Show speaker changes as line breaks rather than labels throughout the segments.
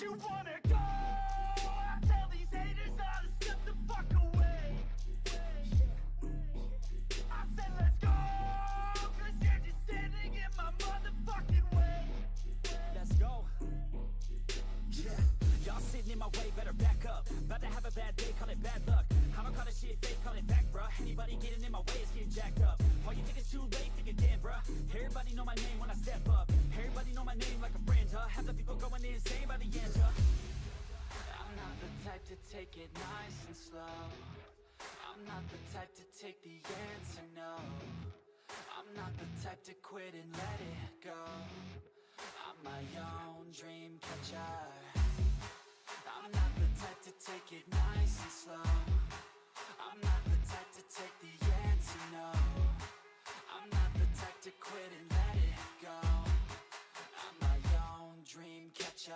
You wanna go? I tell these haters all to step the fuck away. I said let's go, cause you're just standing in my motherfucking way.
Let's go. Yeah, y'all sitting in my way, better back up. About to have a bad day, call it bad luck. I'ma call this shit fake, call it back, bruh. Anybody getting in my way is getting jacked up. All you think it's too late, thinking damn, bruh. Everybody know my name when I step up. Everybody know my name like a friend, huh? Have the people going insane by the end, huh?
I'm not the type to take it nice and slow. I'm not the type to take the answer, no. I'm not the type to quit and let it go. I'm my own dream catcher. I'm not the type to take it nice and slow. I'm not the type to take the answer, no. I'm not the type to quit and let it go. I'm my own dream catcher.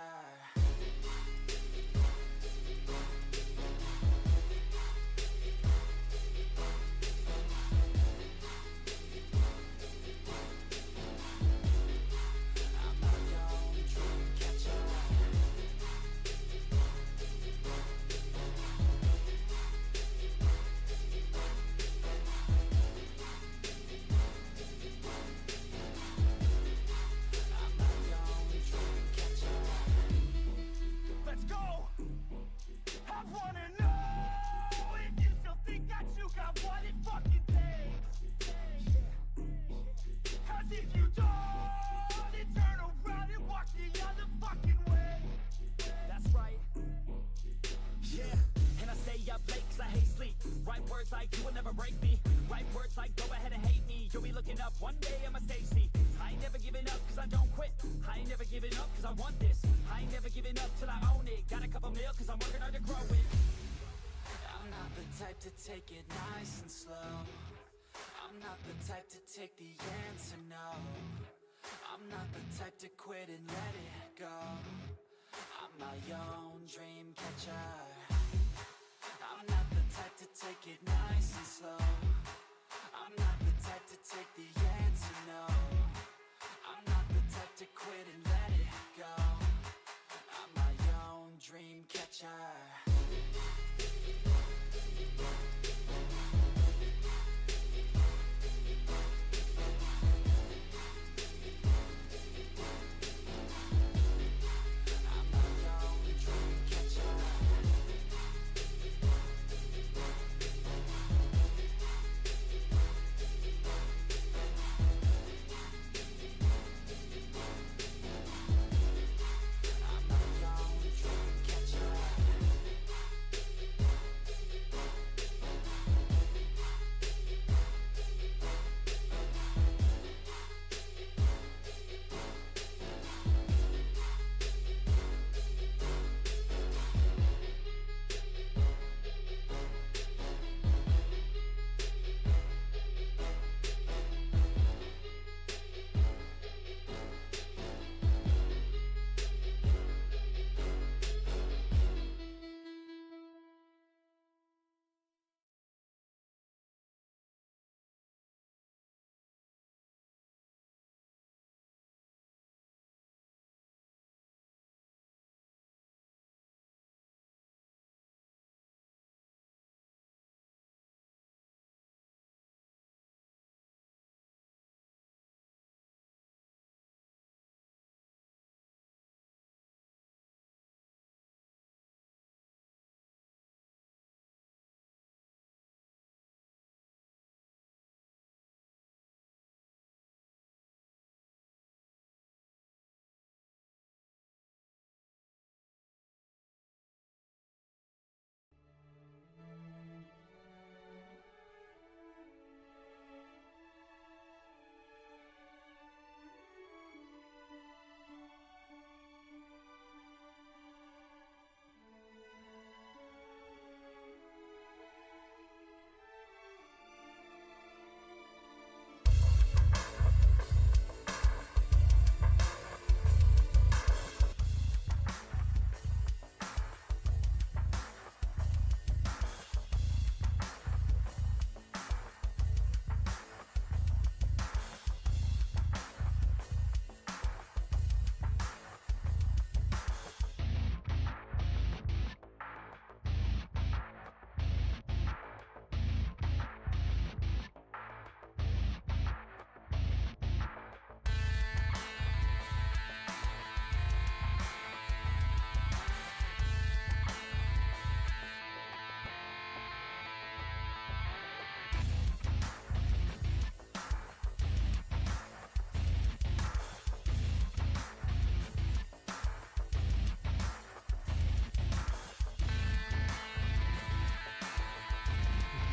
One day I'ma stay see. I ain't never giving up cause I don't quit. I ain't never giving up cause I want this. I ain't never giving up till I own it. Got a couple mil cause I'm working hard to grow it.
I'm not the type to take it nice and slow. I'm not the type to take the answer, no. I'm not the type to quit and let it go. I'm my own dream catcher. I'm not the type to take it nice and slow. I'm not the type to take the answer, no. I'm not the type to quit and let it go. I'm my own dream catcher.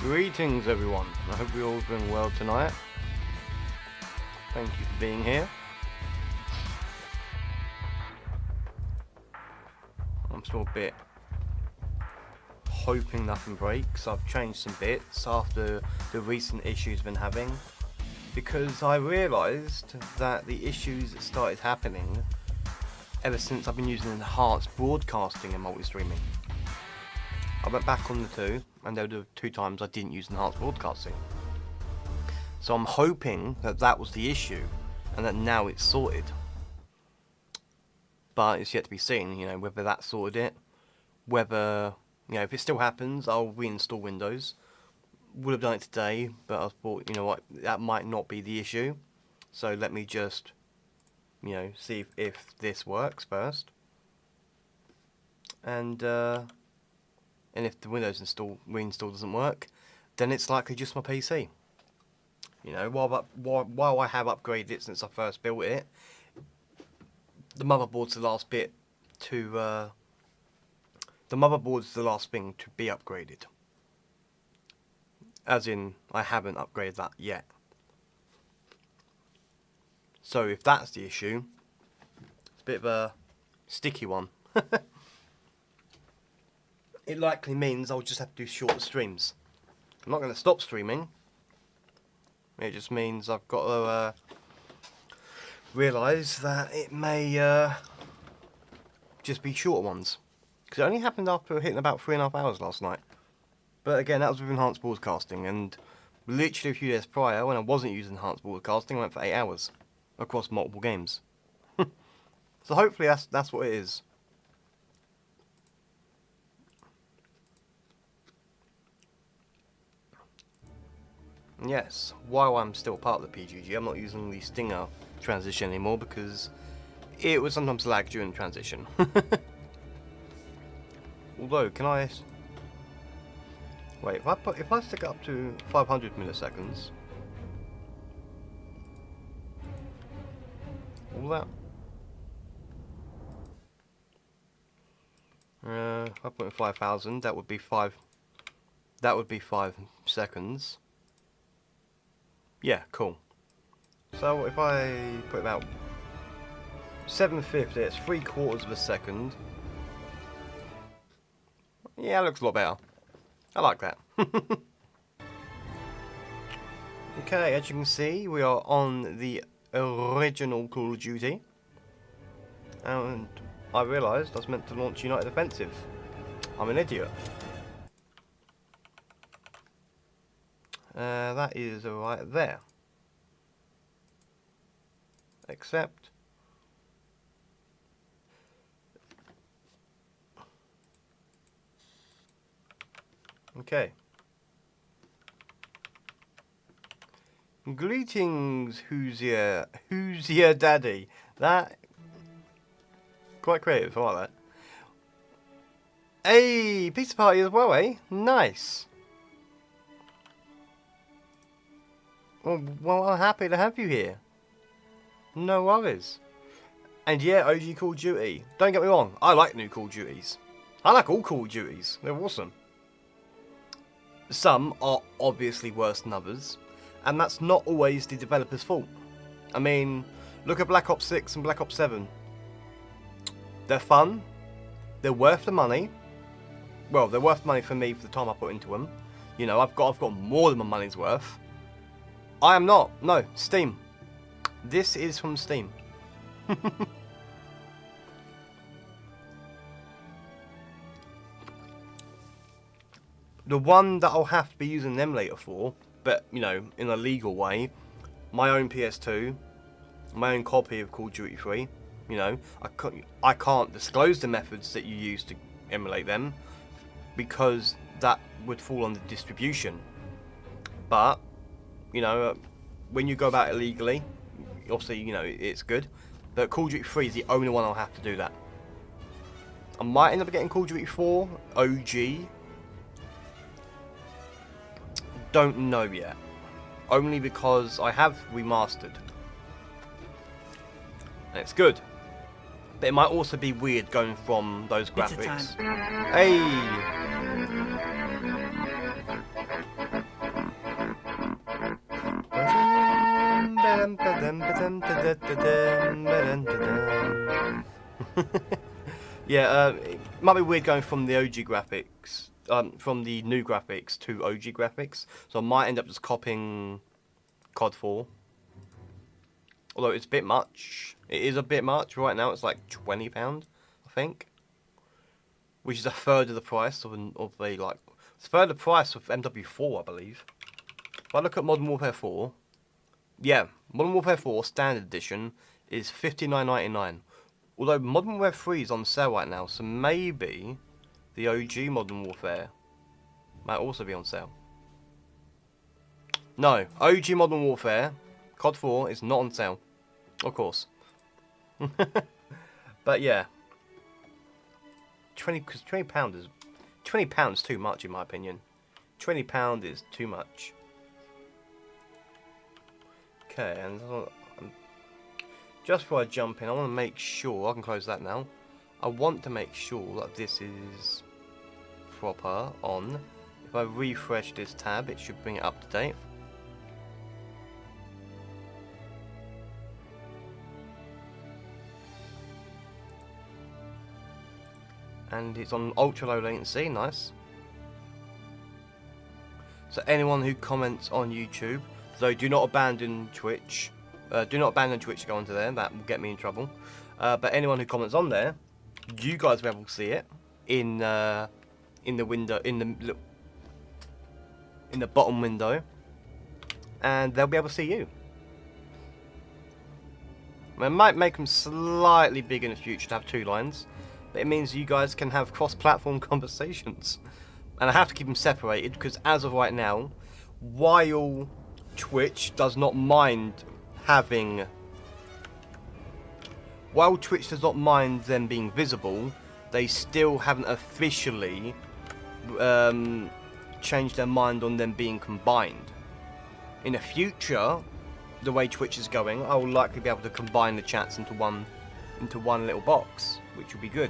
Greetings everyone, I hope you're all doing well tonight. Thank you for being here. I'm still a bit hoping nothing breaks. I've changed some bits after the recent issues I've been having, because I realised that the issues started happening ever since I've been using enhanced broadcasting and multi-streaming. I went back on the two, and there were the 2 times I didn't use enhanced broadcasting. So I'm hoping that that was the issue, and that now it's sorted. But it's yet to be seen, you know, whether that sorted it, whether, you know, if it still happens, I'll reinstall Windows. Would have done it today, but I thought, you know what, that might not be the issue. So let me just, you know, see if this works first. And if the Windows reinstall doesn't work, then it's likely just my PC. You know, while I have upgraded it since I first built it, the motherboard's the last bit to the motherboard's the last thing to be upgraded. As in, I haven't upgraded that yet. So if that's the issue, it's a bit of a sticky one. It likely means I'll just have to do shorter streams. I'm not going to stop streaming. It just means I've got to realise that it may just be shorter ones. Because it only happened after hitting about 3.5 hours last night. But again, that was with enhanced broadcasting, and literally a few days prior, when I wasn't using enhanced broadcasting, I went for 8 hours across multiple games. So hopefully that's what it is. Yes, while I'm still part of the PGG, I'm not using the Stinger transition anymore because it would sometimes lag during transition. Although, can I... Wait, if I stick it up to 500 milliseconds... All that... 5.5 thousand, that would be 5... That would be 5 seconds. Yeah, cool. So if I put about 750, it's 3/4 of a second. Yeah, it looks a lot better. I like that. Okay, as you can see, we are on the original Call of Duty. And I realised I was meant to launch United Offensive. I'm an idiot. That is right there. Except... Okay. Greetings, who's your daddy? That... Quite creative, I like that. Hey, pizza party as well, eh? Nice. Well, I'm happy to have you here. No worries. And yeah, OG Call of Duty. Don't get me wrong, I like new Call of Duties. I like all Call of Duties. They're awesome. Some are obviously worse than others, and that's not always the developer's fault. I mean, look at Black Ops 6 and Black Ops 7. They're fun. They're worth the money. Well, they're worth money for me for the time I put into them. You know, I've got more than my money's worth. I am not. No, Steam. This is from Steam. The one that I'll have to be using an emulator for, but, you know, in a legal way, my own PS2, my own copy of Call of Duty 3, you know, I can't disclose the methods that you use to emulate them, because that would fall under distribution. But, you know, when you go about it legally, obviously, you know, it's good. But Call of Duty 3 is the only one I'll have to do that. I might end up getting Call of Duty 4 OG. Don't know yet. Only because I have remastered. And it's good. But it might also be weird going from those graphics. Hey! Yeah, it might be weird going from the OG graphics, from the new graphics to OG graphics. So I might end up just copying COD 4. Although it's a bit much. It is a bit much. Right now it's like £20, I think. Which is a third of the price of like... It's a third of the price of MW4, I believe. If I look at Modern Warfare 4... Yeah, Modern Warfare 4 Standard Edition is $59.99. Although Modern Warfare 3 is on sale right now, so maybe the OG Modern Warfare might also be on sale. No, OG Modern Warfare, COD 4 is not on sale. Of course. But yeah. Because £20 is... £20 too much in my opinion. £20 is too much. Okay, and just before I jump in, I want to make sure, I can close that now. I want to make sure that this is proper on. If I refresh this tab, it should bring it up to date. And it's on ultra low latency, nice. So anyone who comments on YouTube, though do not abandon Twitch. Do not abandon Twitch to go onto there, that will get me in trouble. But anyone who comments on there, you guys will be able to see it in the window, in the bottom window, and they'll be able to see you. I might make them slightly big in the future to have 2 lines, but it means you guys can have cross-platform conversations. And I have to keep them separated because as of right now, while Twitch does not mind having... While Twitch does not mind them being visible, they still haven't officially changed their mind on them being combined. In the future, the way Twitch is going, I will likely be able to combine the chats into one little box, which will be good.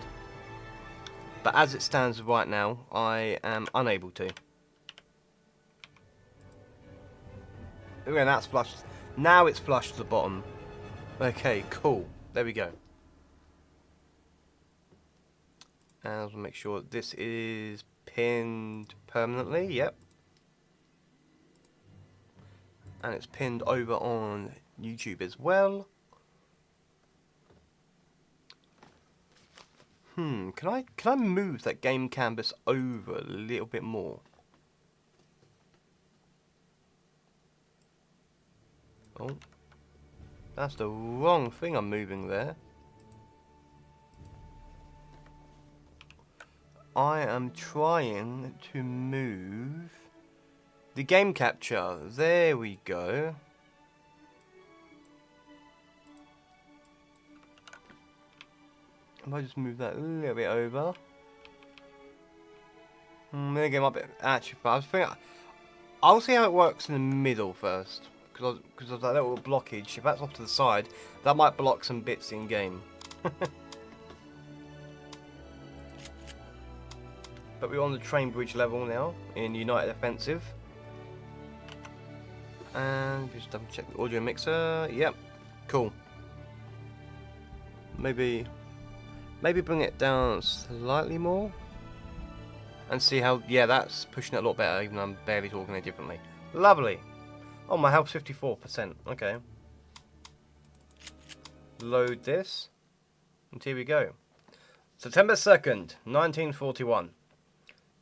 But as it stands right now, I am unable to. Okay, that's flushed. Now it's flushed to the bottom. Okay, cool. There we go. And I'll make sure this is pinned permanently. Yep. And it's pinned over on YouTube as well. Can I move that game canvas over a little bit more? Oh, that's the wrong thing I'm moving there. I am trying to move the game capture. There we go. If I just move that a little bit over. Then again, actually, I was thinking, I'll see how it works in the middle first, because of that little blockage. If that's off to the side, that might block some bits in game. But we're on the train bridge level now in United Offensive, and just double check the audio mixer. Yep, cool. Maybe bring it down slightly more and see how, yeah, that's pushing it a lot better even though I'm barely talking it differently. Lovely. Oh, my health's 54%. Okay. Load this. And here we go. September 2nd, 1941.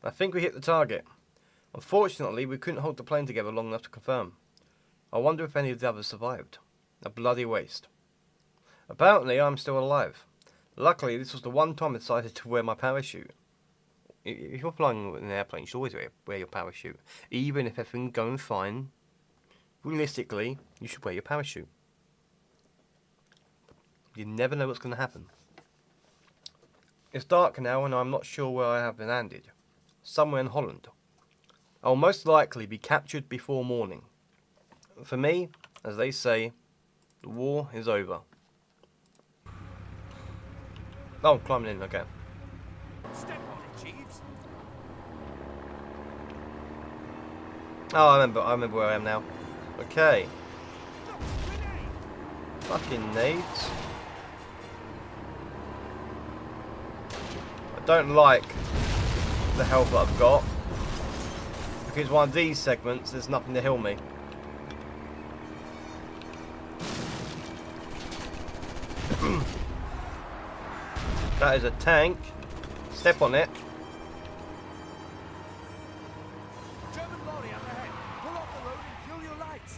I think we hit the target. Unfortunately, we couldn't hold the plane together long enough to confirm. I wonder if any of the others survived. A bloody waste. Apparently, I'm still alive. Luckily, this was the one time I decided to wear my parachute. If you're flying in an airplane, you should always wear your parachute. Even if everything's going fine, realistically, you should wear your parachute. You never know what's going to happen. It's dark now and I'm not sure where I have landed. Somewhere in Holland. I'll most likely be captured before morning. For me, as they say, the war is over. Oh, climbing in, okay.
Step on it, Jeeves.
Oh, I remember where I am now. Okay. Fucking nades. I don't like the health that I've got. Because one of these segments, there's nothing to heal me. That is a tank. Step on it.
German lorry up ahead. Pull off the road and kill your lights.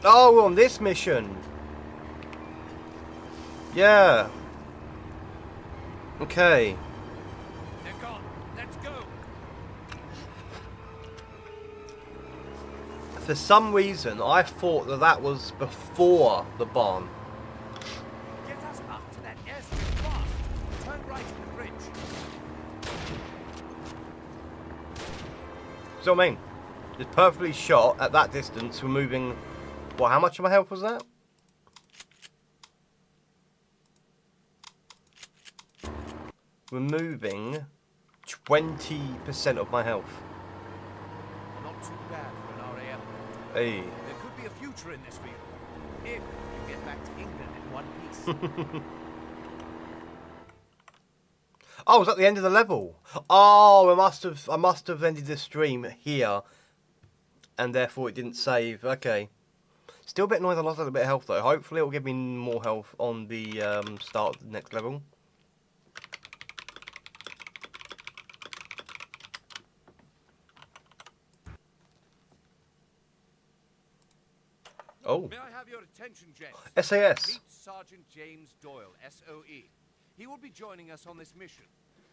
Oh, we're on this mission. Yeah. Okay.
They're gone. Let's go.
For some reason, I thought that that was before the barn.
Get us up to that airstrip fast. Turn right to the bridge.
So I mean, it's perfectly shot at that distance, removing. Well, how much of my health was that? Removing 20% of my health.
Not too bad for an RAF.
Hey.
There could be a future in this field. If you get back to England in one piece.
Oh, it was at the end of the level. Oh, I must have ended the stream here, and therefore it didn't save. Okay. Still a bit annoyed I lost a little bit of health though. Hopefully it'll give me more health on the start of the next level. Oh.
May I have your attention, gents?
SAS.
Meet Sergeant James Doyle, SOE. He will be joining us on this mission.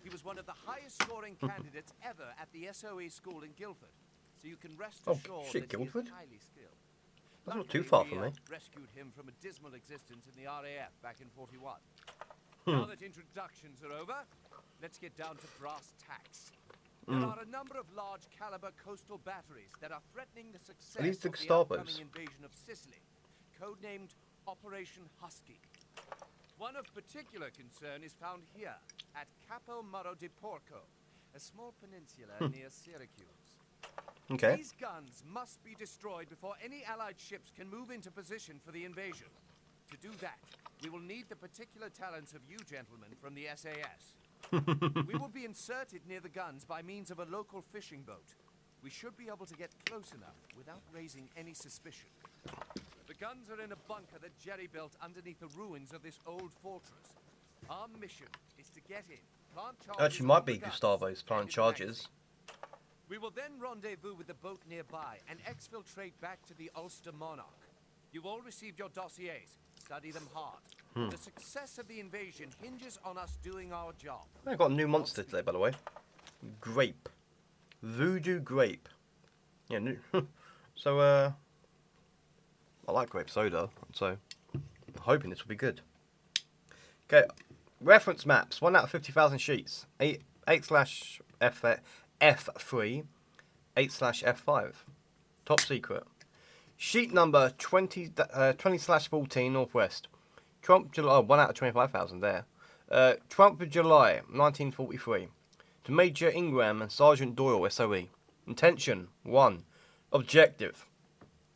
He was one of the highest scoring candidates ever at the SOE school in Guildford. So you can rest
Oh,
assured
shit,
that he
Guildford?
is highly skilled.
That's not too
Luckily,
far
we,
from me.
Rescued him from a dismal existence in the RAF back in 41.
Hmm.
Now that introductions are over, let's get down to brass tacks. There are a number of large caliber coastal batteries that are threatening the success
these the
of the
Gestapo's?
upcoming invasion of Sicily, codenamed Operation Husky. One of particular concern is found here at Capo Muro di Porco, a small peninsula near Syracuse.
Okay.
These guns must be destroyed before any Allied ships can move into position for the invasion. To do that, we will need the particular talents of you gentlemen from the SAS. We will be inserted near the guns by means of a local fishing boat. We should be able to get close enough without raising any suspicion. The guns are in a bunker that Jerry built underneath the ruins of this old fortress. Our mission is to get in, plant charges.
Actually, might
on the
be
guns,
Gustavo's plant
and
charges.
we will then rendezvous with the boat nearby and exfiltrate back to the Ulster Monarch. You've all received your dossiers. Study them hard. The success of the invasion hinges on us doing our job.
I got a new monster today, by the way. Grape. Voodoo grape. Yeah, new. So, I like grape soda, so I'm hoping this will be good. Okay, reference maps. 1 out of 50,000 sheets. 8/F3, 8/F5. Top secret. Sheet number 20/14 Northwest. Trump, July. Oh, 1 out of 25,000 there. Trump of July, 1943. To Major Ingram and Sergeant Doyle, SOE. Intention 1. Objective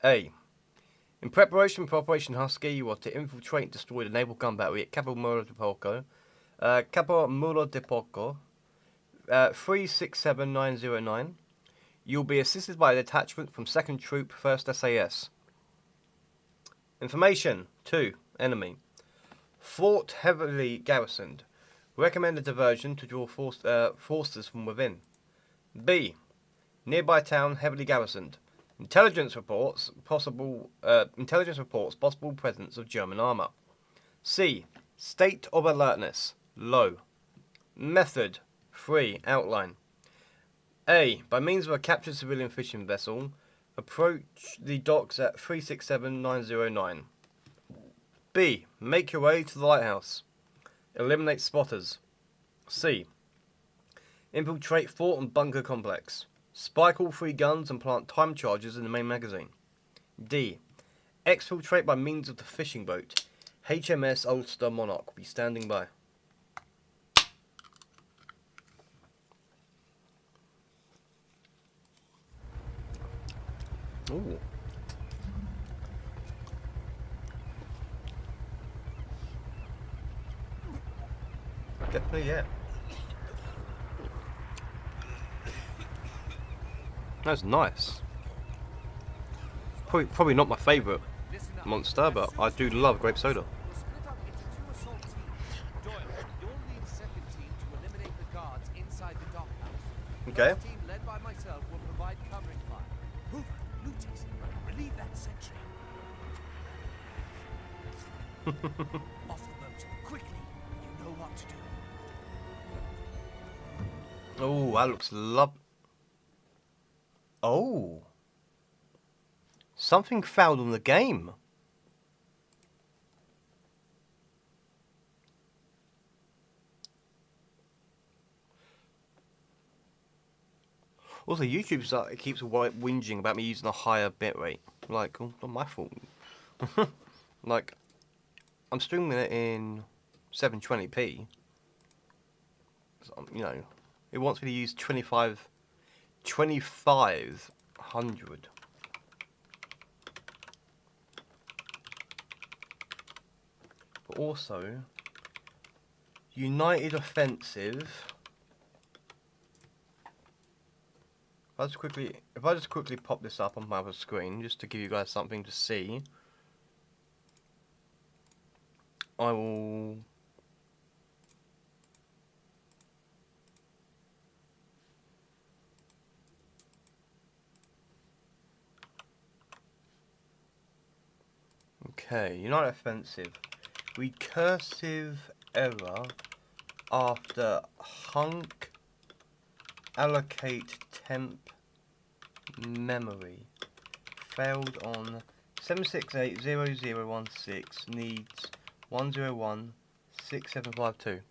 A. In preparation for Operation Husky, you are to infiltrate and destroy the naval gun battery at Capo Muro di Porco. 367909. You'll be assisted by a detachment from 2nd Troop, 1st SAS. Information 2. Enemy. Fort heavily garrisoned. Recommend a diversion to draw forces from within. B. Nearby town heavily garrisoned. Intelligence reports possible presence of German armour. C. State of alertness low. Method 3. Outline. A. By means of a captured civilian fishing vessel, approach the docks at 367909. B. Make your way to the lighthouse. Eliminate spotters. C. Infiltrate fort and bunker complex. Spike all 3 guns and plant time charges in the main magazine. D. Exfiltrate by means of the fishing boat. HMS Ulster Monarch will be standing by. Ooh. Definitely, yeah. That's nice. Probably not my favourite
Listen up.
monster,
As
but
soon
I
as
do
we
love
get
grape
across,
soda.
we'll split up into 2 assault teams. Doyle, you'll lead second team to eliminate the guards inside the dockhouse.
Okay.
First team, led by myself, will provide covering fire. Hoover, Lutis, relieve that sentry. Off the boat, quickly. You know what to do.
Oh, that looks Oh. Something fouled on the game. Also, YouTube's it keeps whinging about me using a higher bitrate. Like, oh, not my fault. Like, I'm streaming it in 720p. So, you know, it wants me to use 2500. But also, United Offensive. If I just quickly pop this up on my other screen, just to give you guys something to see, I will. Okay, United Offensive. Recursive error after hunk allocate temp memory. Failed on 7680016 needs 1016752.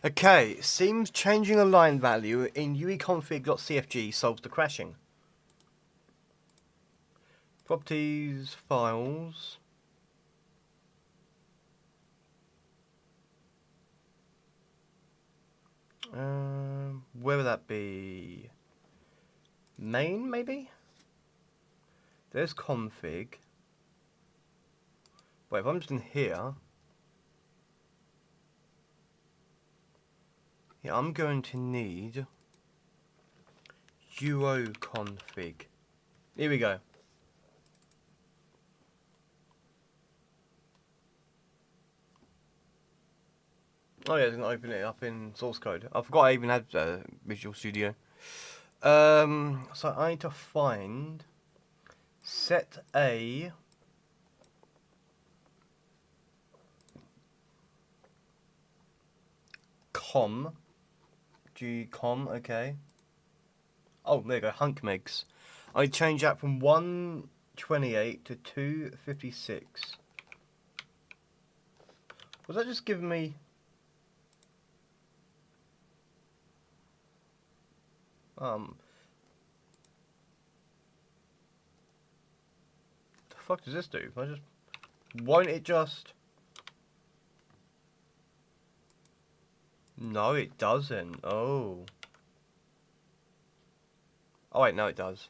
Okay, seems changing a line value in ueconfig.cfg solves the crashing. Properties, files. Where would that be? Main, maybe? There's config. Wait, if I'm just in here. Yeah, I'm going to need uoconfig. Here we go. Oh yeah, it's going to open it up in source code. I forgot I even had Visual Studio. So I need to find set a com, okay. Oh, there you go, hunk megs. I change that from 128 to 256. Was that just giving me... the fuck does this do? I just... Won't it just... No, it doesn't. Oh. Oh wait, no it does.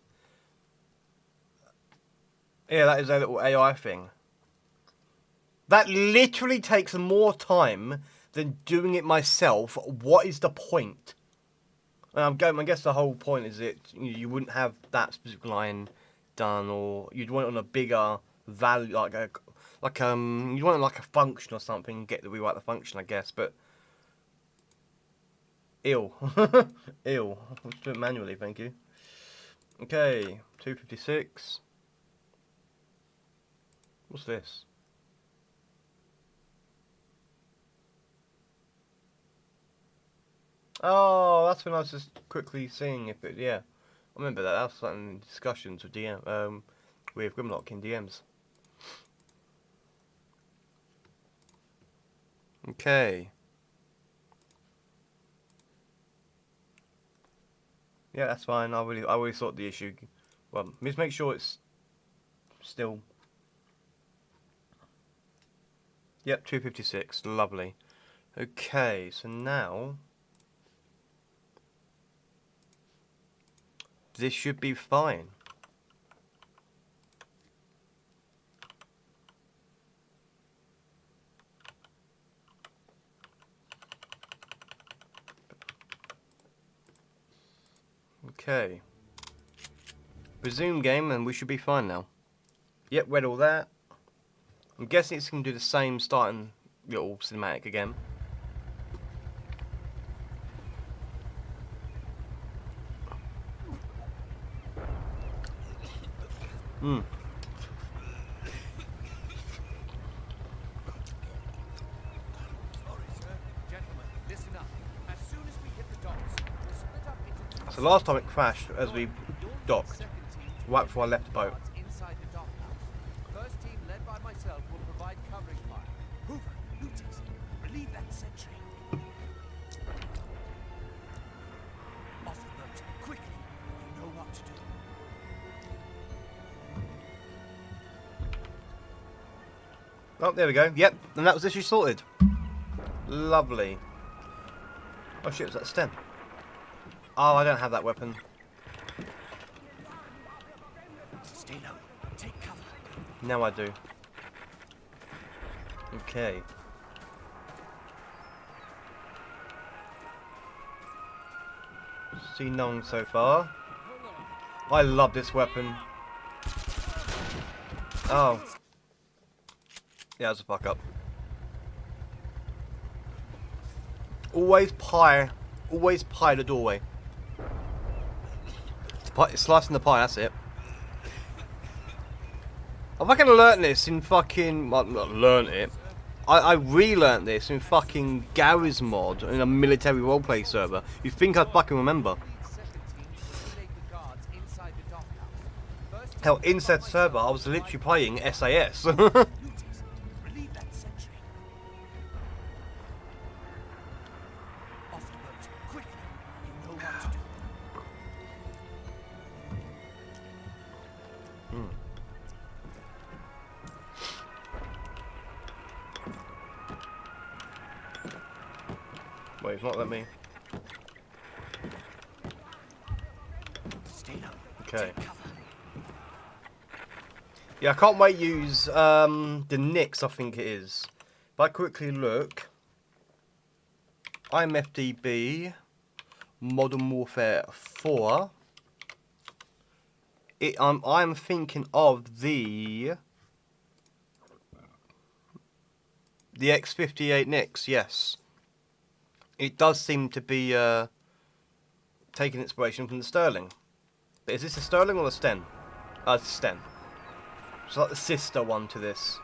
Yeah, that is a little AI thing. That literally takes more time than doing it myself. What is the point? I guess the whole point is that you wouldn't have that specific line done, or you'd want it on a bigger value, you'd want it on like a function or something. Get to rewrite the function, I guess, but ill, ill. Let's do it manually, thank you. Okay, 256. What's this? Oh, that's when I was just quickly seeing if it. Yeah, I remember that. That was something in discussions with with Grimlock in DMs. Okay. Yeah, that's fine. I really thought the issue. Well, just make sure it's still. Yep, 256. Lovely. Okay, so now. This should be fine. Okay. Resume game and we should be fine now. Yep, read all that. I'm guessing it's going to do the same starting little cinematic again. Hmm. So last time it crashed as we docked, right before I left the boat.
First team led by myself will provide covering fire. Hoover, Lutis, relieve that sentry. Off the boat, quickly. You know what to do.
Oh, there we go. Yep, and that was issue sorted. Lovely. Oh shit, was that stem? Oh, I don't have that weapon.
Stay low. Take cover.
Now I do. Okay. See none so far. I love this weapon. Oh. Yeah, it was a fuck up. Always pie the doorway. Slicing the pie, that's it. I fucking learnt this in fucking... Well, not learnt it. I relearnt this in fucking Garry's mod in a military roleplay server. You think I'd fucking remember. Hell, in said server, I was literally playing SAS.
Relieve that sentry. Off the boat, quickly. You know what to do.
Wait, it's not let me.
Stay low.
Okay.
Take cover.
Yeah, I can't wait to use the Nix, I think it is. If I quickly look, I'm FDB, Modern Warfare 4. I'm thinking of the X58 Nix, yes. It does seem to be taking inspiration from the Sterling. But is this a Sterling or a Sten? It's a Sten. It's like the sister one to this.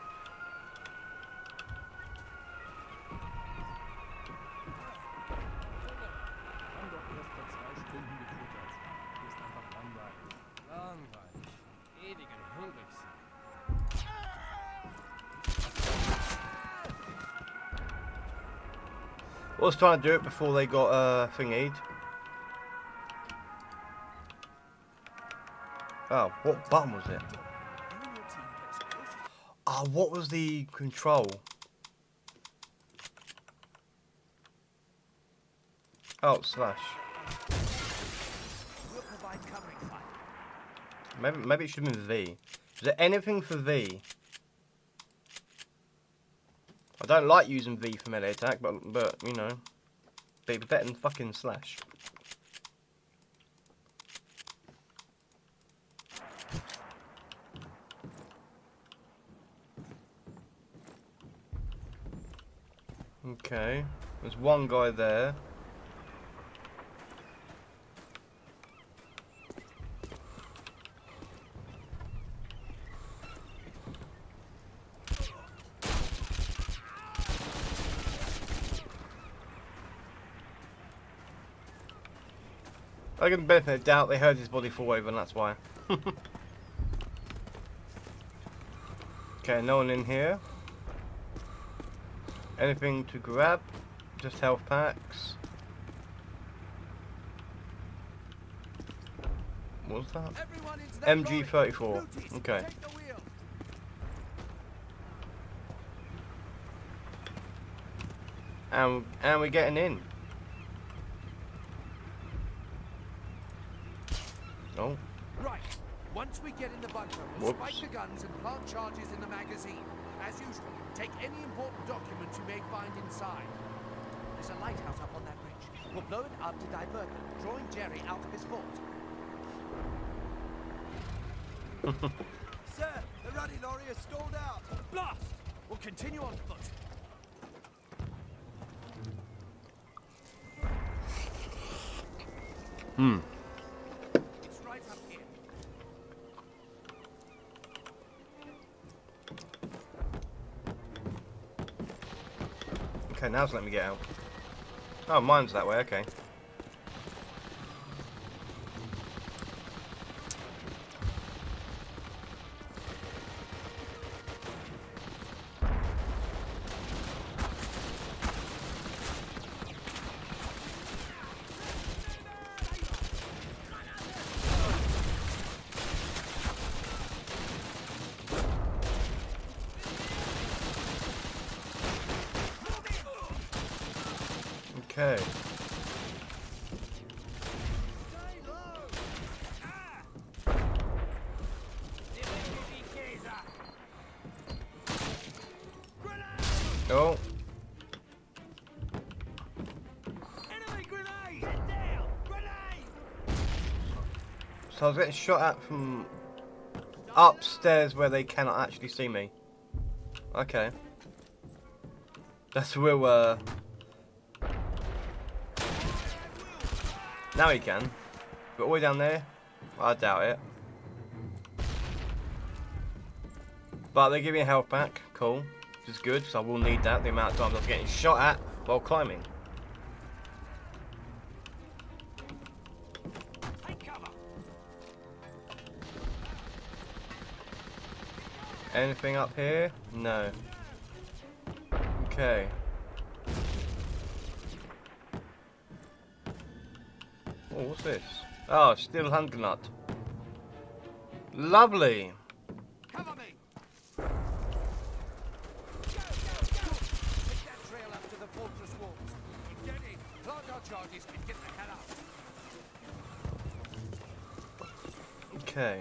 I was trying to do it before they got thingied. Oh, what button was it? Ah, what was the control? Oh, slash.
We'll provide covering fire.
Maybe it should have been V. Is there anything for V? I don't like using V for melee attack, but you know, be better than fucking slash. Okay, there's one guy there. I give him the benefit of the doubt, they heard his body fall over and that's why. Okay, no one in here. Anything to grab? Just health packs. What was that?
Everyone into that
MG34.
lorry. Lutis,
Okay.
take the wheel.
And we're getting in. Oh.
Right. Once we get in the bunker, we'll spike the guns and plant charges in the magazine. As usual, take any important documents you may find inside. There's a lighthouse up on that ridge. We'll blow it up to divert them, drawing Jerry out of his fort.
Sir, the ruddy lorry has stalled out.
Blast! We'll continue on foot. It's right up here.
Okay, now it's letting me get out. Oh, mine's that way, okay. Okay. Oh. So I was getting shot at from upstairs where they cannot actually see me. Okay. That's real, now he can. But all the way down there, I doubt it. But they give me a health back, cool. Which is good, because I will need that, the amount of times I was getting shot at while climbing. Anything up here? No. Okay. Oh, what's this? Oh, steel hand nut. Lovely.
Cover me! Go, go, go! Take that trail up to the fortress walls. Get in, plant our charges, and get the hell out.
Okay.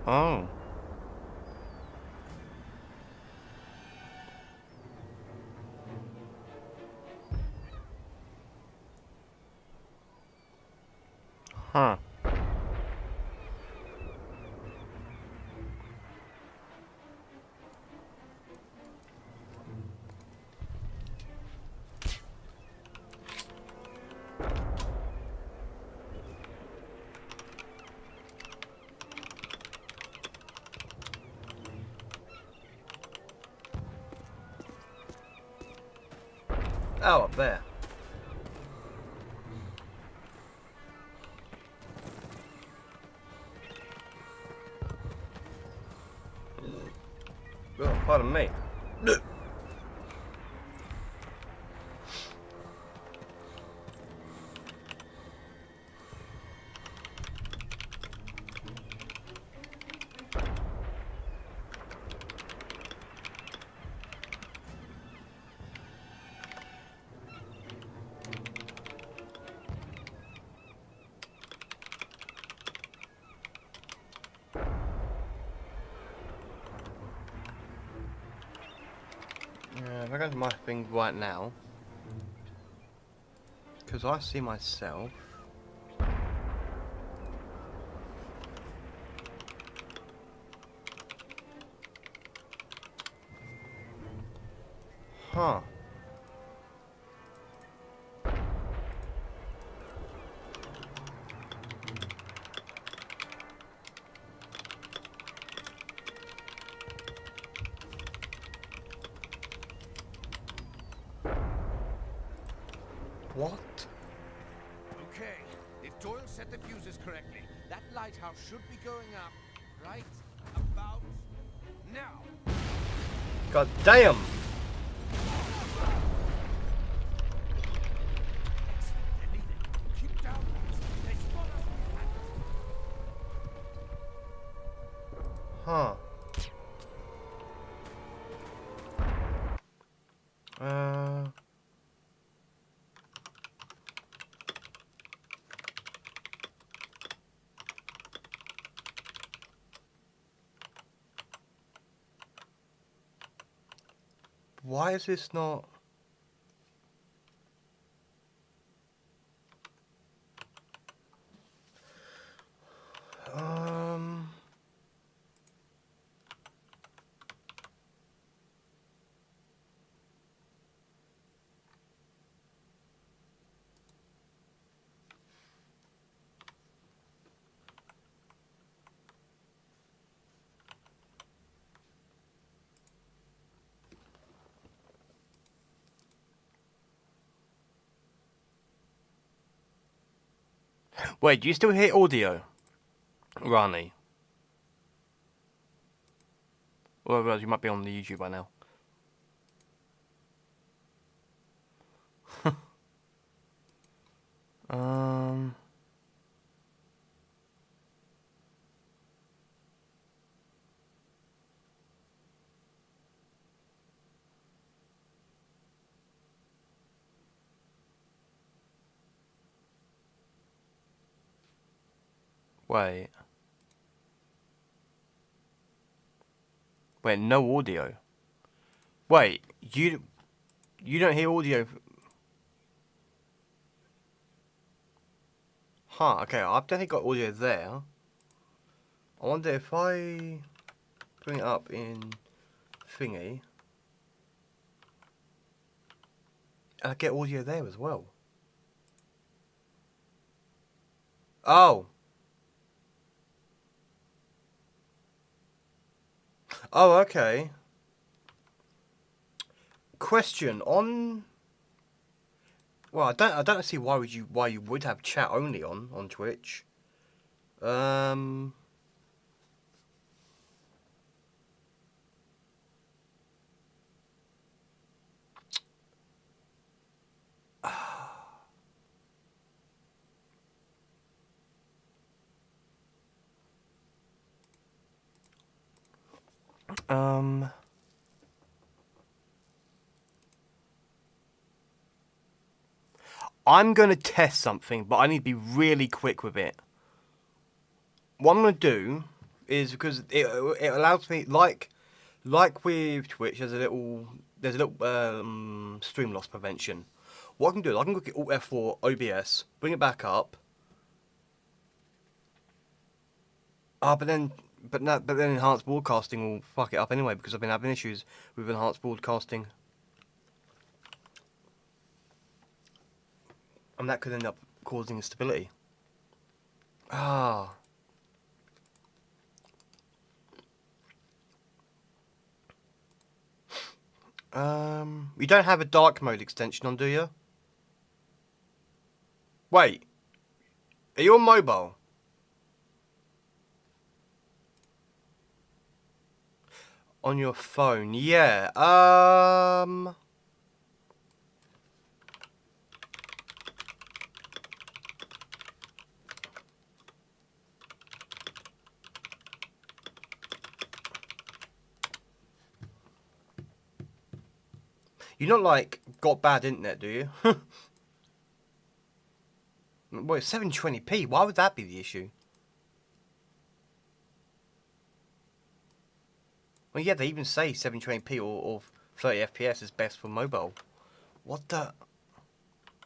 Oh. Huh. Oh, up there. Oh, pardon me. Yeah, if I go to my thing right now, because I see myself. Huh. What?
Okay, if Doyle set the fuses correctly, that lighthouse should be going up right about now.
God damn!
They're leaving. Keep down, guys. They spot us.
Huh. Why is this not? Wait, do you still hear audio, Rani? Well, you might be on the YouTube by now. um. Wait. Wait, no audio. Wait, you don't hear audio? Huh, okay, I've definitely got audio there. I wonder if I bring it up in thingy, and I get audio there as well. Oh. Oh, okay. Question on. Well, I don't see why you would have chat only on Twitch. Um. Um. I'm gonna test something, but I need to be really quick with it. What I'm gonna do is, because it allows me, like with Twitch, there's a little stream loss prevention. What I can do is I can look at Alt F4 OBS, bring it back up. Ah, but then enhanced broadcasting will fuck it up anyway, because I've been having issues with enhanced broadcasting. And that could end up causing instability. Ah. You don't have a dark mode extension on, do you? Wait. Are you on mobile? On your phone, yeah. You're not like got bad internet, do you? Well, it's 720p. Why would that be the issue? Well, yeah, they even say 720p or 30 FPS is best for mobile. What the?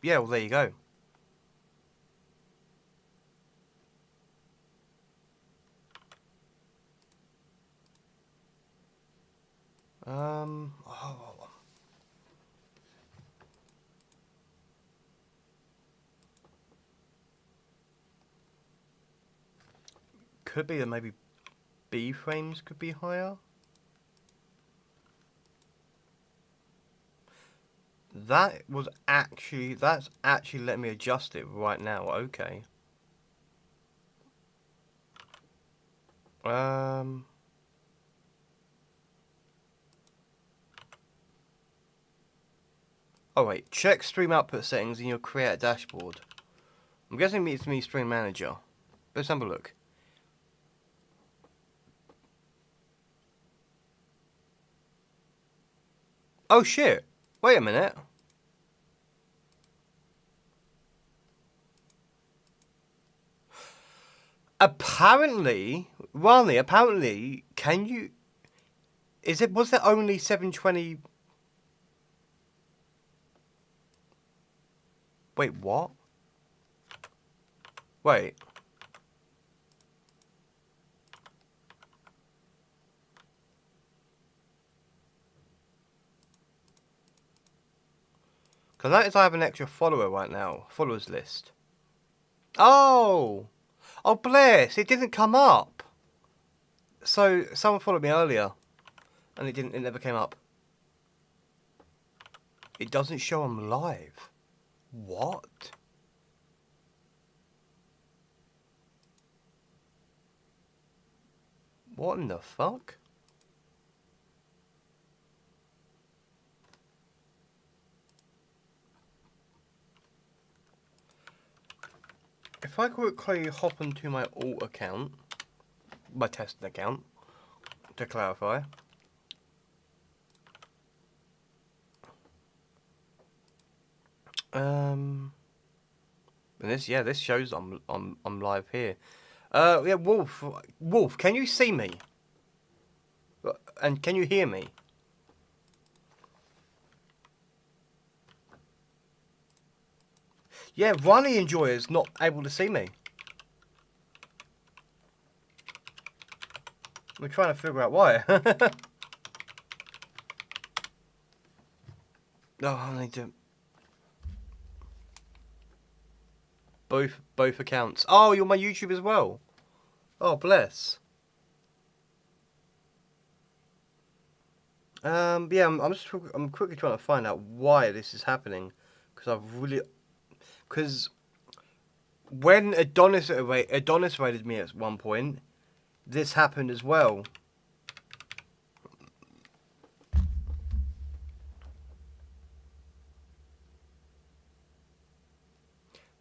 Yeah, well, there you go. Oh. Could be that maybe B frames could be higher. That's actually letting me adjust it right now. Okay. Oh wait, check stream output settings in your create dashboard. I'm guessing it's me stream manager. Let's have a look. Oh shit! Wait a minute. Apparently, Ronnie, can you... was there only 720... Wait, what? Wait. Because I notice I have an extra follower right now. Followers list. Oh! Oh, bless! It didn't come up! So, someone followed me earlier. And it never came up. It doesn't show I'm live. What? What in the fuck? If I quickly hop onto my alt account, my testing account, to clarify. And this shows I'm live here. Yeah, Wolf, can you see me? And can you hear me? Yeah, Ronnie Enjoyer's not able to see me. We're trying to figure out why. No, I need to... Both accounts. Oh, you're my YouTube as well. Oh, bless. Yeah, I'm quickly trying to find out why this is happening, because when Adonis raided me at one point, this happened as well.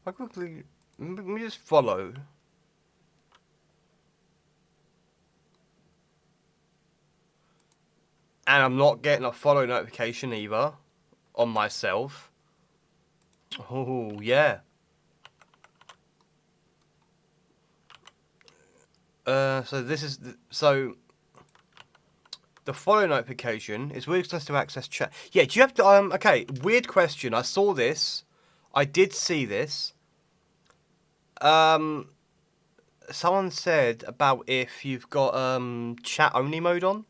I quickly let me just follow. And I'm not getting a follow notification either on myself. Oh, yeah. So this is... So the follow notification is weird to access chat. Yeah, do you have to... okay, weird question. I saw this. I did see this. Someone said about if you've got chat only mode on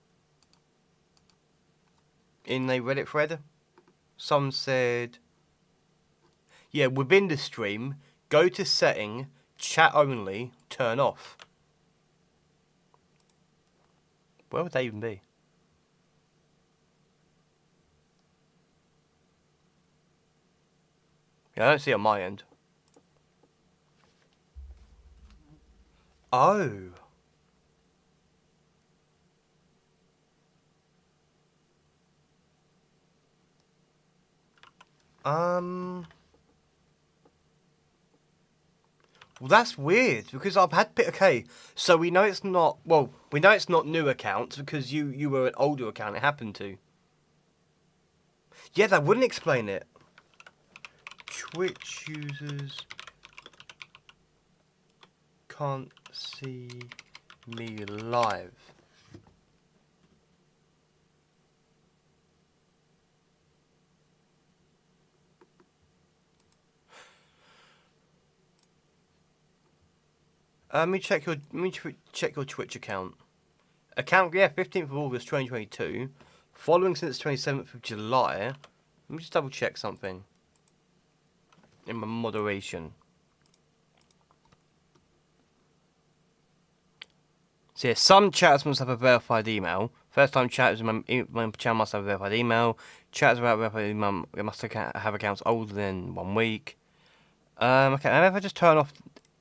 in a Reddit thread. Someone said, yeah, within the stream, go to setting, chat only, turn off. Where would they even be? Yeah, I don't see it on my end. Oh. Well, that's weird because I've had... Okay, so we know it's not... Well, we know it's not new accounts because you were an older account it happened to. Yeah, that wouldn't explain it. Twitch users can't see me live. Let me check your Twitch account. Account, yeah, 15th of August 2022. Following since 27th of July. Let me just double check something. In my moderation. So yeah, some chats must have a verified email. First time chatters in my channel must have a verified email. Chats about whether mum they must have accounts older than 1 week. Okay, and if I just turn off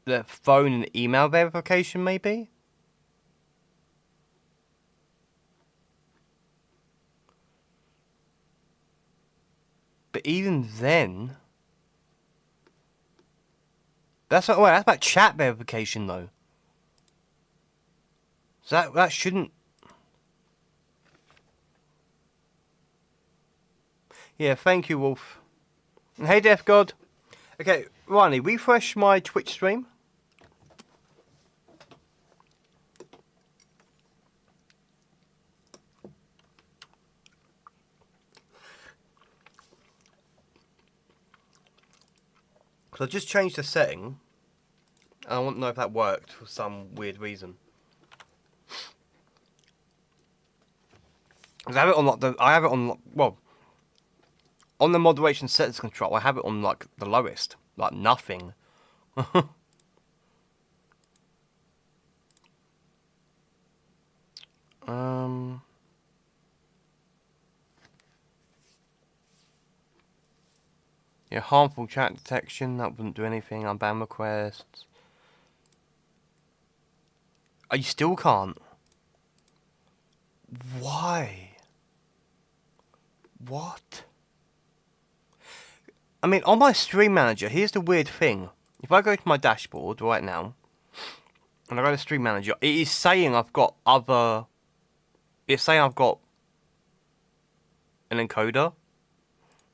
the phone and email verification, maybe. But even then, that's not. Wait, that's about chat verification though. So that shouldn't. Yeah, thank you, Wolf. And hey, Death God. Okay, Ronnie, refresh my Twitch stream. Because I just changed the setting. And I want to know if that worked for some weird reason. I have it on well, on the moderation settings control. I have it on like the lowest, like nothing. Yeah, harmful chat detection. That wouldn't do anything. Unban requests. Oh, you still can't. Why? What? I mean, on my stream manager, here's the weird thing. If I go to my dashboard right now, and I go to stream manager, it is saying I've got other... It's saying I've got an encoder.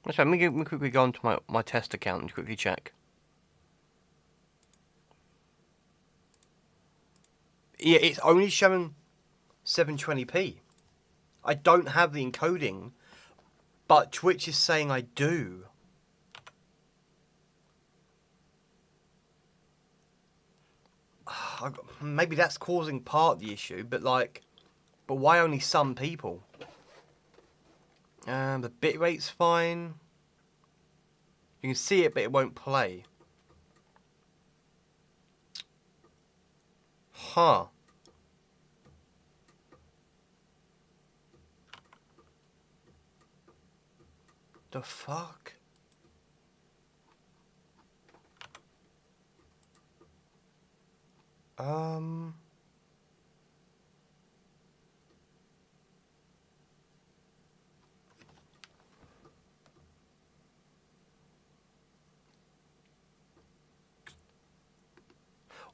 Let me quickly go onto my test account and quickly check. Yeah, it's only showing 720p. I don't have the encoding, but Twitch is saying I do. Maybe that's causing part of the issue, but like, but why only some people? The bitrate's fine. You can see it, but it won't play. Huh. The fuck?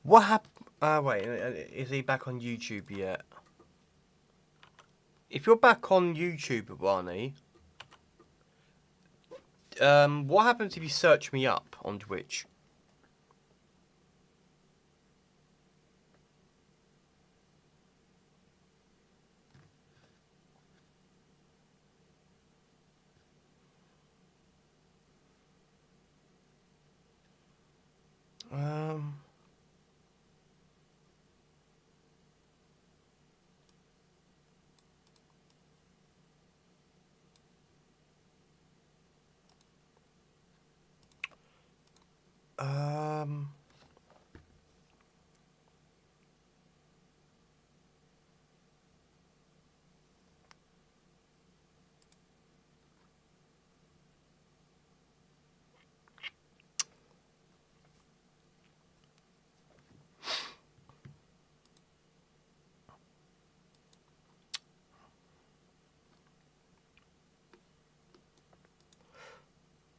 What happened? Wait, is he back on YouTube yet? If you're back on YouTube, Barney, what happens if you search me up on Twitch? I'm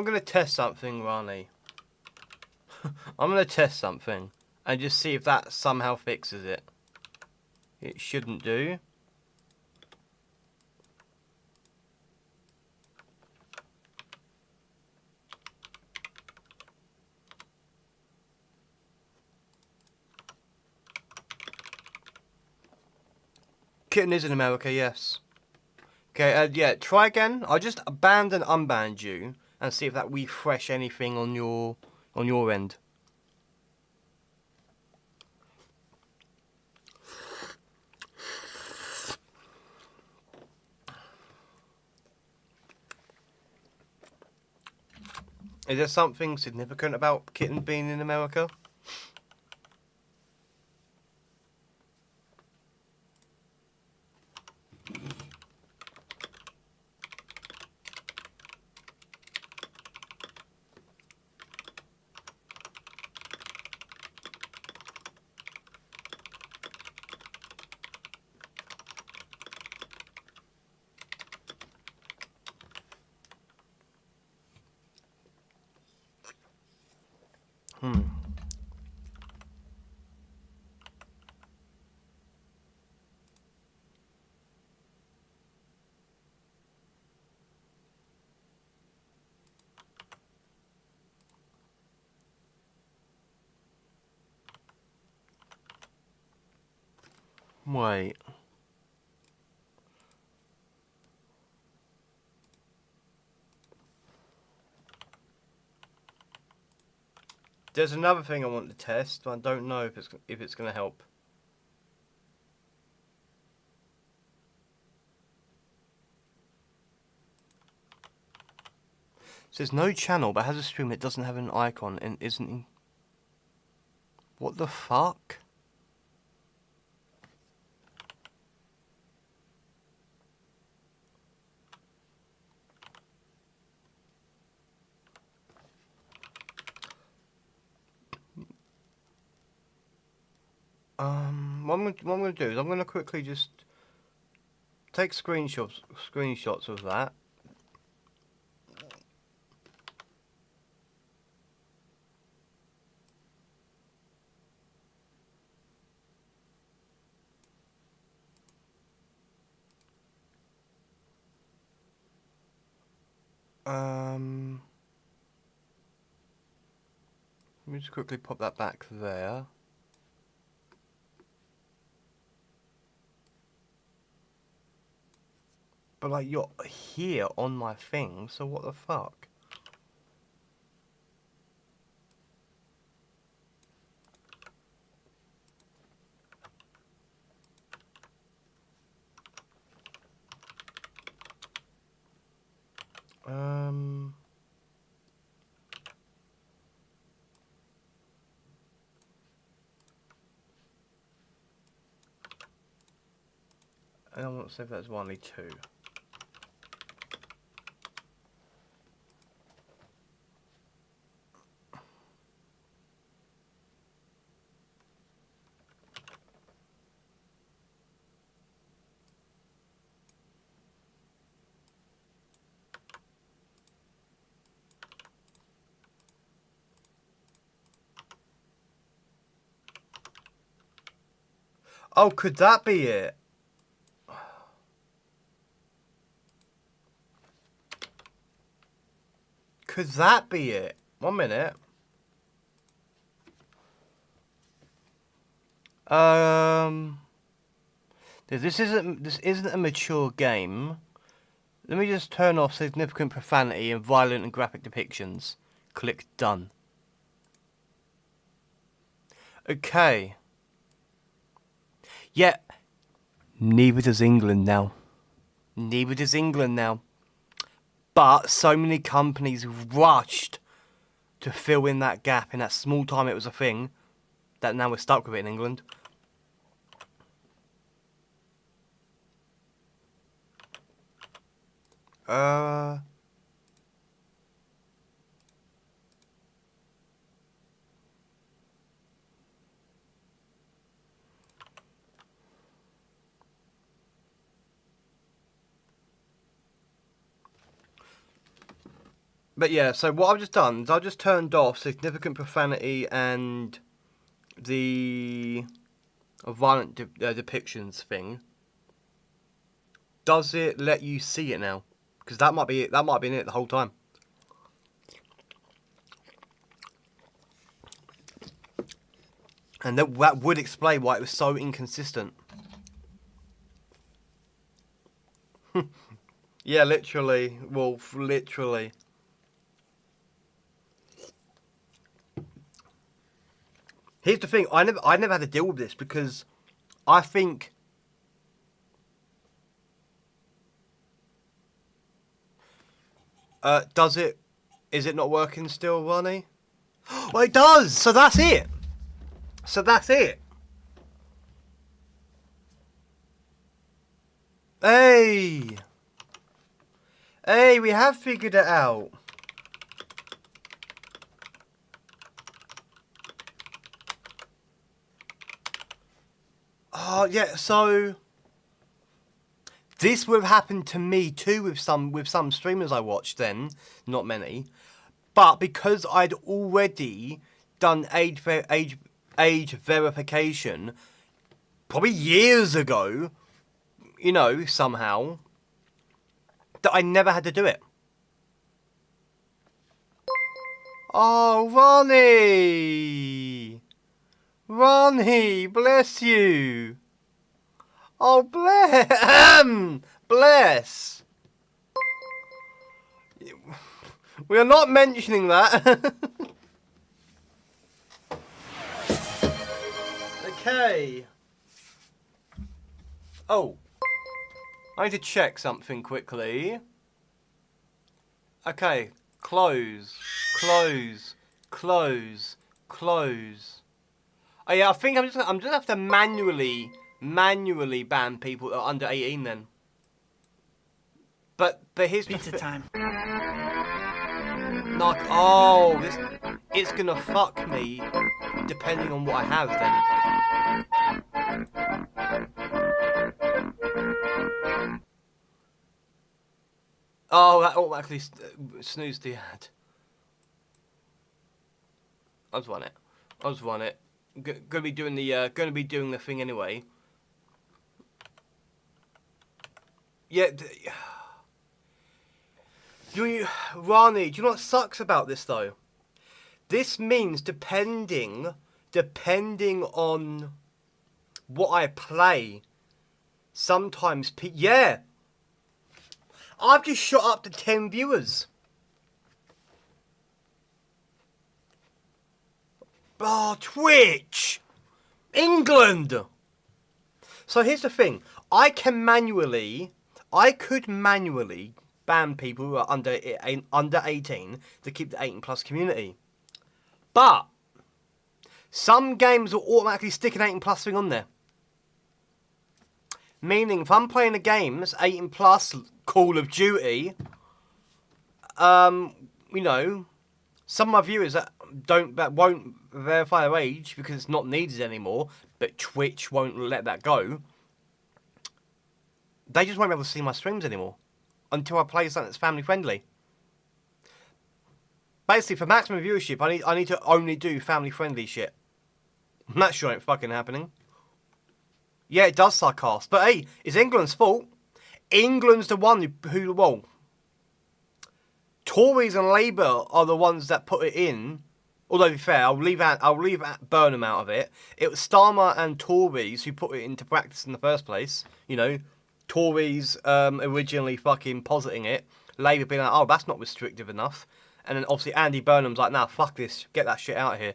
gonna test something, Rani. I'm gonna test something and just see if that somehow fixes it. It shouldn't do. Kitten is in America, yes. Okay, yeah, try again. I'll just banned and unbanned you and see if that refresh anything on your end. Is there something significant about Kitten being in America? Wait. There's another thing I want to test, but I don't know if it's going to help. It says no channel, but has a stream that doesn't have an icon and isn't in... What the fuck? What I'm gonna do is I'm gonna quickly just take screenshots of that. Let me just quickly pop that back there. But like you're here on my thing, so what the fuck? I don't want to say if that's only two. Oh, could that be it? Could that be it? 1 minute. This isn't a mature game. Let me just turn off significant profanity and violent and graphic depictions. Click done. Okay. Yeah. Neither does England now. Neither does England now. But so many companies rushed to fill in that gap in that small time it was a thing that now we're stuck with it in England. But yeah, so what I've just done is I've just turned off significant profanity and the violent depictions thing. Does it let you see it now? Because that might be it. That might have been it the whole time. And that would explain why it was so inconsistent. Yeah, literally, Wolf, literally. Here's the thing, I never had to deal with this because I think does it Is it not working still, Ronnie? Well, it does. So that's it. So that's it. Hey. Hey, we have figured it out. Oh, yeah, so this would have happened to me too with some streamers I watched then, not many. But because I'd already done age verification probably years ago, you know, somehow, that I never had to do it. Oh, Ronnie! Ronnie, bless you! Oh, bless! We are not mentioning that. Okay. Oh. I need to check something quickly. Okay. Close. Close. Close. Close. Oh yeah, I think I'm just gonna have to manually ban people that are under 18 then. But here's
Pizza time.
Like, oh, it's gonna fuck me depending on what I have then. Oh, that automatically snoozed the ad. I was on it. Gonna be doing the thing anyway. Yeah. Rani, do you know what sucks about this though? This means depending on what I play, sometimes yeah. I've just shot up to 10 viewers. Oh, Twitch! England! So here's the thing. I could manually ban people who are under 18 to keep the 18+ community. But some games will automatically stick an 18+ thing on there. Meaning, if I'm playing the games 18+, Call of Duty, you know, some of my viewers that won't verify their age because it's not needed anymore, but Twitch won't let that go. They just won't be able to see my streams anymore until I play something that's family friendly. Basically, for maximum viewership, I need to only do family friendly shit. That sure ain't fucking happening. Yeah, it does suck ass. But hey, it's England's fault. England's the one who well, Tories and Labour are the ones that put it in. Although, to be fair, I'll leave Burnham out of it. It was Starmer and Tories who put it into practice in the first place. You know, Tories originally fucking positing it. Labour being like, oh, that's not restrictive enough. And then obviously Andy Burnham's like, nah, fuck this. Get that shit out of here.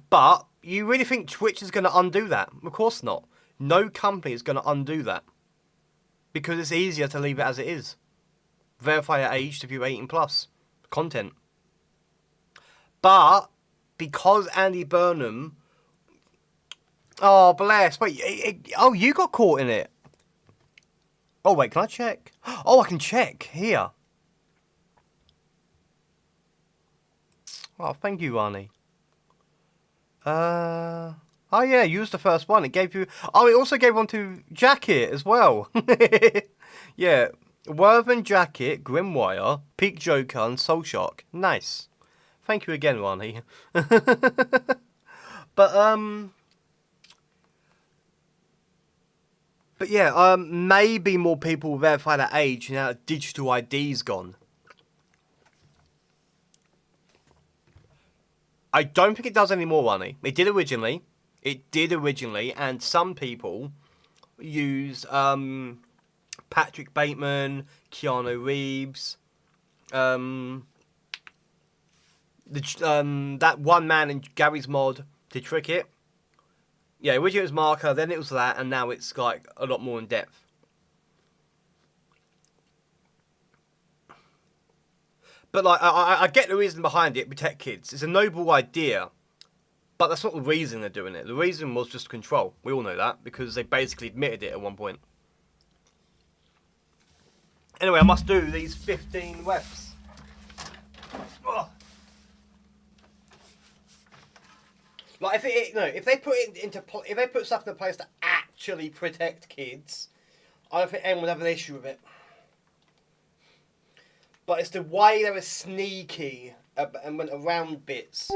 But you really think Twitch is going to undo that? Of course not. No company is going to undo that. Because it's easier to leave it as it is. Verify your age to view 18+ content. But because Andy Burnham... Oh, bless. Wait, oh, you got caught in it. Oh, wait, can I check? Oh, I can check. Here. Oh, thank you, Arnie. Oh, yeah, you was the first one. It gave you... Oh, it also gave one to Jacket as well. Yeah. Worthen, Jacket, Grimwire, Peak Joker, and Soul Shark. Nice. Thank you again, Ronnie. But yeah, maybe more people will verify that age now that digital ID's gone. I don't think it does anymore, Ronnie. It did originally. And some people use Patrick Bateman, Keanu Reeves, that one man in Gary's mod to trick it. Yeah, originally it was Marker, then it was that, and now it's like a lot more in depth. But like, I get the reason behind it, protect kids. It's a noble idea, but that's not the reason they're doing it. The reason was just control. We all know that, because they basically admitted it at one point. Anyway, I must do these 15 reps. Ugh. Like if they put it if they put stuff in place to actually protect kids, I don't think anyone would have an issue with it. But it's the way they were sneaky and went around bits.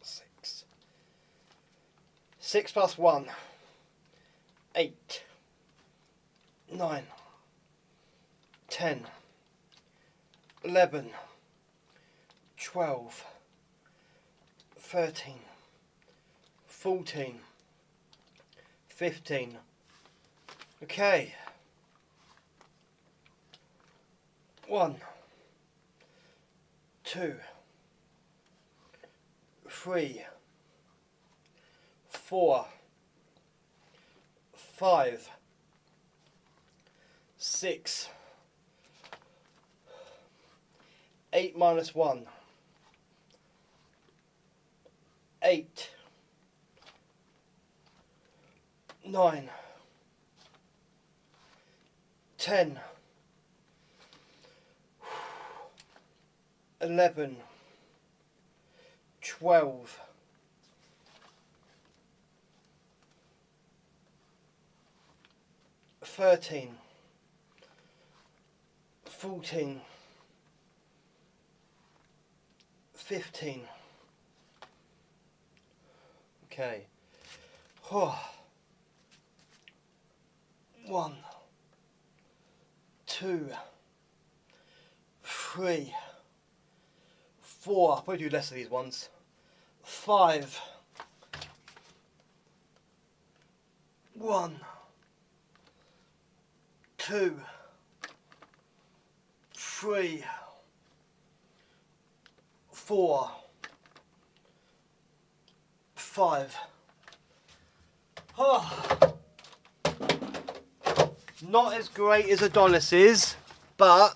6. 6 plus 1. 8. 9. 10. 11. 12. 13. 14. 15. Okay. 1, 2, 3, 4, 5, 6, 8 minus 1, 8, 9, 10, 11, 12, 13, 14, 15. Okay. 1, 2, 3, 4, I'll probably do less of these ones. 5. 1, 2, 3, 4, 5. Not as great as Adonis's, but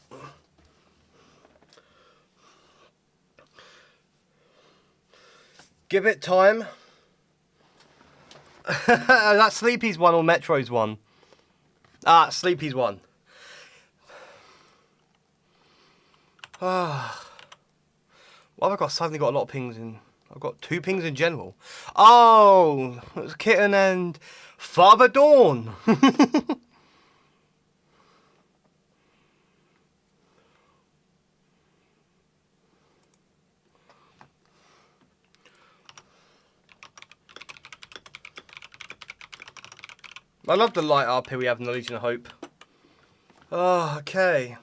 give it time. That's Sleepy's one or Metro's one? Ah, Sleepy's one. Well, I've suddenly got a lot of pings in. I've got 2 pings in general. Oh, it was Kitten and Father Dawn. I love the light up here we have in the Legion of Hope. Oh, okay.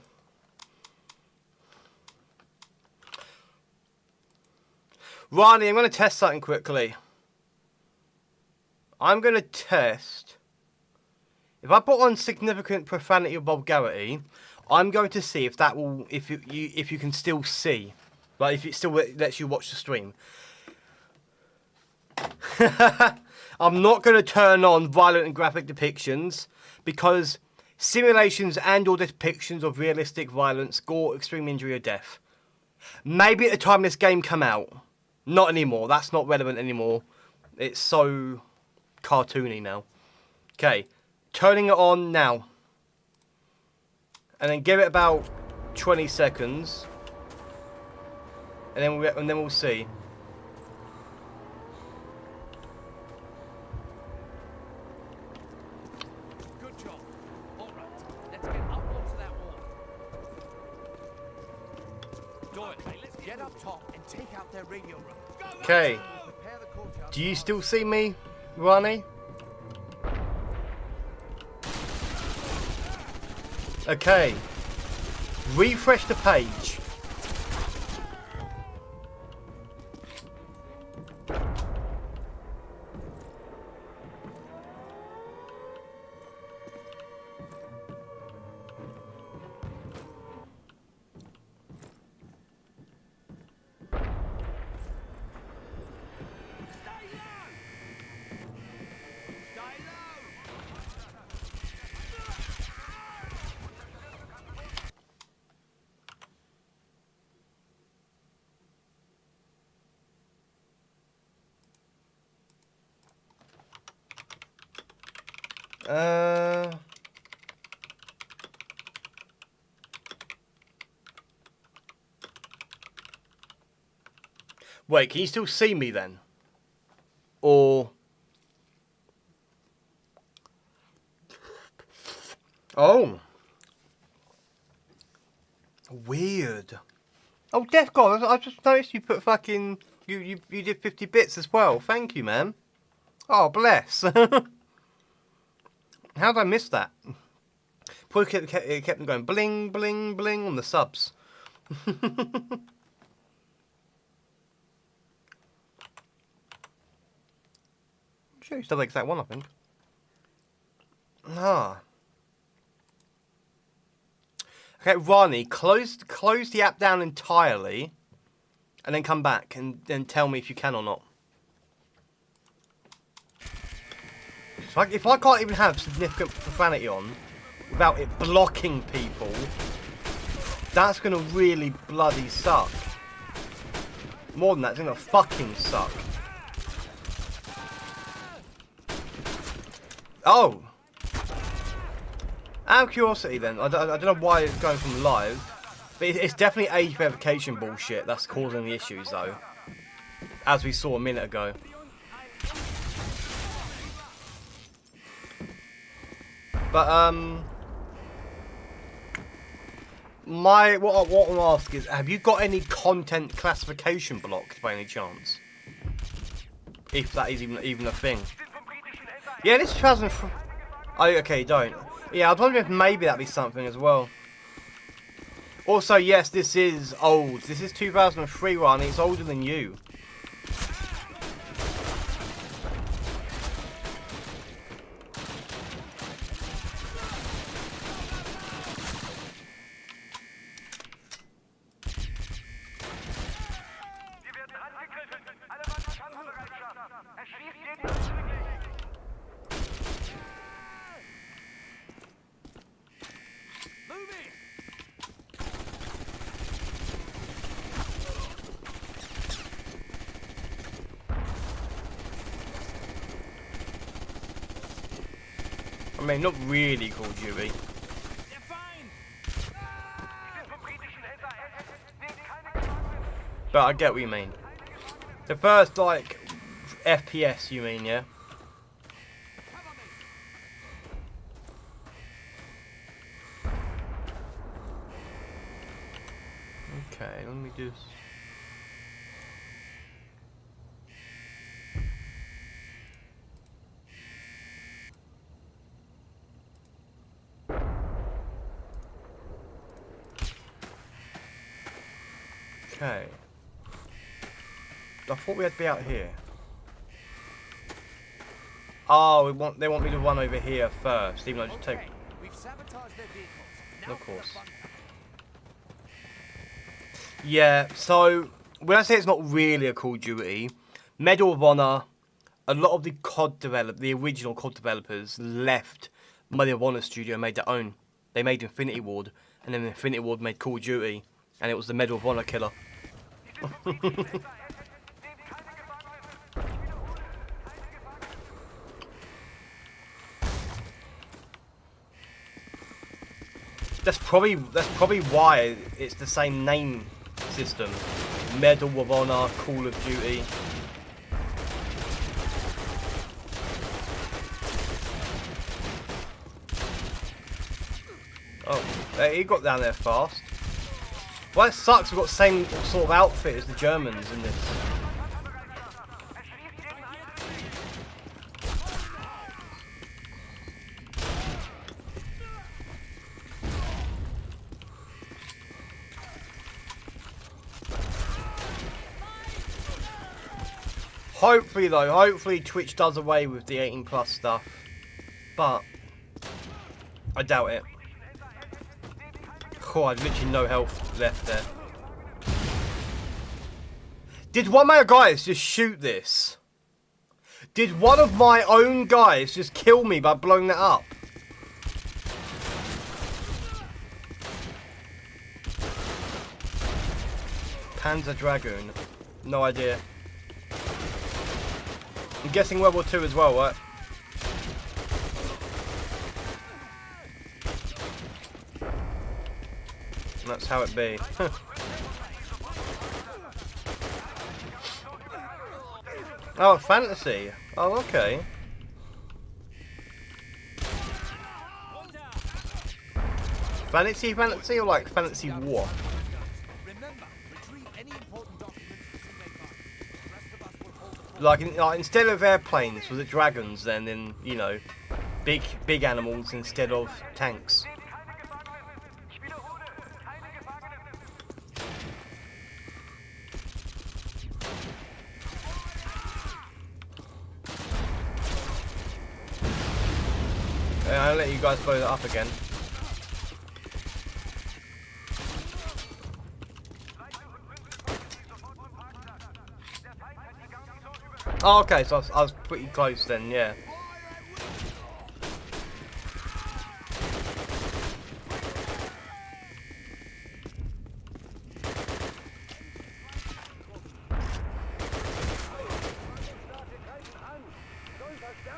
Ronnie, I'm going to test something quickly. I'm going to test. If I put on significant profanity or vulgarity, I'm going to see if that will, if you can still see, like if it still lets you watch the stream. I'm not going to turn on violent and graphic depictions because simulations and or depictions of realistic violence, gore, extreme injury or death. Maybe at the time this game came out. Not anymore. That's not relevant anymore. It's so cartoony now. Okay. Turning it on now. And then give it about 20 seconds. And then we'll see.
Good job. All right, let's get up onto that wall. Doyle, let's get up top and take out their radio room.
Okay. Do you still see me, Ronnie? Okay. Refresh the page. Wait, can you still see me then? Or... Oh. Weird. Oh, Death God, I just noticed you put fucking... You did 50 bits as well. Thank you, man. Oh, bless. How did I miss that? Probably it kept them going bling, bling, bling on the subs. Sure, you still like that one, I think. Ah. Okay, Ronnie, close the app down entirely, and then come back and then tell me if you can or not. If I can't even have significant profanity on without it blocking people, that's gonna really bloody suck. More than that, it's gonna fucking suck. Oh! Out of curiosity then, I don't know why it's going from live, but it's definitely age verification bullshit that's causing the issues though. As we saw a minute ago. But, what I want to ask is, have you got any content classification blocked by any chance? If that is even a thing. Yeah, this is 2003. Oh, okay, don't. Yeah, I was wondering if maybe that'd be something as well. Also, yes, this is old. This is 2003 one. It's older than you. I mean, not really Call of Duty. But I get what you mean. The first, like, FPS, you mean, yeah? Okay, let me just... Okay. I thought we had to be out here. Oh, they want me to run over here first, even though I just take...
We've sabotaged their vehicles. Now
Of course.
for the fun.
Yeah, so when I say it's not really a Call of Duty, Medal of Honor, a lot of the the original COD developers left Medal of Honor Studio and made their own. They made Infinity Ward, and then Infinity Ward made Call of Duty, and it was the Medal of Honor killer. That's probably why it's the same name system. Medal of Honor, Call of Duty. Oh, he got down there fast. Well, that sucks. We've got the same sort of outfit as the Germans in this. Hopefully though, hopefully Twitch does away with the 18+ stuff, but I doubt it. Oh, I've literally no health left there. Did one of my guys just shoot this? Did one of my own guys just kill me by blowing that up? Panzer Dragoon. No idea. I'm guessing World War II as well, right? That's how it be. Oh, fantasy. Oh, okay. Fantasy or like fantasy war?
Remember, retrieve any important documents that you may find. The rest of us will hold the fort.
Like instead of airplanes, was it dragons then? Then you know, big animals instead of tanks. I'll let you guys blow that up again. Oh, okay, so I was pretty close then, yeah.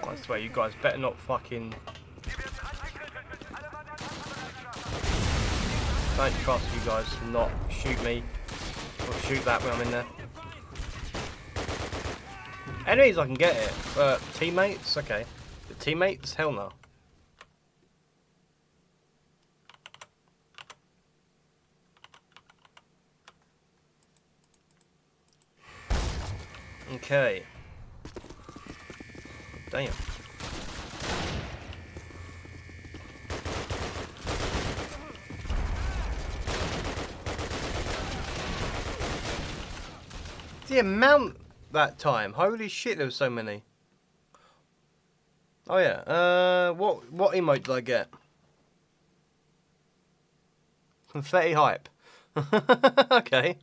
I swear, you guys better not fucking... Don't trust you guys to not shoot me or shoot that when I'm in there. Enemies, I can get it. Teammates, okay. But teammates, hell no. Okay. Damn. The amount that time, holy shit, there was so many. Oh yeah, what emote did I get? Confetti hype. Okay.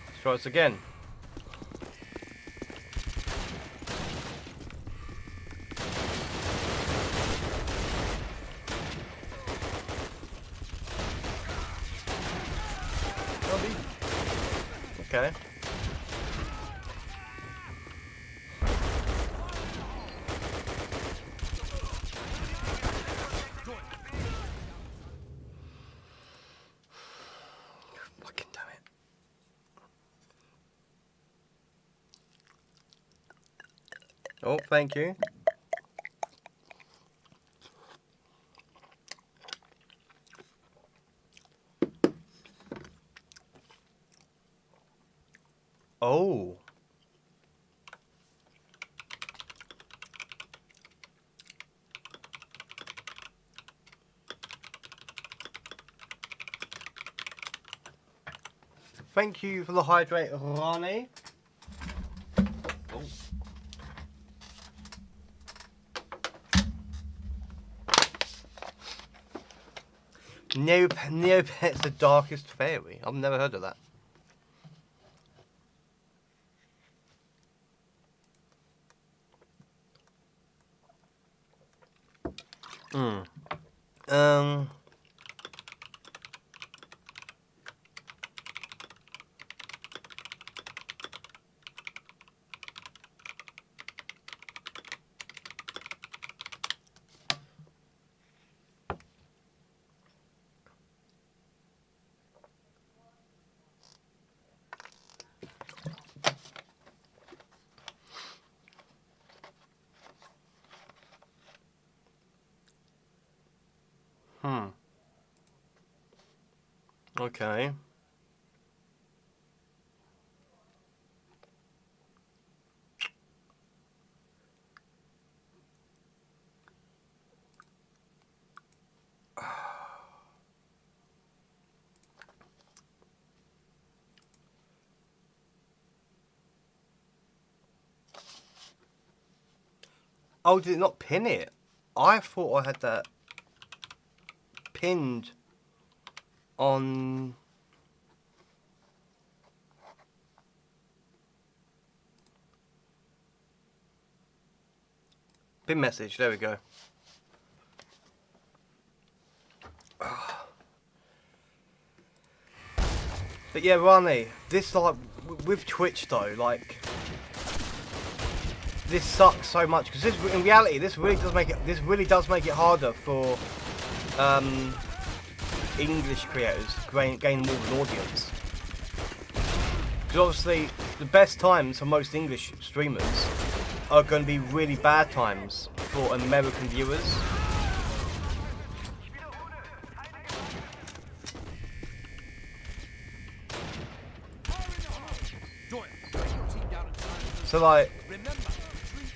Let's try this again. Okay. Fucking damn it. Oh, thank you. Oh. Thank you for the hydrate, Rani. Oh. Neopet's the darkest fairy. I've never heard of that. Um. Okay. Oh, did it not pin it? I thought I had that pinned on... Pin message, there we go. But yeah, Ronnie, this like with Twitch though, like this sucks so much because in reality this really does make it harder for English creators to gain more of an audience. Because obviously the best times for most English streamers are going to be really bad times for American viewers. So like,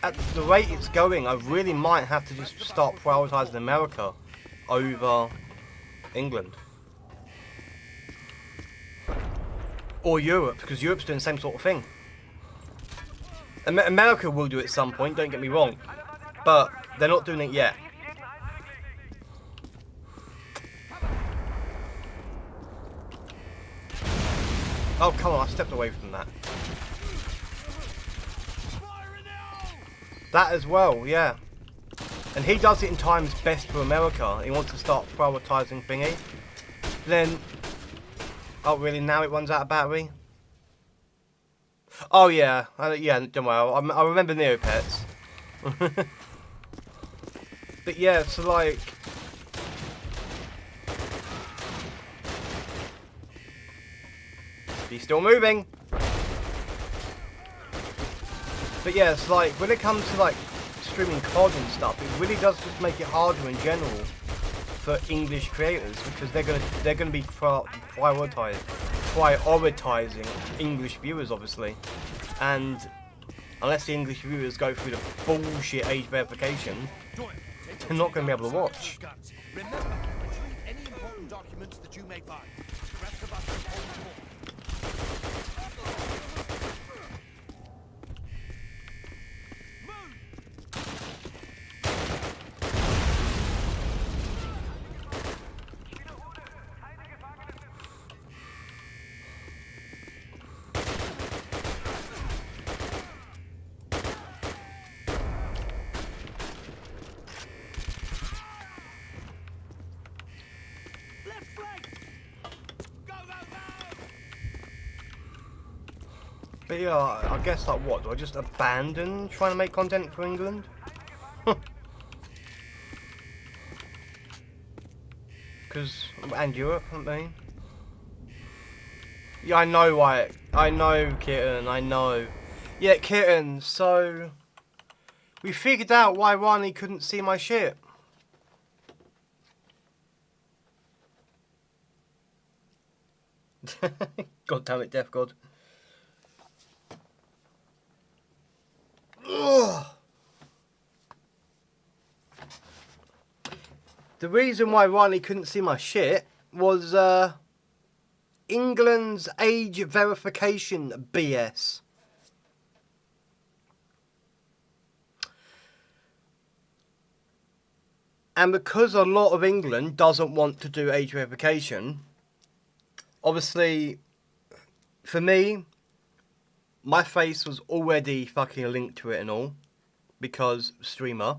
at the rate it's going, I really might have to just start prioritising America over England. Or Europe, because Europe's doing the same sort of thing. America will do it at some point, don't get me wrong. But they're not doing it yet. Oh, come on, I stepped away from that. That as well, yeah. And he does it in times best for America. He wants to start prioritising thingy. Then... Oh, really? Now it runs out of battery? Oh, yeah. Yeah, don't worry. I remember Neopets. But yeah, so like... He's still moving. But yeah, it's like, when it comes to like streaming COD and stuff, it really does just make it harder in general for English creators because they're gonna be prioritizing English viewers, obviously, and unless the English viewers go through the bullshit age verification, they're not gonna be able to watch.
Remember, retrieve any important documents that you may find. The rest of us will hold the fort.
But yeah, I guess like what, do I just abandon trying to make content for England? And Europe, I mean. Yeah, I know why. I know, Kitten, I know. Yeah, Kitten, so... We figured out why Ronnie couldn't see my shit. God damn it, Death God. Ugh. The reason why Ronnie couldn't see my shit was England's age verification BS. And because a lot of England doesn't want to do age verification, obviously, for me, my face was already fucking linked to it and all, because streamer.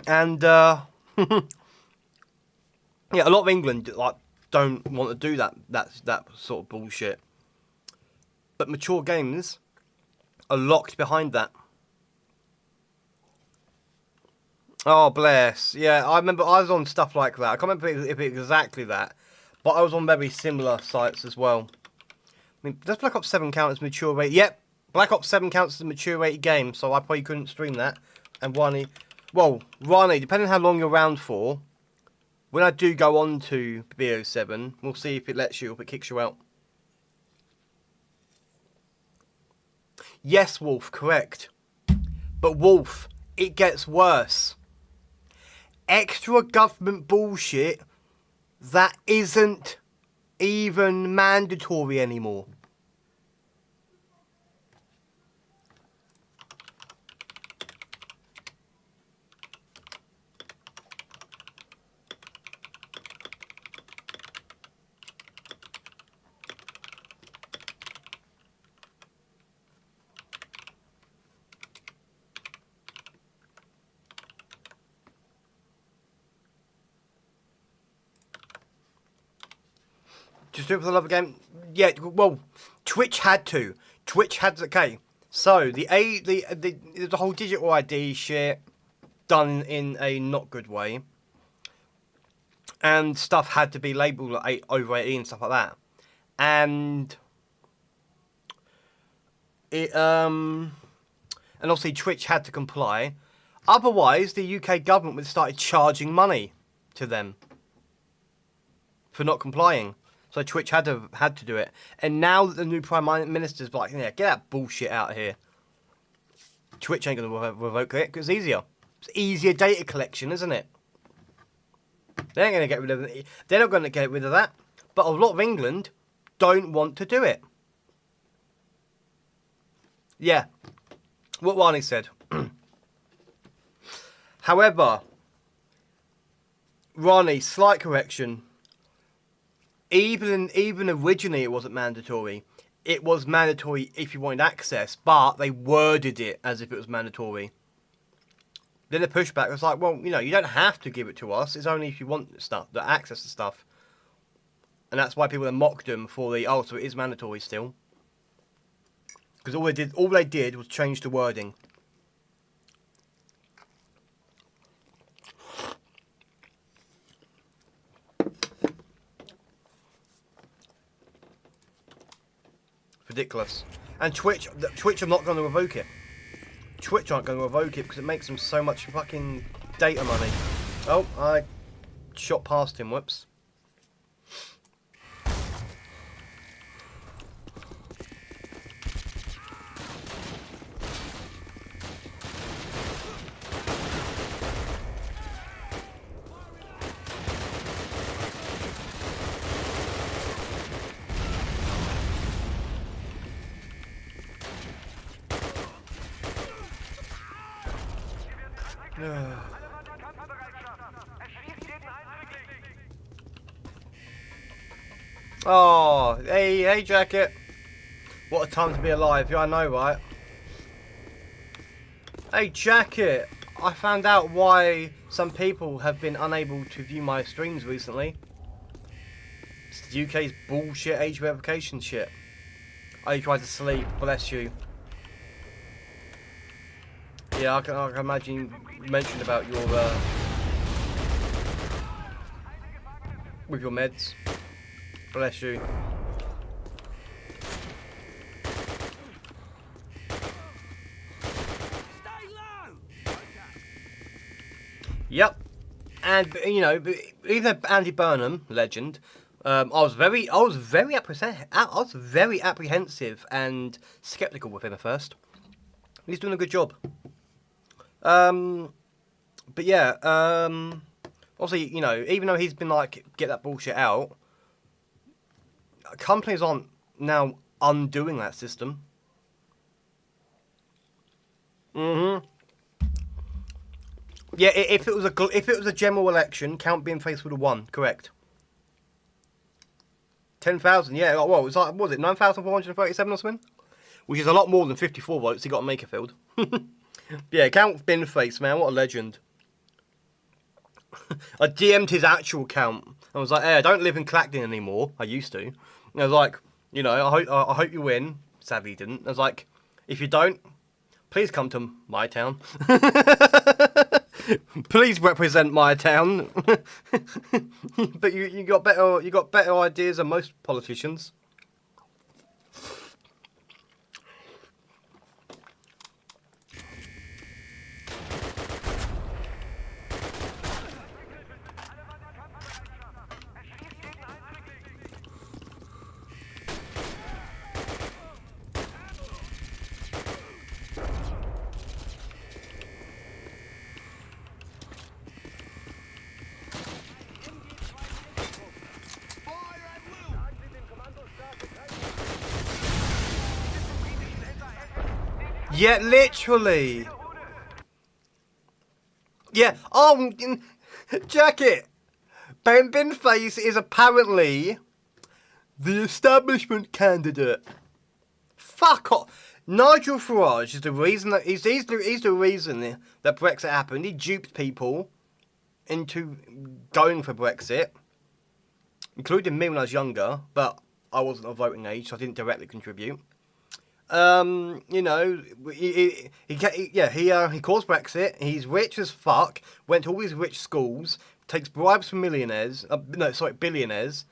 And, yeah, a lot of England, like, don't want to do that sort of bullshit. But mature games are locked behind that. Oh, bless. Yeah, I remember I was on stuff like that. I can't remember if it was exactly that, but I was on very similar sites as well. I mean, does Black Ops 7 count as mature rated? Yep, Black Ops 7 counts as a mature rated game, so I probably couldn't stream that. And Ronnie, depending on how long you're around for, when I do go on to BO7, we'll see if it lets you or if it kicks you out. Yes, Wolf, correct. But Wolf, it gets worse. Extra government bullshit that isn't even mandatory anymore. Just do it for the love of the game. Yeah, well, Twitch had to. Okay. So the whole digital ID shit done in a not good way, and stuff had to be labelled like over 18 and stuff like that, and it and obviously Twitch had to comply. Otherwise, the UK government would have started charging money to them for not complying. So Twitch had to do it. And now that the new Prime Minister's like, yeah, get that bullshit out of here. Twitch ain't going to revoke it because it's easier. It's easier data collection, isn't it? They ain't going to get rid of it. They're not going to get rid of that. But a lot of England don't want to do it. Yeah. What Ronnie said. However, Ronnie, slight correction. Even originally it wasn't mandatory. It was mandatory if you wanted access, but they worded it as if it was mandatory. Then the pushback was like, well, you know, you don't have to give it to us. It's only if you want stuff, the access to stuff. And that's why people have mocked them for so it is mandatory still. Because all they did was change the wording. Ridiculous. And Twitch are not going to revoke it. Twitch aren't going to revoke it because it makes them so much fucking data money. Oh, I shot past him, whoops. Oh, hey, Jacket. What a time to be alive. Yeah, I know, right? Hey, Jacket. I found out why some people have been unable to view my streams recently. It's the UK's bullshit age verification shit. Oh, you tried to sleep. Bless you. Yeah, I can imagine you mentioned about your with your meds. Bless you. Yep. And you know, even Andy Burnham, legend, I was very apprehensive and skeptical with him at first. He's doing a good job. But yeah, obviously, you know, even though he's been like, get that bullshit out, companies aren't now undoing that system. Yeah, if it was a general election, count being faced would have won. Correct. 10,000. Yeah. Well, it was like, what was it 9,437 or something? Which is a lot more than 54 votes he got on Makerfield. Yeah, count Binface, man. What a legend. I DM'd his actual count. I was like, hey, I don't live in Clacton anymore. I used to. And I was like, you know, I hope you win. Sadly, he didn't. I was like, if you don't, please come to my town. Please represent my town. But you got better ideas than most politicians. Yeah, literally. Yeah. Oh, Jacket. Binface is apparently the establishment candidate. Fuck off. Nigel Farage is the reason that he's the reason that Brexit happened. He duped people into going for Brexit. including me when I was younger, but I wasn't of voting age, so I didn't directly contribute. You know, he caused Brexit. He's rich as fuck. Went to all these rich schools. Takes bribes from millionaires. Billionaires.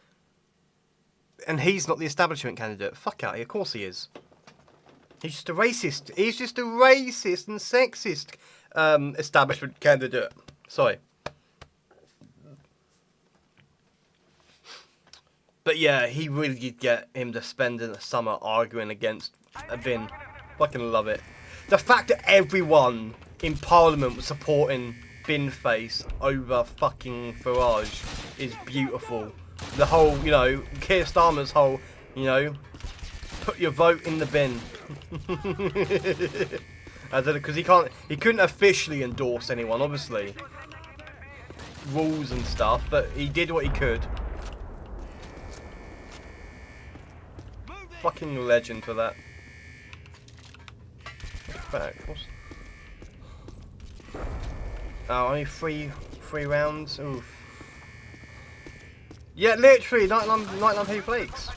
And he's not the establishment candidate. Fuck out of here. Of course he is. He's just a racist. He's just a racist and sexist establishment candidate. Sorry. But yeah, he really did get him to spend the summer arguing against a bin. Fucking love it. The fact that everyone in Parliament was supporting bin face over fucking Farage is beautiful. The whole, you know, Keir Starmer's whole, you know, put your vote in the bin. Because he couldn't officially endorse anyone, obviously. Rules and stuff, but he did what he could. Fucking legend for that. Back. Oh, only three rounds. Oof. Yeah, literally 99p flakes.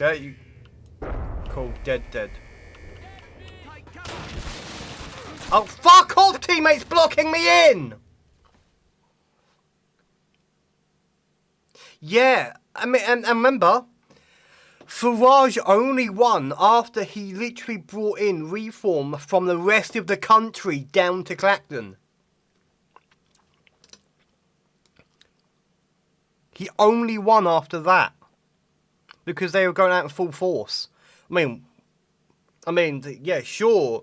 Okay, you call dead. Oh, fuck off, teammates blocking me in! Yeah, I mean, and remember, Farage only won after he literally brought in reform from the rest of the country down to Clacton. He only won after that. Because they were going out in full force. I mean, yeah, sure,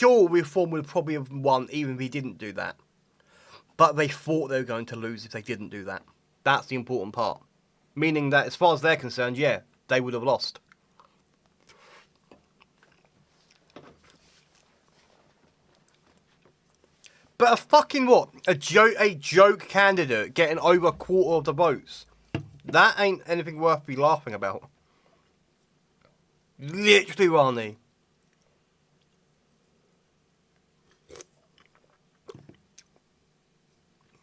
reform would probably have won even if he didn't do that. But they thought they were going to lose if they didn't do that. That's the important part. Meaning that as far as they're concerned, yeah, they would have lost. But a fucking what? A joke candidate getting over a quarter of the votes. That ain't anything worth be laughing about. Literally, Ronnie.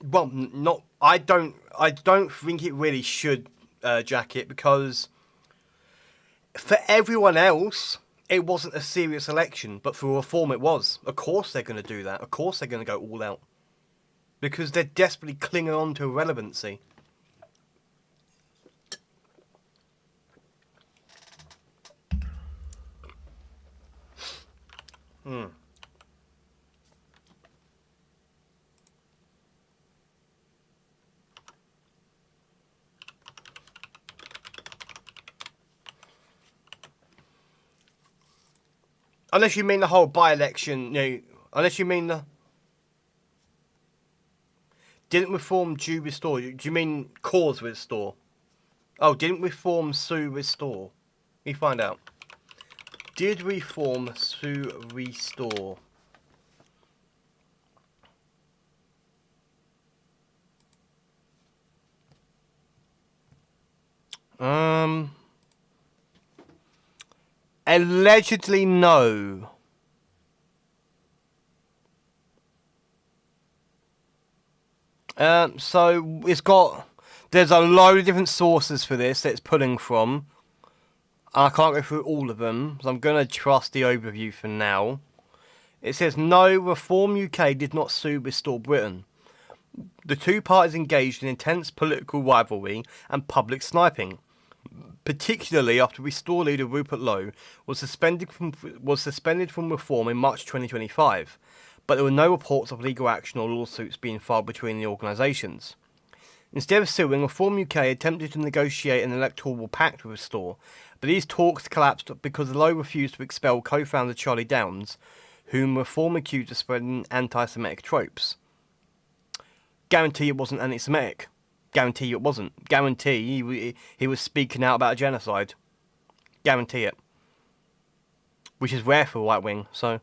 Well, not. I don't think it really should jack it, because for everyone else it wasn't a serious election, but for Reform it was. Of course they're going to do that. Of course they're going to go all out, because they're desperately clinging on to irrelevancy. Unless you mean the whole by-election, you know, unless you mean the... Didn't Reform do restore? Do you mean cause restore? Oh, didn't Reform sue restore? Let me find out. Did Reform sue restore? Allegedly, no. So there's a load of different sources for this that it's pulling from. I can't go through all of them, so I'm going to trust the overview for now. It says, no, Reform UK did not sue Restore Britain. The two parties engaged in intense political rivalry and public sniping, particularly after Restore leader Rupert Lowe was suspended from Reform in March 2025, but there were no reports of legal action or lawsuits being filed between the organisations. Instead of suing, Reform UK attempted to negotiate an electoral pact with Restore, but these talks collapsed because Lowe refused to expel co-founder Charlie Downs, whom Reform accused of spreading anti-Semitic tropes. Guarantee it wasn't anti-Semitic. Guarantee it wasn't. Guarantee he was speaking out about genocide. Guarantee it. Which is rare for right wing, so...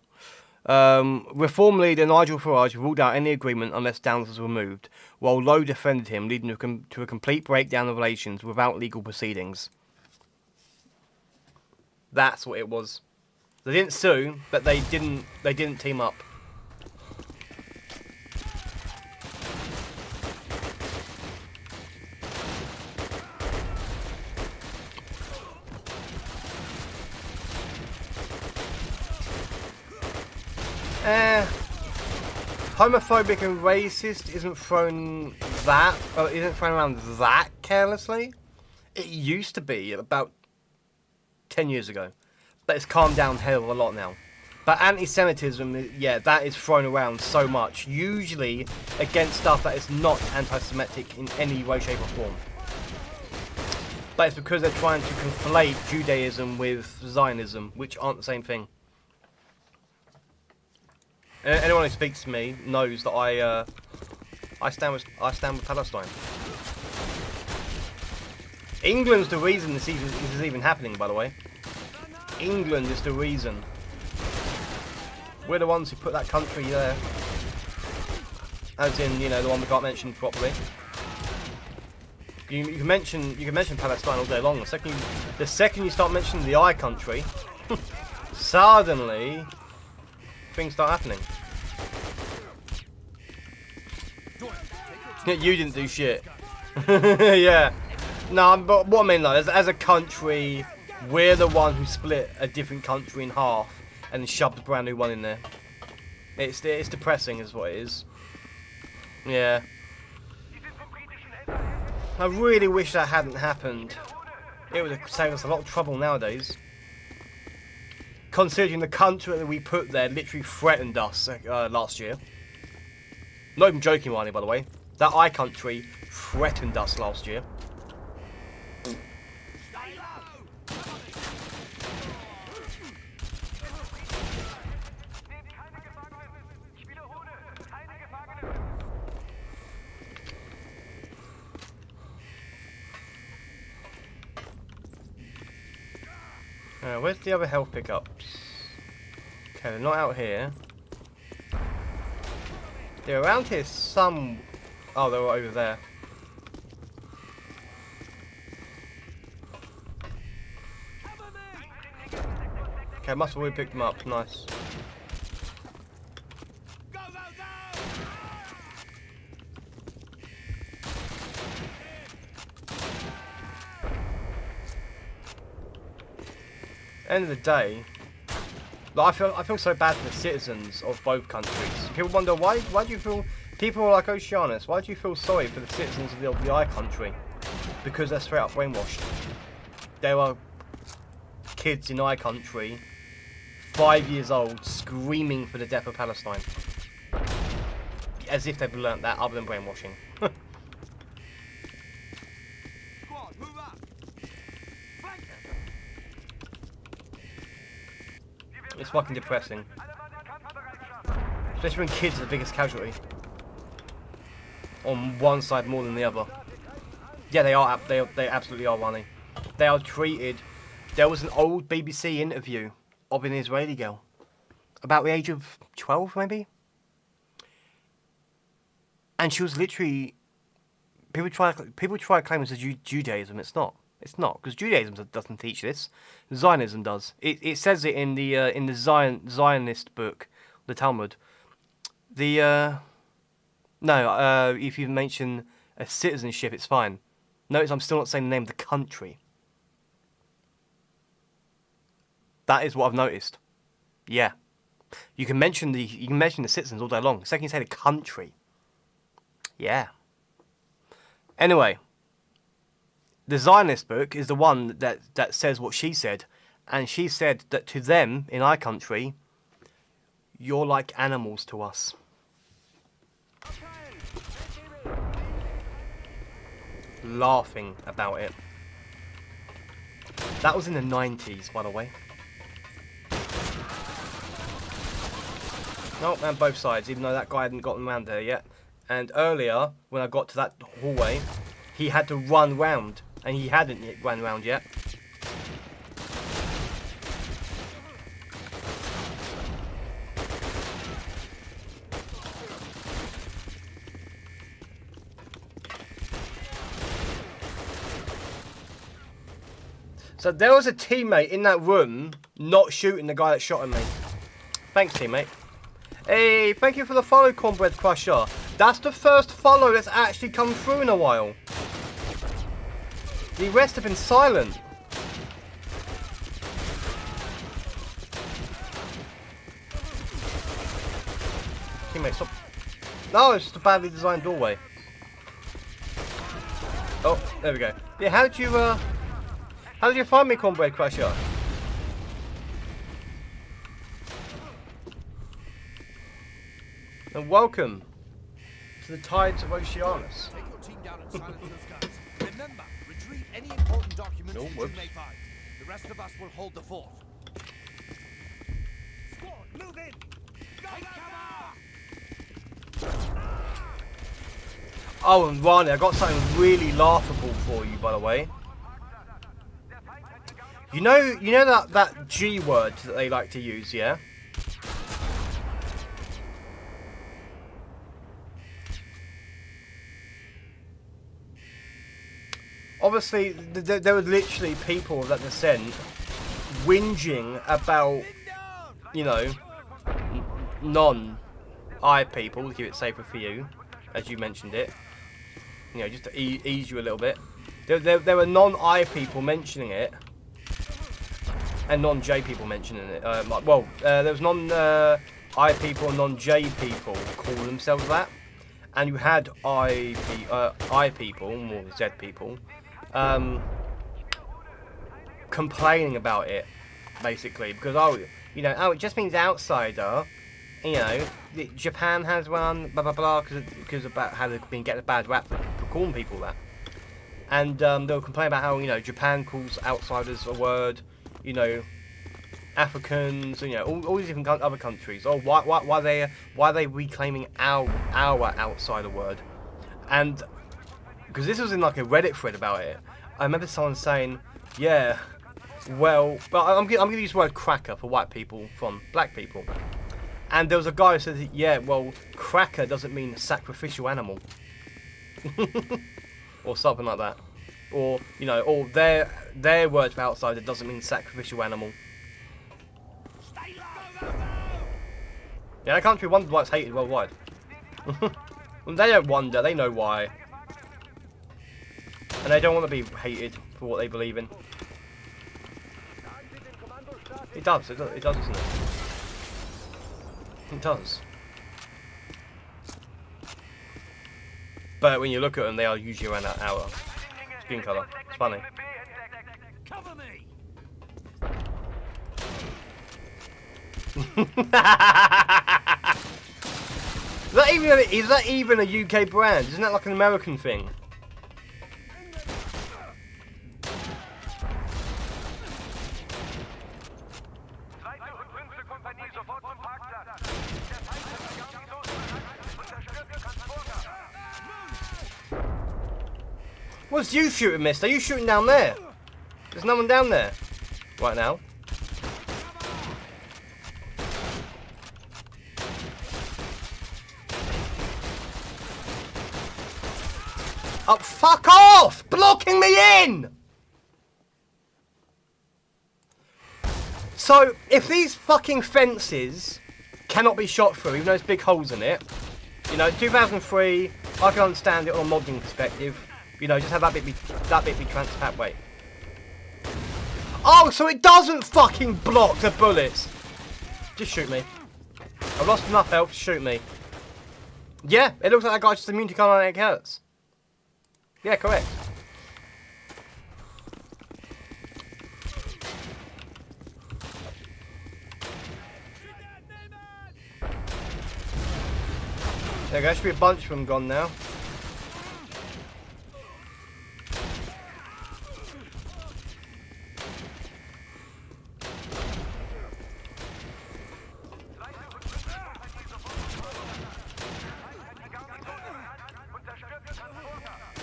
Reform leader Nigel Farage ruled out any agreement unless Downs was removed, while Lowe defended him, leading to a complete breakdown of relations without legal proceedings. That's what it was. They didn't sue, but they didn't team up. Homophobic and racist isn't thrown around that carelessly. It used to be about 10 years ago, but it's calmed down a hell of a lot now. But anti-Semitism, yeah, that is thrown around so much, usually against stuff that is not anti-Semitic in any way, shape or form. But it's because they're trying to conflate Judaism with Zionism, which aren't the same thing. Anyone who speaks to me knows that I stand with Palestine. England's the reason this is even happening, by the way. England is the reason. We're the ones who put that country there. As in, you know, the one we can't mention properly. You can mention Palestine all day long. The second you start mentioning the I country, suddenly things start happening. You didn't do shit. Yeah. No, but what I mean though, as a country, we're the one who split a different country in half and shoved a brand new one in there. It's depressing is what it is. Yeah. I really wish that hadn't happened. It would have saved us a lot of trouble nowadays. Considering the country that we put there literally threatened us last year. Not even joking, Riley, by the way. That I country threatened us last year. Where's the other health pickups? Okay, they're not out here. They're around here some... Oh, they were over there. Okay, must have already picked them up. Nice. End of the day, like, I feel so bad for the citizens of both countries. People wonder why do you feel, people are like Oceanus, why do you feel sorry for the citizens of the I country? Because they're straight up brainwashed. There are kids in I country, 5 years old, screaming for the death of Palestine. As if they've learnt that other than brainwashing. It's fucking depressing. Especially when kids are the biggest casualty. On one side more than the other. Yeah, they are. They absolutely are, Ronnie. They are treated... There was an old BBC interview of an Israeli girl. About the age of 12, maybe? And she was literally... People try to claim this as Judaism. It's not. It's not, because Judaism doesn't teach this. Zionism does. It says it in the Zionist book, the Talmud. If you mention a citizenship, it's fine. Notice I'm still not saying the name of the country. That is what I've noticed. Yeah, you can mention the citizens all day long. The second you say the country, yeah. Anyway. The Zionist book is the one that says what she said. And she said that to them, in our country, you're like animals to us. Laughing about it. That was in the 90s, by the way. Oh, and both sides, even though that guy hadn't gotten around there yet. And earlier, when I got to that hallway, he had to run round. And he hadn't yet run around yet. So there was a teammate in that room not shooting the guy that shot at me. Thanks, teammate. Hey, thank you for the follow, Cornbread Crusher. That's the first follow that's actually come through in a while. The rest have been silent. Teammate, stop. No, it's just a badly designed doorway. Oh, there we go. Yeah, how did you find me, Cornbread Crusher? And welcome to the Tides of Oceanus.
Take your team down and silence those guns. Remember, retrieve any important documents
Oh,
that you
whoops.
may find. The rest of us will hold the fort. Squad, move in! Go,
Oh, and Ronnie, I got something really laughable for you, by the way. You know that G word that they like to use, yeah? Obviously, there were literally people of that descent whinging about, you know, non-I people, to keep it safer for you, as you mentioned it. You know, just to ease you a little bit. There were non-I people mentioning it, and non-J people mentioning it. There was non-I people and non-J people calling themselves that, and you had I people, more Z people, complaining about it, basically, because it just means outsider. You know, Japan has one, blah blah blah, because about how they've been getting a bad rap for calling people that, and they'll complain about how Japan calls outsiders a word, Africans, all these different other countries. Oh, why are they reclaiming our outsider word? And because this was in like a Reddit thread about it, I remember someone saying, yeah, well, but I'm gonna use the word cracker for white people from black people. And there was a guy who said, yeah, well, cracker doesn't mean sacrificial animal. Or something like that. Or, or their word for outsider doesn't mean sacrificial animal. Yeah, that country wonders why it's hated worldwide. Well, they don't wonder, they know why. And they don't want to be hated for what they believe in. It does, doesn't it? It does. But when you look at them, they are usually around our skin colour. It's funny.
Cover me!
Is that even a UK brand? Isn't that like an American thing? What's you shooting, mister? Are you shooting down there? There's no one down there right now. Oh, fuck off! Blocking me in! So, if these fucking fences cannot be shot through, even though there's big holes in it, 2003, I can understand it on a modding perspective. Just have that bit be transparent. Wait. Oh, so it doesn't fucking block the bullets. Just shoot me. I've lost enough health to shoot me. Yeah, it looks like that guy's just immune to cardiac hurts. Yeah, correct. There should be a bunch of them gone now.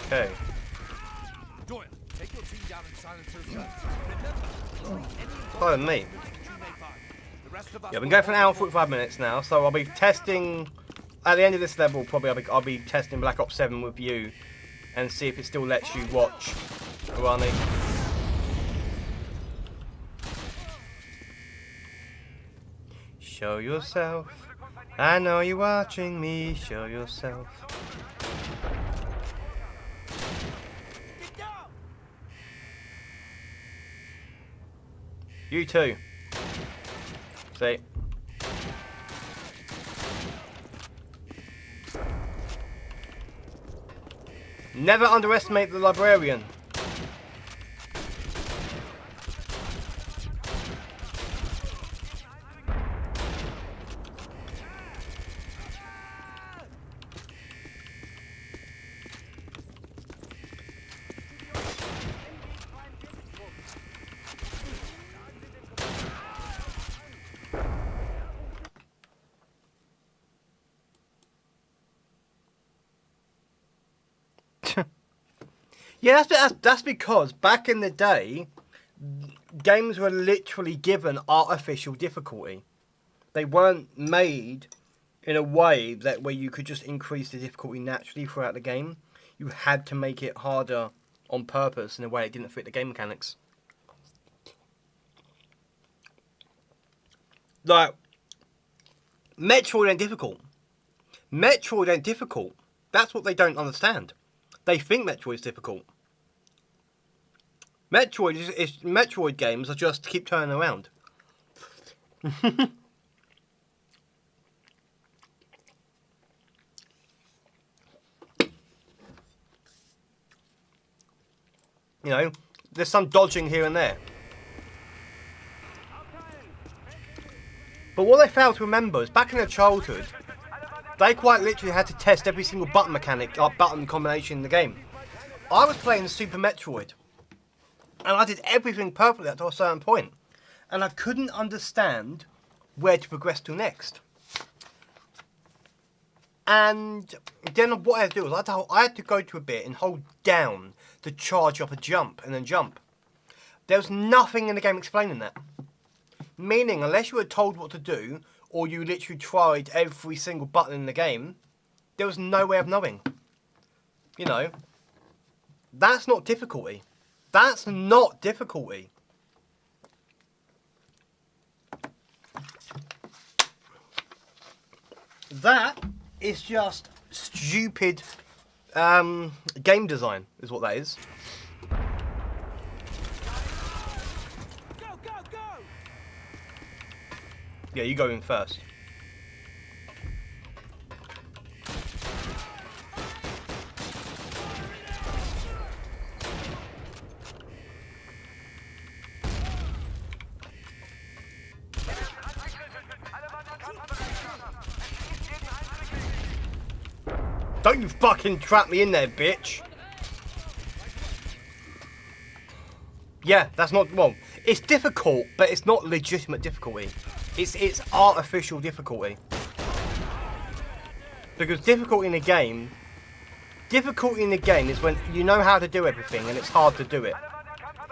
Okay.
Doyle, take your team down and silence those guns. Remember,
Pardon me. Yeah, I've been going for an hour and 45 minutes now, so I'll be testing at the end of this level. Probably I'll be testing Black Ops 7 with you and see if it still lets you watch running. show yourself. I know you're watching me, show yourself. You too. See? Never underestimate the librarian. Yeah, that's because back in the day, games were literally given artificial difficulty. They weren't made in a way that where you could just increase the difficulty naturally throughout the game. You had to make it harder on purpose in a way it didn't fit the game mechanics. Like, Metroid ain't difficult. Metroid ain't difficult. That's what they don't understand. They think Metroid's difficult. Metroid games are just keep turning around. You know, there's some dodging here and there. But what they fail to remember is back in their childhood, they quite literally had to test every single button mechanic, or button combination in the game. I was playing Super Metroid, and I did everything perfectly up to a certain point, and I couldn't understand where to progress to next. And then what I had to do was I had to go to a bit and hold down to charge up a jump and then jump. There was nothing in the game explaining that. Meaning, unless you were told what to do, or you literally tried every single button in the game, there was no way of knowing. You know, that's not difficulty. That's not difficulty. That is just stupid game design, is what that is.
Go, go, go!
Yeah, you go in first. Don't you fucking trap me in there, bitch! Yeah, that's not, well, it's difficult, but it's not legitimate difficulty. It's artificial difficulty. Because difficulty in a game is when you know how to do everything and it's hard to do it.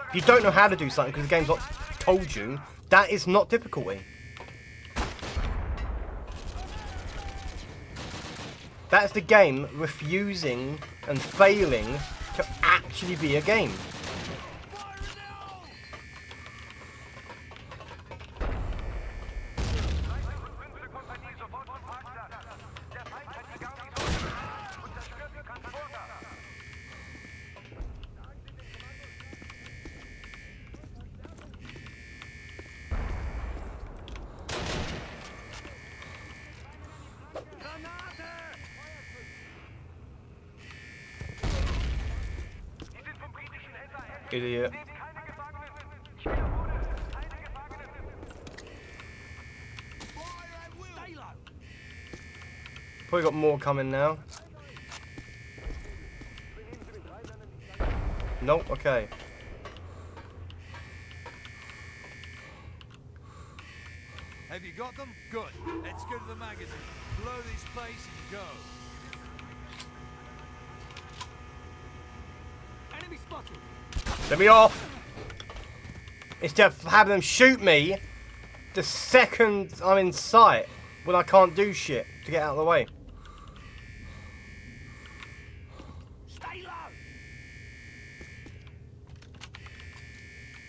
If you don't know how to do something because the game's not told you, that is not difficulty. That's the game refusing and failing to actually be a game. Idiot. Probably got more coming now. Nope, okay.
Have you got them? Good. Let's go to the magazine. Blow this place and go.
Enemy spotted!
Let me off! Instead of having them shoot me the second I'm in sight when I can't do shit to get out of the way.
Stay low!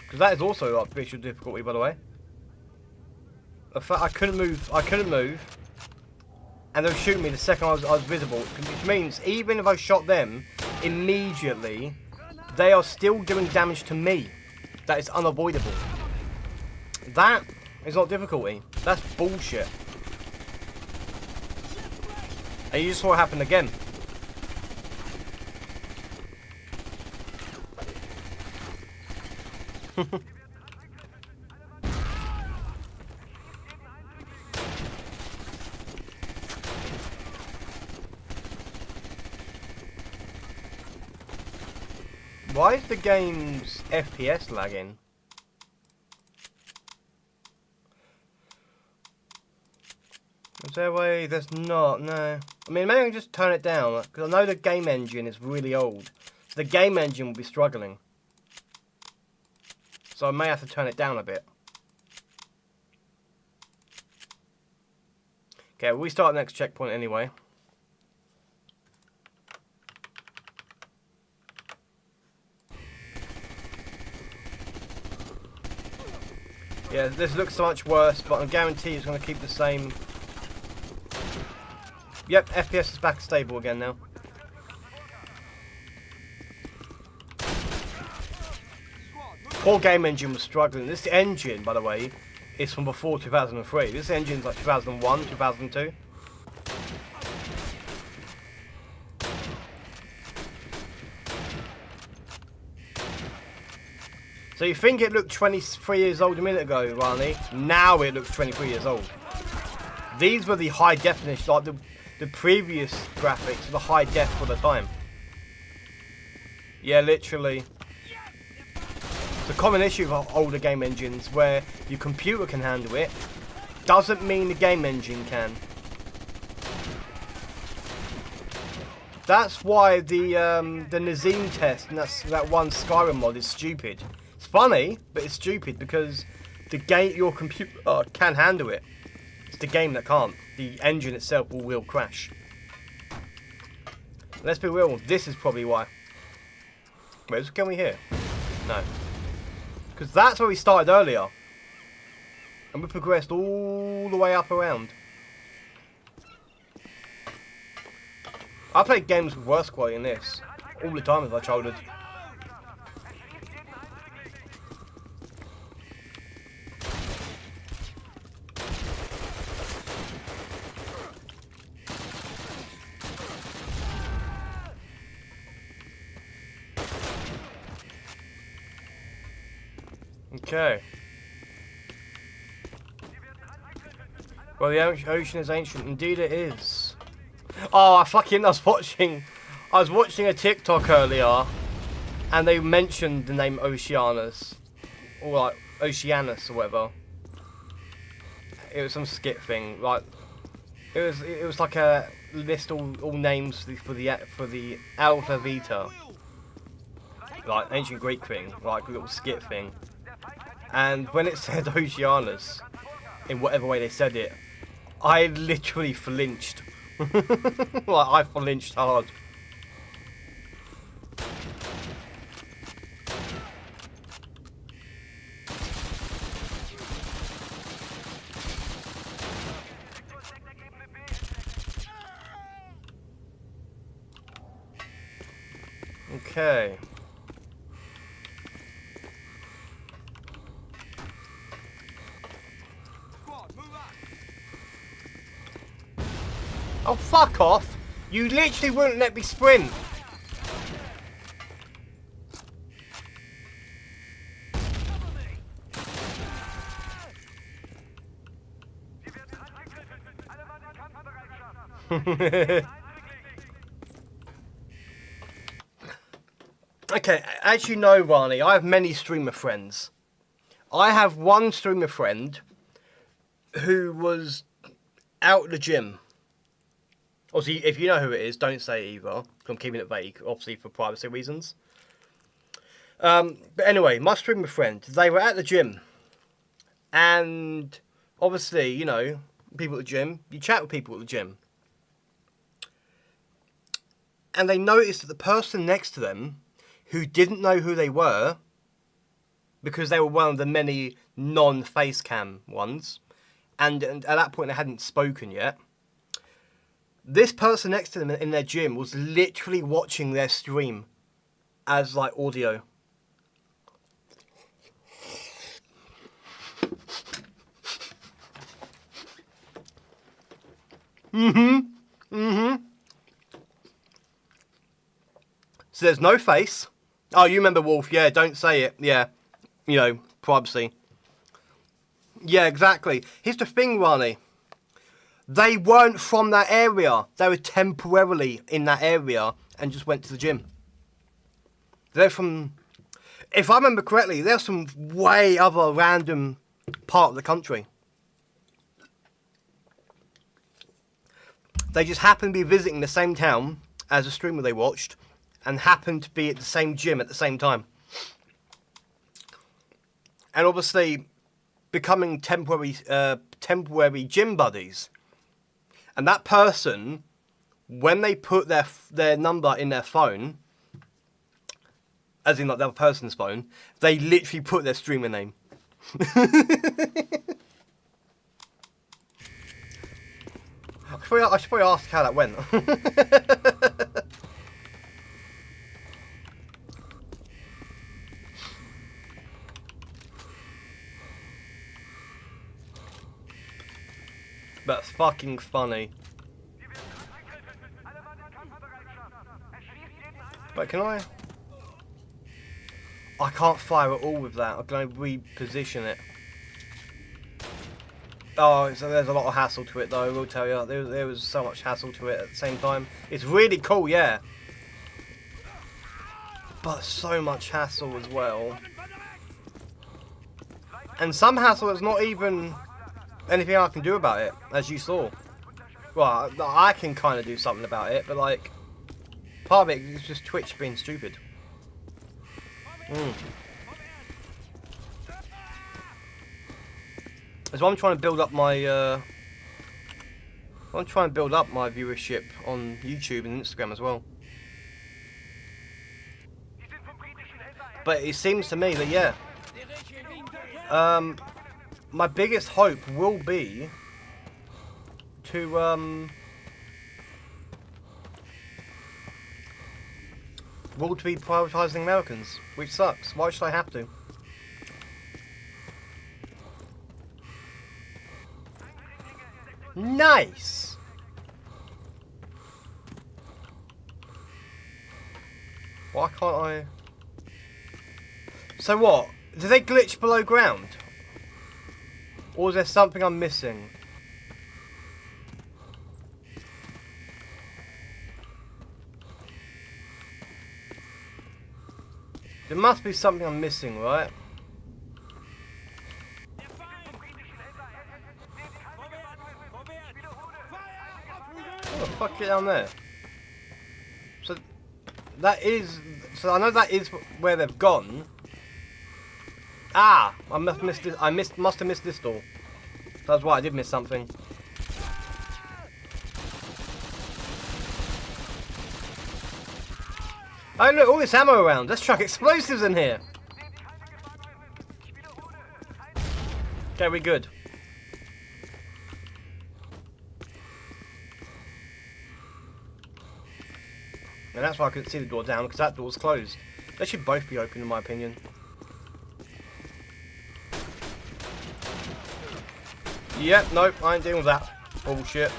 Because that is also artificial difficulty, by the way. I couldn't move. I couldn't move. And they were shooting me the second I was visible. Which means even if I shot them immediately, they are still doing damage to me. That is unavoidable. That is not difficulty. That's bullshit. And you just saw it happen again. Why is the game's FPS lagging? Is there a way? There's not, no. I mean, maybe I can just turn it down, because I know the game engine is really old. So the game engine will be struggling. So I may have to turn it down a bit. Okay, we start the next checkpoint anyway. Yeah, this looks so much worse, but I guarantee it's going to keep the same. Yep, FPS is back stable again now. Poor game engine was struggling. This engine, by the way, is from before 2003. This engine's like 2001, 2002. So you think it looked 23 years old a minute ago, Rani? Now it looks 23 years old. These were the high definition, like the previous graphics, the high def for the time. Yeah, literally. It's a common issue of older game engines where your computer can handle it, doesn't mean the game engine can. That's why the Nazim test and that one Skyrim mod is stupid. It's funny, but it's stupid because the game, your computer can handle it. It's the game that can't. The engine itself will crash. Let's be real, this is probably why. Wait, can we hear? No. Because that's where we started earlier. And we progressed all the way up around. I played games with worse quality than this. All the time in my childhood. Okay. Well, the ocean is ancient. Indeed it is. Oh, I was watching a TikTok earlier, and they mentioned the name Oceanus. Or like, Oceanus or whatever. It was some skit thing. Like, it was like a list all names for the Alpha Vita. Like, ancient Greek thing. Like, a little skit thing. And when it said Oceanus, in whatever way they said it, I literally flinched. Like, I flinched hard. Okay. Oh, fuck off! You literally wouldn't let me sprint! Okay, as you know, Rani, I have many streamer friends. I have one streamer friend who was out at the gym. Obviously, if you know who it is, don't say it either, because I'm keeping it vague, obviously for privacy reasons. But anyway, my streamer friend, they were at the gym. And obviously, you know, people at the gym, you chat with people at the gym. And they noticed that the person next to them, who didn't know who they were, because they were one of the many non-face cam ones, and at that point they hadn't spoken yet. This person next to them in their gym was literally watching their stream as like audio. So there's no face. Oh, you remember Wolf? Yeah, don't say it. Yeah, you know, privacy. Yeah, exactly. Here's the thing, Ronnie. They weren't from that area. They were temporarily in that area and just went to the gym. They're from, if I remember correctly, they're from way other random part of the country. They just happened to be visiting the same town as the streamer they watched and happened to be at the same gym at the same time. And obviously becoming temporary gym buddies. And that person, when they put their number in their phone, as in like the other person's phone, they literally put their streamer name. I should probably ask how that went. That's fucking funny. But can I can't fire at all with that. I'm going to reposition it. Oh, so there's a lot of hassle to it though, I will tell you. There was so much hassle to it at the same time. It's really cool, yeah. But so much hassle as well. And some hassle that's not even anything I can do about it, as you saw. Well, I can kind of do something about it, but like, part of it is just Twitch being stupid. So I'm trying to build up my viewership on YouTube and Instagram as well. But it seems to me that yeah, my biggest hope will be to be prioritising Americans, which sucks. Why should I have to? Nice! Why can't I... So what? Do they glitch below ground? Or is there something I'm missing? There must be something I'm missing, right? What the fuck is down there? So that is... So I know that is where they've gone. Ah! I must have missed this. Must have missed this door. That's why I did miss something. Oh look, all this ammo around. Let's chuck explosives in here. Okay, we're good. And that's why I couldn't see the door down, because that door's closed. They should both be open in my opinion. Yep, nope, I ain't dealing with that bullshit.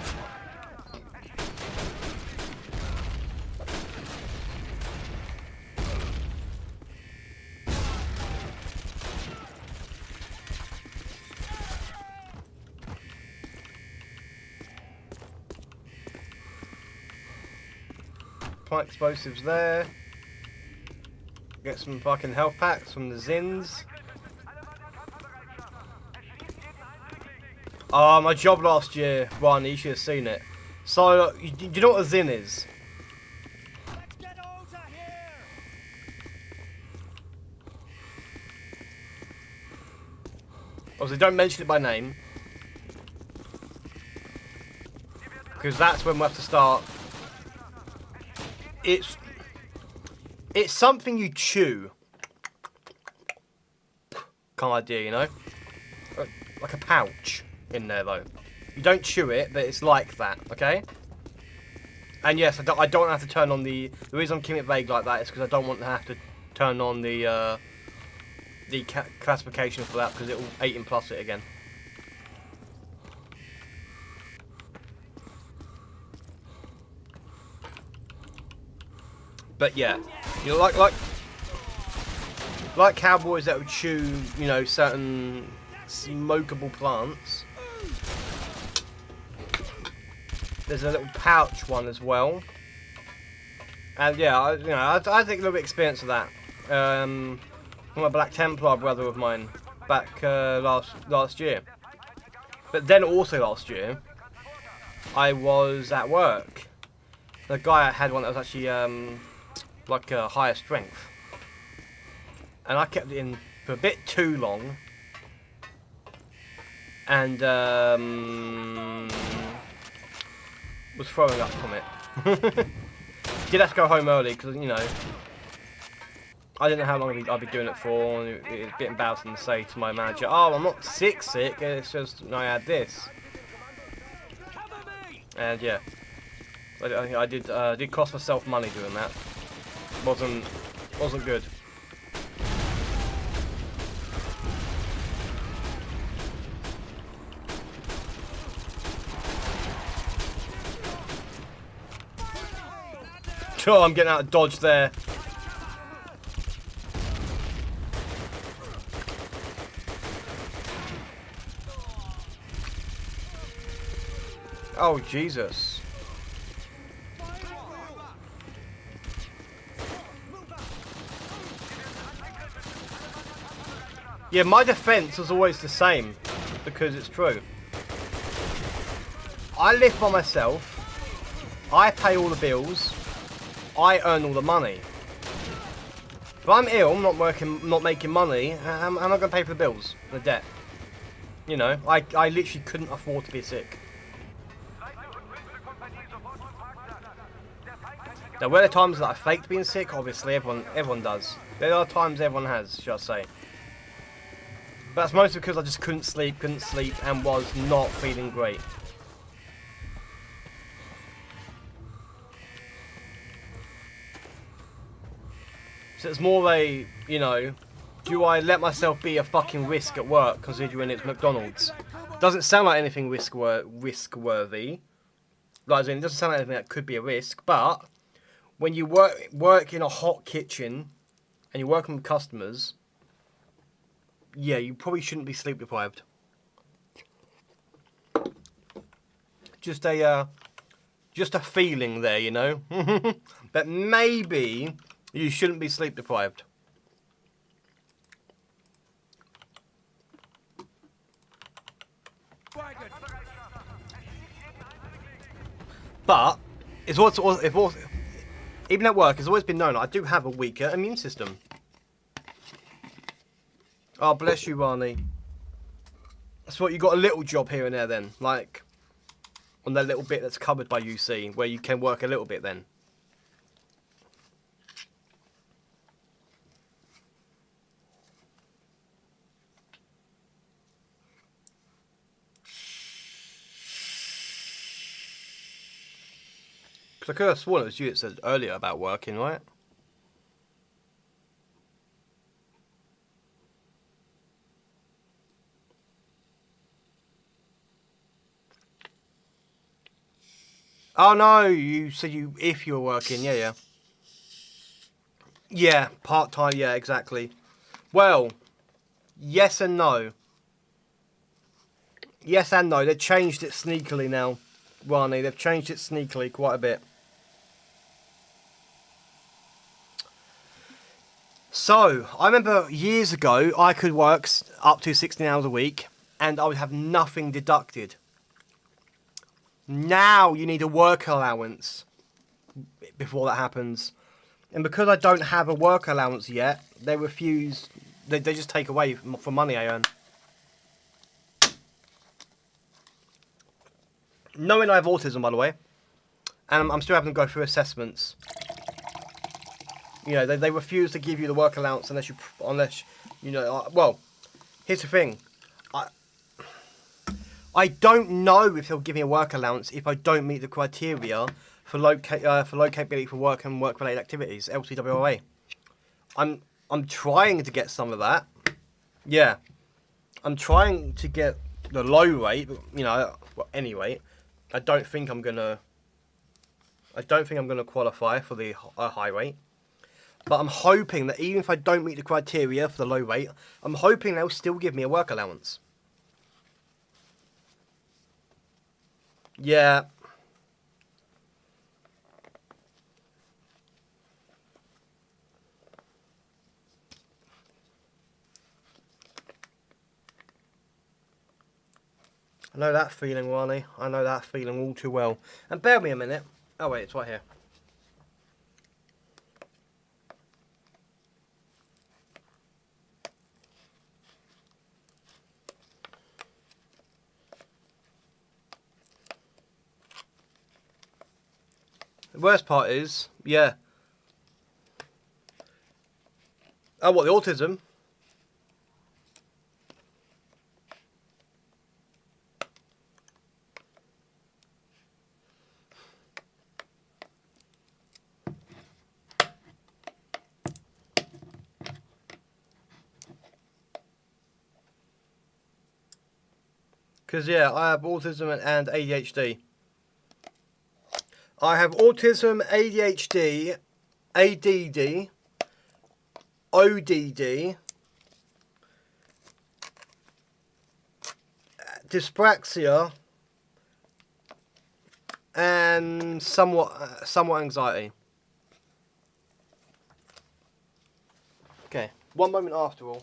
Plant explosives there. Get some fucking health packs from the Zins. Oh, my job last year, Ron, you should have seen it. So, you know what a Zin is?
Let's get over here.
Obviously, don't mention it by name. Because that's when we have to start. It's something you chew. Kind of idea, you know? Like a pouch. in there though. You don't chew it, but it's like that, okay? And yes, I don't have to turn on the reason I'm keeping it vague like that is because I don't want to have to turn on the classification for that because it will 18 plus it again. But yeah, you know, like cowboys that would chew, you know, certain smokable plants. There's a little pouch one as well, and yeah, I take a little bit of experience of that from a Black Templar brother of mine back last year. But then also last year, I was at work. The guy had one that was actually like a higher strength, and I kept it in for a bit too long, and was throwing up from it. Did have to go home early because, you know, I didn't know how long I'd be doing it for, and it was a bit embarrassing to say to my manager, "Oh, I'm not sick, it's just I had this." And yeah, I did cost myself money doing that. Wasn't good. Oh, I'm getting out of dodge there. Oh, Jesus. Yeah, my defense was always the same, because it's true. I live by myself. I pay all the bills. I earn all the money. If I'm ill, I'm not working, not making money, how am I going to pay for the bills, the debt? You know, I literally couldn't afford to be sick. There were times that I faked being sick, obviously, everyone does. There are times everyone has, shall I say. But that's mostly because I just couldn't sleep, and was not feeling great. So it's more a, you know, do I let myself be a fucking risk at work considering it's McDonald's? Doesn't sound like anything risk-worthy. Like, as in, it doesn't sound like anything that could be a risk, but when you work in a hot kitchen and you're working with customers, yeah, you probably shouldn't be sleep deprived. Just a feeling there, you know. But maybe you shouldn't be sleep deprived. But it's also even at work, it's always been known I do have a weaker immune system. Oh, bless you, Barney. That's what you got, a little job here and there then, like on that little bit that's covered by UC, where you can work a little bit then. Because I could have sworn it was you that said earlier about working, right? Oh no, you said if you were working, yeah. Yeah, part-time, yeah, exactly. Well, yes and no. Yes and no, they've changed it sneakily now, Rani. They've changed it sneakily quite a bit. So, I remember years ago, I could work up to 16 hours a week, and I would have nothing deducted. Now you need a work allowance before that happens. And because I don't have a work allowance yet, they refuse, they just take away for money I earn. Knowing I have autism, by the way, and I'm still having to go through assessments. You know, they refuse to give you the work allowance unless you know, well, here's the thing. I don't know if he'll give me a work allowance if I don't meet the criteria for low capability for work and work-related activities, LCWRA. I'm trying to get some of that. Yeah. I'm trying to get the low rate, but, you know, well, anyway, I don't think I'm gonna qualify for the high rate. But I'm hoping that even if I don't meet the criteria for the low rate, I'm hoping they'll still give me a work allowance. Yeah. I know that feeling, Ronnie. I know that feeling all too well. And bear me a minute. Oh wait, it's right here. The worst part is, yeah. Oh, what, the autism? Because, yeah, I have autism and ADHD. I have autism, ADHD, ADD, ODD, dyspraxia, and somewhat anxiety. Okay, one moment after all.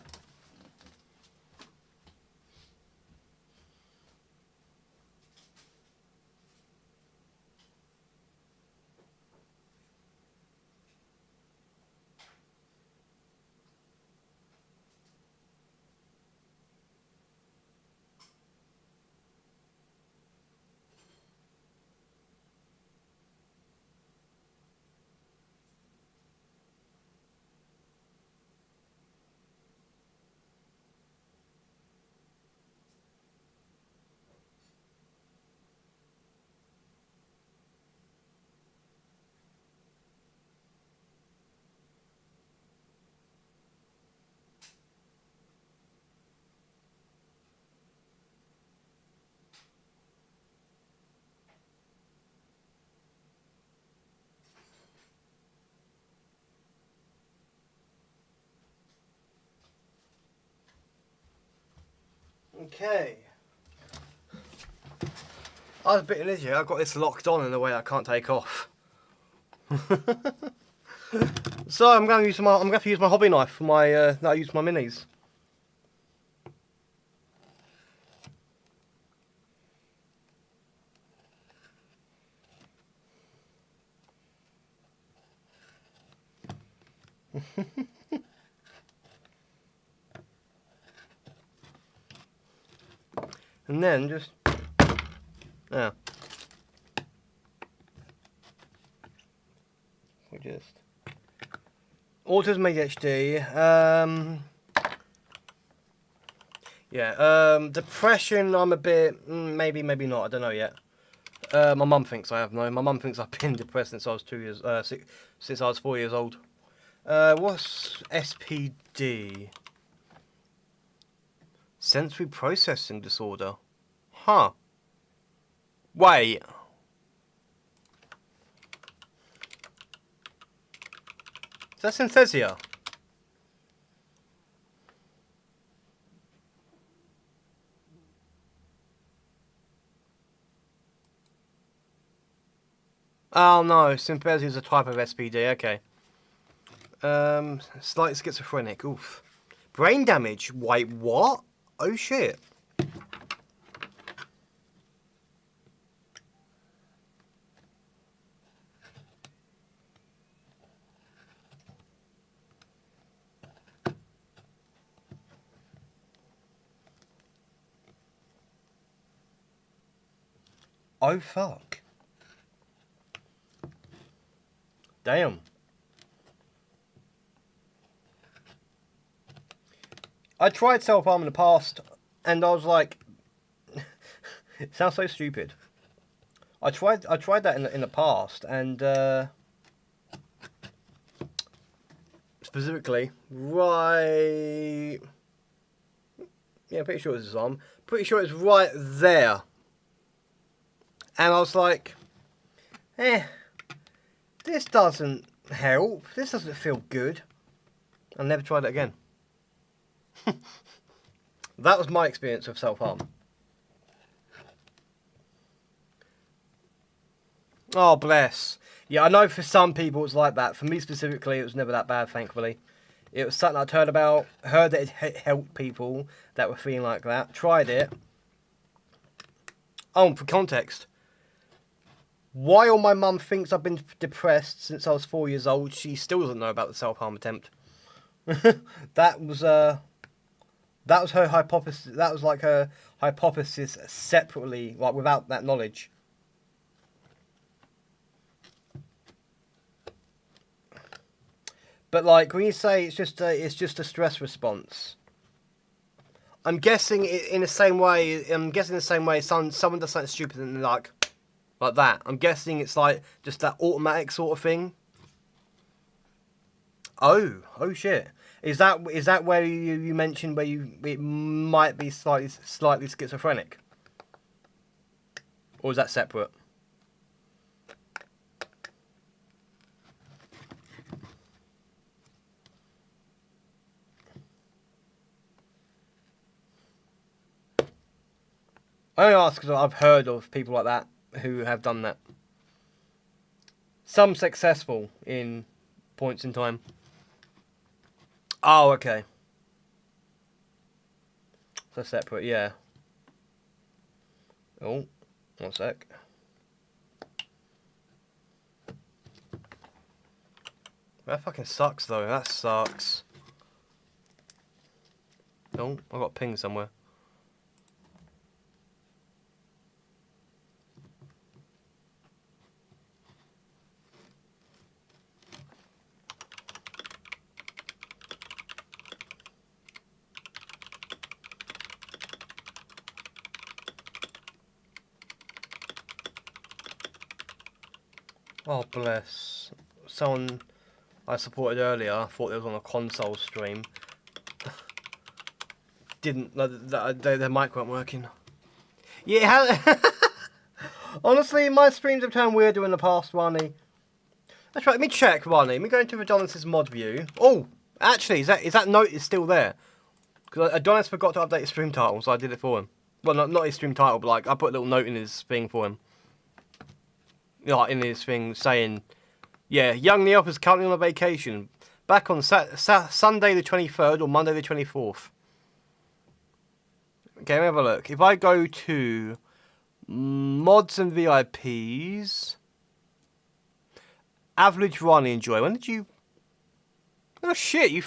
Okay. I was a bit of an idiot. I've got this locked on in a way I can't take off. So I'm going to use my hobby knife for my that I use for my minis. And then just we just autism, ADHD, depression. I'm a bit maybe not. I don't know yet. My mum thinks I have. No, my mum thinks I've been depressed since I was since I was 4 years old. What's SPD? Sensory processing disorder. Huh. Wait. Is that synesthesia? Oh no, synesthesia is a type of SPD, okay. Slightly schizophrenic, oof. Brain damage, wait, what? Oh shit. Oh fuck. Damn. I tried self-harm in the past, and I was like, It sounds so stupid. I tried that in the past, and specifically, right. Yeah, pretty sure it was his arm. Pretty sure it's right there. And I was like, this doesn't help. This doesn't feel good. I never tried it again. That was my experience of self-harm. Oh, bless. Yeah, I know for some people it's like that. For me specifically, it was never that bad, thankfully. It was something I'd heard about, heard that it helped people that were feeling like that. Tried it. Oh, for context. While my mum thinks I've been depressed since I was 4 years old, she still doesn't know about the self-harm attempt. That was her hypothesis. That was like her hypothesis separately, like without that knowledge. But like when you say it's just a stress response, I'm guessing in the same way. Someone does something stupid and like that. I'm guessing it's like just that automatic sort of thing. Oh shit! Is that where you mentioned where it might be slightly schizophrenic, or is that separate? I only ask because I've heard of people like that who have done that. Some successful in points in time. Oh, okay. So separate, yeah. Oh, one sec. That fucking sucks though, that sucks. Oh, I got pinged somewhere. Oh, bless. Someone I supported earlier thought it was on a console stream. Didn't. Their mic weren't working. Yeah. Honestly, my streams have turned weirder in the past, Ronnie. That's right. Let me check, Ronnie. Let me go into Adonis's mod view. Oh, actually, is that note is still there? Because Adonis forgot to update his stream title, so I did it for him. Well, not his stream title, but like I put a little note in his thing for him. Like in his thing saying, yeah, young Neop is currently on a vacation. Back on Sunday the 23rd or Monday the 24th. Okay, let me have a look. If I go to mods and VIPs, average run enjoy. When did you? Oh shit!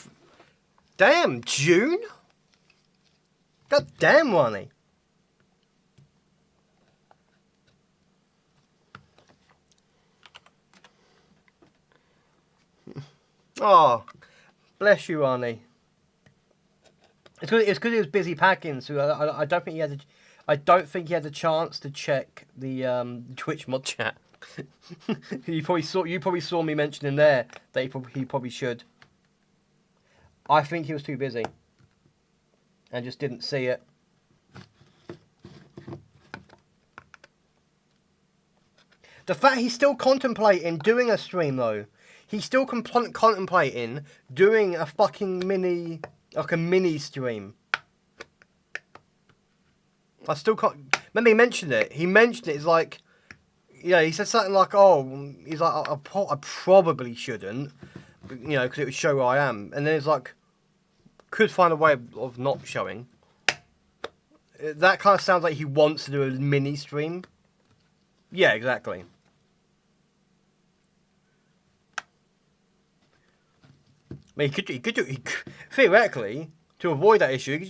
Damn, June. God damn, Ronnie. Oh, bless you, Arnie. It's because he was busy packing, so I don't think he had the chance to check the Twitch mod chat. You probably saw me mentioning there that he probably should. I think he was too busy and just didn't see it. The fact he's still contemplating doing a stream though. He's still contemplating doing a fucking mini stream. I still can't. Remember he mentioned it. It's like, yeah, he said something like, "Oh, he's like, I probably shouldn't, but, you know, because it would show where I am." And then it's like, could find a way of not showing. That kind of sounds like he wants to do a mini stream. Yeah, exactly. I mean, he could do theoretically to avoid that issue. He could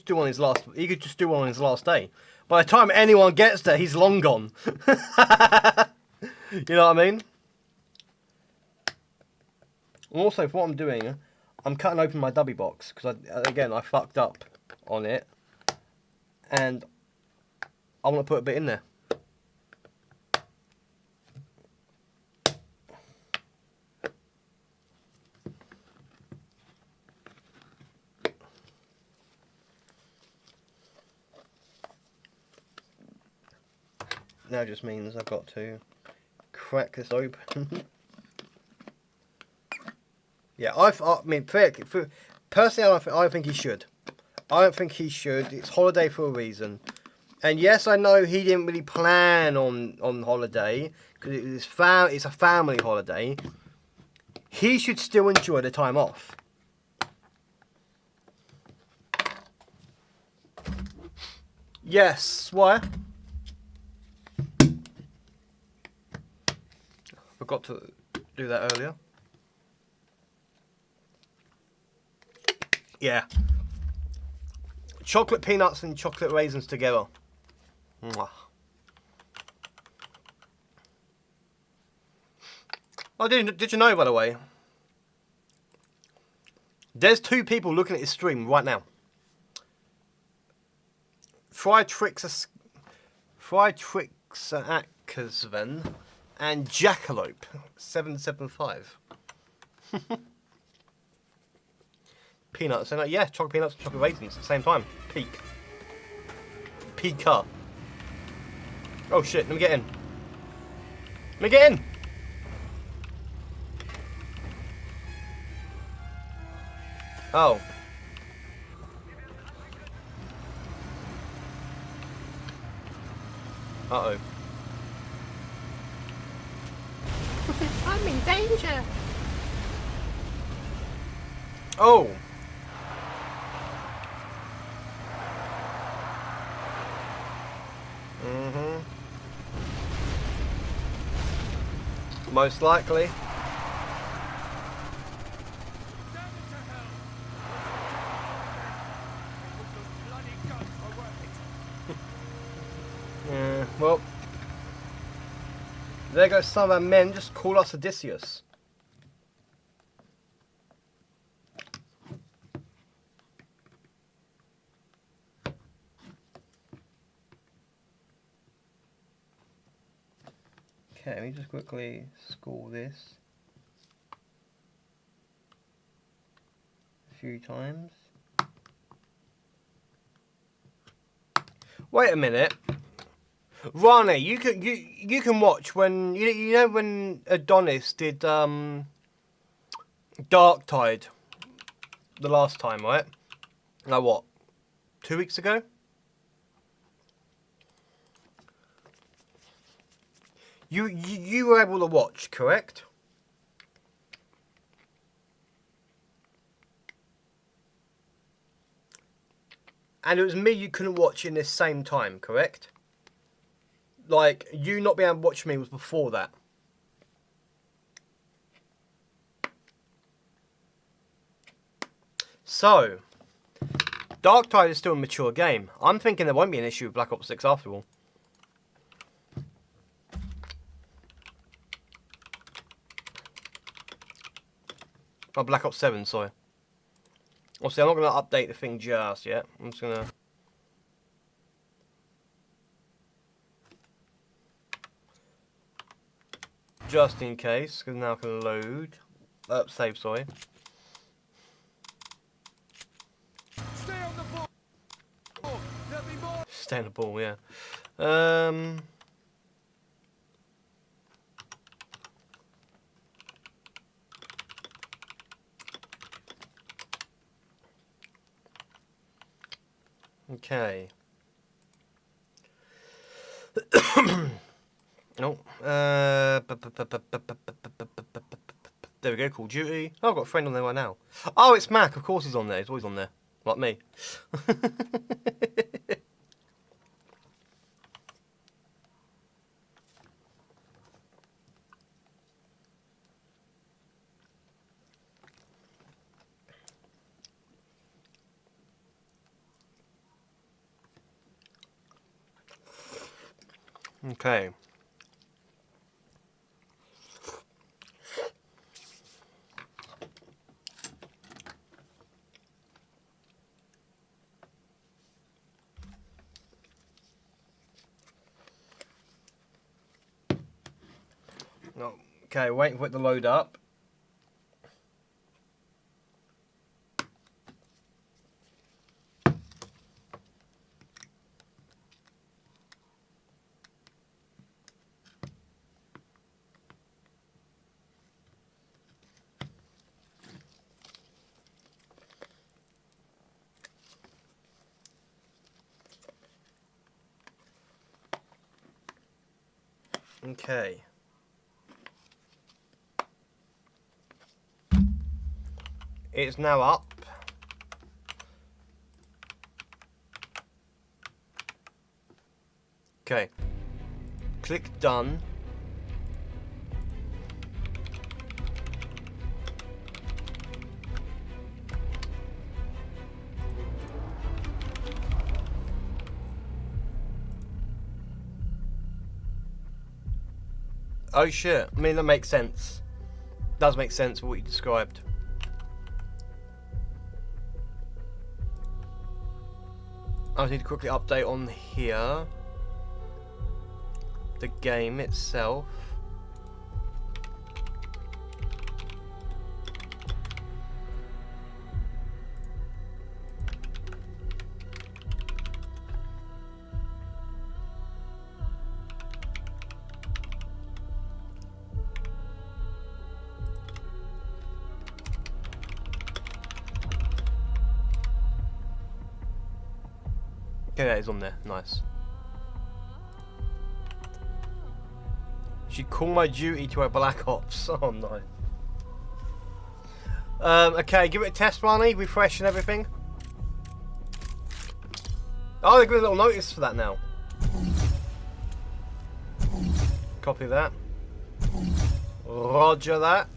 just do one on his last day. By the time anyone gets there, he's long gone. You know what I mean? Also, for what I'm doing, I'm cutting open my dubby box because I fucked up on it, and I want to put a bit in there. now just means I've got to crack this open. Yeah, I mean, personally, I think he should. I don't think he should. It's holiday for a reason. And yes, I know he didn't really plan on holiday because it's a family holiday. He should still enjoy the time off. Yes, why? Forgot to do that earlier. Yeah. Chocolate peanuts and chocolate raisins together. Mwah. Oh, did you know, by the way? There's 2 people looking at his stream right now. Friedrichs Ackersven and Jackalope 775. Peanuts and yeah, chocolate peanuts and chocolate raisins at the same time. Peak. Pika. Oh shit, let me get in. Let me get in! Oh. Uh-oh. I'm in danger! Oh! Mm-hmm. Most likely. Yeah, well. There goes some of our men, just call us Odysseus. Okay, let me just quickly score this a few times. Wait a minute, Rani, you can watch when you know when Adonis did Dark Tide the last time, right? Like what, 2 weeks ago? You were able to watch, correct? And it was me you couldn't watch in this same time, correct? Like, you not being able to watch me was before that. So, Dark Tide is still a mature game. I'm thinking there won't be an issue with Black Ops 6 after all. Oh, Black Ops 7, sorry. Obviously, I'm not going to update the thing just yet. I'm just going to... Just in case, because now I can load. Save, sorry.
Stay on the ball. There'll be more.
Stay on the ball, yeah. Okay. No. There we go, Call of Duty. Oh, I've got a friend on there right now. Oh, it's Mac. Of course he's on there. He's always on there. Like me. Okay. Okay, waiting for it to load up. Okay. It's now up. Okay. Click done. Oh shit. I mean, that makes sense. Does make sense what you described. I just need to quickly update on here. The game itself. Okay, that is on there. Nice. She'd call my duty to her Black Ops. Oh no. Okay, give it a test, Ronnie. Refresh and everything. Oh, they're giving a little notice for that now. Copy that. Roger that.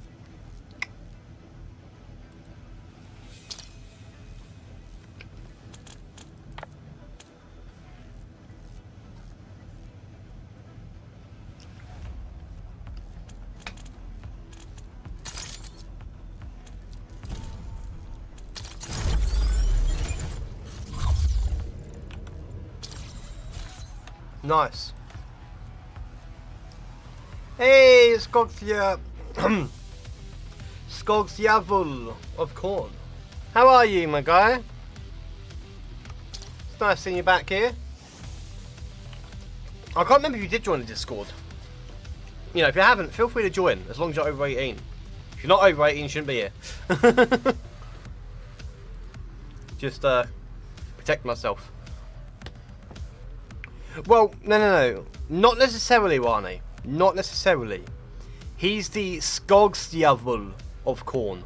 Nice. Hey, Skogsja... Skogsjavul of Corn. How are you, my guy? It's nice seeing you back here. I can't remember if you did join the Discord. You know, if you haven't, feel free to join, as long as you're over 18. If you're not over 18, you shouldn't be here. Just, protect myself. Well, no. Not necessarily, Rani. Not necessarily. He's the Skogsjavul of Corn.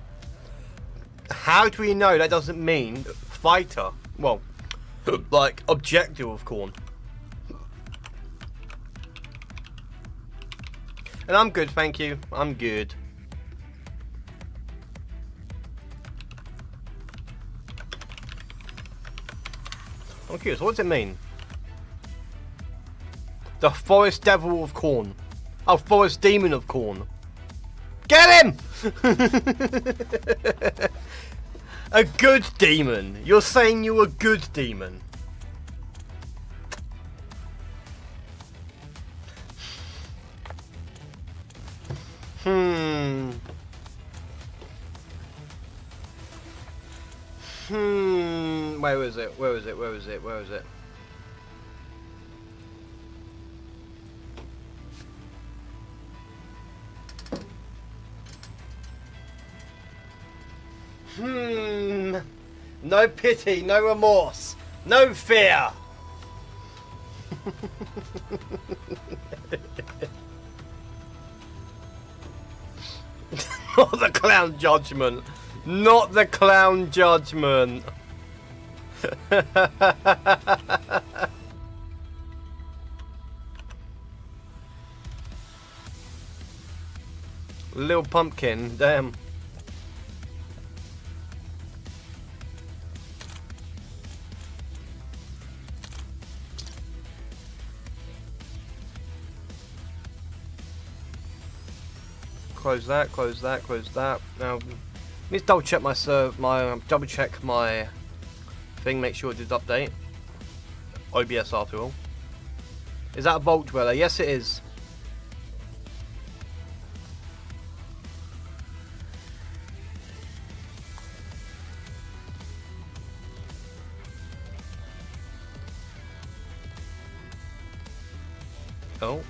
How do we know that doesn't mean fighter? Well, like, objective of Corn. And I'm good, thank you. I'm good. I'm curious, what does it mean? The Forest Devil of Corn. Oh, Forest Demon of Corn. Get him! A good demon. You're saying you're a good demon. Where is it? Where is it? Where is it? Where is it? No pity, no remorse, no fear. Not the clown judgment. Not the clown judgment. Little pumpkin, damn. Close that, close that, close that. Now, let's double check my double check my thing, make sure it did update. OBS after all. Is that a Vault Dweller? Yes, it is. Oh.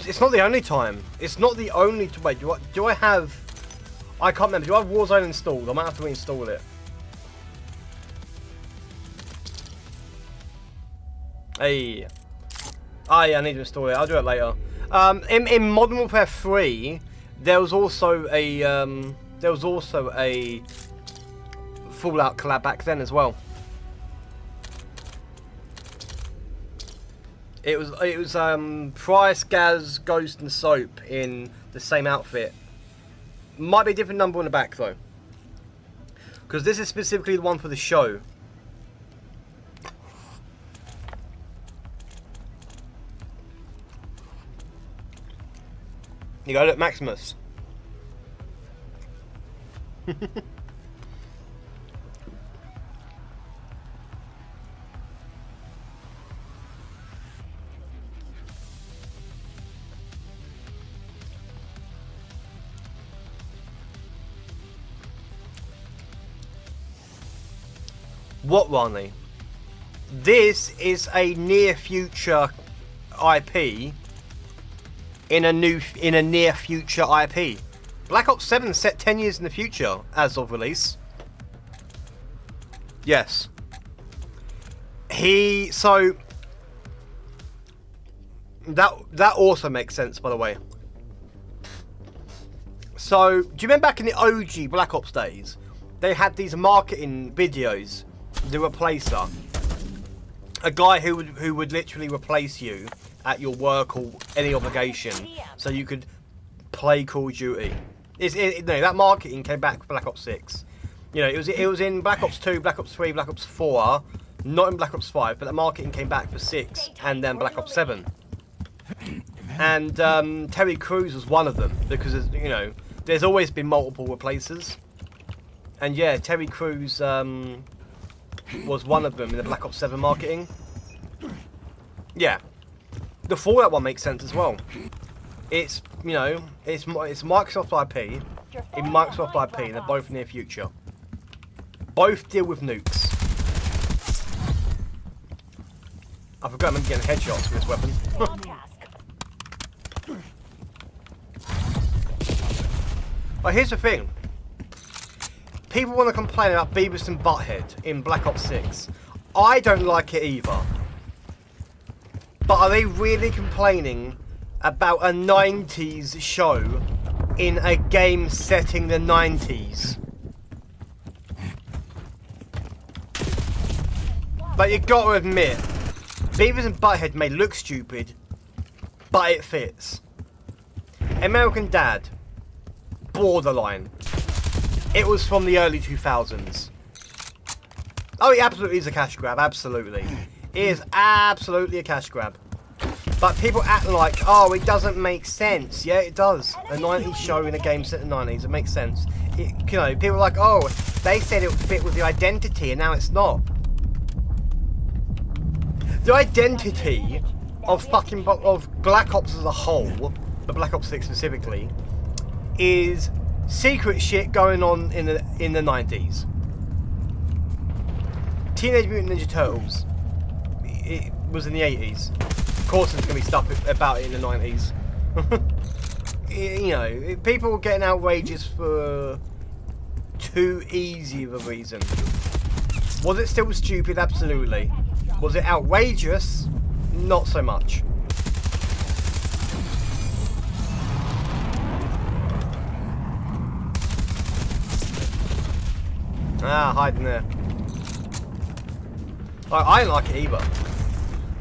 It's not the only time. It's not the only. Wait, do I have? I can't remember. Do I have Warzone installed? I might have to reinstall it. Hey. Ah, yeah, I need to install it. I'll do it later. In Modern Warfare 3, there was also a Fallout collab back then as well. It was Price, Gaz, Ghost, and Soap in the same outfit. Might be a different number on the back though, because this is specifically the one for the show. You go, look, Maximus. What, Ronnie? This is a near future IP in a near future IP. Black Ops 7 set 10 years in the future as of release. Yes. So that also makes sense, by the way. So, do you remember back in the OG Black Ops days, they had these marketing videos, the replacer, a guy who would literally replace you at your work or any obligation, so you could play Call of Duty. No, that marketing came back for Black Ops 6. You know, it was in Black Ops 2, Black Ops 3, Black Ops 4, not in Black Ops 5, but the marketing came back for 6 and then Black Ops 7. And Terry Crews was one of them, because you know, there's always been multiple replacers. And yeah, Terry Crews was one of them in the Black Ops 7 marketing. Yeah. The Fallout one makes sense as well. It's, you know, it's Microsoft IP. In Microsoft IP, and they're both near future. Both deal with nukes. I forgot I'm getting headshots with this weapon. But here's the thing. People want to complain about Beavis and Butthead in Black Ops 6. I don't like it either. But are they really complaining about a 90s show in a game setting the 90s? But you got to admit, Beavis and Butthead may look stupid, but it fits. American Dad, borderline. It was from the early 2000s. Oh, it absolutely is a cash grab, absolutely. It is absolutely a cash grab. But people act like, oh, it doesn't make sense. Yeah, it does. A 90s show in a game set in the 90s, it makes sense. You know, people are like, oh, they said it would fit with the identity, and now it's not. The identity of Black Ops as a whole, but Black Ops 6 specifically, is secret shit going on in the 90s. Teenage Mutant Ninja Turtles, it was in the 80s. Of course there's going to be stuff about it in the 90s. You know, people were getting outrageous for too easy of a reason. Was it still stupid? Absolutely. Was it outrageous? Not so much. Ah, hiding there. I didn't like it either.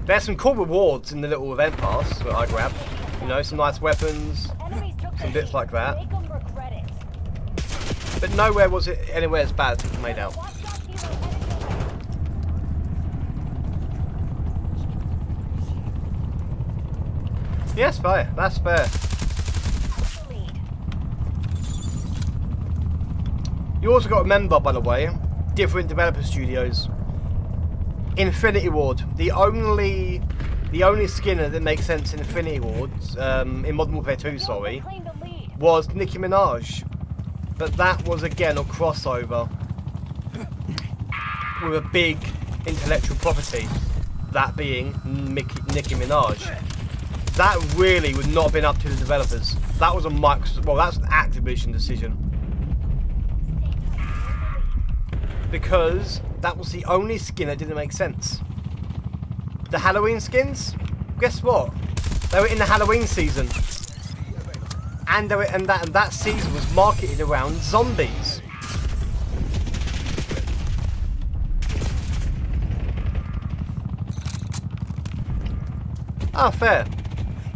There's some cool rewards in the little event pass that I grabbed. You know, some nice weapons, some bits like that. But nowhere was it anywhere as bad as it's made out. Yes, fair. That's fair. You also got to remember, by the way, different developer studios. Infinity Ward, the only skinner that makes sense in Infinity Ward, in Modern Warfare 2, sorry, was Nicki Minaj. But that was again a crossover with a big intellectual property, that being Nicki Minaj. that really would not have been up to the developers. That was a Microsoft, well, that's an Activision decision. Because that was the only skin that didn't make sense. The Halloween skins, guess what? They were in the Halloween season. And that season was marketed around zombies. Ah, fair.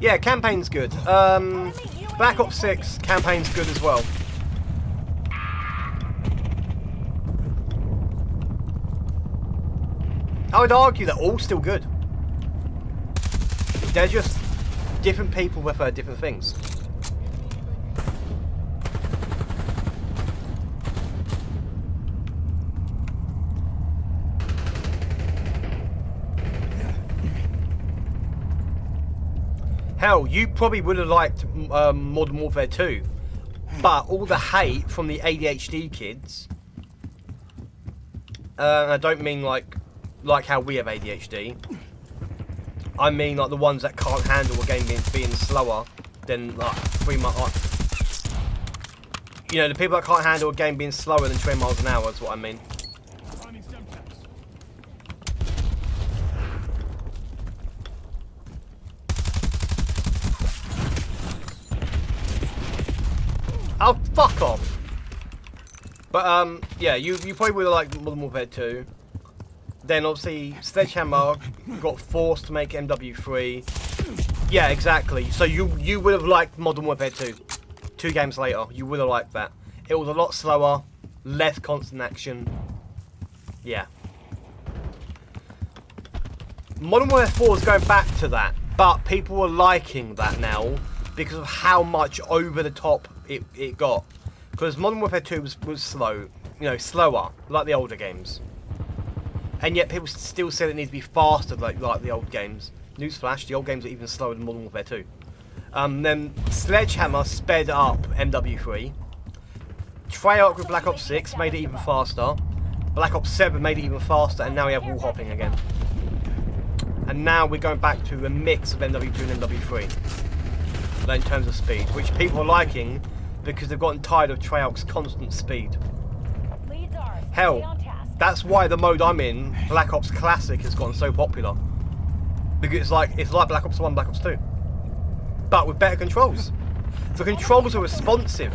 Yeah, campaign's good. Black Ops 6 campaign's good as well. I would argue they're all still good. They're just different people prefer different things. Hell, you probably would have liked Modern Warfare 2, but all the hate from the ADHD kids, I don't mean like how we have ADHD, I mean like the ones that can't handle a game being slower than like 3 miles. You know, the people that can't handle a game being slower than 20 miles an hour is what I mean. Oh, fuck off! But, yeah, you probably would have liked Modern Warfare 2. Then, obviously, Sledgehammer got forced to make MW3. Yeah, exactly. So you would have liked Modern Warfare 2. 2 games later, you would have liked that. It was a lot slower, less constant action. Yeah. Modern Warfare 4 is going back to that, but people are liking that now because of how much over the top it got. Because Modern Warfare 2 was slow, you know, slower, like the older games. And yet people still said it needs to be faster like the old games. Newsflash, the old games are even slower than Modern Warfare 2. Then Sledgehammer sped up MW3. Treyarch with Black Ops 6 made it even faster. Black Ops 7 made it even faster, and now we have wall hopping again. And now we're going back to a mix of MW2 and MW3. In terms of speed, which people are liking because they've gotten tired of Treyarch's constant speed. Hell, that's why the mode I'm in, Black Ops Classic, has gotten so popular. Because it's like Black Ops 1, Black Ops 2. But with better controls. The controls are responsive.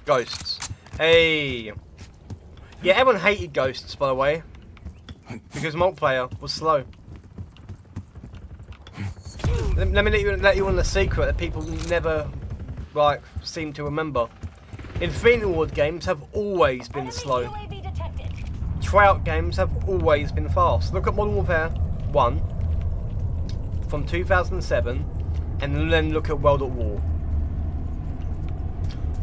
Ghosts. Hey. Yeah, everyone hated Ghosts, by the way. Because multiplayer was slow. Let me let you on the secret that people never seem to remember. Infinity Ward games have always been slow. Treyarch games have always been fast. Look at Modern Warfare 1 from 2007, and then look at World at War.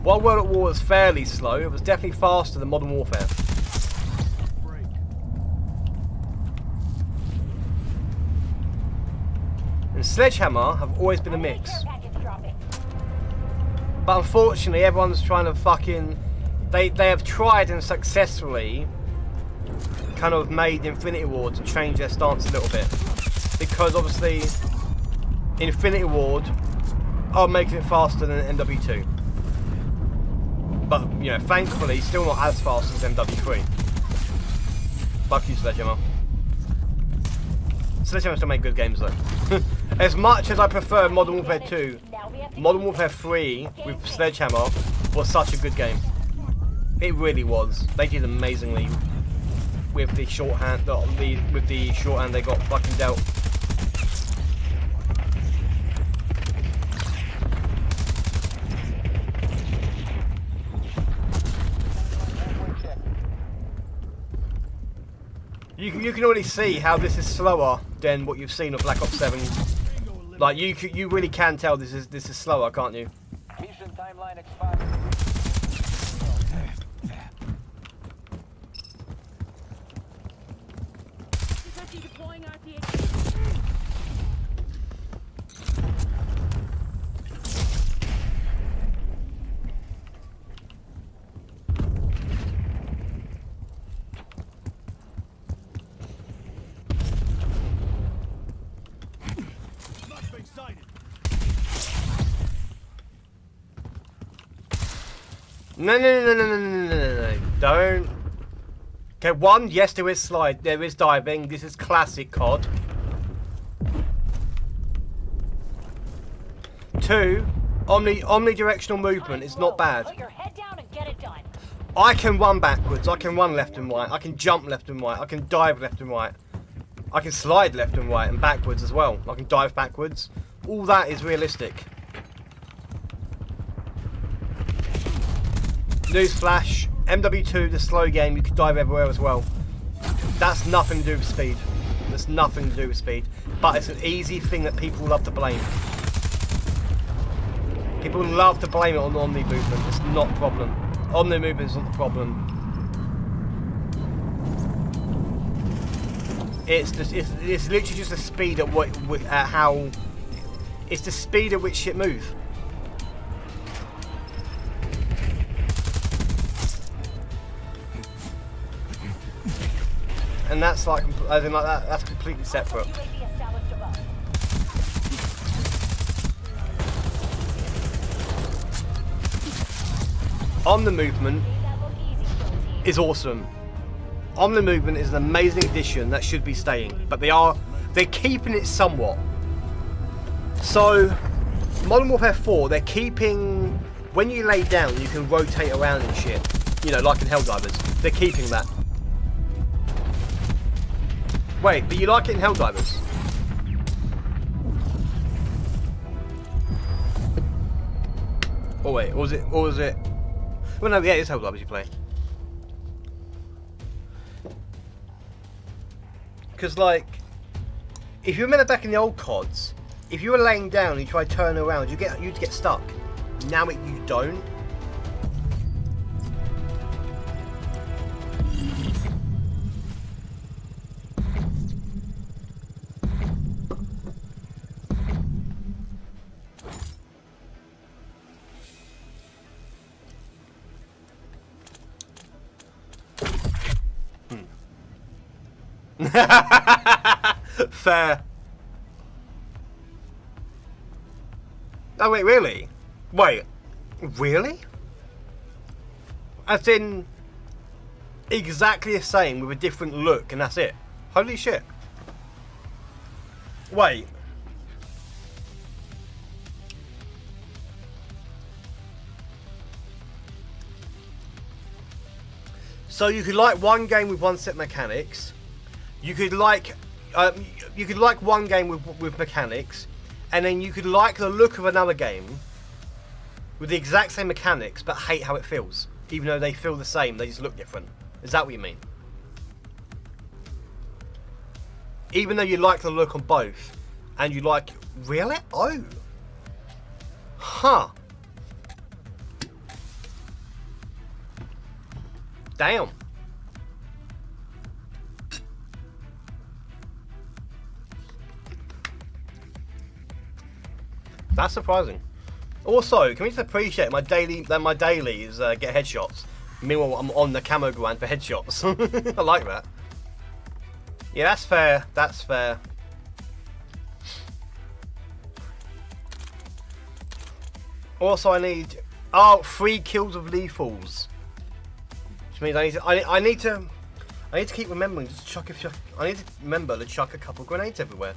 While World at War was fairly slow, it was definitely faster than Modern Warfare. And Sledgehammer have always been a mix. But unfortunately, everyone's trying to fucking... They have tried and successfully kind of made Infinity Ward to change their stance a little bit. Because obviously, Infinity Ward are making it faster than MW2. But, you know, thankfully, still not as fast as MW3. Fuck you, Sledgehammer. Sledgehammer still make good games though. As much as I prefer Modern Warfare 2, Modern Warfare 3 with Sledgehammer was such a good game. It really was. They did amazingly with the shorthand. With the shorthand they got fucking dealt. You can already see how this is slower than what you've seen of Black Ops 7. Like you really can tell this is slower, can't you?
Mission timeline expired.
No, no, no, no, no, no, no, no, no. Don't. Okay, 1, yes, there is slide. There is diving. This is classic COD. 2, omnidirectional movement is not bad.
Put your head down and get it done.
I can run backwards. I can run left and right. I can jump left and right. I can dive left and right. I can slide left and right and backwards as well. I can dive backwards. All that is realistic. Newsflash, MW2, the slow game, you can dive everywhere as well. That's nothing to do with speed. That's nothing to do with speed. But it's an easy thing that people love to blame. People love to blame it on Omni movement. It's not a problem. Omni movement is not the problem. It's literally just the speed at how. It's the speed at which shit move. And that's like, as in like that. That's completely separate.
UAV established above.
On the movement
Made that look easy, kill team.
is awesome. On the movement is an amazing addition that should be staying, but they're keeping it somewhat. So, Modern Warfare 4, they're keeping, when you lay down, you can rotate around and shit. You know, like in Helldivers. They're keeping that. Wait, but you like it in Helldivers? Oh wait, or was it? Well no, yeah, it's Helldivers you play. Because like, if you remember back in the old CODs, if you were laying down and you try to turn around, you'd get stuck. Now you don't. Fair. Oh wait, really? Wait, really? As in, exactly the same with a different look and that's it? Holy shit. Wait. So you could like one game with one set mechanics. You could like one game with mechanics, and then you could like the look of another game with the exact same mechanics, but hate how it feels, even though they feel the same. They just look different. Is that what you mean? Even though you like the look on both, and you like really? Oh, huh. Damn. That's surprising. Also, can we just appreciate my dailies get headshots. Meanwhile, I'm on the camo grind for headshots. I like that. Yeah, that's fair. That's fair. Also, I need 3 kills of lethals. Which means I need to keep remembering to chuck I need to remember to chuck a couple grenades everywhere.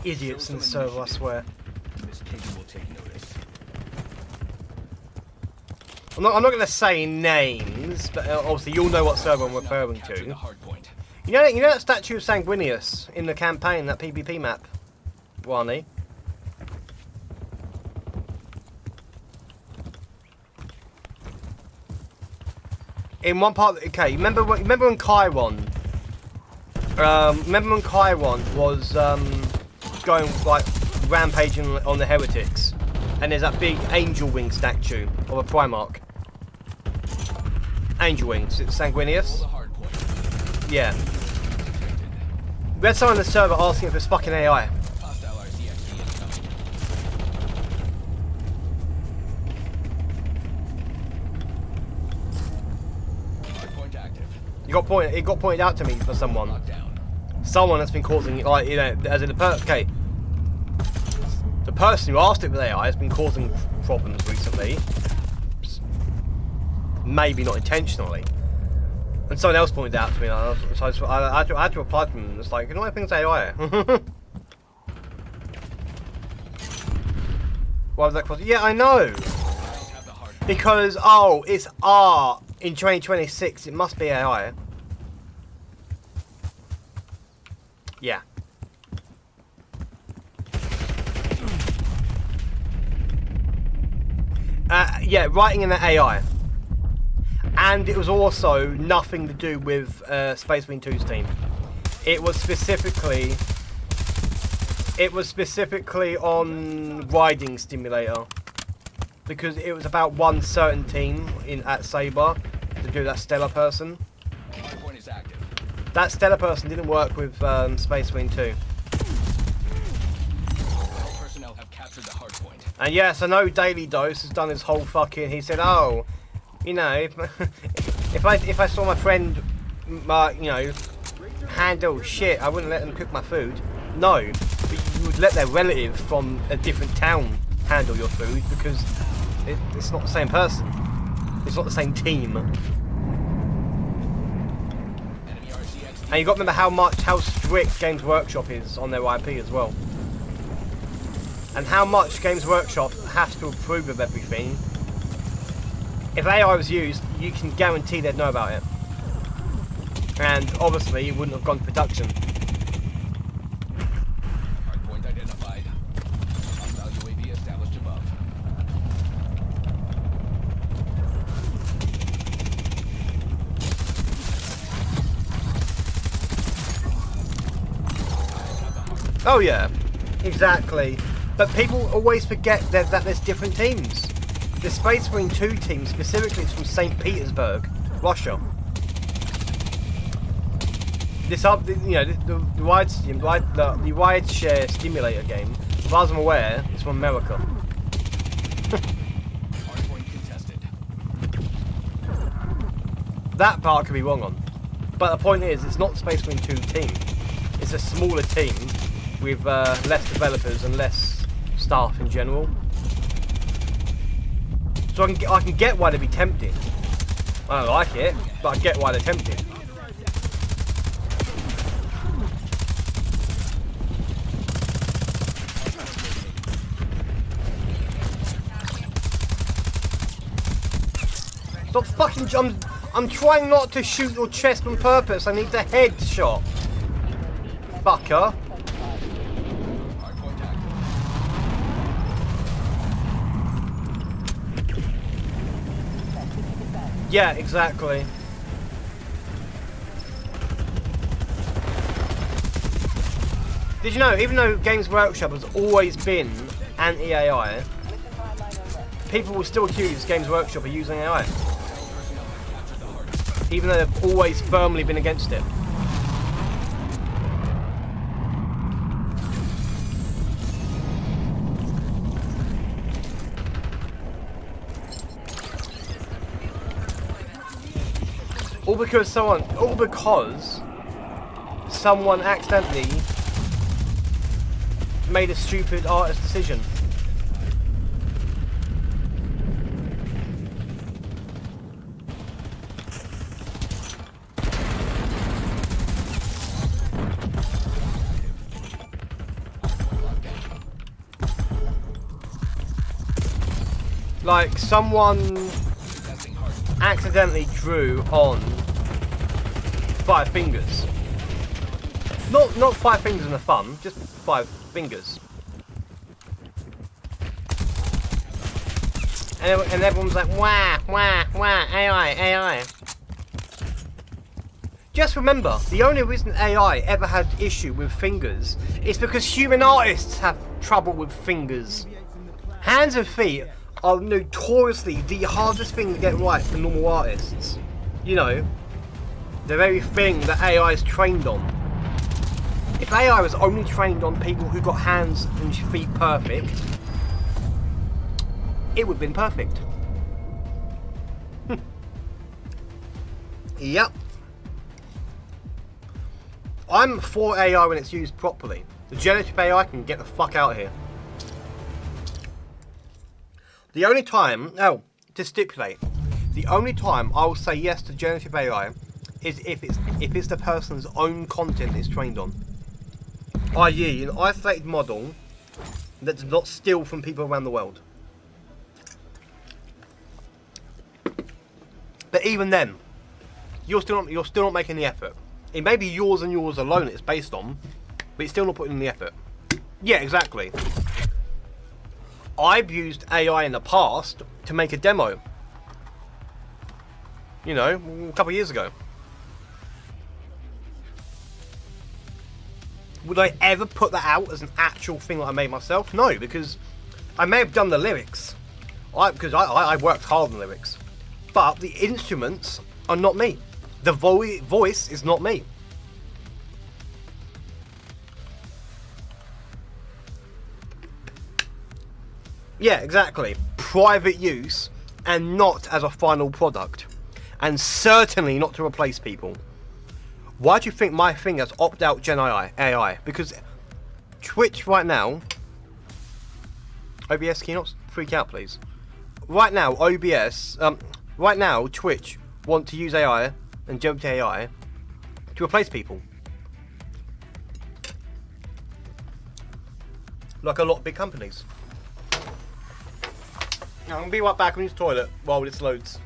idiots in the server, I swear.
Miss Katie will take notice.
I'm not going to say names, but obviously you'll know what server I'm referring
Capture the
to.
hard point.
You know that statue of Sanguinius in the campaign, that PvP map, Wani? In one part, okay, remember when Chiron? Remember when Chiron was going like rampaging on the heretics, and there's that big angel wing statue of a Primarch. Angel wings, it's Sanguinius.
The hard point.
Yeah. We had someone in the server asking if it's fucking AI.
Hostile RCXD incoming. Hard point active.
It got pointed out to me for someone.
Lockdown.
Someone that's been causing, like, you know, as in the the person who asked it with AI has been causing problems recently. Maybe not intentionally. And someone else pointed out to me, so I had to reply to them. It's like, you know, I think it's AI. Why was that question? Yeah, I know.
Have the hard point.
Because, oh, it's art in 2026. It must be AI. Yeah. Yeah, writing in the AI. And it was also nothing to do with Space Marine 2's team. It was specifically on Riding Simulator. Because it was about one certain team at Sabre to do that Stellar person.
Hard point is active.
That Stellar person didn't work with Space Marine 2.
All personnel have captured the hard point.
And yes, I know Daily Dose has done his whole fucking. He said, "Oh, you know, if I saw my friend, you know, handle shit, I wouldn't let them cook my food." No, but you would let their relative from a different town handle your food because it's not the same person. It's not the same team.
Enemy RCXD.
And you got to remember how strict Games Workshop is on their IP as well. And how much Games Workshop has to approve of everything. If AI was used, you can guarantee they'd know about it. And obviously it wouldn't have gone to production.
Hard point identified. Hostile UAV established above.
Oh yeah, exactly. But people always forget that there's different teams. The Space Marine 2 team specifically is from St. Petersburg, Russia. This up, you know, the wide share simulator game, as far as I'm aware, is from America.
Hard point contested.
That part could be wrong on. But the point is, it's not the Space Marine 2 team. It's a smaller team with less developers and less staff in general. So I can get why they'd be tempted. I don't like it, but I get why they're tempted. Stop fucking I'm trying not to shoot your chest on purpose. I need the headshot. Fucker.
Hard point active.
Yeah, exactly. Did you know, even though Games Workshop has always been anti-AI, people will still accuse Games Workshop of using AI. Even though they've always firmly been against it. All because someone accidentally made a stupid artist decision. like someone accidentally drew on 5 fingers. Not 5 fingers in a thumb, just 5 fingers. And everyone's like, wah, wah, wah, AI. Just remember, the only reason AI ever had issue with fingers is because human artists have trouble with fingers. Hands and feet are notoriously the hardest thing to get right for normal artists. You know, the very thing that AI is trained on. If AI was only trained on people who got hands and feet perfect, it would have been perfect. Yep. I'm for AI when it's used properly. The generative AI can get the fuck out of here. The only time, to stipulate, the only time I will say yes to generative AI is if it's the person's own content it's trained on. I.e. an isolated model that does not steal from people around the world. But even then, you're still not making the effort. It may be yours and yours alone it's based on, but you're still not putting in the effort. Yeah, exactly. I've used AI in the past to make a demo. You know, a couple of years ago. Would I ever put that out as an actual thing that I made myself? No, because I may have done the lyrics. Because I worked hard on the lyrics. But the instruments are not me. The voice is not me. Yeah, exactly. Private use and not as a final product. And certainly not to replace people. Why do you think my thing has opt-out Gen AI? Because Twitch right now... OBS, can you not freak out, please? Right now, right now, Twitch want to use AI and generative AI to replace people. Like a lot of big companies. Now, I'm going to be right back. I'm in the toilet while this loads.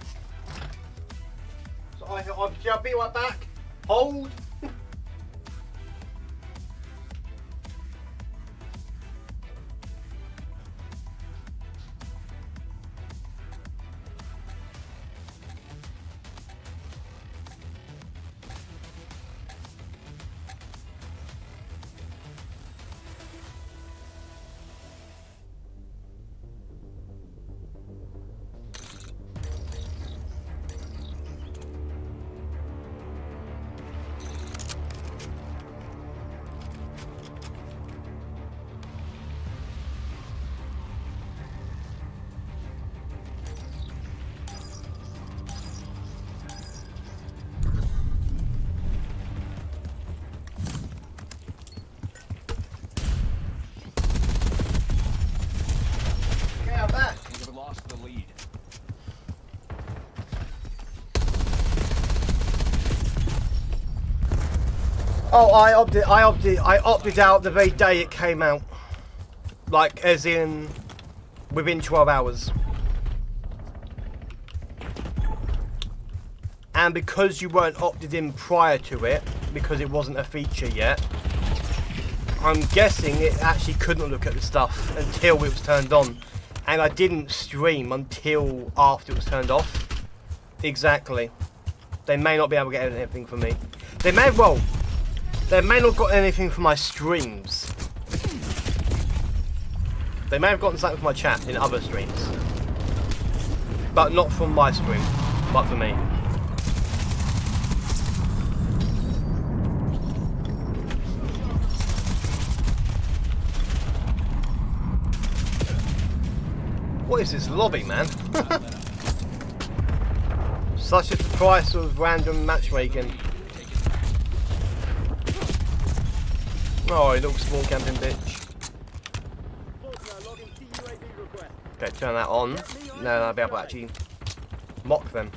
So I'll be right back. Hold. Oh, I opted out the very day it came out. Like, as in, within 12 hours. And because you weren't opted in prior to it, because it wasn't a feature yet, I'm guessing it actually couldn't look at the stuff until it was turned on. And I didn't stream until after it was turned off. Exactly. They may not be able to get anything from me. They may not got anything from my streams. They may have gotten something from my chat in other streams. But not from my stream, but for me. What is this lobby, man? Such is the price of random matchmaking. Oh, you little small camping bitch. Okay, turn that on. Now I'll be able to actually mock them.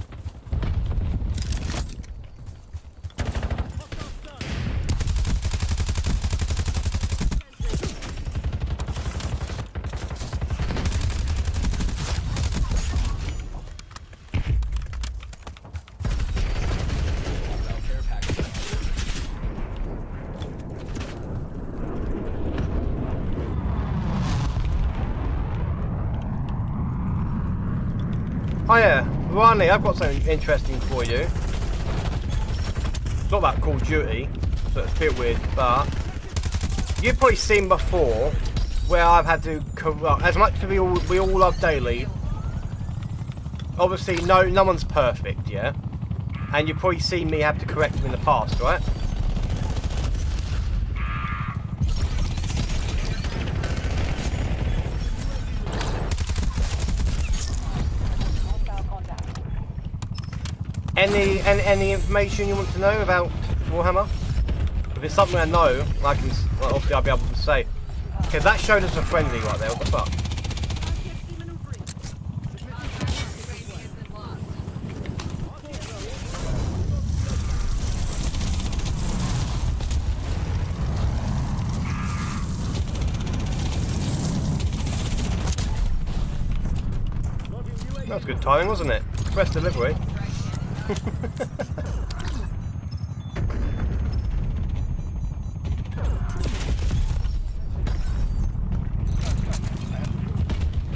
yeah, Ronnie, I've got something interesting for you. It's not about Call of Duty, so it's a bit weird, but you've probably seen before where I've had to corrupt, as much as we all love daily. Obviously, no one's perfect, yeah? And you've probably seen me have to correct them in the past, right? Any information you want to know about Warhammer? If it's something I know, I can, well, obviously I'll be able to say. Okay, that showed us a friendly right there, what the fuck? That was good timing, wasn't it? Express delivery.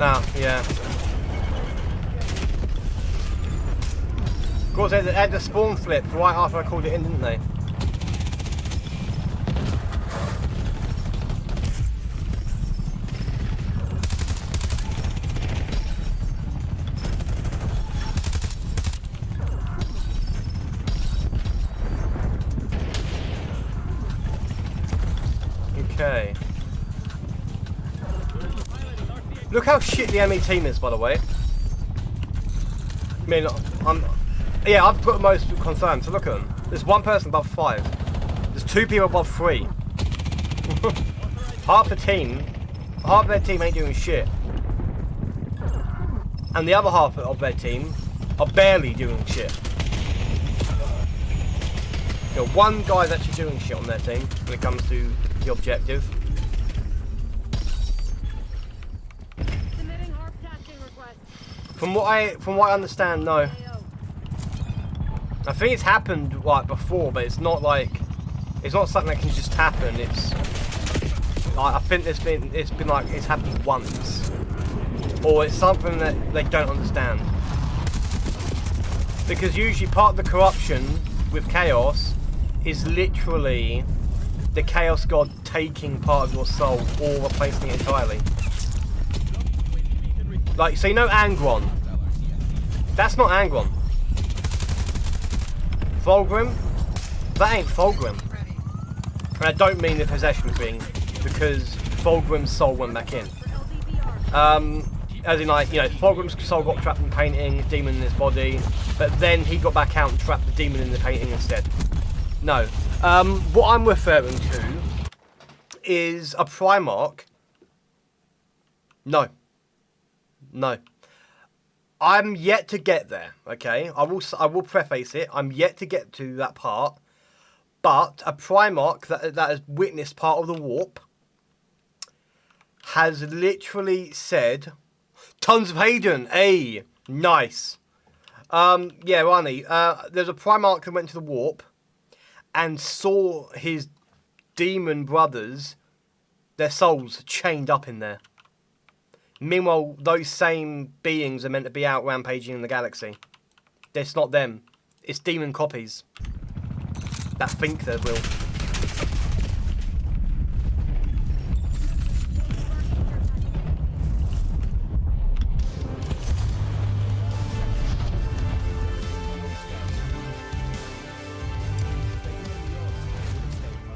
Ah, yeah. Of course, they had the spawn flip right after I called it in, didn't they? Okay. Look how shit the enemy team is, by the way. I mean, yeah, I've got the most confirmed, so look at them. There's one person above 5. There's 2 people above 3. Half their team ain't doing shit. And the other half of their team are barely doing shit. You know, one guy's actually doing shit on their team when it comes to the objective. From what I understand, no. I think it's happened like before, but it's not something that can just happen. It's like, I think it's been like it's happened once, or it's something that they don't understand. Because usually part of the corruption with chaos is literally the chaos god taking part of your soul or replacing it entirely. Like, so you know Angron? That's not Angron. Fulgrim? That ain't Fulgrim. And I don't mean the possession thing, because Fulgrim's soul went back in. As in, like, you know, Fulgrim's soul got trapped in the painting, a demon in his body, but then he got back out and trapped the demon in the painting instead. No. What I'm referring to is a Primarch. No. No. I'm yet to get there, okay? I will preface it. I'm yet to get to that part. But a Primarch that has witnessed part of the warp has literally said, tons of Hayden, hey, nice. Yeah, Rani, there's a Primarch that went to the warp and saw his demon brothers, their souls chained up in there. Meanwhile, those same beings are meant to be out rampaging in the galaxy. It's not them. It's demon copies that think they will.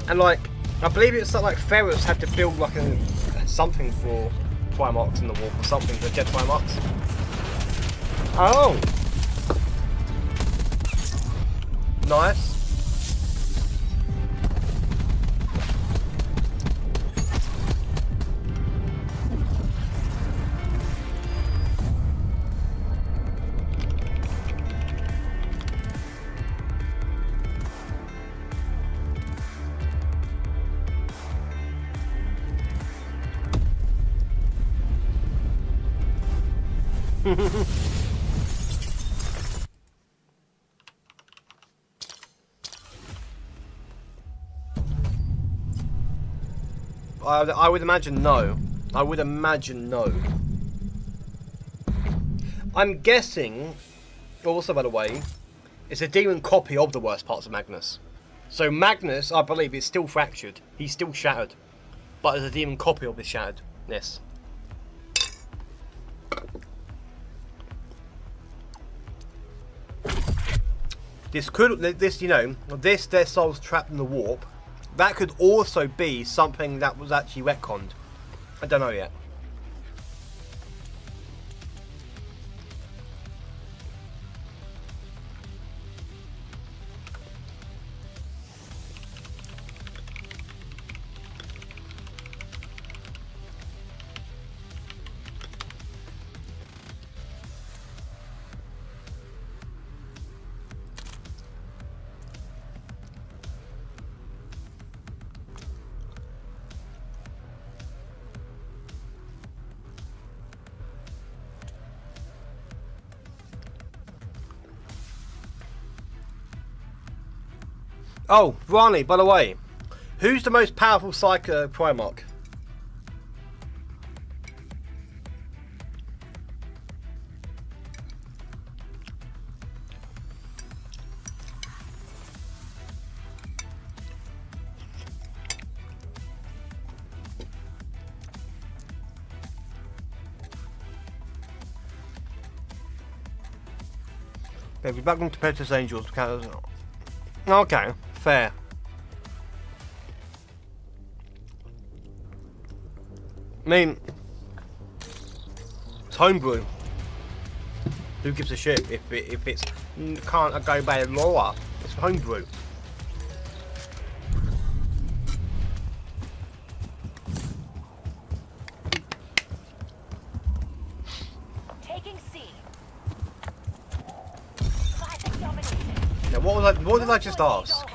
And like, I believe it's like Ferrus had to build like something for Primarchs in the warp or something for Jet Primarchs. Oh! Nice. I would imagine no. I would imagine no. I'm guessing, also by the way, it's a demon copy of the worst parts of Magnus. So Magnus, I believe, is still fractured. He's still shattered. But it's a demon copy of his shatteredness. Their soul's trapped in the warp. That could also be something that was actually retconned. I don't know yet. Oh, Ronnie, by the way, who's the most powerful Psycho Primarch? Okay, we're back on to Petrus Angels. Okay, fair. I mean, it's homebrew. Who gives a shit if it's can't go by law? It's homebrew.
Taking C. Classic domination.
Now, what did I just ask?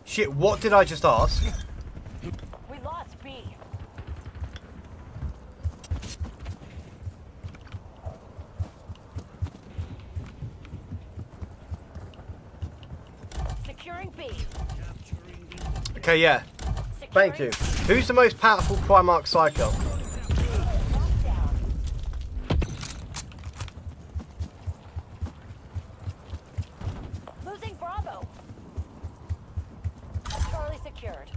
Shit, what did I just ask?
We lost B. Securing B.
Okay, yeah. Thank you. Who's the most powerful Primarch Psycho?
Lockdown. Losing Bravo. Charlie secured.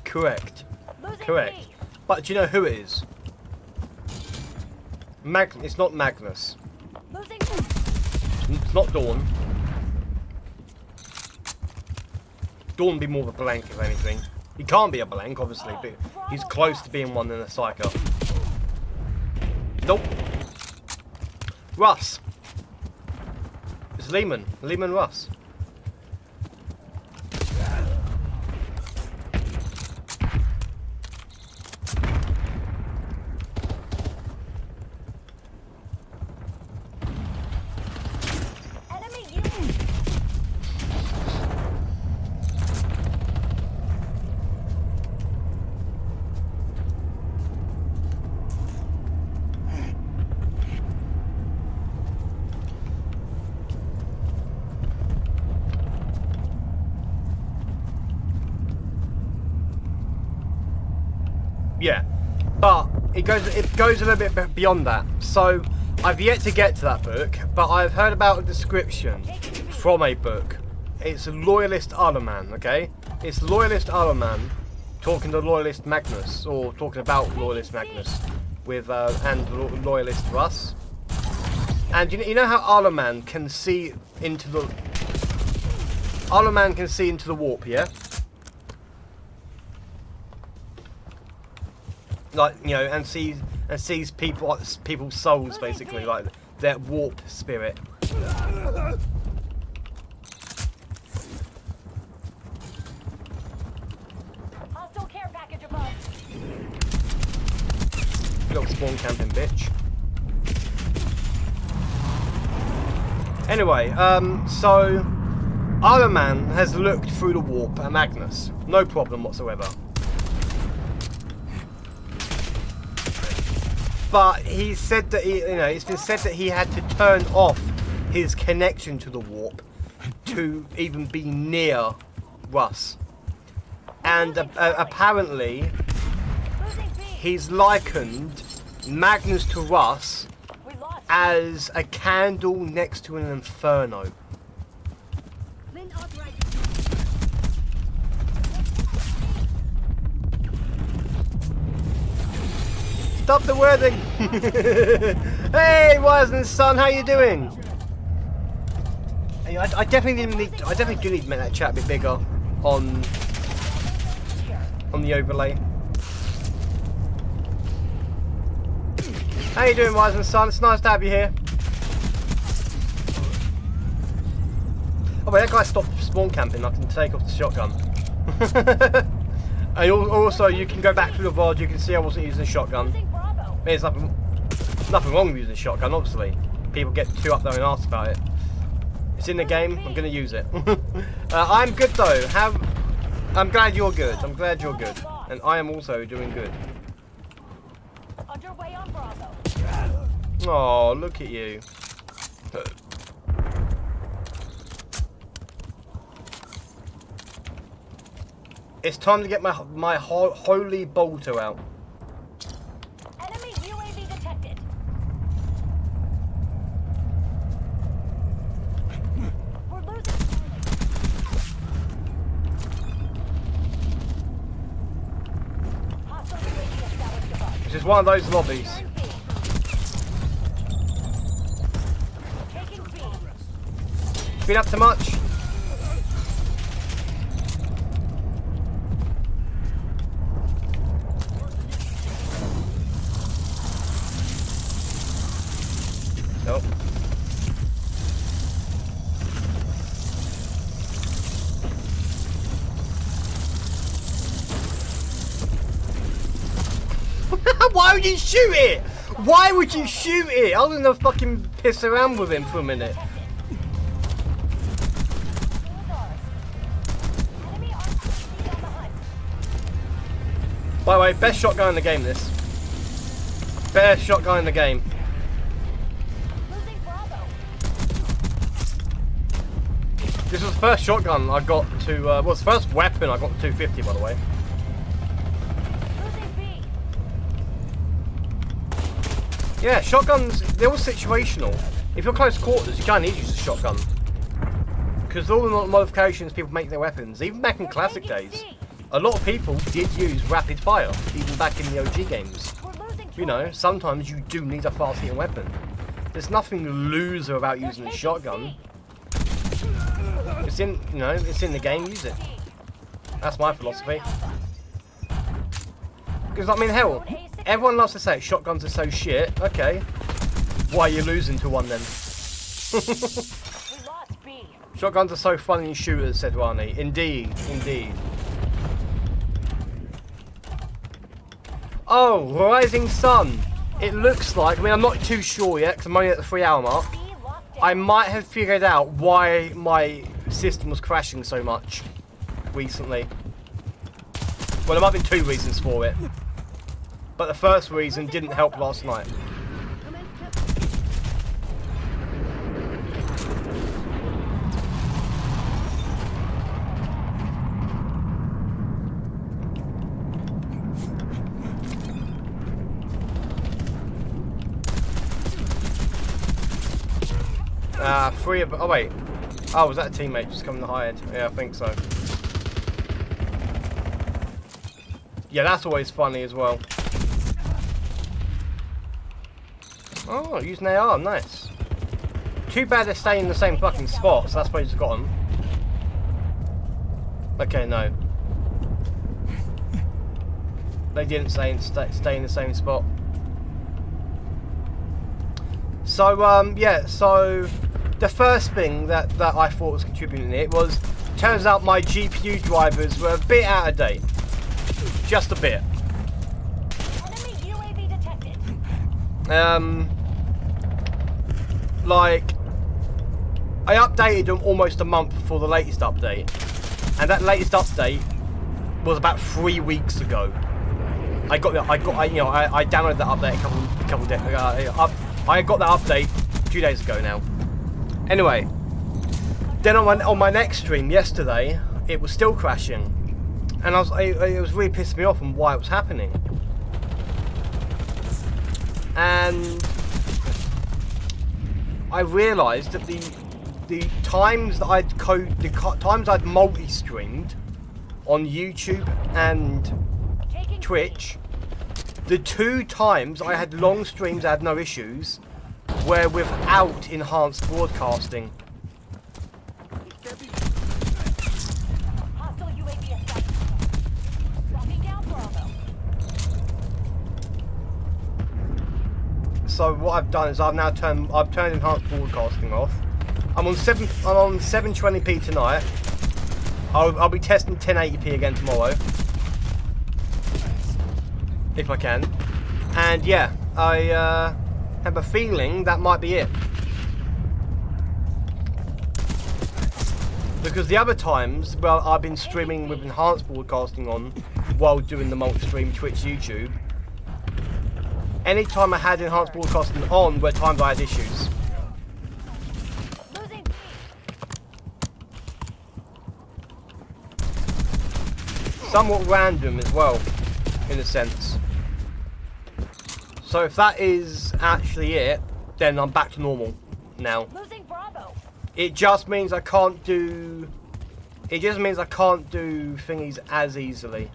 Correct.
Losing
Correct.
B.
But do you know who it is? It's not Magnus.
Losing
It's not Dawn. Dawn would be more of a blank, if anything. He can't be a blank, obviously, but he's close to being one in a Psycho. Nope. Russ. It's Lehman. Lehman Russ.
enemy unit.
Yeah, but it goes a little bit beyond that. So I've yet to get to that book, but I've heard about a description from a book. It's Loyalist Alderman, okay? It's Loyalist Alderman talking to Loyalist Magnus, or talking about Loyalist Magnus with and Loyalist Russ. And you know how Alderman can see into the warp, yeah? Like, you know, and sees people's souls, basically, like their warp spirit.
Hostile care package above.
Little spawn camping bitch. Anyway, so Iron Man has looked through the warp at Magnus. No problem whatsoever. But he said that it's been said that he had to turn off his connection to the warp to even be near Russ. And apparently, he's likened Magnus to Russ as a candle next to an inferno. Stop the wording! Hey, Wiseman's son, how you doing? Hey, I definitely do need to make that chat a bit bigger on the overlay. How you doing, Wiseman's son? It's nice to have you here. Oh wait, that guy stopped spawn camping. I can take off the shotgun. And also, you can go back through the VOD. You can see I wasn't using a shotgun. There's nothing wrong with using a shotgun, obviously. People get too up there and ask about it. It's in the game, I'm going to use it. I'm good though. I'm glad you're good. I'm glad you're good. And I am also doing good.
Underway on Bravo.
Oh, look at you. It's time to get my holy bolter out.
Enemy UAV detected. We're losing. Hostile UAV established above.
This is one of those lobbies.
Taking B.
Been up to much? Nope. Why would you shoot it? Why would you shoot it? I was gonna fucking piss around with him for a minute.
Enemy RCXD on the hunt.
By the way, best shotgun in the game, this. Best shotgun in the game.
Losing Bravo.
This was the first shotgun I got to, well, it's the first weapon I got to 250, by the way.
Losing B.
Yeah, shotguns, they're all situational. If you're close quarters, you can't need to use a shotgun. Because all the modifications people make their weapons, even back in classic days, a lot of people did use rapid fire, even back in the OG games.
We're losing.
You know, sometimes you do need a fast hitting weapon. There's nothing loser about using a shotgun. It's in, you know, it's in the game, use it. That's my philosophy. Because, I mean, hell, everyone loves to say shotguns are so shit. Okay. Why are you losing to one then?
We lost B.
Shotguns are so fun in shooters, said Rani. Indeed, indeed. Oh, Rising Sun. It looks like, I mean, I'm not too sure yet, because I'm only at the 3-hour mark.
B locked down.
I might have figured out why my system was crashing so much recently. Well, there might have been two reasons for it. But the first reason didn't help last night. Three of... Oh, wait. Oh, was that a teammate just coming to hide? Yeah, I think so. Yeah, that's always funny as well. Oh, using AR, nice. Too bad they're staying in the same fucking spot, so that's why you just got them. Okay, no. They didn't stay in the same spot. So, yeah, so the first thing that I thought was contributing to it was, turns out my GPU drivers were a bit out of date. Just a bit.
Enemy UAV detected.
Like, I updated them almost a month before the latest update, and that latest update was about 3 weeks ago. I downloaded that update a couple days. I got that update 2 days ago now. Anyway, then on my next stream yesterday, it was still crashing, and it was really pissing me off on why it was happening. And I realised that the times that I'd multi-streamed on YouTube and Twitch, the 2 times I had long streams I had no issues were without enhanced broadcasting.
Hostile UAV established. Locking down Bravo.
So what I've done is I've turned enhanced broadcasting off. I'm on 720p tonight. I'll be testing 1080p again tomorrow, if I can. And yeah, I have a feeling that might be it. Because the other times, well, I've been streaming with enhanced broadcasting on while doing the multi-stream Twitch, YouTube. Any time I had enhanced broadcasting on were times I had issues.
Losing
Somewhat random as well, in a sense. So if that is actually it, then I'm back to normal now.
Losing Bravo.
It just means I can't do... It just means I can't do thingies as easily.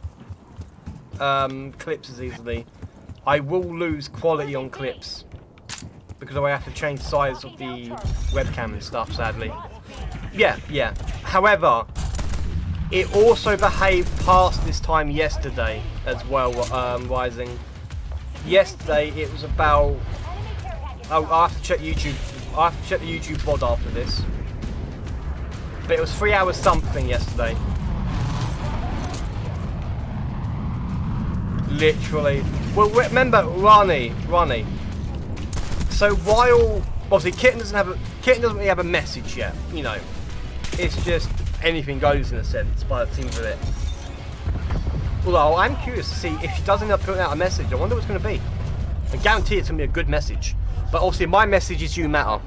Clips as easily. I will lose quality on clips. Because I have to change the size of the webcam and stuff, sadly. Yeah. However, it also behaved past this time yesterday as well, Rising. Yesterday it was about... Oh, I have to check YouTube. I have to check the YouTube VOD after this. But it was 3 hours something yesterday. Literally. Well, remember, Ronnie. So while obviously Kitten doesn't really have a message yet, you know. It's just anything goes in a sense by the seams of it. Although I'm curious to see if she does end up putting out a message. I wonder what it's going to be. I guarantee it's going to be a good message. But obviously my message is you matter.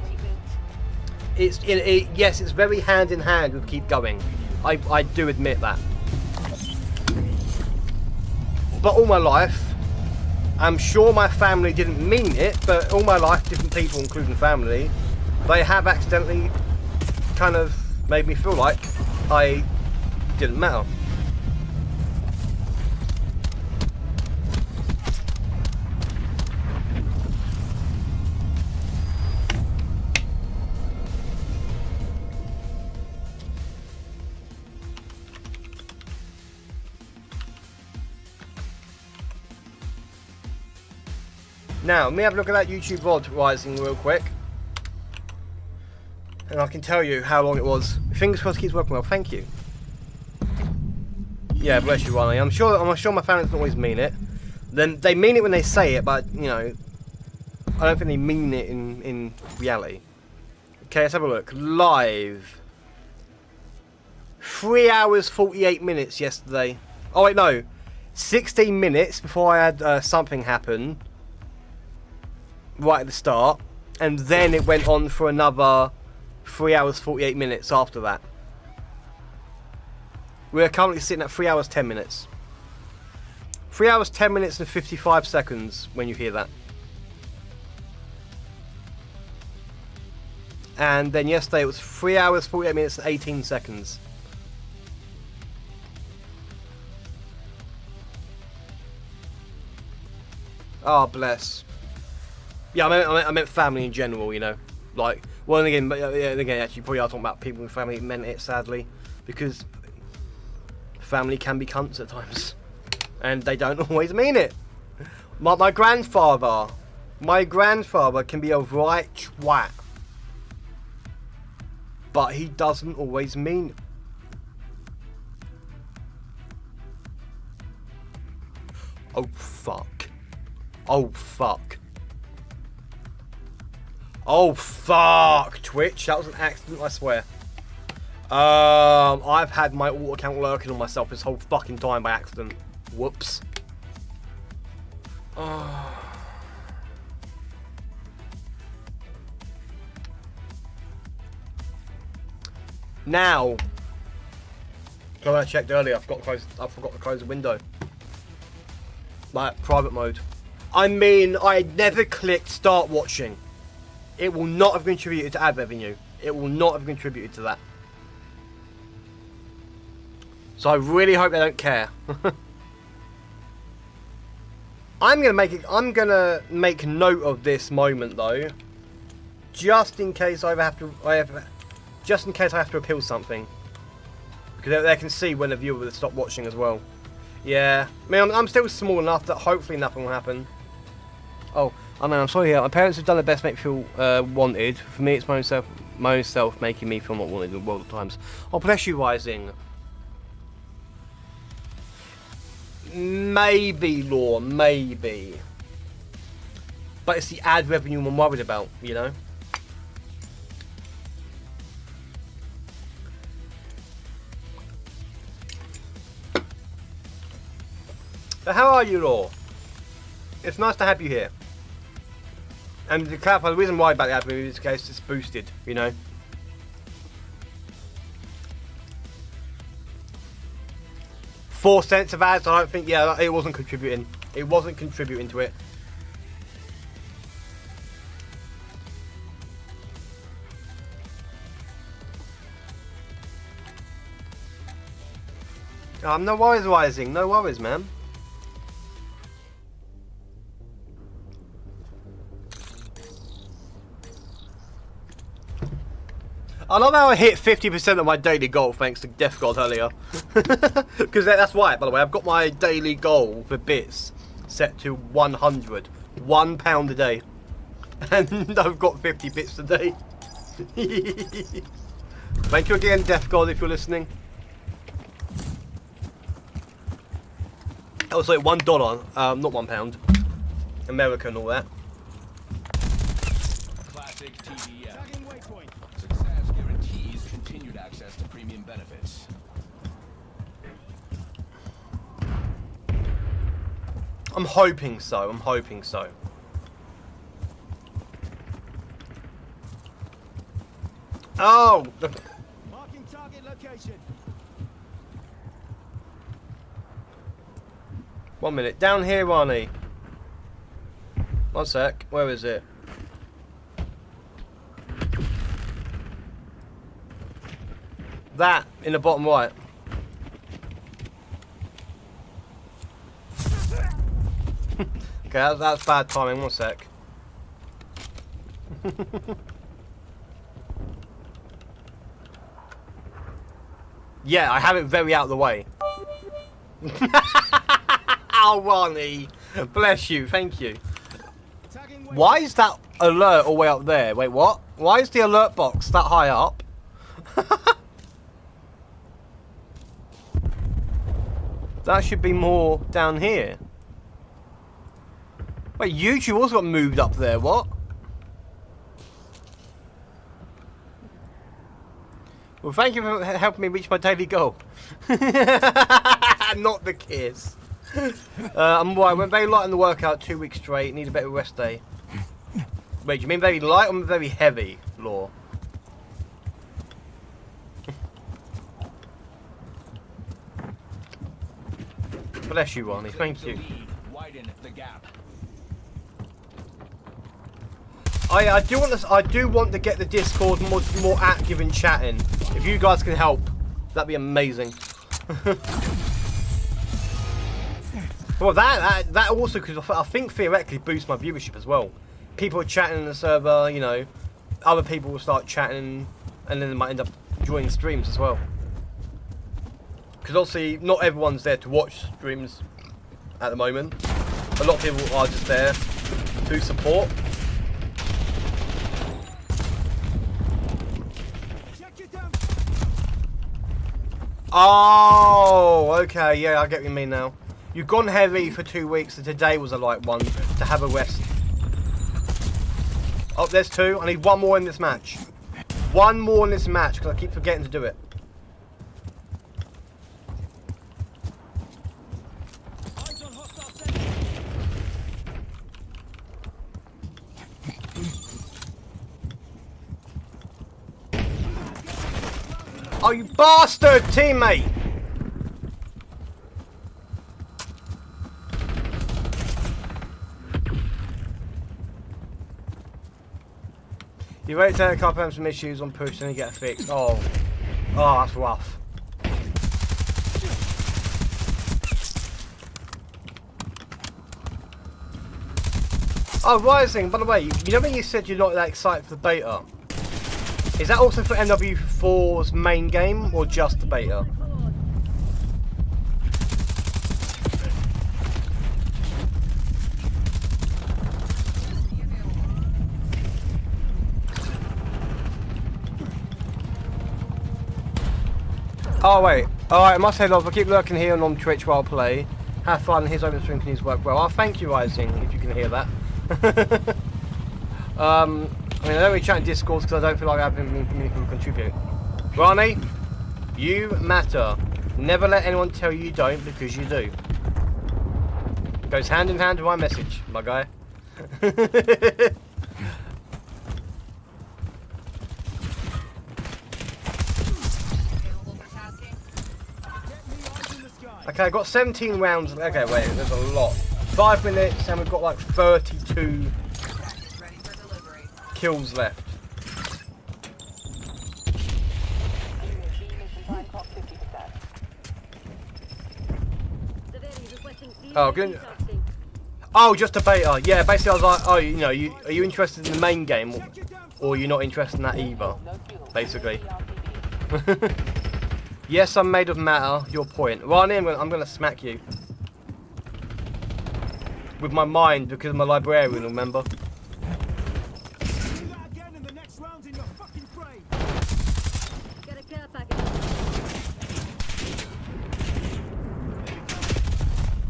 Yes, it's very hand in hand with keep going. I do admit that. But all my life, I'm sure my family didn't mean it, but all my life, different people, including family, they have accidentally kind of made me feel like I didn't matter. Now, let me have a look at that YouTube VOD Rising real quick. And I can tell you how long it was. Fingers crossed it keeps working well, thank you. Yeah, bless you, Ronnie. I'm sure my family doesn't always mean it. Then they mean it when they say it, but, you know, I don't think they mean it in reality. Okay, let's have a look. Live. 3 hours, 48 minutes yesterday. Oh, wait, no. 16 minutes before I had something happen. Right at the start, and then it went on for another 3 hours 48 minutes after that. We're currently sitting at 3 hours 10 minutes. 3 hours 10 minutes and 55 seconds when you hear that. And then yesterday it was 3 hours 48 minutes and 18 seconds. Oh, bless. Yeah, I meant family in general, you know. Like, well, and again, actually, probably are talking about people in family who meant it, sadly. Because family can be cunts at times. And they don't always mean it. My grandfather can be a right twat. But he doesn't always mean it. Oh, fuck. Oh, fuck. Oh fuck, Twitch. That was an accident, I swear. I've had my alt account lurking on myself this whole fucking time by accident. Whoops. Now, because I checked earlier, I forgot to close the window. Like private mode. I mean, I never clicked start watching. It will not have contributed to ad revenue. It will not have contributed to that. So I really hope they don't care. I'm gonna make note of this moment though, just in case I have to appeal something, because they can see when the viewer will stop watching as well. Yeah, I mean I'm still small enough that hopefully nothing will happen. Oh, I mean I'm sorry here. My parents have done their best to make me feel wanted. For me, it's my own self making me feel not wanted in the world of times. Oh, bless you, Rising. Maybe, Law, maybe. But it's the ad revenue I'm worried about, you know? So how are you, Law? It's nice to have you here. And to clarify, the reason why about the ad revenue is because it's boosted, you know? 4 cents of ads, I don't think, yeah, it wasn't contributing. It wasn't contributing to it. No worries, Rising. No worries, man. I love how I hit 50% of my daily goal thanks to Death God earlier. Because that's why, by the way, I've got my daily goal for bits set to 100. £1 a day. And I've got 50 bits a day. Thank you again, Death God, if you're listening. Oh, sorry, $1, not £1. America and all that.
Classic TDM. Success guarantees continued access to premium benefits.
I'm hoping so. I'm hoping so. Oh!
Marking target location.
1 minute. Down here, Ronnie. 1 sec. Where is it? That in the bottom right. Okay, that's bad timing. 1 sec. Yeah, I have it very out of the way. Oh, Ronnie. Bless you. Thank you. Why is that alert all the way up there? Wait, what? Why is the alert box that high up? That should be more down here. Wait, YouTube also got moved up there, what? Well, thank you for helping me reach my daily goal. Not the kiss. I'm right, went very light on the workout 2 weeks straight, need a better rest day. Wait, do you mean very light or very heavy, Law? Bless you, Ronnie, thank you.
Widen the gap.
I do want to get the Discord more active and chatting. If you guys can help, that'd be amazing. Well, that also could, I think, theoretically boost my viewership as well. People are chatting in the server, you know, other people will start chatting, and then they might end up joining streams as well. Because obviously, not everyone's there to watch streams at the moment. A lot of people are just there to support. Oh, okay, yeah, I get what you mean now. You've gone heavy for 2 weeks, and today was a light one to have a rest. Oh, there's 2. I need 1 more in this match. 1 more in this match, because I keep forgetting to do it. Oh, you bastard, teammate! You wait till a couple of some issues on push and you get fixed. Oh, that's rough. Oh, Rising, by the way, you know when you said you're not that excited for the beta? Is that also for MW4's main game or just the beta? Oh wait, alright, I must head off. I keep lurking here on Twitch while I play. Have fun, his open stream continues to work well. Oh, thank you, Rising, if you can hear that. I mean, I don't really chat in Discord because I don't feel like I have many people who contribute. Ronnie, you matter. Never let anyone tell you don't, because you do. Goes hand in hand with my message, my guy. Okay, I've got 17 rounds. Okay, wait, there's a lot. 5 minutes, and we've got like 32 kills left. Oh, good. Oh, just a beta. Yeah, basically I was like, oh, you know, are you interested in the main game, or you're not interested in that either? Basically. Yes, I'm made of matter. Your point. Ronnie, I'm gonna smack you with my mind because I'm a librarian. Remember?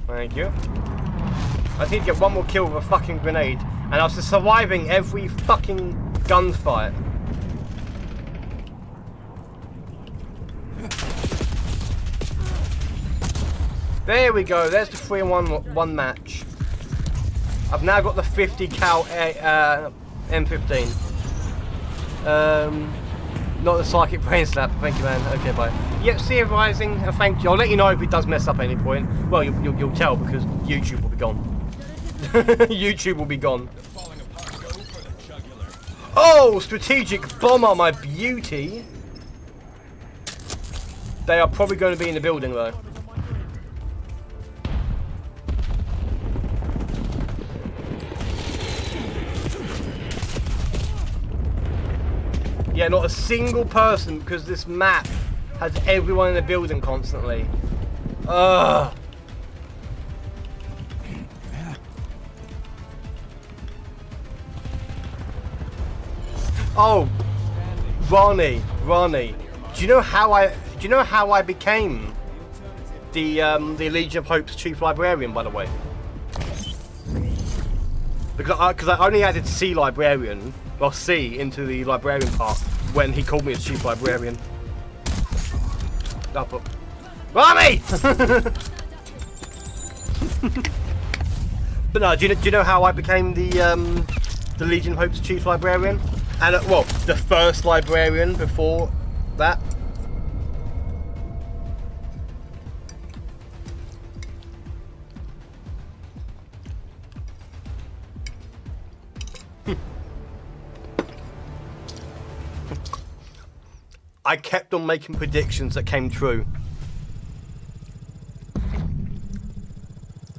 Thank you. I need to get 1 more kill with a fucking grenade, and I was just surviving every fucking gunfight. There we go, there's the 3-1 match. I've now got the 50 cal M15. Not the psychic brain slap, thank you man, okay bye. Yep, see you Rising, and thank you. I'll let you know if it does mess up at any point. Well, you'll tell because YouTube will be gone. YouTube will be gone. Oh, strategic bomber, my beauty. They are probably going to be in the building though. Yeah, not a single person because this map has everyone in the building constantly. Ugh. Oh, Ronnie, do you know how I became the Legion of Hope's chief librarian, by the way? Because I only added C librarian. Well, C into the librarian part when he called me as chief librarian. Up. Rami! But no, do you know how I became the Legion of Hope's chief librarian? And well, the first librarian before that. I kept on making predictions that came true.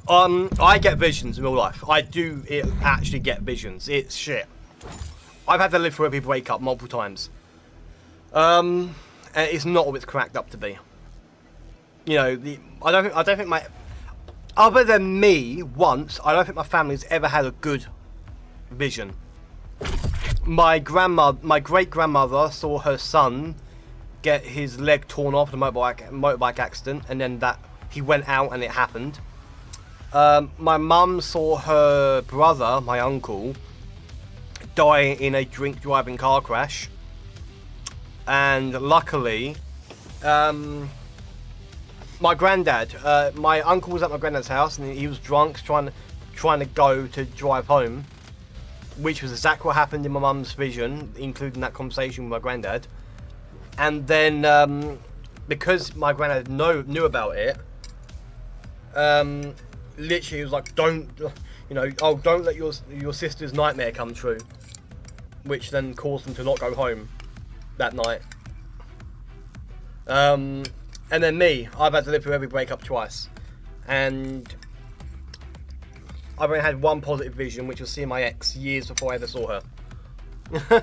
I get visions in real life. I do actually get visions. It's shit. I've had to live through a people wake up multiple times. And it's not what it's cracked up to be. You know, I don't think my, other than me once, I don't think my family's ever had a good vision. My great grandmother saw her son get his leg torn off in a motorbike accident, and then he went out and it happened. My mum saw her brother, my uncle, die in a drink driving car crash. And luckily, my granddad, my uncle was at my granddad's house and he was drunk, trying to go to drive home, which was exactly what happened in my mum's vision, including that conversation with my granddad. And then, because my granddad knew about it, literally he was like, don't let your sister's nightmare come true, which then caused them to not go home that night. And then me, I've had to live through every breakup twice, and I've only had one positive vision, which was seeing my ex years before I ever saw her.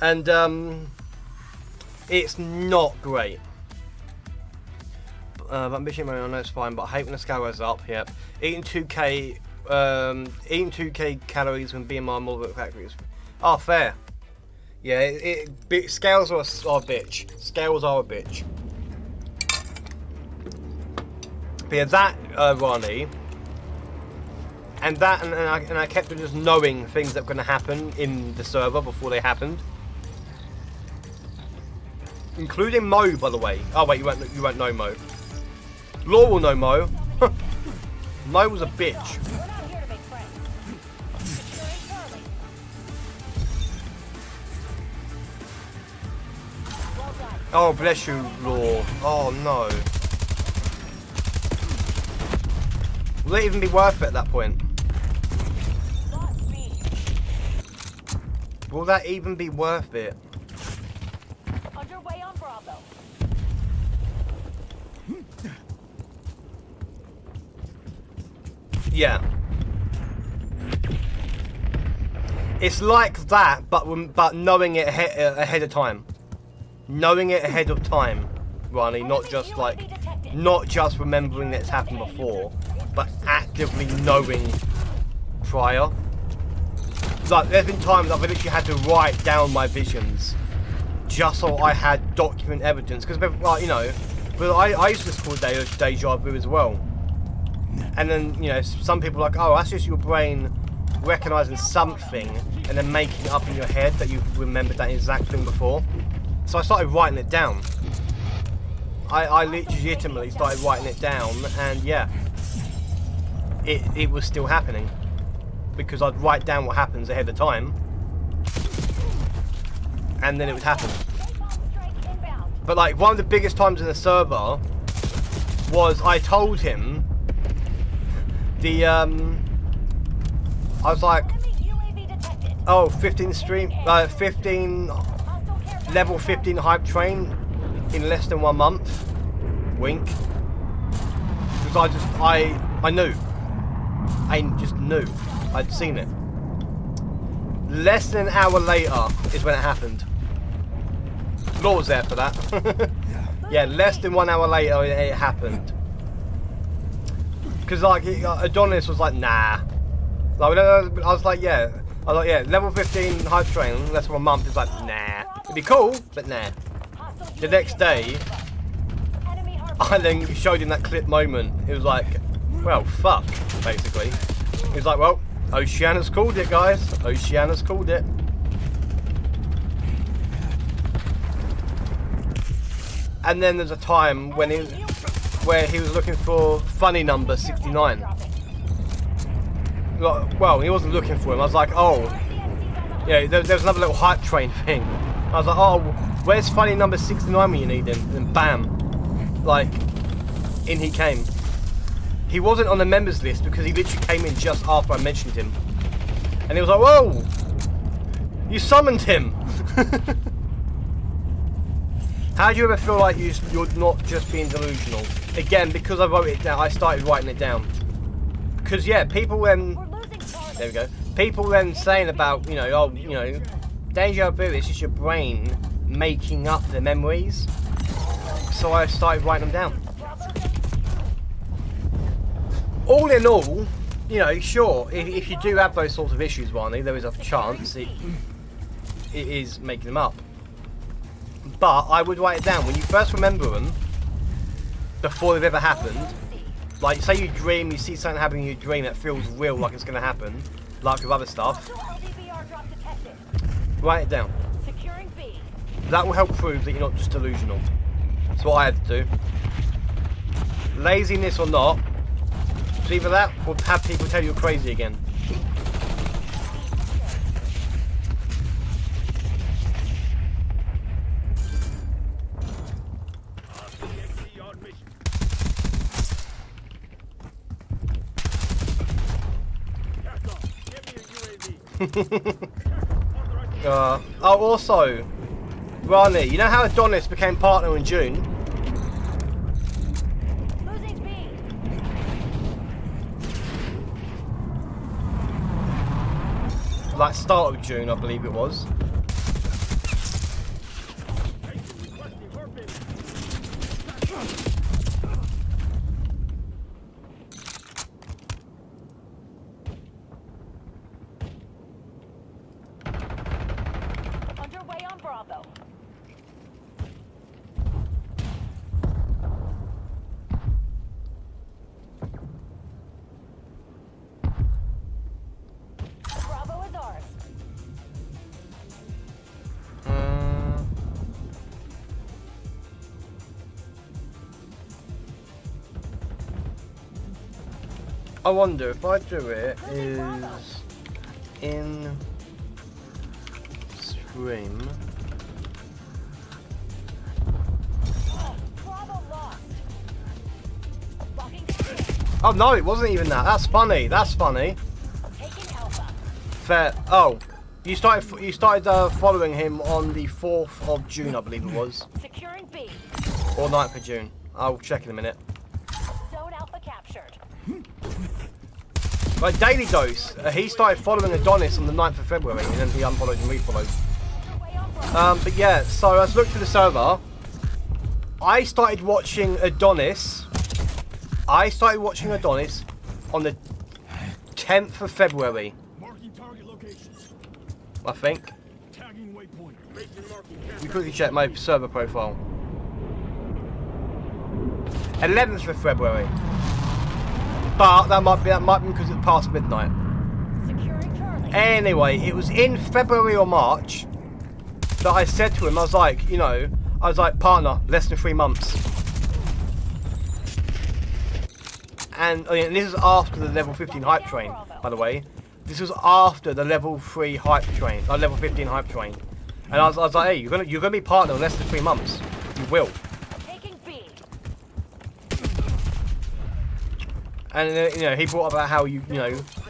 And it's not great. But I'm bitching, I know it's fine, but I hate when the scale goes up. Yep. Eating 2k calories when being my moderate factories. Oh, fair. Yeah, scales are a bitch. Scales are a bitch. But yeah, that, Ronnie, and I kept on just knowing things that were going to happen in the server before they happened. Including Mo, by the way. Oh wait, you won't know Mo. Law will know Mo. Mo was a bitch.
We're not here to make friends. Securing Charlie. Well done.
Oh, bless you, Law. Oh no. Will it even be worth it at that point?
Lost B.
Will that even be worth it?
Underway on Bravo.
Yeah. It's like that, but knowing it ahead of time. Knowing it ahead of time, Ronnie, not just remembering that it's happened before, but actively knowing prior. Like, there's been times I've literally had to write down my visions just so I had document evidence, because, like, you know, but I used to call it deja vu as well. And then, you know, some people are like, oh, that's just your brain recognising something and then making it up in your head that you've remembered that exact thing before. So I started writing it down. I legitimately started writing it down, and yeah, it was still happening. Because I'd write down what happens ahead of time, and then it would happen. But like, one of the biggest times in the server was I told him I was like, oh, 15 level 15 hype train in less than 1 month. Wink. Because I knew. I just knew. I'd seen it. Less than an hour later is when it happened. Law was there for that. Yeah, less than 1 hour later it happened. Because like Adonis was like, nah. Like, I was like, yeah. I was like, yeah, level 15 hype train, less than 1 month. It's like, nah. It'd be cool, but nah. The next day, I then showed him that clip moment. It was like, well, fuck, basically. He was like, well, Oceana's called it, guys. Oceana's called it. And then there's a time when where he was looking for funny number 69. Well, he wasn't looking for him. I was like, oh, yeah, there's another little hype train thing. I was like, oh, where's funny number 69 when you need him? And bam, like, in he came. He wasn't on the members list because he literally came in just after I mentioned him. And he was like, whoa, you summoned him. How do you ever feel like you're not just being delusional? Again, because I wrote it down, I started writing it down. Because yeah, people then, there we go. People then saying about, you know, oh, you know, deja vu, it's just your brain making up the memories. So I started writing them down. All in all, you know, sure, if you do have those sorts of issues, Barney, there is a chance it is making them up. But I would write it down. When you first remember them, before they've ever happened, like say you dream, you see something happening in your dream that feels real, like it's going to happen, like with other stuff, Write it down.
Securing B.
That will help prove that you're not just delusional. That's what I had to do. Laziness or not, it's either that or have people tell you're crazy again. Oh, also, Rani, you know how Adonis became partner in June?
Losing B.
Like start of June, I believe it was.
Underway on Bravo. Bravo is ours.
I wonder if I do it is in stream.
Bravo lost. Locking down B.
Oh no, it wasn't even that. That's funny. That's funny.
Taking Alpha.
Fair. Oh, you started following him on the 4th of June, I believe it was,
Securing B.
or 9th of June. I'll check in a minute.
Zone Alpha captured.
Like Daily Dose, he started following Adonis on the 9th of February, and then he unfollowed and refollowed.
Underway on Bravo.
But yeah, so let's look through the server. I started watching Adonis. on the 10th of February.
Marking target locations.
I think.
Tagging waypoint.
You quickly check my server profile. 11th of February. But that might be because it's past midnight.
Securing Charlie.
Anyway, it was in February or March that I said to him, I was like, partner, less than 3 months. And this is after the level 15 hype train, by the way. This was after the level 3 hype train, level 15 hype train. And I was like, hey, you're gonna be partner in less than 3 months. You will.
Taking B.
And he brought up about how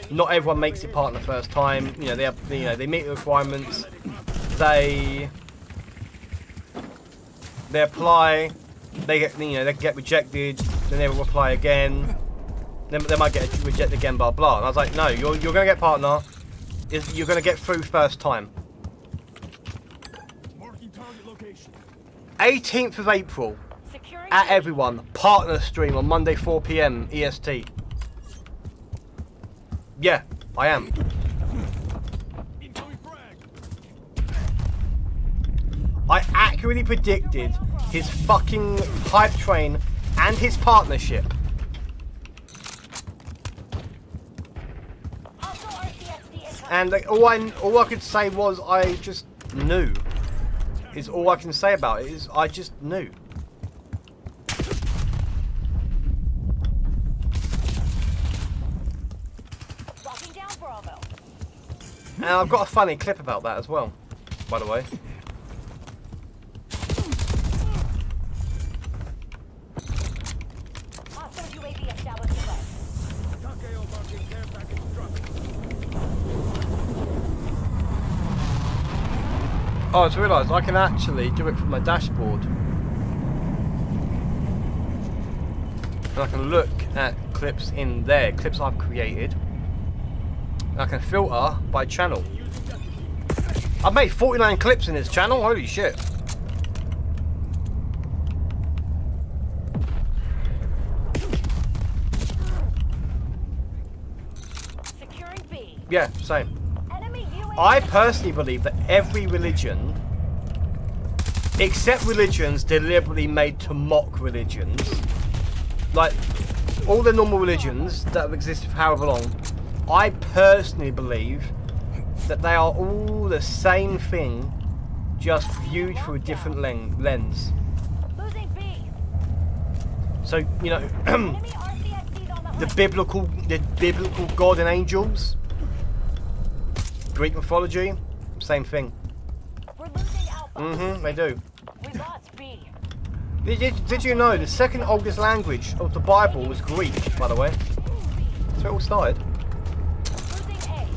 not everyone makes it partner first time. They meet the requirements. They apply. They get rejected. Then they will apply again. Then they might get rejected again. Blah blah. And I was like, no, you're gonna get partner. You're gonna get through first time.
Marking target location.
18th of April.
Securing
At
B.
everyone, partner stream on Monday 4 PM EST. Yeah, I am.
Incoming frag.
I accurately predicted his fucking hype train and his partnership.
Also RCXD incoming.
And all I could say was I just knew. Is all I can say about it is I just knew.
Locking down Bravo.
And I've got a funny clip about that as well, by the way.
Hostile UAV established above.
Takeo marking care package struck.
Oh, I just realised I can actually do it from my dashboard. And I can look at clips in there, clips I've created. And I can filter by channel. I've made 49 clips in this channel, holy shit.
Securing B.
Yeah, same.
Enemy UAV.
I personally believe that every religion, except religions deliberately made to mock religions, like all the normal religions that have existed for however long, I personally believe that they are all the same thing, just viewed through a different lens.
Losing B.
So, you know,
Enemy RCXD's on the
the
hunt.
biblical God and angels, Greek mythology, same thing.
We're losing Alpha.
They do.
We lost B.
Did you know the second oldest language of the Bible was Greek, by the way? That's where it all started.
Losing A.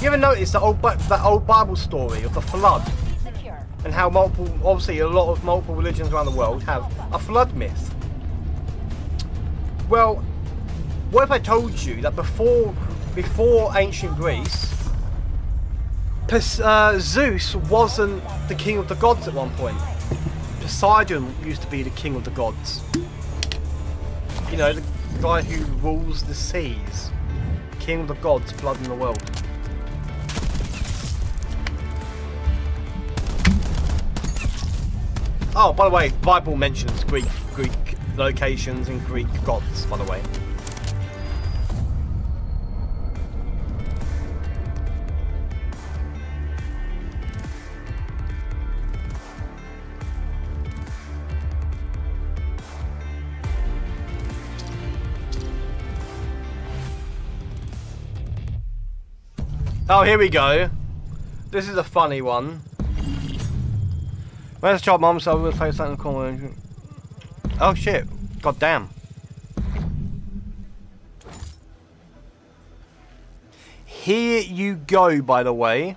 You ever notice that old Bible story of the flood?
B secure.
And how obviously a lot of multiple religions around the world have a flood myth. Well, what if I told you that before ancient Greece, Zeus wasn't the king of the gods at one point. Poseidon used to be the king of the gods. You know, the guy who rules the seas. King of the gods, blood in the world. Oh, by the way, Bible mentions Greek locations and Greek gods, by the way. Oh, here we go. This is a funny one. Where's the job, Mum? So we'll play something cool. Oh shit! God damn. Here you go. By the way.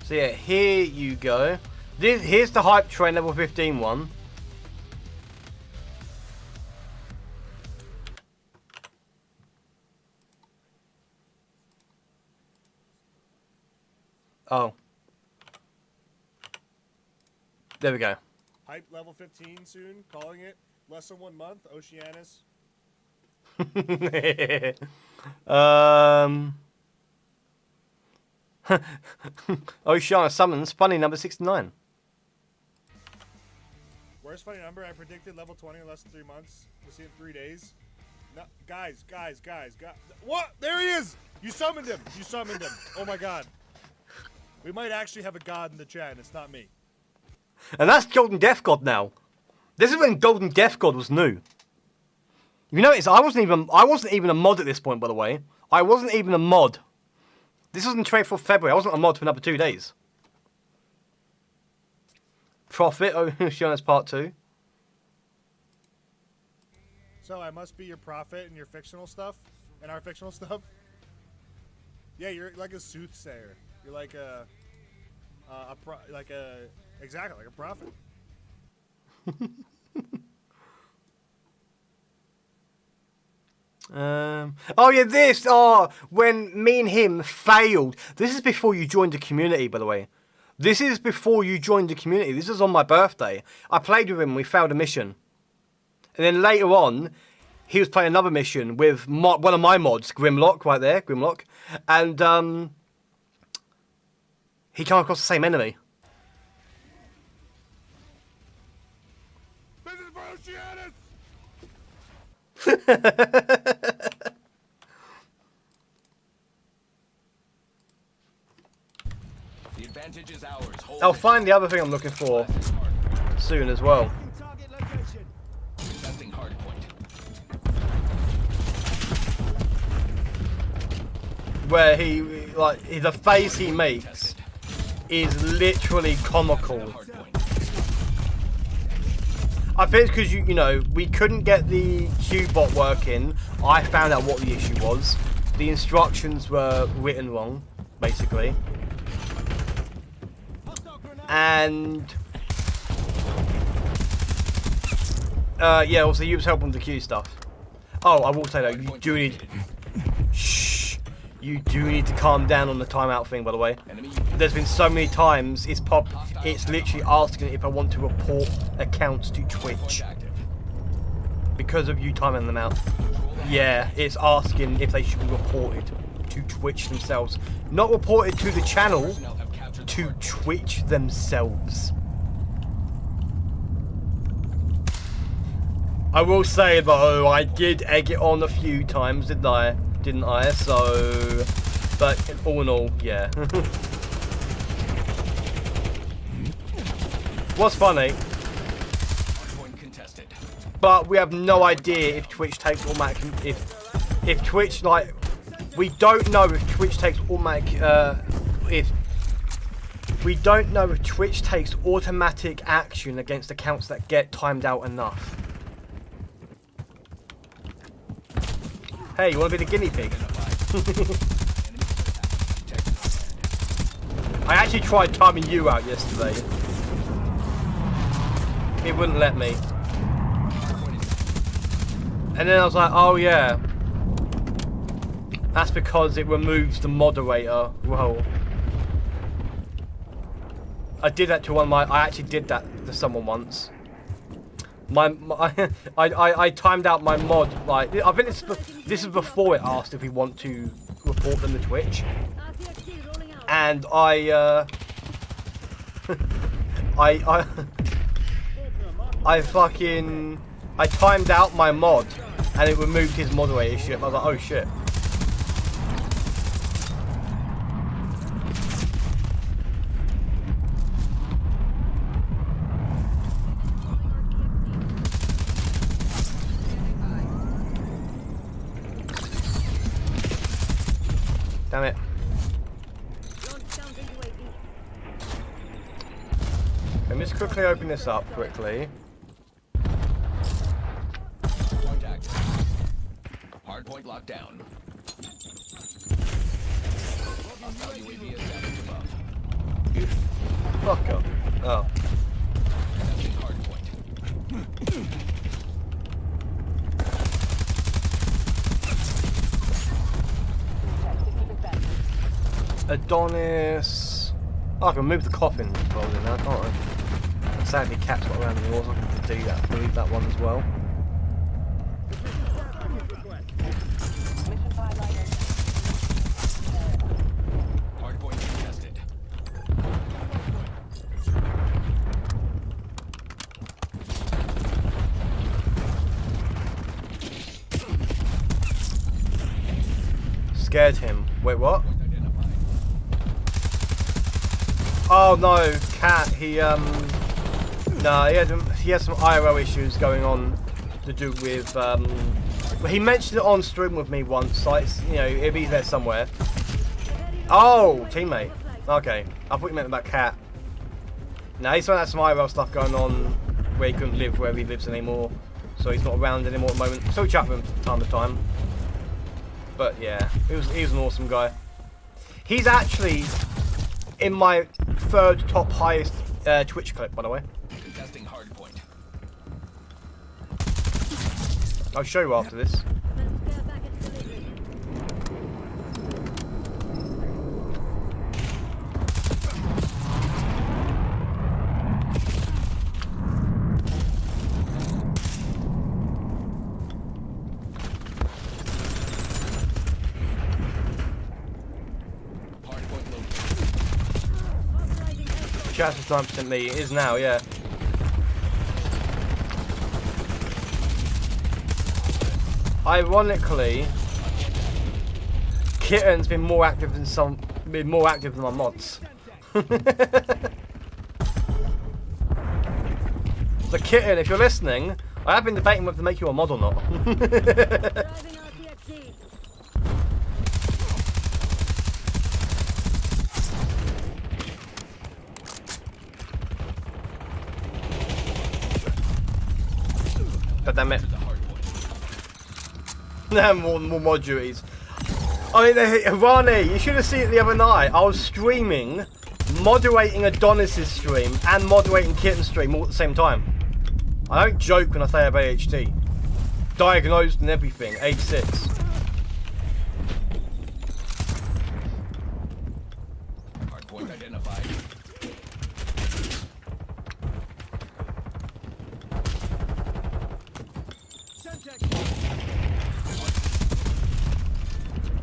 So yeah, here you go. Here's the hype train level 15 one. Oh. There we go.
Hype level 15 soon. Calling it. Less than 1 month. Oceanus.
Oceana summons funny number 69.
Worst funny number? I predicted level 20 in less than 3 months. We'll see in 3 days. No, guys. What? There he is! You summoned him. Oh my god. We might actually have a god in the chat, and it's not me.
And that's Golden Death God now. This is when Golden Death God was new. You notice I wasn't even a mod at this point, by the way. I wasn't even a mod. This was on 24th February. I wasn't a mod for another 2 days. Prophet, showing us part 2.
So I must be your prophet and your fictional stuff? And our fictional stuff? Yeah, you're like a soothsayer. You're like exactly like a prophet.
Oh yeah, this. Oh, when me and him failed. This is before you joined the community, by the way. This is before you joined the community. This was on my birthday. I played with him. We failed a mission, and then later on, he was playing another mission with one of my mods, Grimlock, right there, Grimlock, and he came across the same enemy.
This is for Oceanus!
The advantage is ours. Hold
I'll
it.
find the other thing I'm looking for soon as well.
Testing hard point.
Where the face he makes is literally comical.
Hard point.
I think it's because you know we couldn't get the Q-bot working. I found out what the issue was. The instructions were written wrong, basically. And yeah, also you was helping with the Q stuff. Oh, I will say that you do need. Shh. You do need to calm down on the timeout thing, by the way.
Enemy
There's been so many times it's literally asking if I want to report accounts to Twitch
active.
because of you timing them out. Yeah, it's asking if they should be reported to Twitch themselves, not reported to the channel,
Personnel have captured the
to
hard point.
Twitch themselves. I will say though, I did egg it on a few times, didn't I? So, but all in all, yeah. What's funny,
Hardpoint contested.
but we have no idea if Twitch takes automatic. If Twitch, like, we don't know if Twitch takes automatic. We don't know if Twitch takes automatic action against accounts that get timed out enough. Hey, you want to be the guinea pig? I actually tried timing you out yesterday. It wouldn't let me. And then I was like, oh yeah. That's because it removes the moderator role. I did that to one of my... I actually did that to someone once. I timed out my mod, like, I think this is before it asked if we want to report them to Twitch. And I timed out my mod and it removed his moderatorship. I was like, oh shit. Damn it. Let me just quickly open this up quickly.
Point active. Hardpoint locked down. Hostile UAV established above.
You fuck up. Oh.
Testing hardpoint.
Adonis. Oh, I can move the coffin probably now, can't I? Sadly, Cat's got around the walls. I can do that. Move that one as well.
Hardpoint contested.
Scared him. Wait, what?
Point identified.
Oh no, Cat. He he had some IRL issues going on to do with he mentioned it on stream with me once. Like, you know, it'll be there somewhere. Oh, teammate. Okay, I thought you meant about Cat. No, he's had some IRL stuff going on where he couldn't live where he lives anymore, so he's not around anymore at the moment. Still chat with him from time to time. But yeah, he was an awesome guy. He's actually in my third top highest Twitch clip, by the way.
Contesting hardpoint.
I'll show you after this.
Hardpoint located.
Chat's is 9% me. It is now, yeah. Ironically, Kitten's been more active than my mods. So Kitten, if you're listening, I have been debating whether to make you a mod or not. God damn it. more mod duties. I mean, Rani, you should have seen it the other night. I was streaming, moderating Adonis's stream, and moderating Kitten's stream all at the same time. I don't joke when I say I have ADHD. Diagnosed and everything, age 6.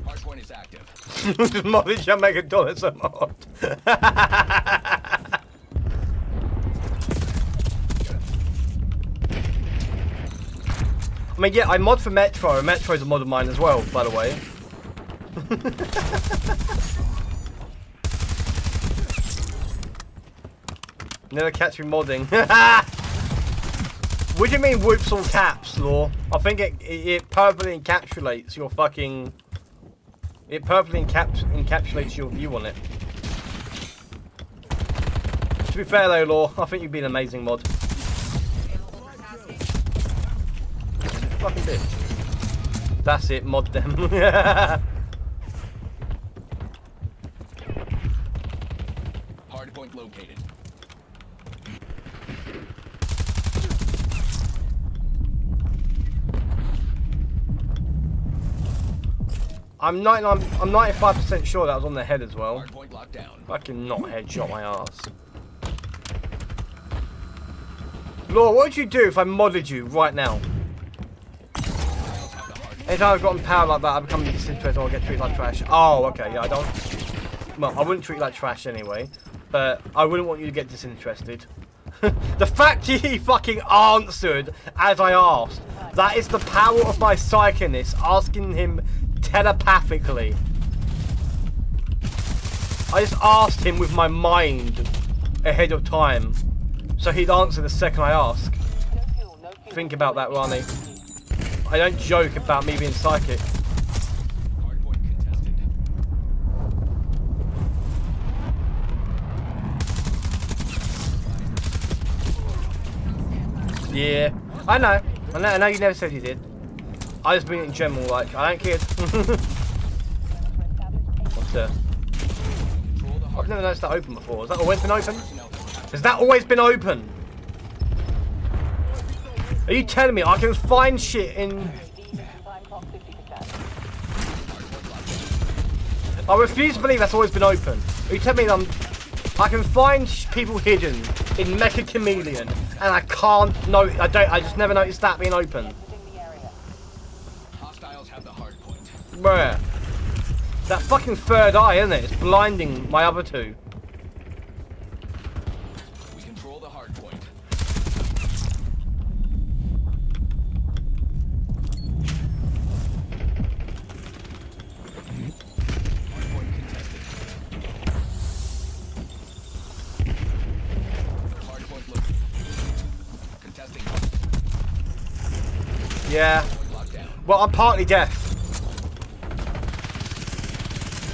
Hardpoint is active.
Modded shall make $1 a mod. I mean, yeah, I mod for Metro, and Metro's a mod of mine as well, by the way. Never catch me modding. What do you mean whoops all caps, Law? I think it perfectly encapsulates your fucking... It perfectly encapsulates your view on it. To be fair though, Law, I think you'd be an amazing mod. Fucking bitch. That's it, mod them.
Hardpoint located.
I'm 95% sure that was on the head as well.
Hardpoint locked down.
Fucking not headshot my ass. Law, what would you do if I modded you right now? Anytime I've gotten power like that, I become disinterested or I get treated like trash. Oh, okay, yeah, I don't... Well, I wouldn't treat you like trash anyway, but I wouldn't want you to get disinterested. The fact he fucking answered as I asked, that is the power of my psychoness, asking him telepathically. I just asked him with my mind ahead of time, so he'd answer the second I ask. Think about that, Ronnie. I don't joke about me being psychic.
Hardpoint contested.
Yeah, I know you never said you did. I just mean it in general, like, I don't care. What's that? I've never noticed that open before. Has that always been open? Has that always been open? Are you telling me I can find shit in... I refuse to believe that's always been open. Are you telling me I can find people hidden in Mecha Chameleon and I can't know... I just never noticed that being open.
Hostiles have the hardpoint.
Bruh. That fucking third eye, isn't it? It's blinding my other two.
We control the hardpoint. Hardpoint contested. Hardpoint located. Contesting.
Yeah.
Hardpoint locked down.
Well, I'm partly deaf.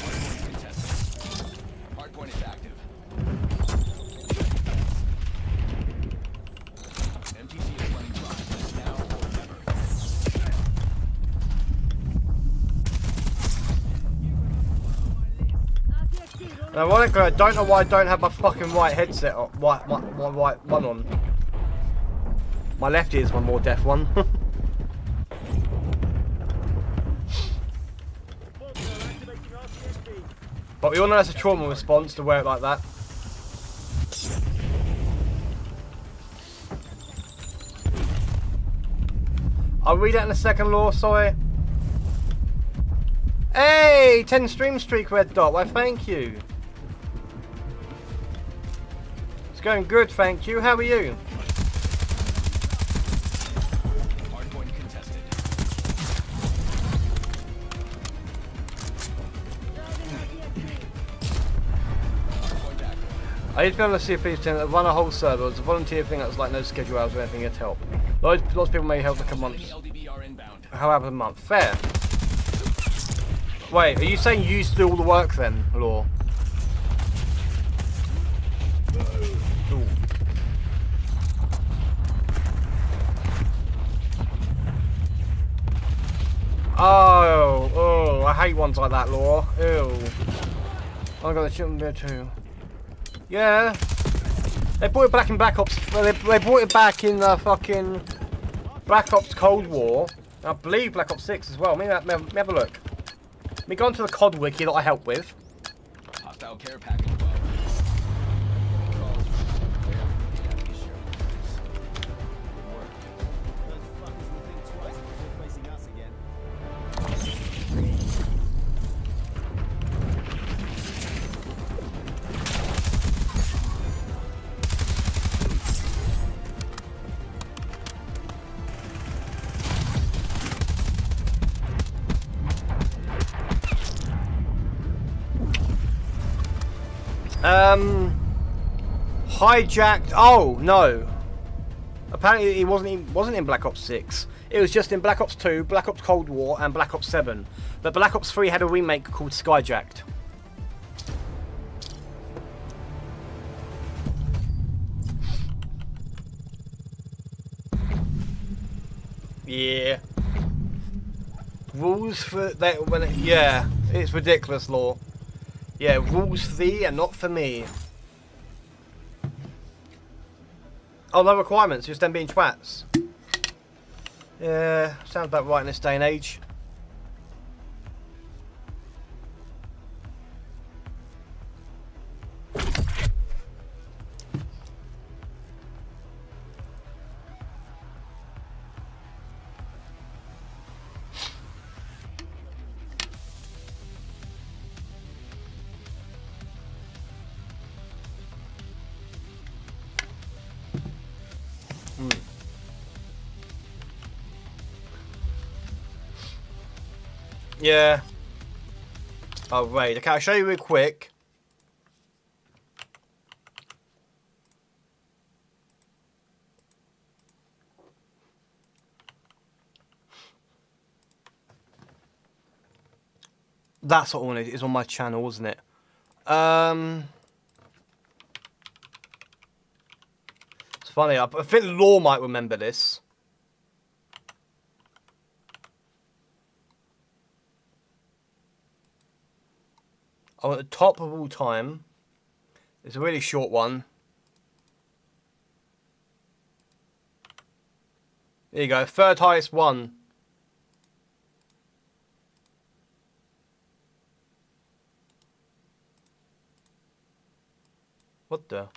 Hardpoint contested. Hardpoint is active. MTC is running process now or never.
And ironically, I don't know why I don't have my fucking right headset on. My right one on. My left ear is my more deaf one. But we all know that's a trauma response to wear it like that. I'll read that in a second, Law, sorry. Hey, 10 stream streak, Red Dot, why thank you. It's going good, thank you, how are you?
Hardpoint contested. Hardpoint active.
I used to be able to see a police team that run a whole server. It's a volunteer thing that's like no schedule hours or anything to help. Lots of people may help for a couple months.
LDB are inbound.
However, a month. Fair. Wait, are you saying you used to do all the work then, Law? Ooh. Oh, I hate ones like that, Law. Ew. I got the shit in there too. Yeah. They brought it back in Black Ops. Well, they brought it back in fucking Black Ops Cold War. I believe Black Ops 6 as well. Maybe have a look. Let me go onto the COD wiki that I help with.
Hostile care package above.
Hijacked. Oh no. Apparently it wasn't in Black Ops 6. It was just in Black Ops 2, Black Ops Cold War, and Black Ops 7. But Black Ops 3 had a remake called Skyjacked. Yeah. Rules for that when yeah, it's ridiculous law. Yeah, rules for thee and not for me. Oh, no requirements, just them being twats. Yeah, sounds about right in this day and age. Yeah. Oh, wait. Okay, I'll show you real quick. That's what it is on my channel, isn't it? It's funny. I think Law might remember this. Oh, at the top of all time. It's a really short one. There you go. Third highest one. What the?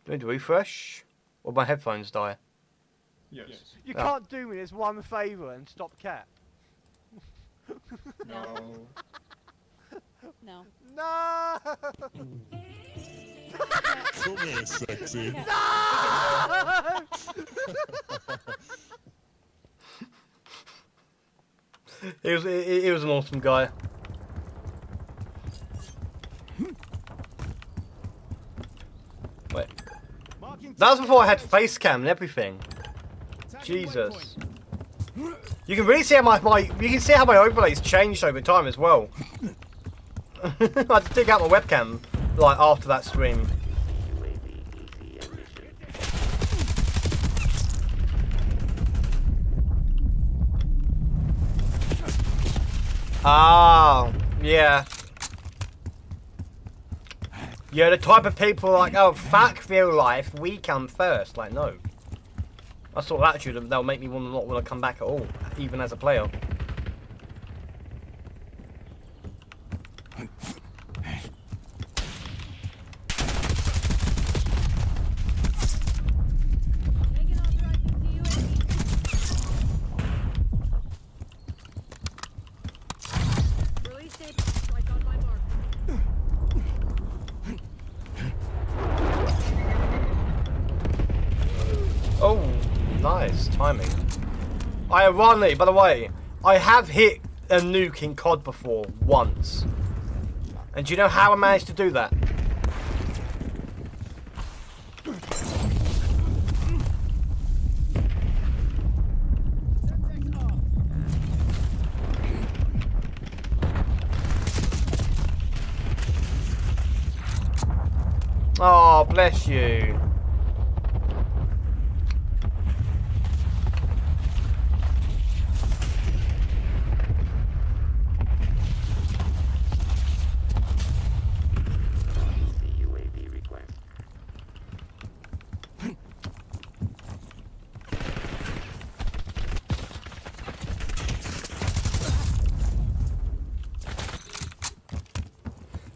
Do I need to refresh? Or my headphones die?
Yes.
You can't do me this one favour and stop cat.
No.
No.
No!
Come here, sexy.
No!
He was an awesome guy. Wait. That was before I had face cam and everything. Jesus. You can really see how my you can see how my overlays changed over time as well. I had to dig out my webcam like after that stream. Ah, yeah. Yeah, the type of people like, oh, fuck real life, we come first. Like, no. That sort of attitude, that'll make me not want to come back at all, even as a player. Oh, nice timing. Ironically, by the way, I have hit a nuke in COD before, once. And do you know how I managed to do that? Oh, bless you.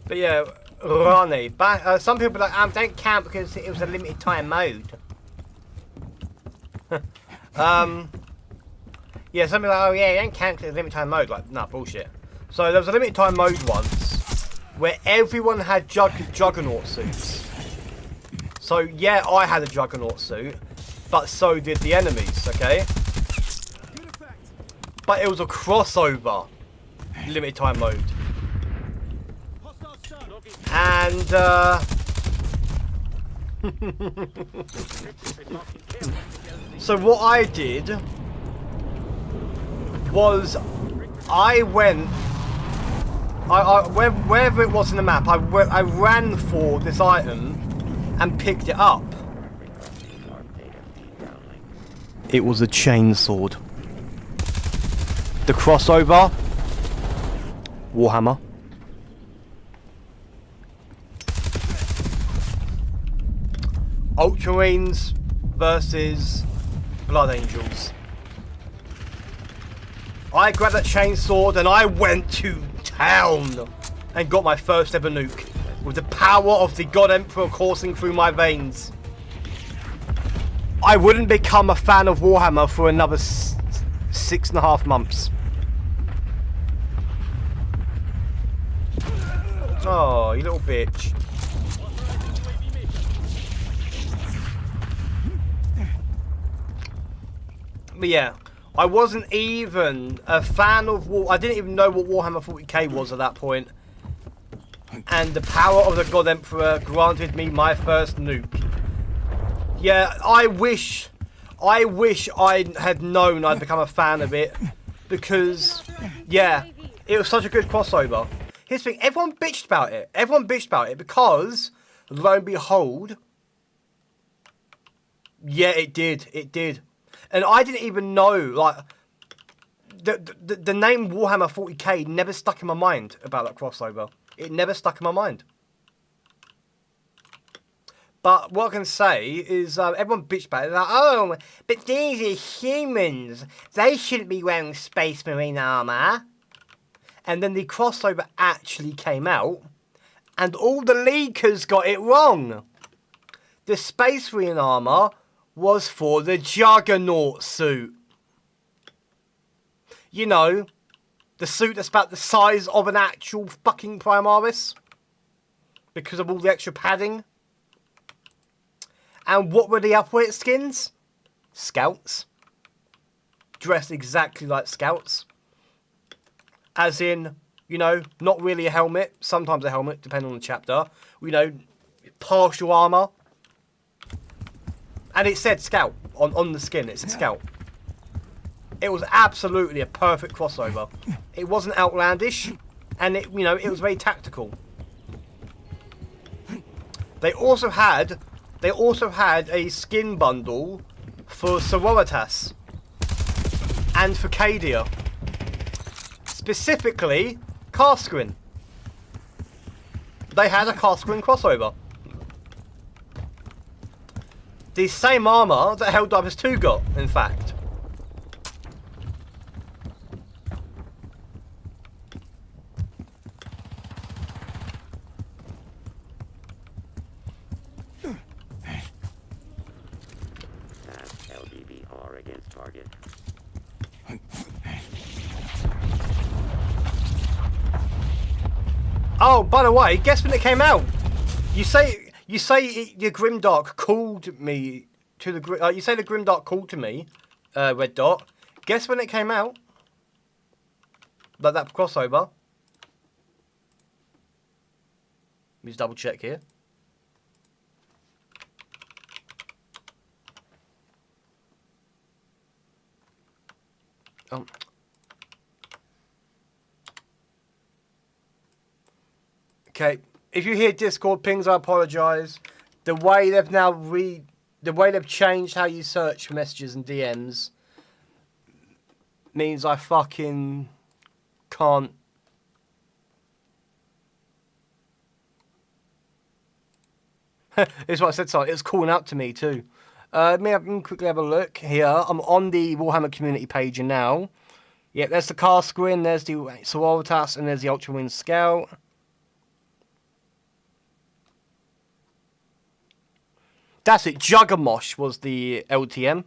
But yeah, Ronnie, some people are like, don't count because it was a limited time mode. Yeah, some people are like, oh yeah, don't count because it's a limited time mode. Like, nah, bullshit. So there was a limited time mode once where everyone had Juggernaut suits. So yeah, I had a Juggernaut suit, but so did the enemies, okay? But it was a crossover limited time mode. And so what I did was I went wherever it was in the map, I ran for this item and picked it up. It was a chainsword. The crossover, Warhammer. Ultramarines versus Blood Angels. I grabbed that chainsword and I went to town and got my first ever nuke with the power of the God Emperor coursing through my veins. I wouldn't become a fan of Warhammer for another 6.5 months. Oh, you little bitch. But yeah, I wasn't even a fan of I didn't even know what Warhammer 40k was at that point. And the power of the God Emperor granted me my first nuke. Yeah, I wish I had known I'd become a fan of it. Because, yeah, it was such a good crossover. Here's the thing, everyone bitched about it. Everyone bitched about it because, lo and behold, yeah, it did. It did. And I didn't even know, like, the name Warhammer 40k never stuck in my mind about that crossover. It never stuck in my mind. But what I can say is everyone bitched about it. Like, oh, but these are humans. They shouldn't be wearing Space Marine armor. And then the crossover actually came out. And all the leakers got it wrong. The Space Marine armor was for the Juggernaut suit. You know, the suit that's about the size of an actual fucking Primaris. Because of all the extra padding. And what were the upweight skins? Scouts. Dressed exactly like scouts. As in, you know, not really a helmet. Sometimes a helmet, depending on the chapter. You know, partial armour. And it said scout on the skin. It said scout. It was absolutely a perfect crossover. It wasn't outlandish. And it, you know, it was very tactical. They also had a skin bundle for Sororitas and for Cadia. Specifically, Carsquin. They had a Carsquin crossover. The same armour that Helldivers 2 got, in fact. Oh, by the way, guess when it came out? You say your Grimdark called me to the you say the Grimdark called to me, Red Dot. Guess when it came out? Like that crossover. Let me just double check here. Oh. Okay, if you hear Discord pings, I apologise. The way they've changed how you search for messages and DMs means I fucking can't. It's what I said, so it's calling out to me too. Let me quickly have a look here. I'm on the Warhammer community page now. Yeah, there's the Carsquin, there's the Sororitas, and there's the Ultramarine Scout. That's it, Juggermosh was the LTM.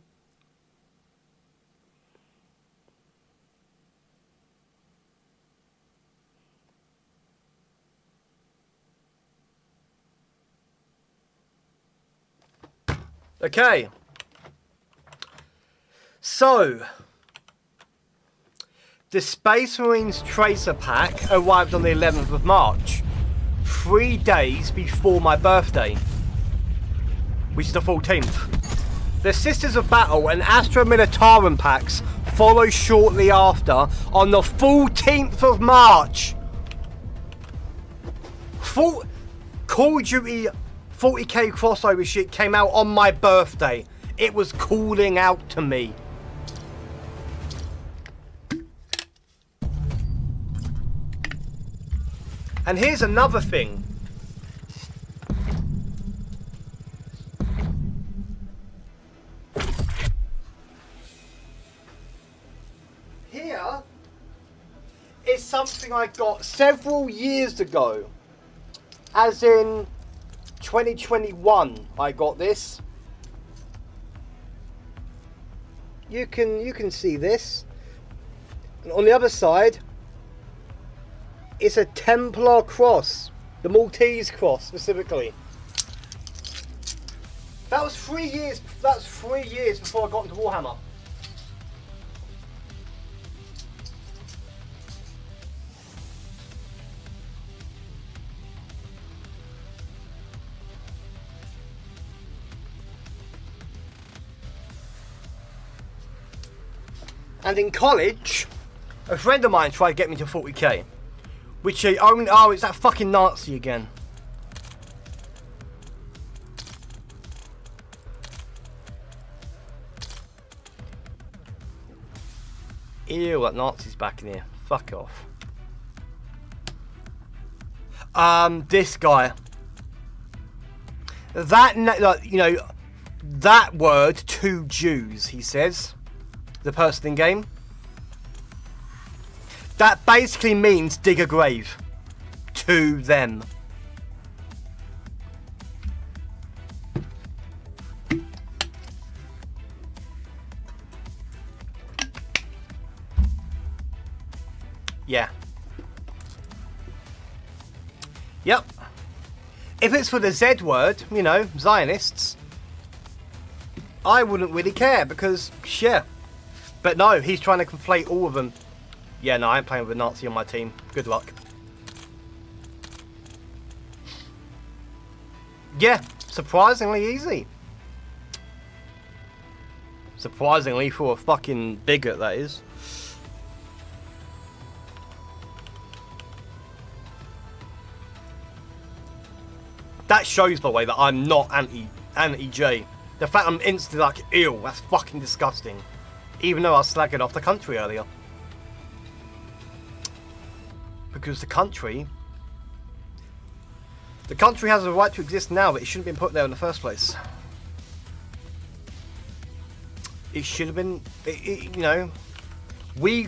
Okay. So, The Space Marines Tracer Pack arrived on the 11th of March, 3 days before my birthday, which is the 14th. The Sisters of Battle and Astra Militarum packs follow shortly after on the 14th of March. Call of Duty 40k crossover shit came out on my birthday. It was calling out to me. And here's another thing. Here is something I got several years ago. As in 2021 I got this. You can see this. And on the other side, it's a Templar cross, the Maltese cross specifically. That was 3 years. That's 3 years before I got into Warhammer. And in college, a friend of mine tried to get me to 40k. Which he only, oh, it's that fucking Nazi again. Ew, that Nazi's back in here. Fuck off. This guy. That, you know, that word, to Jews, he says. The person in game. That basically means dig a grave. To them. Yeah. Yep. If it's for the Z word, you know, Zionists, I wouldn't really care because, yeah. But no, he's trying to conflate all of them. Yeah, no, I ain't playing with a Nazi on my team. Good luck. Yeah, surprisingly easy. Surprisingly for a fucking bigot, that is. That shows, by the way, that I'm not anti-J. The fact I'm instantly like, ew, that's fucking disgusting. Even though I was slagging off the country earlier. Because the country has a right to exist now, but it shouldn't have been put there in the first place. It should have been, you know, we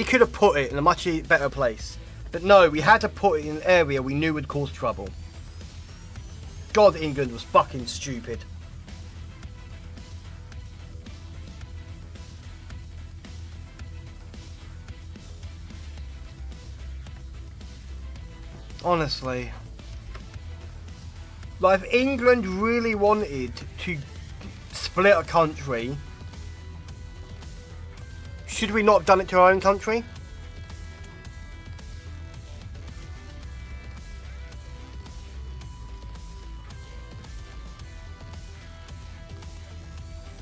could have put it in a much better place. But no, we had to put it in an area we knew would cause trouble. God, England was fucking stupid. Honestly. Like, if England really wanted to split a country, should we not have done it to our own country?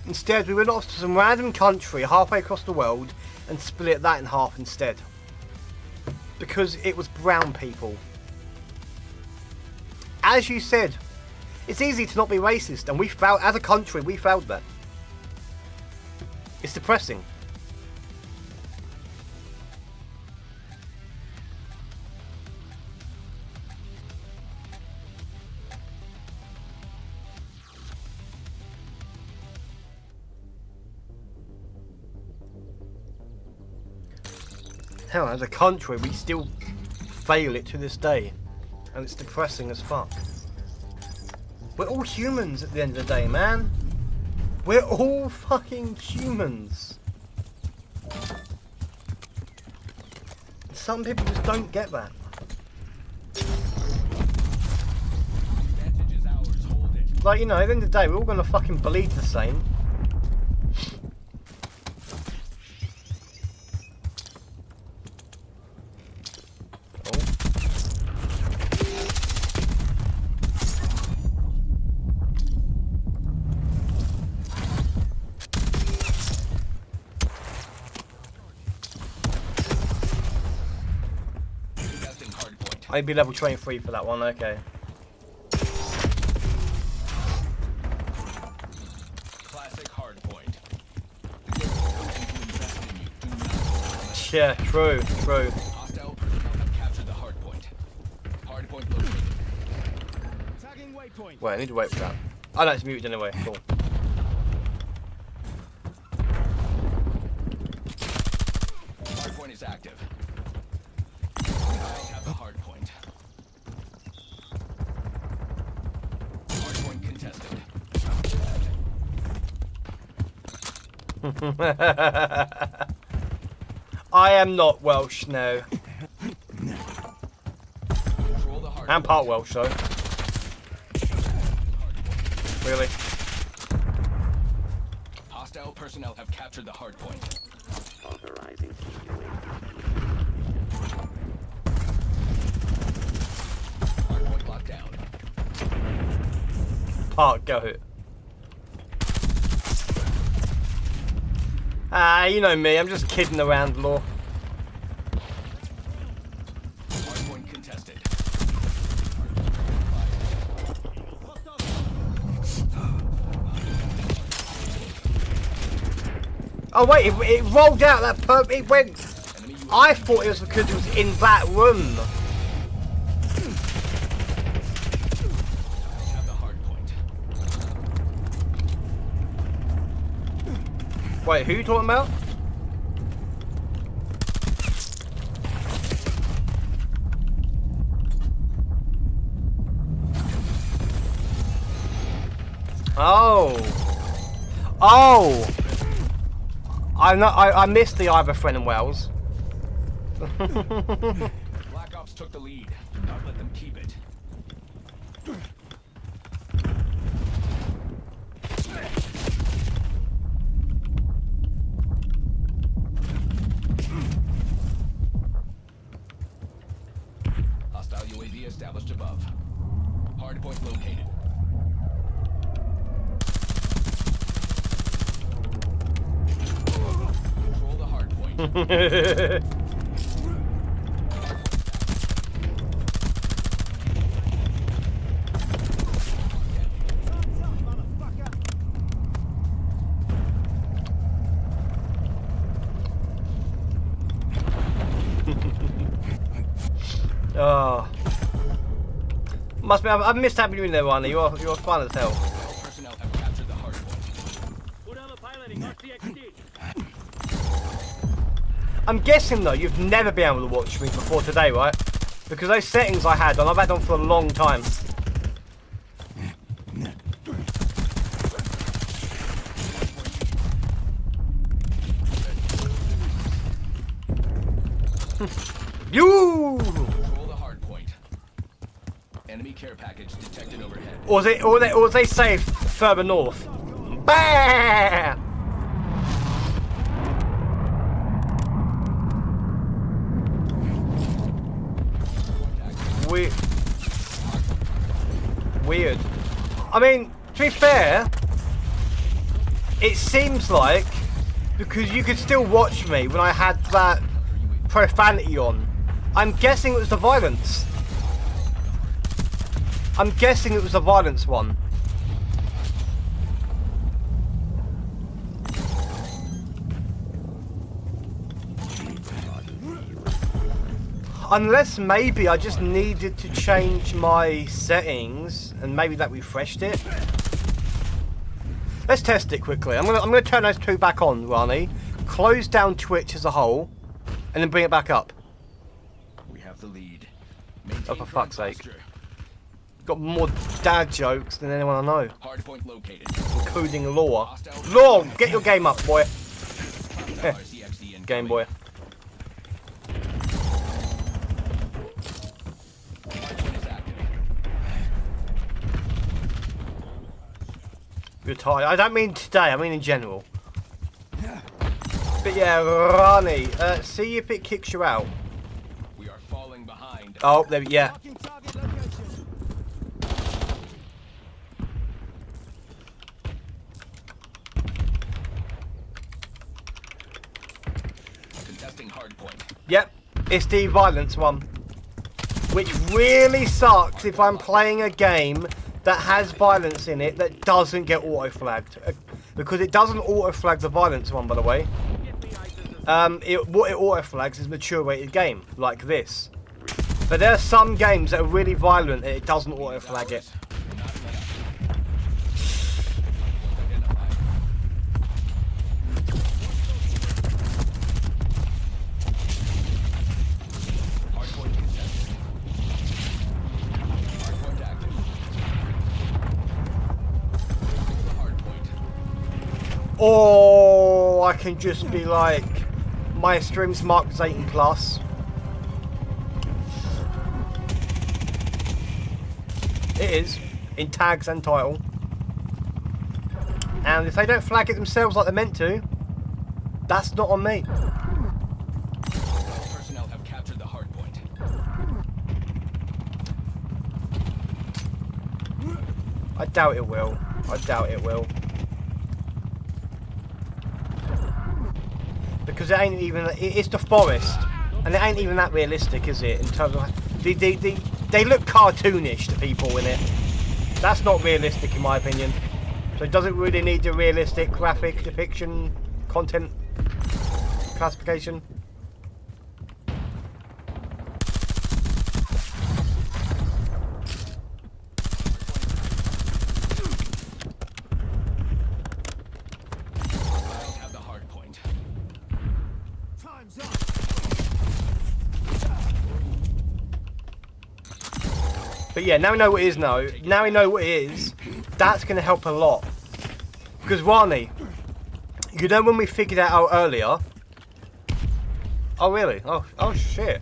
Instead, we went off to some random country halfway across the world and split that in half instead. Because it was brown people. As you said, it's easy to not be racist, and we failed, as a country, we failed that. It's depressing. Hell, as a country, we still fail it to this day. And it's depressing as fuck. We're all humans at the end of the day, man. We're all fucking humans. Some people just don't get that. Like, you know, at the end of the day, we're all gonna fucking bleed the same. I'd be level 23 for that one, okay.
Classic hardpoint. The guild is chosen to invest in you. Do not.
Yeah, true, true.
Hostile personnel have captured the hardpoint. Hardpoint located.
Tagging waypoint.
Wait, I need to wait for that. Oh no, it's muted anyway, cool.
Hardpoint is active. I have the hardpoint. Hardpoint contested.
I am not Welsh, no.
Control the hardpoint.
I'm part Welsh, though. Really?
Hostile personnel have captured the hardpoint.
Authorizing
Hardpoint locked down.
Part, go. Ah, you know me, I'm just kidding around, Law.
Hardpoint contested.
Oh wait, it rolled out that perp, it went...
Enemy UAV
I thought it was because it was in that room.
have the hardpoint.
Wait, who are you talking about? Oh. Oh. I missed the Ivor Friend and Wells.
Black Ops took the lead. Do not let them keep it. Hostile UAV established above. Hardpoint located. Control the hardpoint.
Oh. Must be, I've missed having you in there, Ronnie. You're fun as hell.
All personnel have captured the hardpoint.
I'm guessing though, you've never been able to watch me before today, right? Because those settings I had on, I've had on for a long time. You!
Control the hardpoint. Enemy care package detected overhead.
Or was they safe further north? Bam! Weird. I mean, to be fair, it seems like because you could still watch me when I had that profanity on. I'm guessing it was the violence. I'm guessing it was the violence one. Unless maybe I just needed to change my settings and maybe that refreshed it. Let's test it quickly. I'm gonna turn those two back on, Rani. Close down Twitch as a whole, and then bring it back up.
We have the lead.
Oh, for fuck's sake. Got more dad jokes than anyone I know,
Hardpoint located.
including Law. Law, get your game up, boy. Game boy. You're tired. I don't mean today, I mean in general. But yeah, Rani, see if it kicks you out.
We are falling behind.
Oh, there, yeah.
Contesting hardpoint.
Yep, it's the violence one. which really sucks if I'm playing a game that has violence in it that doesn't get auto-flagged. Because it doesn't auto-flag the violence one, by the way. What it auto-flags is mature rated game, like this. But there are some games that are really violent and it doesn't auto-flag it. Or I can just be like, my stream's marked as 18+. It is, in tags and title. And if they don't flag it themselves like they're meant to, that's not on me.
Personnel have captured the hard point.
I doubt it will. I doubt it will. Because it ain't even, it's the forest, and it ain't even that realistic, is it? In terms of, they look cartoonish, the people in it. That's not realistic in my opinion. So it doesn't really need the realistic graphic depiction, content classification. But yeah, now we know what it is now. Now we know what it is. That's going to help a lot. Because Rani, you know when we figured that out earlier? Oh really? Oh shit.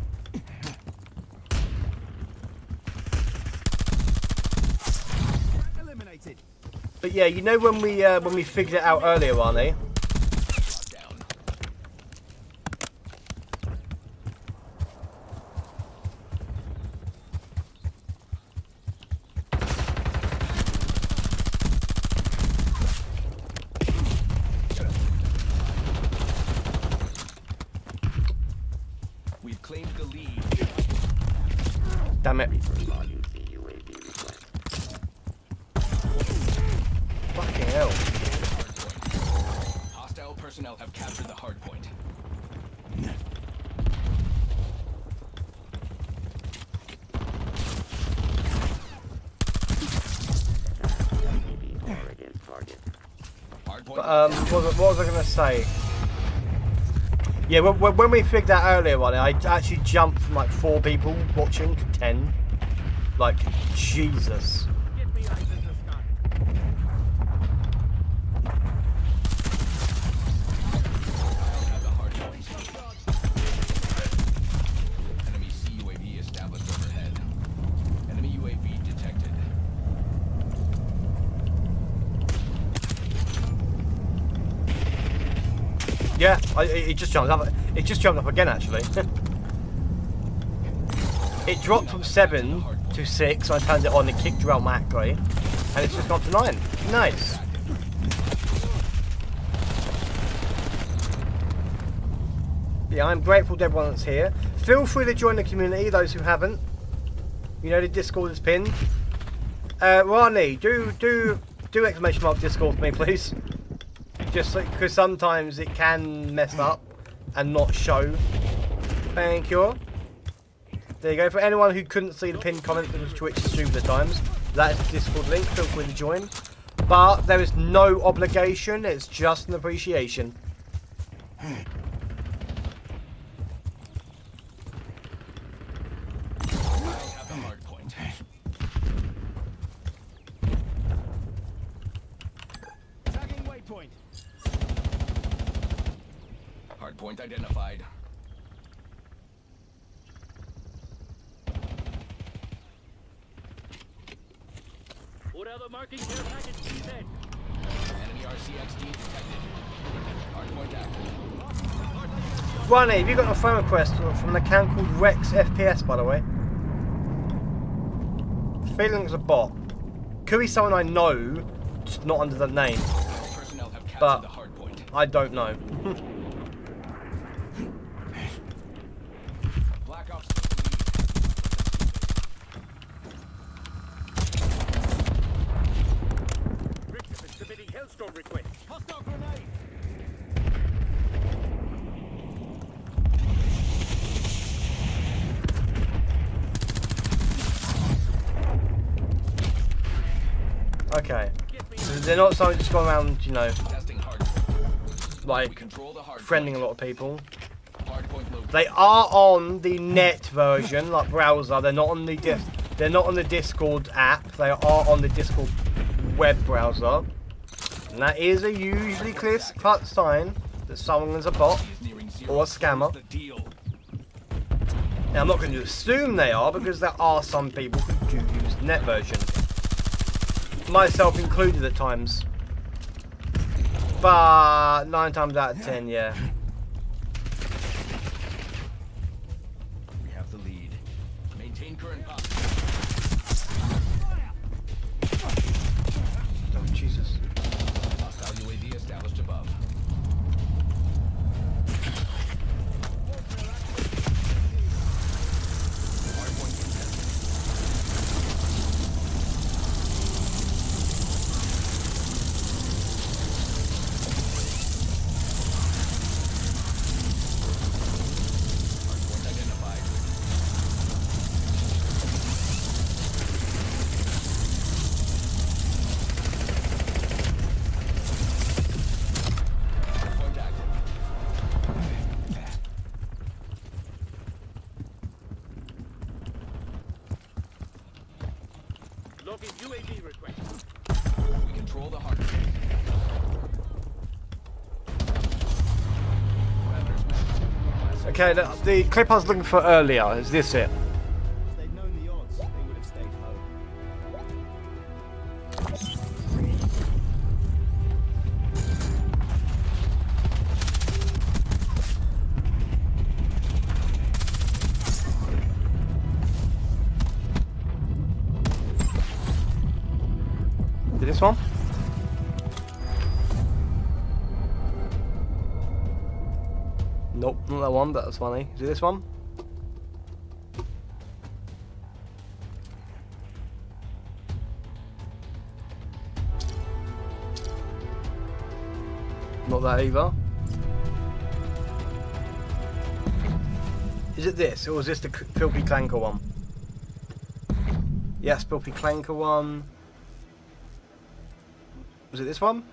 But yeah, you know when we figured it out earlier, Rani? Damn it. Fucking hell.
Hostile personnel have captured the hard point.
What was I going to say? Yeah, when we figured out earlier on it, I actually jumped from like 4 people watching to 10. Like, Jesus.
Enemy CUAV established overhead. Enemy UAV detected.
Yeah, it just jumped up. It just jumped up again, actually. It dropped from 7 to 6. I turned it on. It kicked you out automatically, and it's just gone to 9. Nice. Yeah, I'm grateful to everyone that's here. Feel free to join the community. Those who haven't, you know the Discord is pinned. Rani, do exclamation mark Discord for me, please. Just because sometimes it can mess up and not show. Thank you. There you go. For anyone who couldn't see the pinned comment because Twitch is stupid at times, that is the Discord link. Feel free to join. But there is no obligation. It's just an appreciation.
Hardpoint identified.
What other marking care package do you send?
Enemy RCXD detected. Hardpoint active.
Ronnie, have you got a phone request from an account called Rex FPS, by the way? Feeling it's a bot. Could be someone I know, just not under the name.
Personnel have captured
But
the hardpoint.
I don't know.
Black Ops.
Okay. So they're not something just going around, you know,
Testing hardpoint. We
like
control the hardpoint.
friending a lot of people.
Hardpoint located.
They are on the net version, like browser. They're not on the They're not on the Discord app. They are on the Discord web browser, and that is a usually clear cut sign that someone is a bot or a scammer.
The deal.
Now, I'm not going to assume they are because there are some people who do use the net version, myself included at times. But 9 times out of 10, yeah.
We have the lead. Maintain current path.
Oh, Jesus.
Hostile UAV established above. Hardpoint contested. Hardpoint identified. Hardpoint active.
Logging UAV request.
We control the hardpoint. Predators matched.
Okay, the clip I was looking for earlier, is this it?
If they'd known the odds, they would have stayed home.
Is it this one? Nope, not that one, but that's funny. Is it this one? Not that either. Is it this, or is this the Filthy Clanker one? Yes, Filthy Clanker one. Was it this one?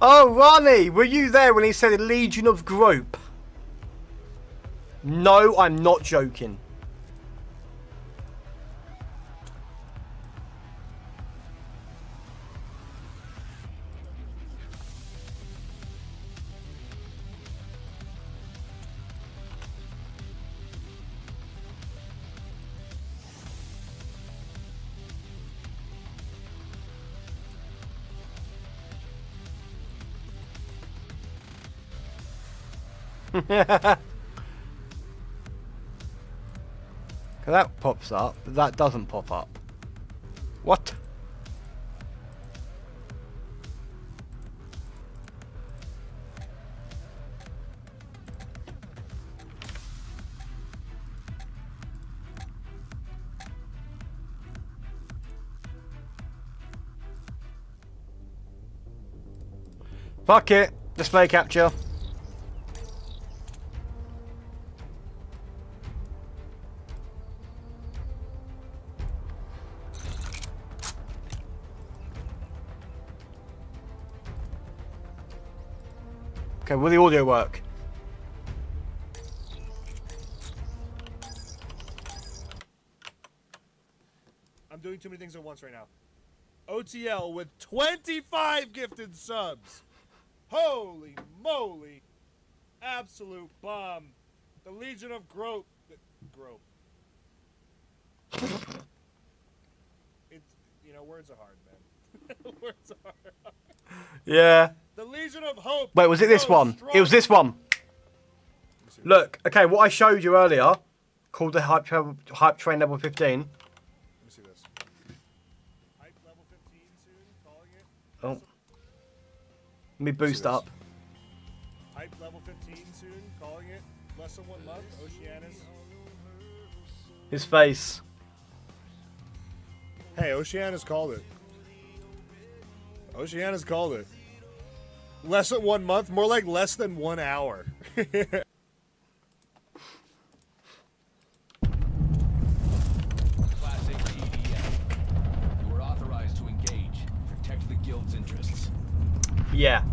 Oh, Ronnie, were you there when he said a Legion of Grope? No, I'm not joking. That pops up, but that doesn't pop up. What? Fuck it. Display capture. Okay, will the audio work?
I'm doing too many things at once right now. OTL with 25 gifted subs. Holy moly. Absolute bomb. The Legion of Grope. Grope. It's, you know, words are hard, man. Words are hard.
Yeah.
The Legion of Hope.
Wait, was it this one? It was this one. Look, okay, what I showed you earlier, called the Hype Train Level 15.
Let me see this. Hype level 15 soon, calling it.
Oh. Let me boost up.
Hype level 15 soon, calling it. Less than 1 month, Oceanus.
His face.
Hey, Oceanus called it. Oceanus called it. Less than 1 month, more like less than 1 hour.
Classic TDM. You are authorized to engage. Protect the guild's interests.
Yeah.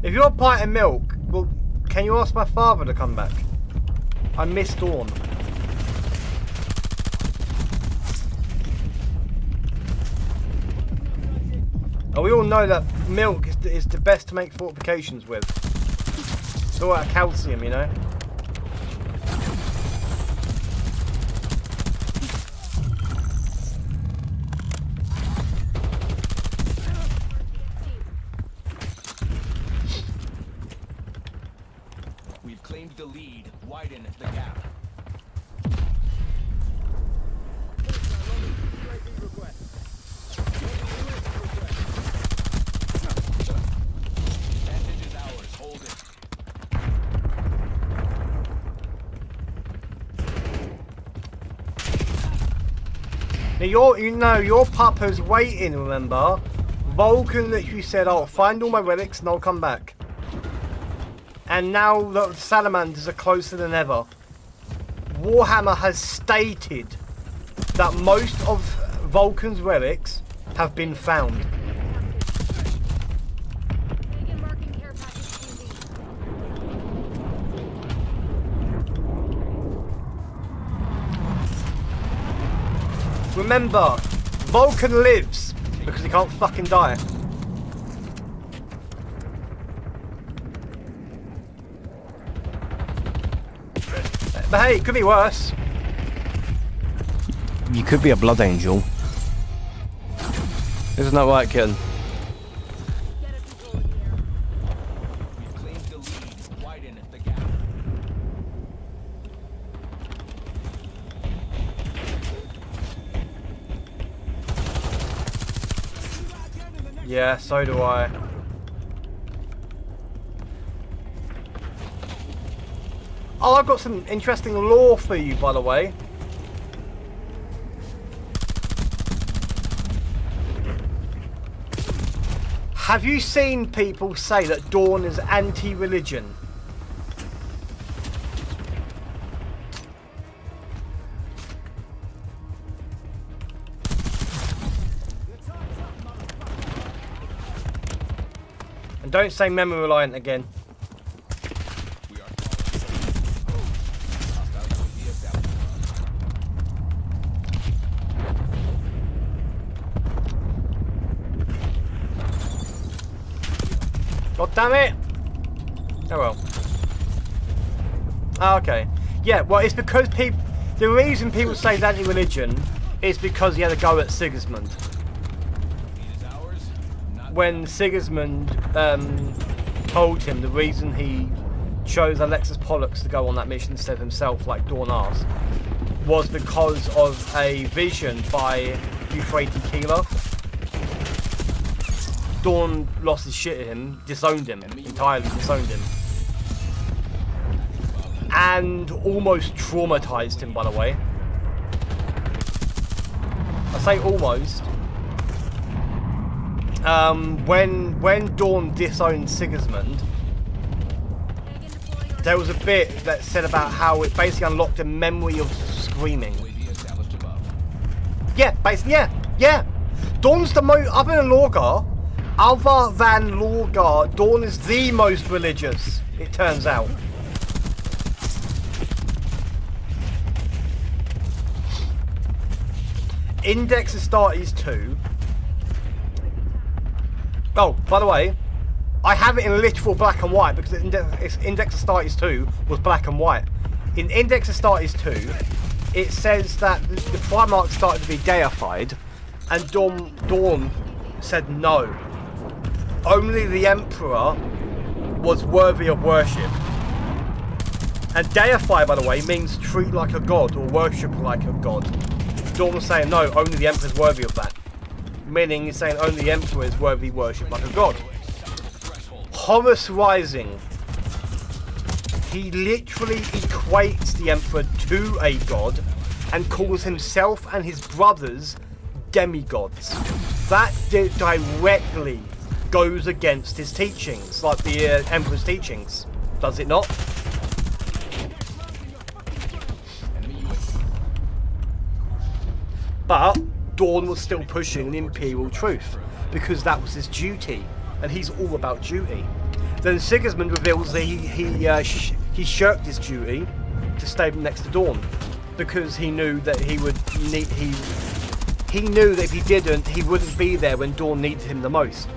If you're a pint of milk, well, can you ask my father to come back? I miss Dawn. And we all know that milk is the best to make fortifications with. It's all that calcium, you know?
We've claimed the lead. Widen the gap. Advantage is ours. Hold it.
Now your pupper's waiting, remember? Vulcan literally said, "I'll find all my relics and I'll come back." And now the salamanders are closer than ever. Warhammer has stated that most of Vulcan's relics have been found. Remember, Vulcan lives because he can't fucking die. But hey, it could be worse. You could be a blood angel. Isn't that right, Ken?
We've claimed the lead. Widen the gap.
Yeah, so do I. Oh, I've got some interesting lore for you, by the way. Have you seen people say that Dawn is anti-religion? And don't say memory reliant again.
We are hostile UAV established.
God damn it! Oh well. Ah, okay. Yeah, well, it's because people. The reason people say he's anti-religion is because he had a go at Sigismund.
Lead is ours. Not
When Sigismund told him the reason he chose Alexis Pollux to go on that mission instead of himself, like Dawn asked, was because of a vision by Euphrates Keeler. Dawn lost his shit at him, disowned him, entirely disowned him. And almost traumatized him, by the way. I say almost. When Dawn disowned Sigismund, there was a bit that said about how it basically unlocked a memory of screaming.
UAV established above.
Yeah, basically, yeah. Dawn's the most, other than Lorgar, Dawn is the most religious, it turns out. Index Astartes 2. Oh, by the way, I have it in literal black and white because Index Astartes 2 was black and white. In Index Astartes 2, it says that the Primarch started to be deified, and Dawn said no. Only the Emperor was worthy of worship. And deify, by the way, means treat like a god or worship like a god. Dawn was saying no, only the Emperor is worthy of that. Meaning he's saying only the Emperor is worthy worship like a god. Horus Rising. He literally equates the Emperor to a god and calls himself and his brothers demigods. That directly goes against his teachings, like the Emperor's teachings. Does it not? But Dawn was still pushing the Imperial truth, because that was his duty, and he's all about duty. Then Sigismund reveals that he shirked his duty to stay next to Dawn, because he knew that he knew that if he didn't, he wouldn't be there when Dawn needed him the most.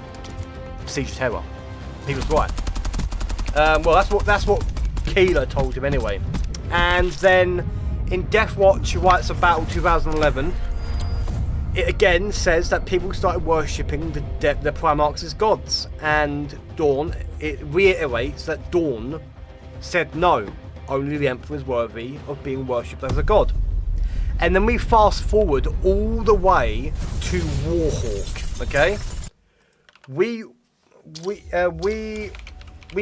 Siege of Terror. He was right. Well, that's what Keeler told him anyway. And then in Death Watch Rights of Battle 2011, it again says that people started worshipping the Primarchs as gods, and Dawn, it reiterates that Dawn said no, only the Emperor is worthy of being worshipped as a god. And then we fast forward all the way to Warhawk, okay? We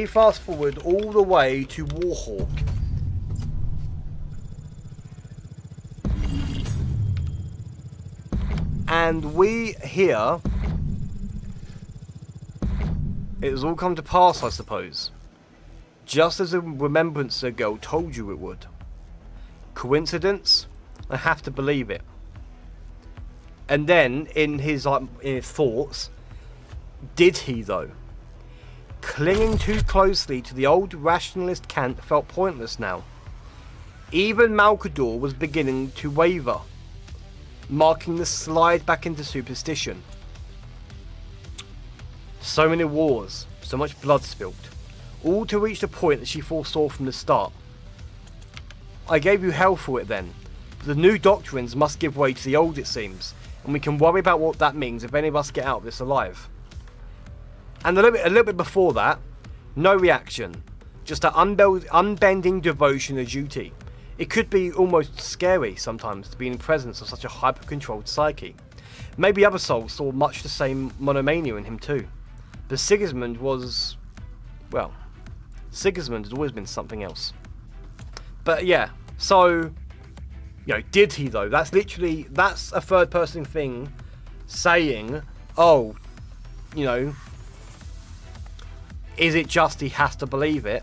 fast forward all the way to Warhawk. And we hear it has all come to pass, I suppose. Just as the Remembrancer girl told you it would. Coincidence? I have to believe it. And then, in his thoughts, did he though? Clinging too closely to the old rationalist cant felt pointless now. Even Malcador was beginning to waver, marking the slide back into superstition. So many wars, so much blood spilt, all to reach the point that she foresaw from the start. I gave you hell for it then, but the new doctrines must give way to the old, it seems, and we can worry about what that means if any of us get out of this alive. And a little bit before that, no reaction, just an unbending devotion to duty. It could be almost scary sometimes to be in the presence of such a hyper-controlled psyche. Maybe other souls saw much the same monomania in him too. But Sigismund was, well, Sigismund had always been something else. But yeah, so, you know, did he though? That's a third person thing saying, oh, you know, is it just he has to believe it?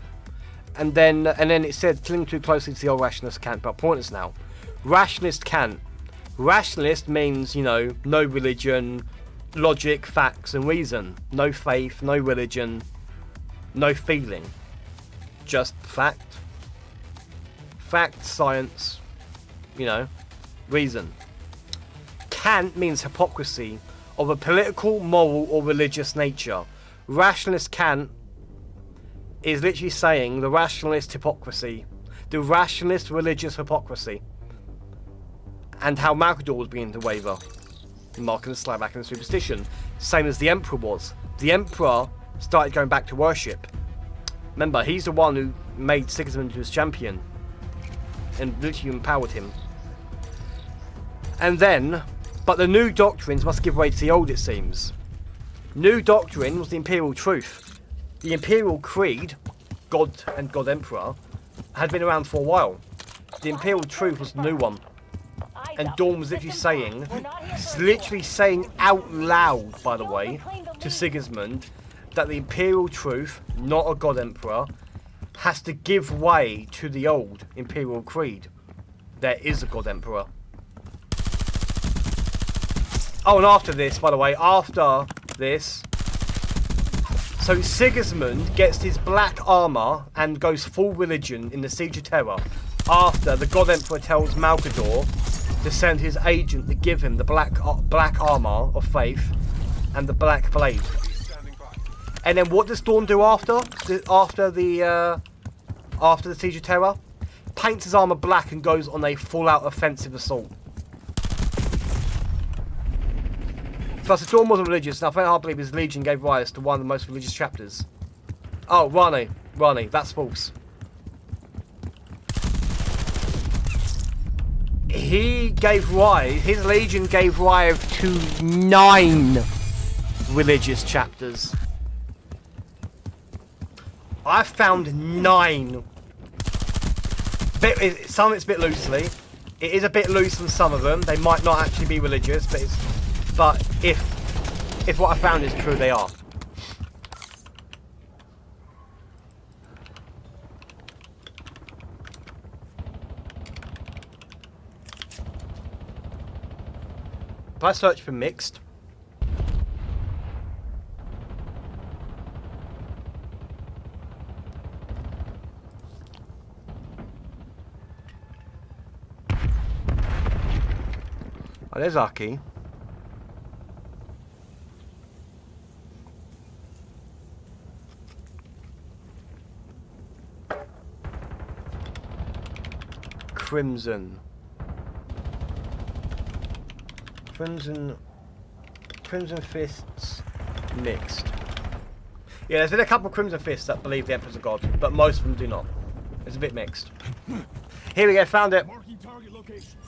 And then it said, cling too closely to the old rationalist cant, but pointless now. Rationalist cant. Rationalist means, you know, no religion, logic, facts and reason. No faith, no religion, no feeling. Just fact. Fact, science, you know, reason. Cant means hypocrisy of a political, moral or religious nature. Rationalist cant is literally saying the rationalist hypocrisy, the rationalist religious hypocrisy, and how Malcador was beginning to waver, marking the slide back into superstition, same as the Emperor was. The Emperor started going back to worship. Remember, he's the one who made Sigismund his champion, and literally empowered him. And then, but the new doctrines must give way to the old, it seems. New doctrine was the Imperial truth. The Imperial Creed, God and God Emperor, had been around for a while. The Imperial truth was the new one. And Dawn was literally saying out loud, by the way, to Sigismund, that the Imperial truth, not a God Emperor, has to give way to the old Imperial Creed. There is a God Emperor. Oh, and after this, by the way, after this, so Sigismund gets his black armor and goes full religion in the Siege of Terror after the God Emperor tells Malcador to send his agent to give him the black armor of faith and the black blade. And then what does Dawn do after the Siege of Terror? Paints his armor black and goes on a full-out offensive assault. Plus, the Dawn wasn't religious, and I find it hard to believe his legion gave rise to one of the most religious chapters. Oh, Rani, that's false. His legion gave rise to 9 religious chapters. I found 9. Some of it's a bit loosely, It is a bit loose on some of them. They might not actually be religious, but if what I found is true, they are. If I search for mixed, oh, there's our key. Crimson. Crimson Fists mixed. Yeah, there's been a couple of Crimson Fists that believe the Emperor's a god, but most of them do not. It's a bit mixed. Here we go, found it.
Marking target location.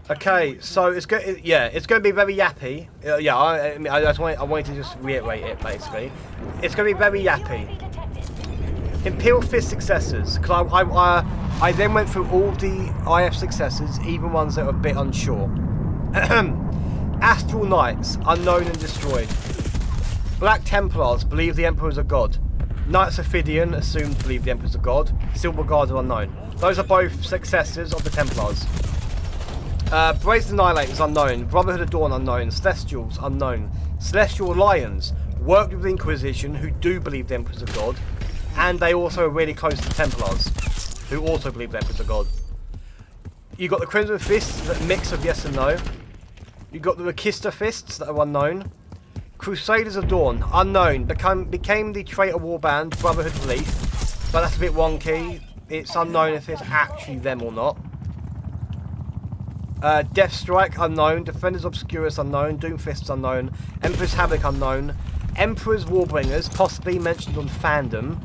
Okay, so it's good. Yeah, it's going to be very yappy. Yeah, I wanted to just reiterate it basically. It's going to be very yappy. Imperial Fist successors, because I then went through all the IF successors, even ones that are a bit unsure. Astral Knights, unknown and destroyed. Black Templars, believe the Emperor is a god. Knights of Fidian, assumed to believe the Emperor is a god. Silver Guards are unknown. Those are both successors of the Templars. Brazen Annihilators, unknown. Brotherhood of Dawn, unknown. Celestials, unknown. Celestial Lions, worked with the Inquisition, who do believe the Emperor is a god. And they also are really close to Templars, who also believe the Emperor's a god. You got the Crimson Fists, that mix of yes and no. You got the Rakista Fists that are unknown. Crusaders of Dawn, unknown. Became the traitor warband, Brotherhood Relief, but that's a bit wonky. It's unknown if it's actually them or not. Death Strike, unknown. Defenders Obscurus, unknown. Doomfists, unknown. Emperor's Havoc, unknown. Emperor's Warbringers, possibly mentioned on fandom.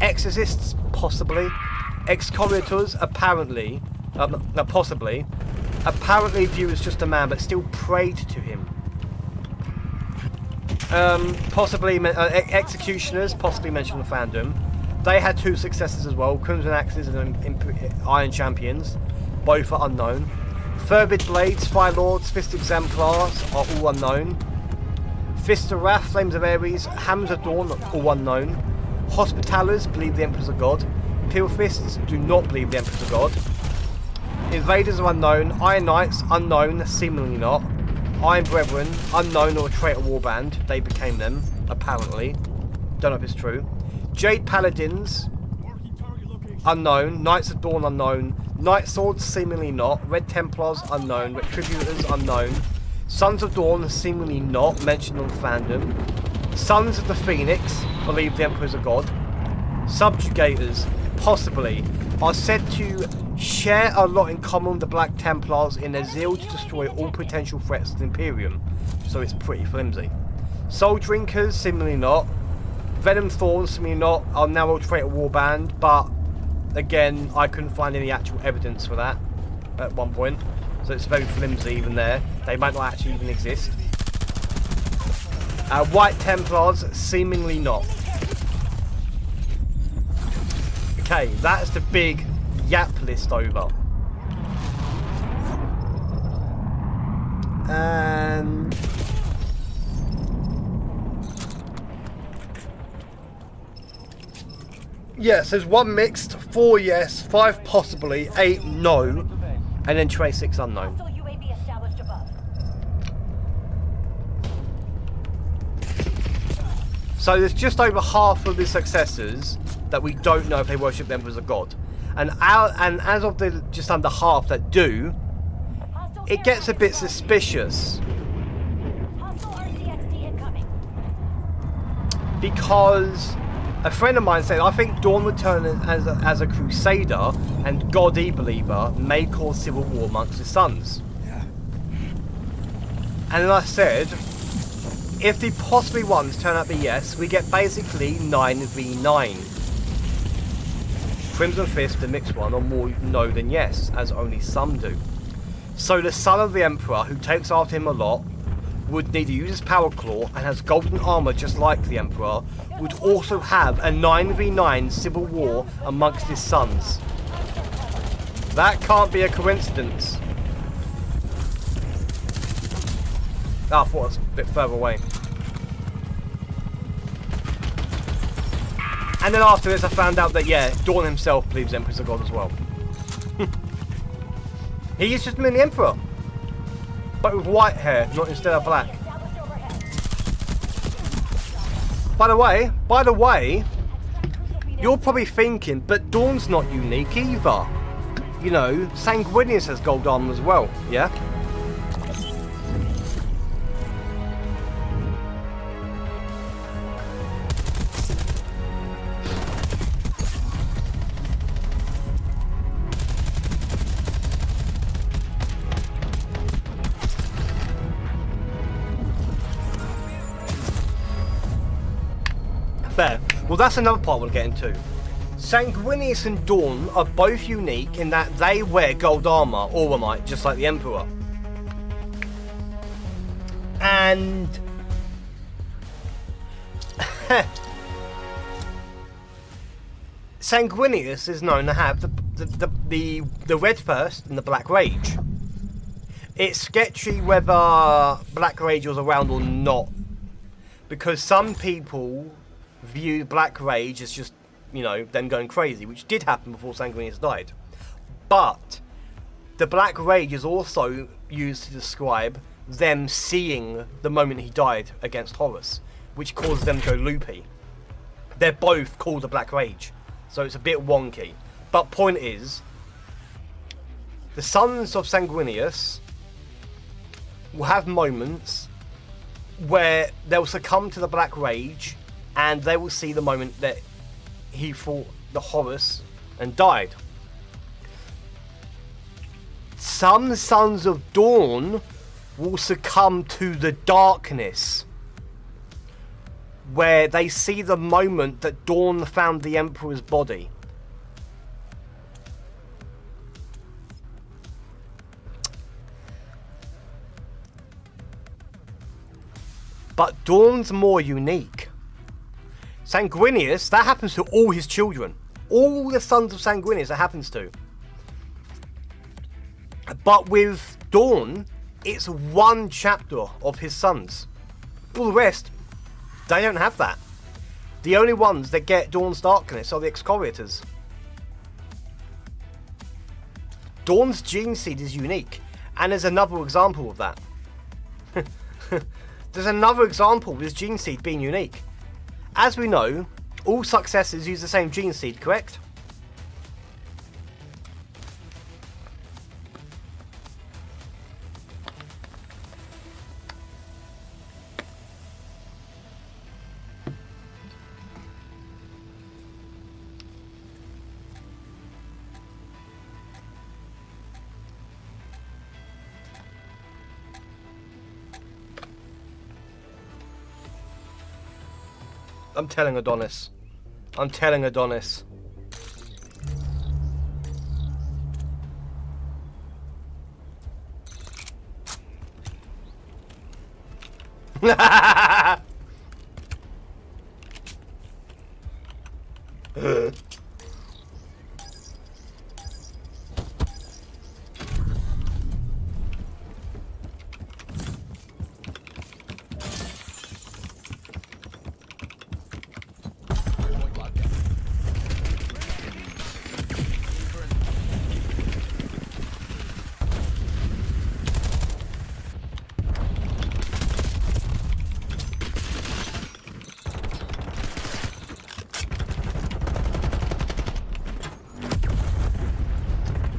Exorcists, possibly. Excoriators, apparently. Possibly. Apparently viewed as just a man, but still prayed to him. Possibly. Executioners, possibly mentioned on fandom. They had 2 successors as well. Crimson Axes and Iron Champions. Both are unknown. Furbid Blades, Fire Lords, Fist Exemplars are all unknown. Fist of Wrath, Flames of Ares, Hammers of Dawn, all unknown. Hospitalers believe the Emperor's a god. Imperial Fists do not believe the Emperor's a god. Invaders are unknown. Iron Knights, unknown, seemingly not. Iron Brethren, unknown or a traitor warband. They became them, apparently. Don't know if it's true. Jade Paladins, unknown. Knights of Dawn, unknown. Night Swords, seemingly not. Red Templars, unknown. Retributors, unknown. Sons of Dawn, seemingly not, mentioned on fandom. Sons of the Phoenix, believe the Emperor is a god. Subjugators, possibly, are said to share a lot in common with the Black Templars in their zeal to destroy all potential threats to the Imperium, so it's pretty flimsy. Soul Drinkers, seemingly not. Venom Thorns, seemingly not, are now a traitor warband, but again, I couldn't find any actual evidence for that at one point. So it's very flimsy even there. They might not actually even exist. White Templars, seemingly not. Okay, that's the big yap list over. And yes, there's 1 mixed, 4 yes, 5 possibly, 8 no, and then 26 unknown. So there's just over half of the successors that we don't know if they worship them as a god, and as of the just under half that do, it gets a bit suspicious because a friend of mine said, I think Dawn return as a crusader and God-y believer may cause civil war amongst his sons. Yeah. And then I said, if the possibly ones turn out to be yes, we get basically 9v9. Crimson Fist, the mixed one, are more no than yes, as only some do. So the son of the Emperor, who takes after him a lot, would neither use his power claw and has golden armor just like the Emperor, would also have a 9v9 civil war amongst his sons. That can't be a coincidence. Ah, I thought it was a bit further away. And then after this I found out that, yeah, Dawn himself believes Emperor's a god as well. He is just merely Emperor. But with white hair, not instead of black. By the way, you're probably thinking, but Dawn's not unique either. You know, Sanguinius has gold armor as well, yeah? Fair. Well, that's another part we'll get into. Sanguinius and Dawn are both unique in that they wear gold armor, Auramite, just like the Emperor. And Sanguinius is known to have the red first and the black rage. It's sketchy whether black rage was around or not, because some people view black rage as just, you know, them going crazy, which did happen before Sanguinius died. But the black rage is also used to describe them seeing the moment he died against Horus, which causes them to go loopy. They're both called the black rage, so it's a bit wonky. But point is, the sons of Sanguinius will have moments where they'll succumb to the black rage, and they will see the moment that he fought the Horus and died. Some sons of Dawn will succumb to the darkness, where they see the moment that Dawn found the Emperor's body. But Dawn's more unique. Sanguinius, that happens to all his children. All the sons of Sanguinius, that happens to. But with Dawn, it's one chapter of his sons. All the rest, they don't have that. The only ones that get Dawn's darkness are the Excoriators. Dawn's gene seed is unique, and there's another example of that. There's another example of his gene seed being unique. As we know, all successors use the same gene seed, correct? I'm telling Adonis. I'm telling Adonis.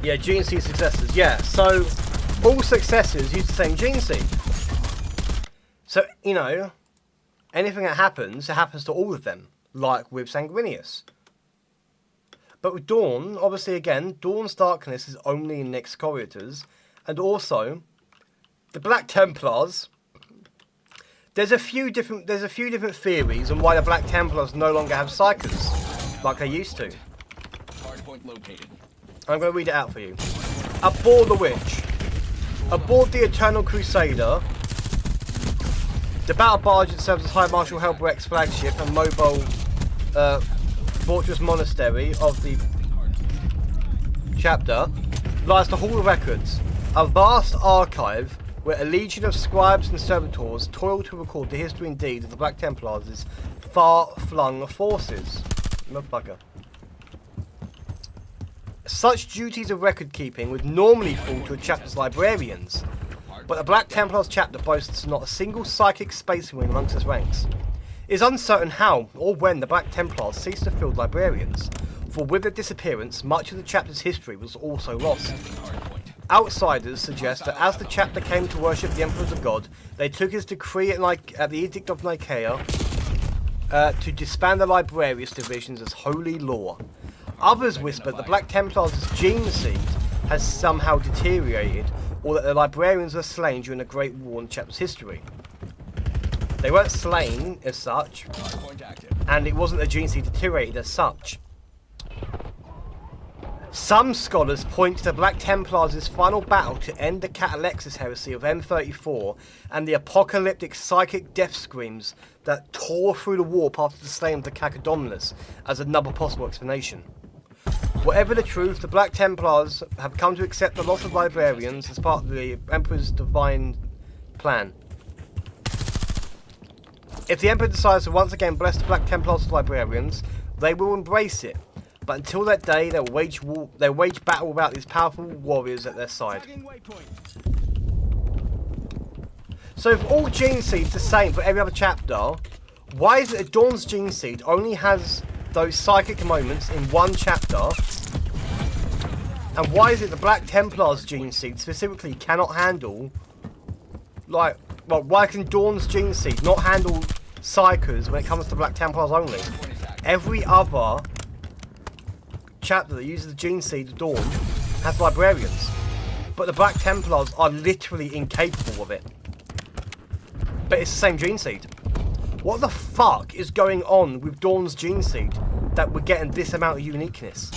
Yeah, gene seed successors. Yeah, so all successors use the same gene seed. So, you know, anything that happens, it happens to all of them, like with Sanguinius. But with Dawn, obviously again, Dawn's darkness is only in the Excoriators, and also the Black Templars. There's a few different theories on why the Black Templars no longer have psychers like they used to.
Hardpoint located.
I'm going to read it out for you. Aboard the Witch. Aboard the Eternal Crusader, The battle barge that serves as High Marshal Helbrecht's flagship and mobile fortress monastery of the chapter lies the Hall of Records, a vast archive where a legion of scribes and servitors toil to record the history and deeds of the Black Templars' far-flung forces. Motherfucker. Such duties of record keeping would normally fall to a chapter's librarians, but the Black Templars chapter boasts not a single psychic space marine amongst its ranks. It is uncertain how or when the Black Templars ceased to field librarians, for with their disappearance, much of the chapter's history was also lost. Outsiders suggest that as the chapter came to worship the Emperors of God, they took his decree at the Edict of Nicaea to disband the librarius divisions as holy law. Others whisper the Black Templars' gene seed has somehow deteriorated, or that the librarians were slain during the Great War in the chapter's history. They weren't slain as such, and it wasn't the gene seed deteriorated as such. Some scholars point to the Black Templars' final battle to end the Catalexis heresy of M34 and the apocalyptic psychic death screams that tore through the warp after the slaying of the Cacodomnus as another possible explanation. Whatever the truth, the Black Templars have come to accept the loss of librarians as part of the Emperor's divine plan. If the Emperor decides to once again bless the Black Templars with librarians, they will embrace it. But until that day, they'll wage battle without these powerful warriors at their side. So if all gene seeds are the same for every other chapter, why is it that Dawn's gene seed only has those psychic moments in one chapter? And why is it the Black Templars gene seed specifically cannot handle, well, why can Dawn's gene seed not handle psychers when it comes to Black Templars only? Every other chapter that uses the gene seed of Dawn has librarians, but the Black Templars are literally incapable of it. But it's the same gene seed. What the fuck is going on with Dawn's gene seed that we're getting this amount of uniqueness?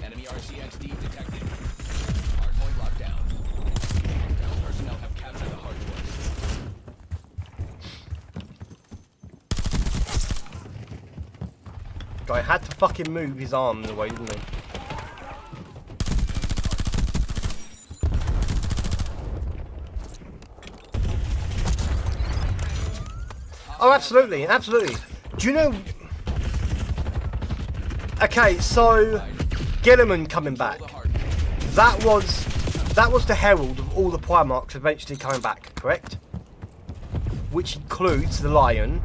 Enemy RCXD detected. Hardpoint locked down. Personnel have captured the hardpoint.
Guy had to fucking move his arm in the way, didn't he? Oh, absolutely, absolutely. Do you know... Okay, so... Gilliman coming back. That was the herald of all the Primarchs eventually coming back, correct? Which includes the Lion,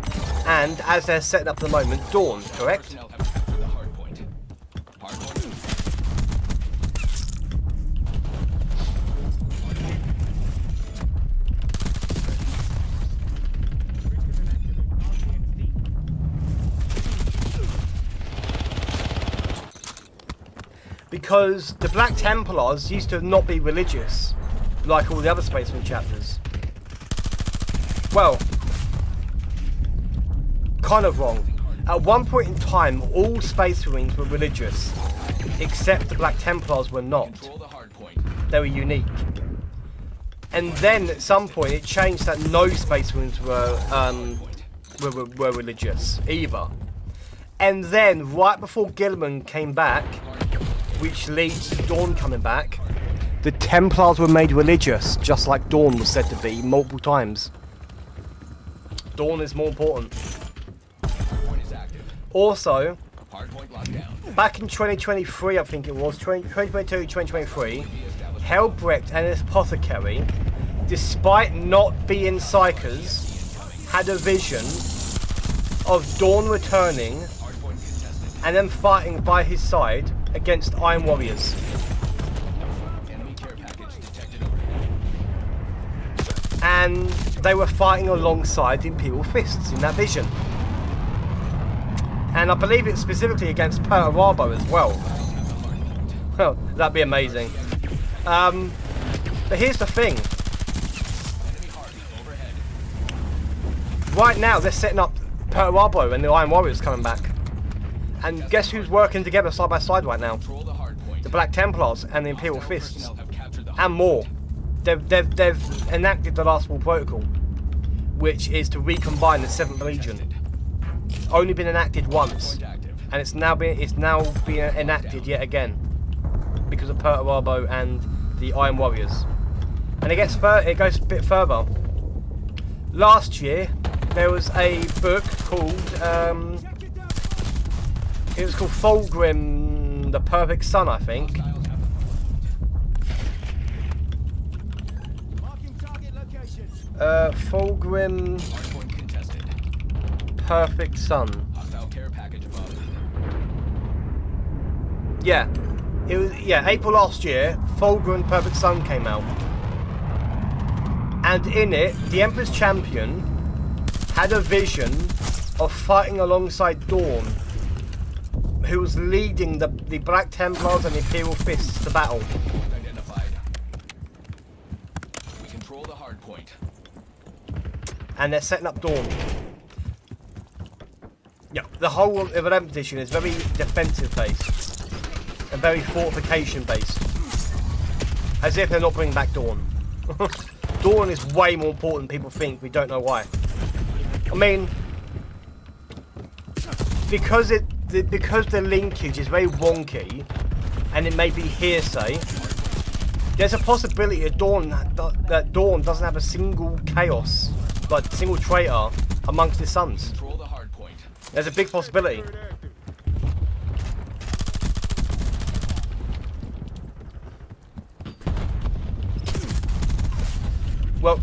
and, as they're setting up at the moment, Dawn, correct? Because the Black Templars used to not be religious, like all the other Space Marine chapters. Well, kind of wrong. At one point in time, all Space Marines were religious, except the Black Templars were not. They were unique. And then at some point it changed that no Space Marines were religious either. And then right before Gilliman came back, which leads to Dawn coming back, the Templars were made religious, just like Dawn was said to be multiple times. Dawn is more important. Also, back in 2023, I think it was, 2022, 2023, Helbrecht and his apothecary, despite not being psychers, had a vision of Dawn returning and then fighting by his side against Iron Warriors. And they were fighting alongside the Imperial Fists in that vision. And I believe it's specifically against Perturabo as well. Well, that'd be amazing. But here's the thing. Right now they're setting up Perturabo and the Iron Warriors coming back. And guess who's working together side by side right now? The Black Templars and the Imperial Fists. And more. they've enacted the Last War Protocol, which is to recombine the 7th Legion. Only been enacted once, and it's now being enacted yet again because of Puerto Rico and the Iron Warriors. And it goes a bit further. Last year there was a book called it was called Fulgrim, the Perfect Son, I think. Fulgrim, Perfect Son. Yeah, it was. Yeah, April last year, Fulgrim, Perfect Son came out, and in it, the Emperor's Champion had a vision of fighting alongside Dawn, who was leading the Black Templars and the Imperial Fists to battle.
We control the hard point.
And they're setting up Dawn. Yeah, the whole of 11th edition is very defensive based and very fortification based. As if they're not bringing back Dawn. Dawn is way more important than people think. We don't know why. I mean, because the linkage is very wonky, and it may be hearsay. There's a possibility that Dawn doesn't have a single chaos, like single traitor amongst his sons. There's a big possibility. Well,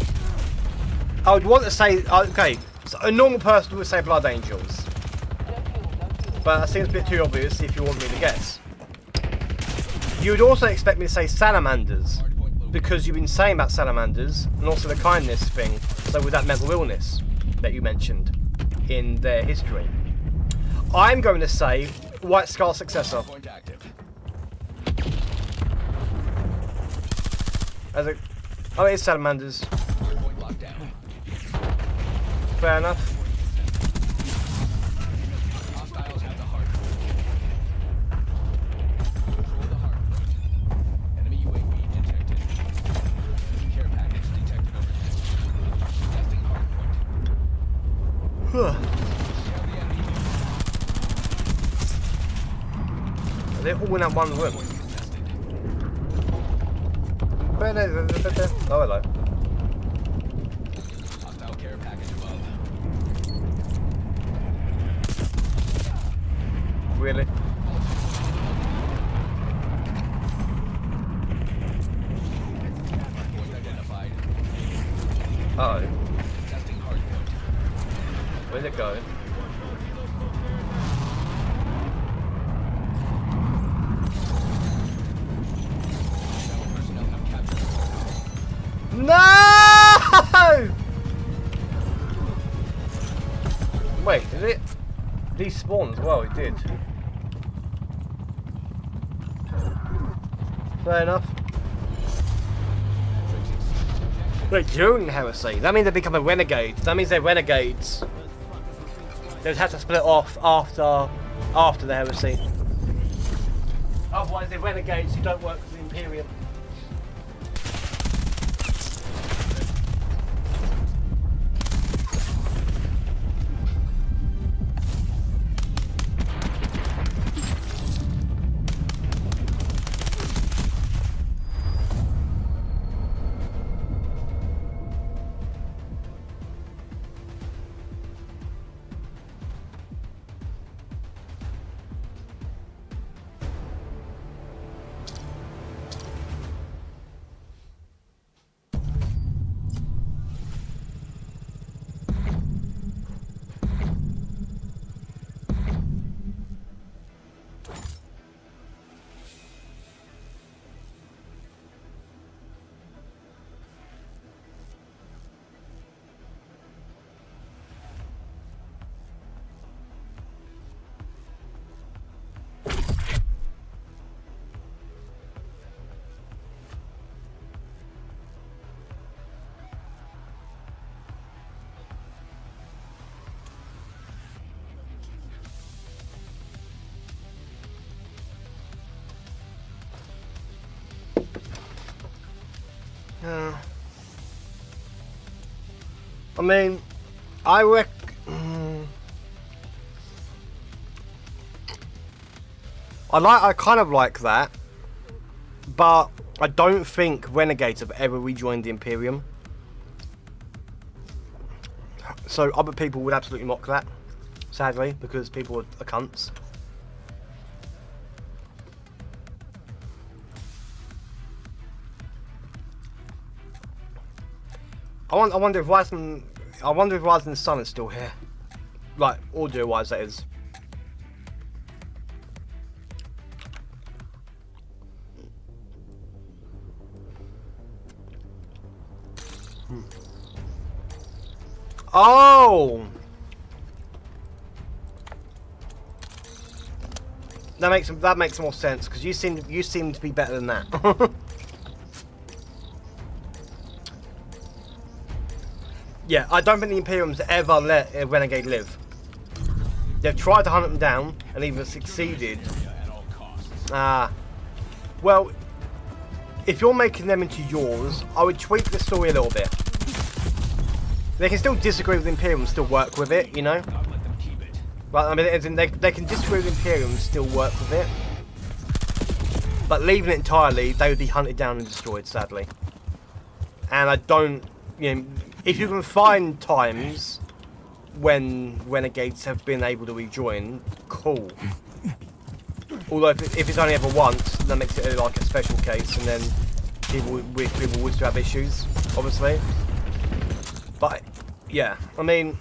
I would want to say, okay, so a normal person would say Blood Angels. But that seems a bit too obvious if you want me to guess. You would also expect me to say Salamanders, because you've been saying about Salamanders, and also the kindness thing, so with that mental illness that you mentioned in their history. I'm going to say White Scar Successor. Oh, it is Salamanders. Fair enough. They're all in that one room. Oh, hello.
Hostile care package above.
Really? Uh-oh.
Testing hardpoint.
Where'd it go? No! Wait, did it despawn as well? It did. Fair enough. Wait, during heresy? That means they become a renegade. That means they're renegades. They'd have to split off after the heresy. Otherwise, they're renegades who don't work for the Imperium. I mean, I kind of like that, but I don't think Renegades have ever rejoined the Imperium. So other people would absolutely mock that, sadly, because people are cunts. I wonder if Ryzen's Sun is still here, like audio-wise, that is. Oh, that makes more sense because you seem to be better than that. Yeah, I don't think the Imperium's ever let a Renegade live. They've tried to hunt them down and even succeeded. Well, if you're making them into yours, I would tweak the story a little bit. They can still disagree with the Imperium and still work with it, you know? Well, I mean, as in they can disagree with the Imperium and still work with it. But leaving it entirely, they would be hunted down and destroyed, sadly. And I don't, you know, if you can find times when Renegades have been able to rejoin, cool. Although if it's only ever once, that makes it like a special case, and then people would still have issues, obviously. But yeah, I mean,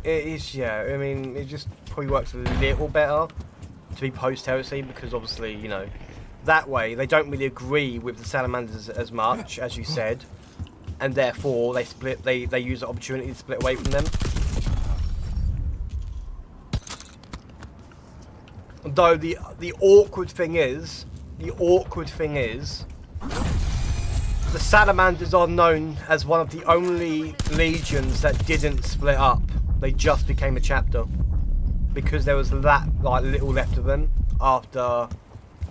it is. Yeah, I mean, it just probably works a little better to be post-heresy because obviously, you know, that way they don't really agree with the Salamanders as much as you said, and therefore they split. They use the opportunity to split away from them. Though the awkward thing is, the Salamanders are known as one of the only legions that didn't split up. They just became a chapter because there was that like little left of them after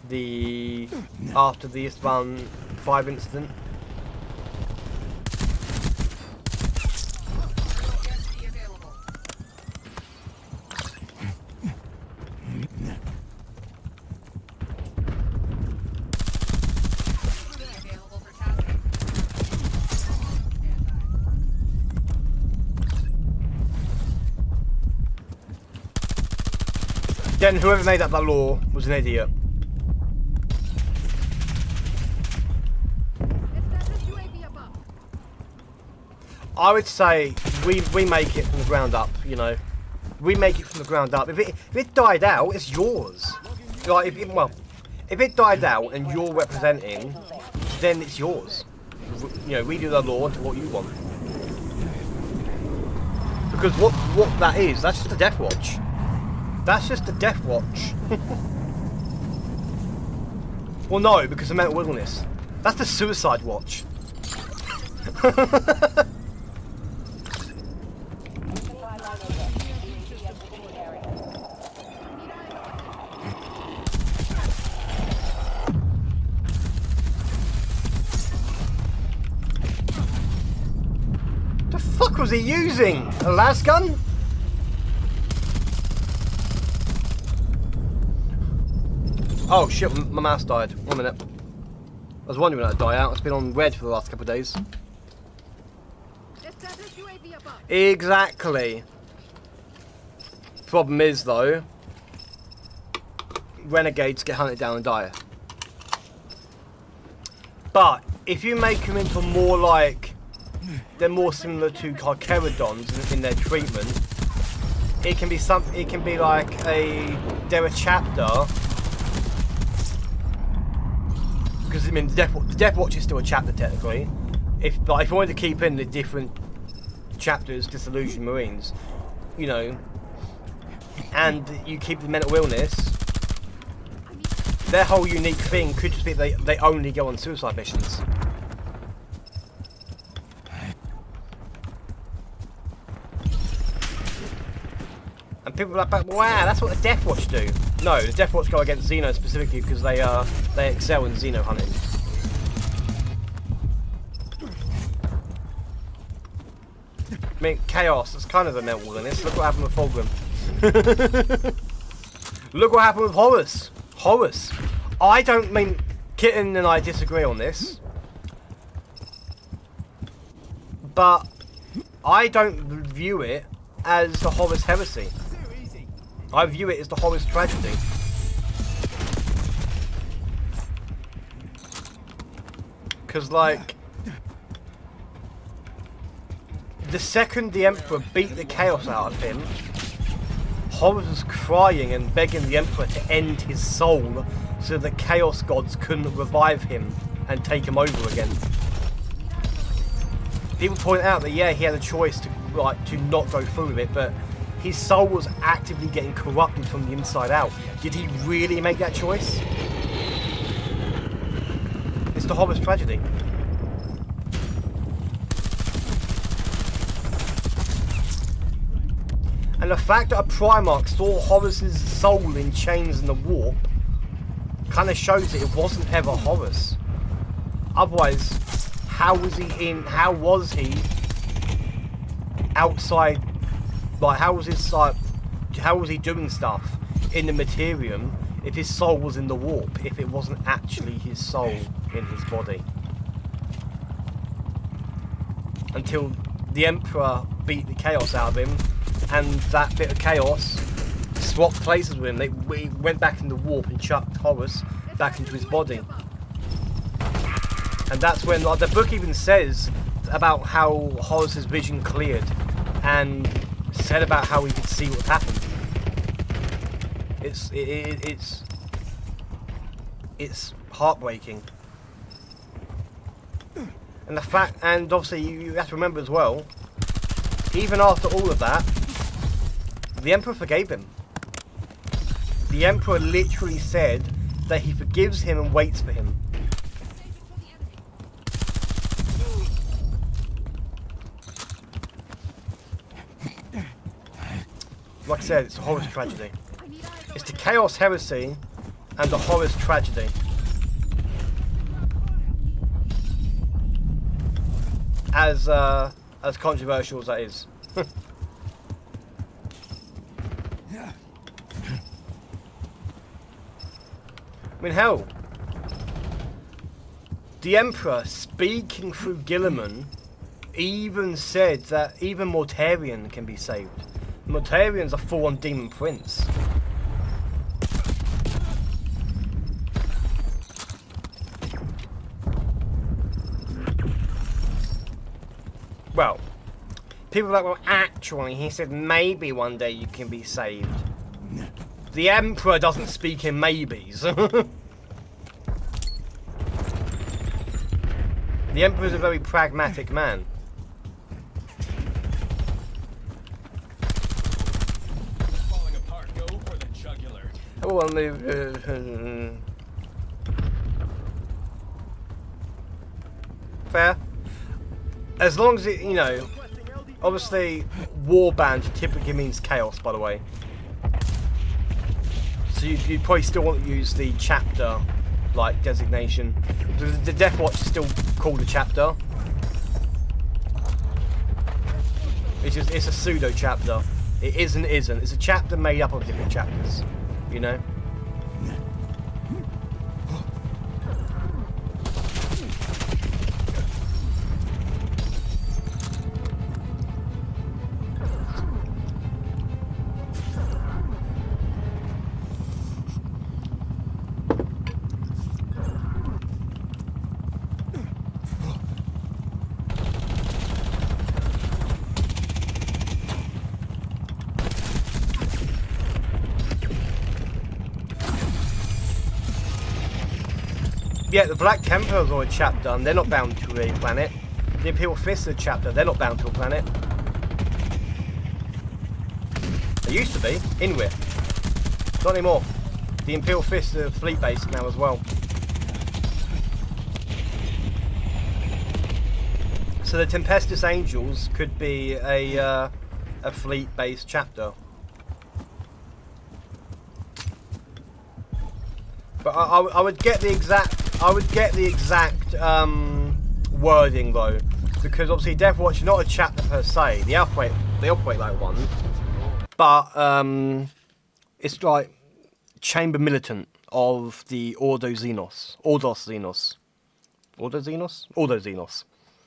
the Isfahan 5 incident. Then whoever made up that law was an idiot. I would say we make it from the ground up, you know. We make it from the ground up. If it died out, it's yours. Like if it died out and you're representing, then it's yours. You know, we do the law to what you want. Because what that is, that's just a death watch. That's just a death watch. Well, no, because of mental illness. That's the suicide watch. The fuck was he using? A las gun? Oh shit, my mouse died. 1 minute. I was wondering when that'd die out. It's been on red for the last couple of days. Exactly. Problem is though, Renegades get hunted down and die. But if you make them into more like, they're more similar to Carcharodons in their treatment, it can be something. It can be like they're a chapter. Because I mean, the Death Watch is still a chapter technically. If you wanted to keep in the different chapters, Disillusioned Marines, you know, and you keep the mental illness, their whole unique thing could just be they only go on suicide missions. And people are like, but wow, that's what the Death Watch do. No, the Death Watch go against Xeno specifically because they excel in Xeno hunting. I mean, Chaos, it's kind of a melt wilderness. Look what happened with Fulgrim. Look what happened with Horus. Horus. I don't mean, Kitten and I disagree on this. But I don't view it as the Horus heresy. I view it as the Horus tragedy. Because, like, the second the Emperor beat the Chaos out of him, Horus was crying and begging the Emperor to end his soul so the Chaos Gods couldn't revive him and take him over again. People point out that, yeah, he had a choice to, like, to not go through with it, but his soul was actively getting corrupted from the inside out. Did he really make that choice? It's the Horus tragedy. And the fact that a Primarch saw Horus's soul in chains in the warp kind of shows that it wasn't ever Horus. Otherwise, how was he outside, like, how was he doing stuff in the Materium if his soul was in the warp, if it wasn't actually his soul in his body? Until the Emperor beat the Chaos out of him, and that bit of Chaos swapped places with him. We went back in the warp and chucked Horus back into his body. And that's when, like, the book even says about how Horus's vision cleared and said about how he could see what happened. It's heartbreaking. And the fact, and obviously you have to remember as well, even after all of that, the Emperor forgave him. The Emperor literally said that he forgives him and waits for him. Like I said, it's a Horus tragedy. It's the Chaos heresy and the Horus tragedy. As controversial as that is. I mean, hell, the Emperor, speaking through Gilliman, even said that even Mortarion can be saved. Mortarion's a full-on demon prince. Well, people are like, well, actually, he said maybe one day you can be saved. The Emperor doesn't speak in maybes. The Emperor's a very pragmatic man.
Falling apart, go for the jugular.
Oh, I'll move. Fair. As long as it, you know, obviously, warband typically means chaos, by the way. So you'd probably still want to use the chapter, like, designation. The Death Watch is still called a chapter. It's a pseudo chapter. It isn't. It's a chapter made up of different chapters. You know. Yeah, the Black Templars are a chapter, and they're not bound to a planet. The Imperial Fists are a chapter, they're not bound to a planet. They used to be, Inuit. Not anymore. The Imperial Fists are fleet-based now as well. So the Tempestus Angels could be a fleet-based chapter. But I would get the exact wording though, because obviously Death Watch is not a chapter per se. They operate like one, but it's like chamber militant of the Ordo Xenos.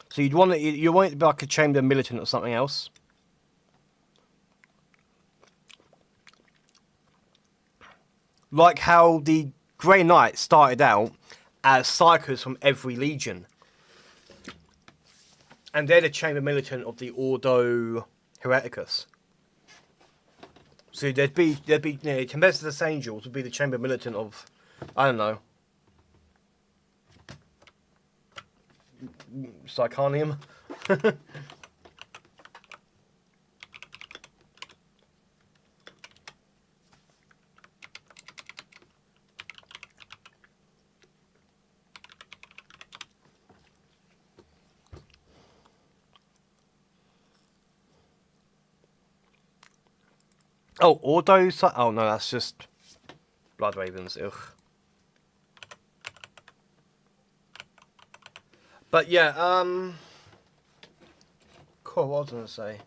So you want it to be like a chamber militant or something else. Like how the Grey Knights started out as psychers from every legion. And they're the chamber militant of the Ordo Hereticus. So there'd be Tempestuous Angels would be the chamber militant of, I don't know, Psychonium. Oh, Ordo. Oh no, that's just Blood Ravens. Ugh. But yeah, cool. What was I gonna say?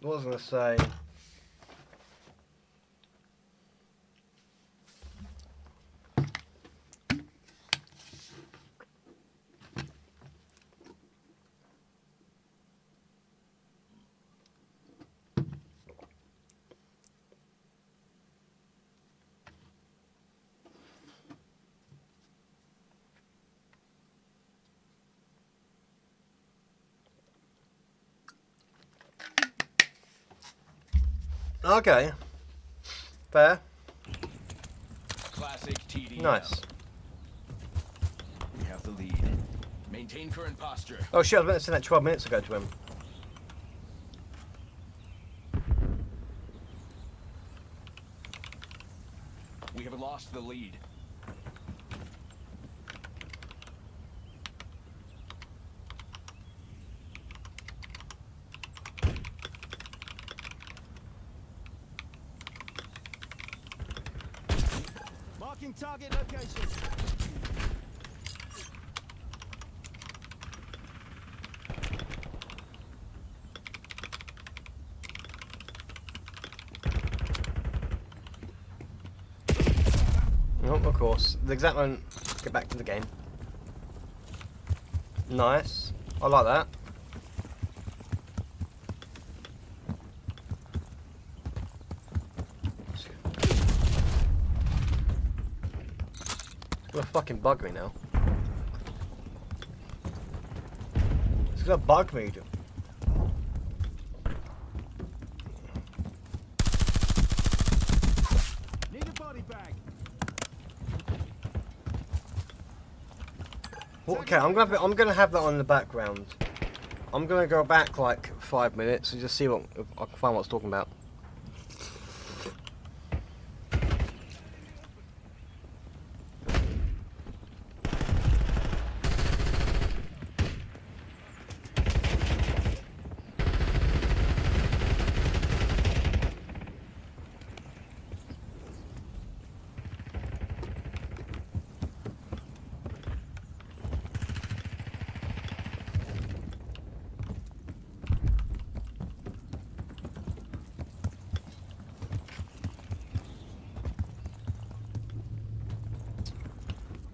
What was I gonna say? Okay. Fair.
Classic TD.
Nice.
We have the lead. Maintain current posture.
Oh shit, I was meant to send that 12 minutes ago to him.
We have lost the lead.
Marking target location.
Oh, of course. The exact moment. Get back to the game. Nice. I like that. It's gonna fucking bug me now. It's gonna bug me.
Need a body bag.
Well, okay, I'm gonna have that on in the background. I'm gonna go back like 5 minutes and just see what if I can find what I was talking about.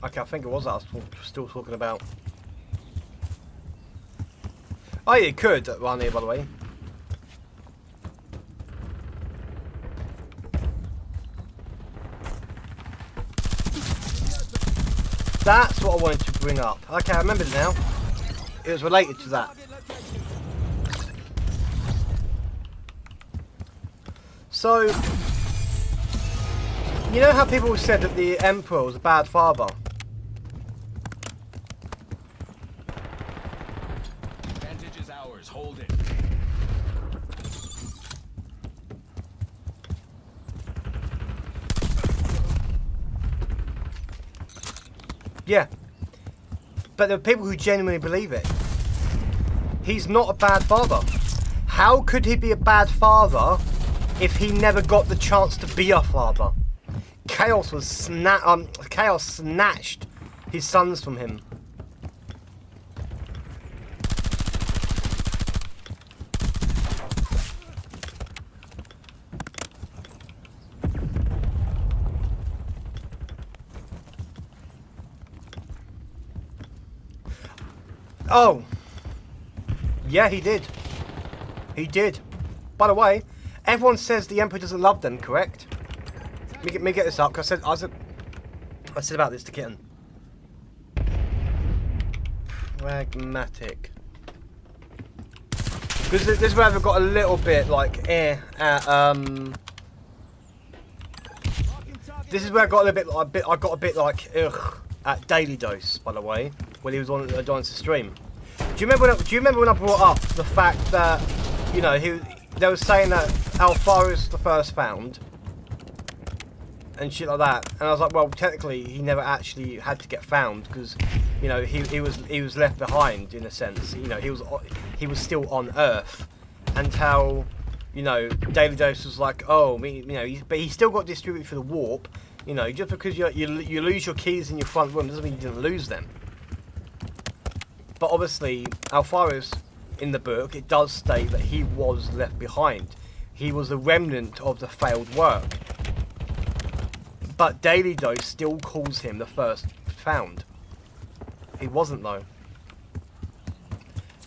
Okay, I think it was that I was still talking about. Oh, yeah, you could run here, by the way. That's what I wanted to bring up. Okay, I remember it now. It was related to that. So, You know how people said that the Emperor was a bad father?
Advantage is ours. Hold it.
Yeah. But there are people who genuinely believe it. He's not a bad father. How could he be a bad father if he never got the chance to be a father? Chaos snatched his sons from him. Oh. Yeah, he did. He did. By the way, everyone says the Emperor doesn't love them, correct? Let me get this up, because I said about this to Kitten. Pragmatic. Because this is where I've got a little bit like this is where I got a bit like ugh at Daily Dose, by the way, when he was on the stream. Do you remember when I brought up the fact that, you know, they were saying that Alfaro is the first found and shit like that, and I was like, well, technically he never actually had to get found because, you know, he was left behind in a sense. You know, he was still on Earth, and how, you know, Daily Dose was like, oh, you know, but he still got distributed for the warp. You know, just because you lose your keys in your front room doesn't mean you didn't lose them. But obviously, Alfaro's, in the book, it does state that he was left behind. He was a remnant of the failed work. But Daily Dose still calls him the first found. He wasn't, though.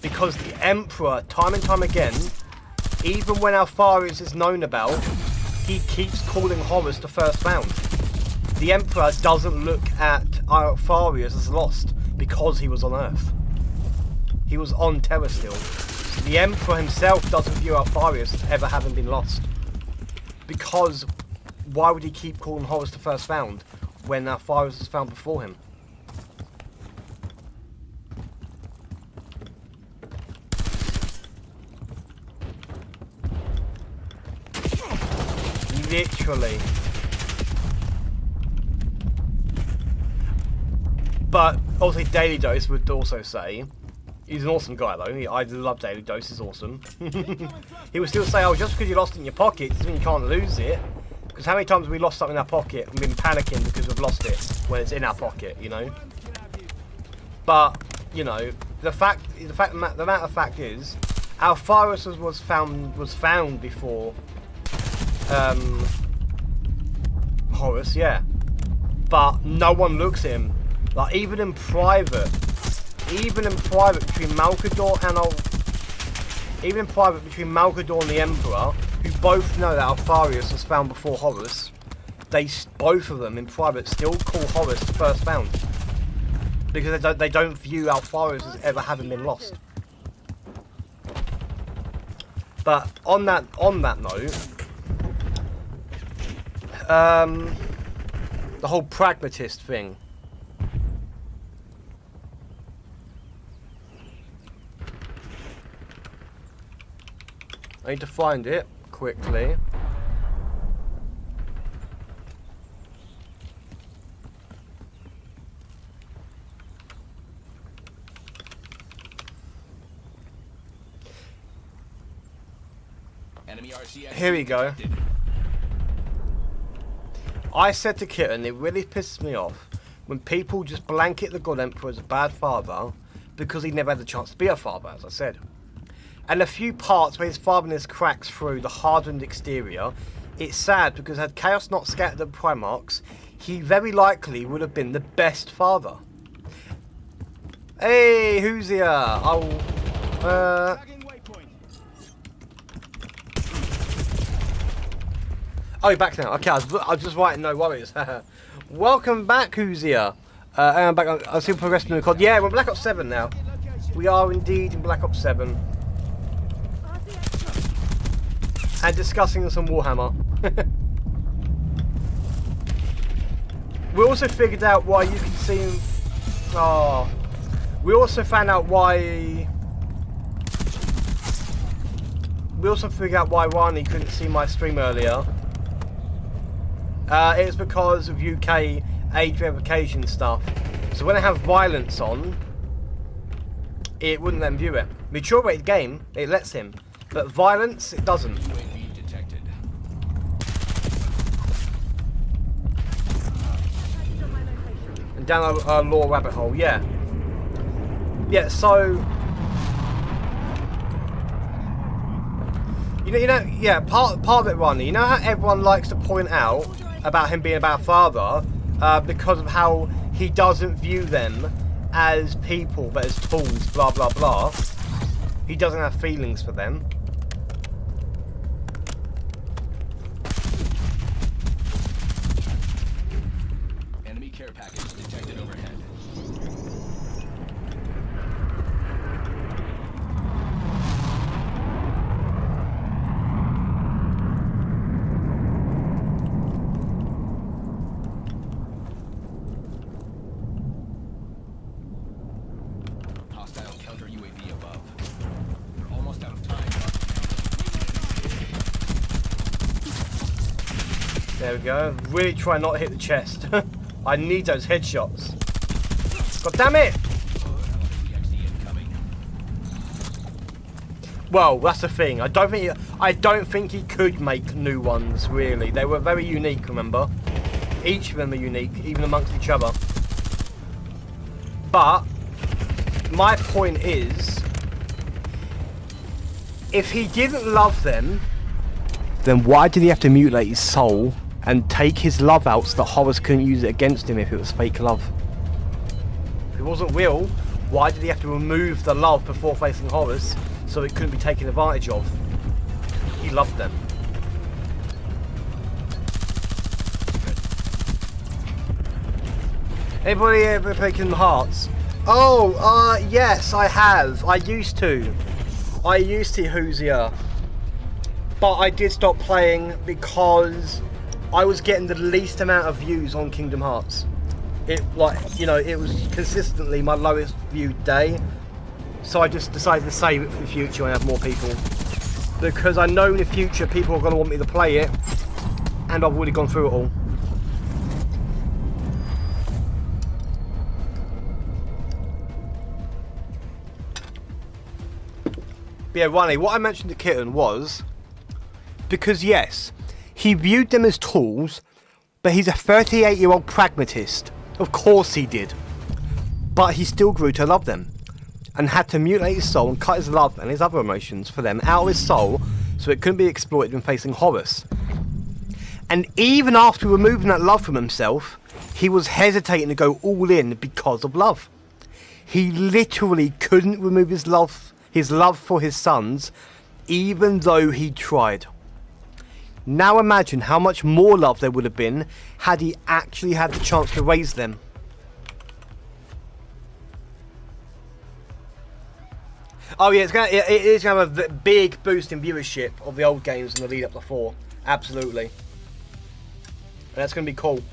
Because the Emperor, time and time again, even when Alfaros is known about, he keeps calling Horus the first found. The Emperor doesn't look at Alfarius as lost because he was on Earth. He was on Terra still. The Emperor himself doesn't view Alfarius as ever having been lost. Because why would he keep calling Horus the first found when Alfarius was found before him? Literally. But obviously Daily Dose would also say, he's an awesome guy though, I love Daily Dose, he's awesome. He would still say, oh, just because you lost it in your pocket doesn't mean you can't lose it. Because how many times have we lost something in our pocket and been panicking because we've lost it when it's in our pocket, you know? But, you know, the matter of fact is, Alfarius was found before Horus, yeah. But no one looks at him. Like, even in private between Malkador and the Emperor, who both know that Alfarius was found before Horus, both of them in private still call Horus the first found. Because they don't view Alfarius as ever having been lost. But on that note, the whole pragmatist thing. I need to find it quickly.
Enemy RCX
Here we go.
detected.
I said to Kitten, it really pisses me off when people just blanket the God Emperor as a bad father because he never had the chance to be a father, as I said. And a few parts where his fatherness cracks through the hardened exterior, it's sad because had Chaos not scattered the Primarchs, he very likely would have been the best father. Hey, who's here? Oh, Oh, you're back now. Okay, I was just writing no worries. Welcome back, who's here? I'm back. I see progress in the COD. Yeah, we're Black Ops 7 now. We are indeed in Black Ops 7. And discussing some Warhammer. We also figured out why you can see him. Oh. We also found out why. We also figured out why Ronnie couldn't see my stream earlier. It's because of UK age verification stuff. So when I have violence on, it wouldn't let him view it. Mature rated game, it lets him. But violence, it doesn't.
UAV detected.
And down a law rabbit hole, yeah. Yeah, so... You know, yeah, part of it, Ronnie, you know how everyone likes to point out about him being a bad father because of how he doesn't view them as people, but as tools, blah, blah, blah. He doesn't have feelings for them.
Enemy care package detected overhead. Hostile counter UAV above. We're almost out of time.
There we go. Really try not to hit the chest. I need those headshots. God damn it! Well, that's the thing. I don't think he could make new ones. Really, they were very unique. Remember, each of them are unique, even amongst each other. But my point is, if he didn't love them, then why did he have to mutilate his soul and take his love out so that Horace couldn't use it against him if it was fake love? If it wasn't real, why did he have to remove the love before facing Horace so it couldn't be taken advantage of? He loved them. Anybody ever play Kingdom Hearts? Oh, yes, I have. I used to, Hoosier. But I did stop playing because I was getting the least amount of views on Kingdom Hearts. It, like, you know, it was consistently my lowest viewed day. So I just decided to save it for the future when I have more people. Because I know in the future people are going to want me to play it. And I've already gone through it all. But yeah, Ronnie, what I mentioned to Kitten was, because yes, he viewed them as tools, but he's a 38-year-old pragmatist. Of course he did. But he still grew to love them, and had to mutilate his soul and cut his love and his other emotions for them out of his soul so it couldn't be exploited when facing Horace. And even after removing that love from himself, he was hesitating to go all in because of love. He literally couldn't remove his love for his sons, even though he tried. Now imagine how much more love there would have been had he actually had the chance to raise them. Oh yeah, it is going to have a big boost in viewership of the old games in the lead up to 4. Absolutely. And that's going to be cool.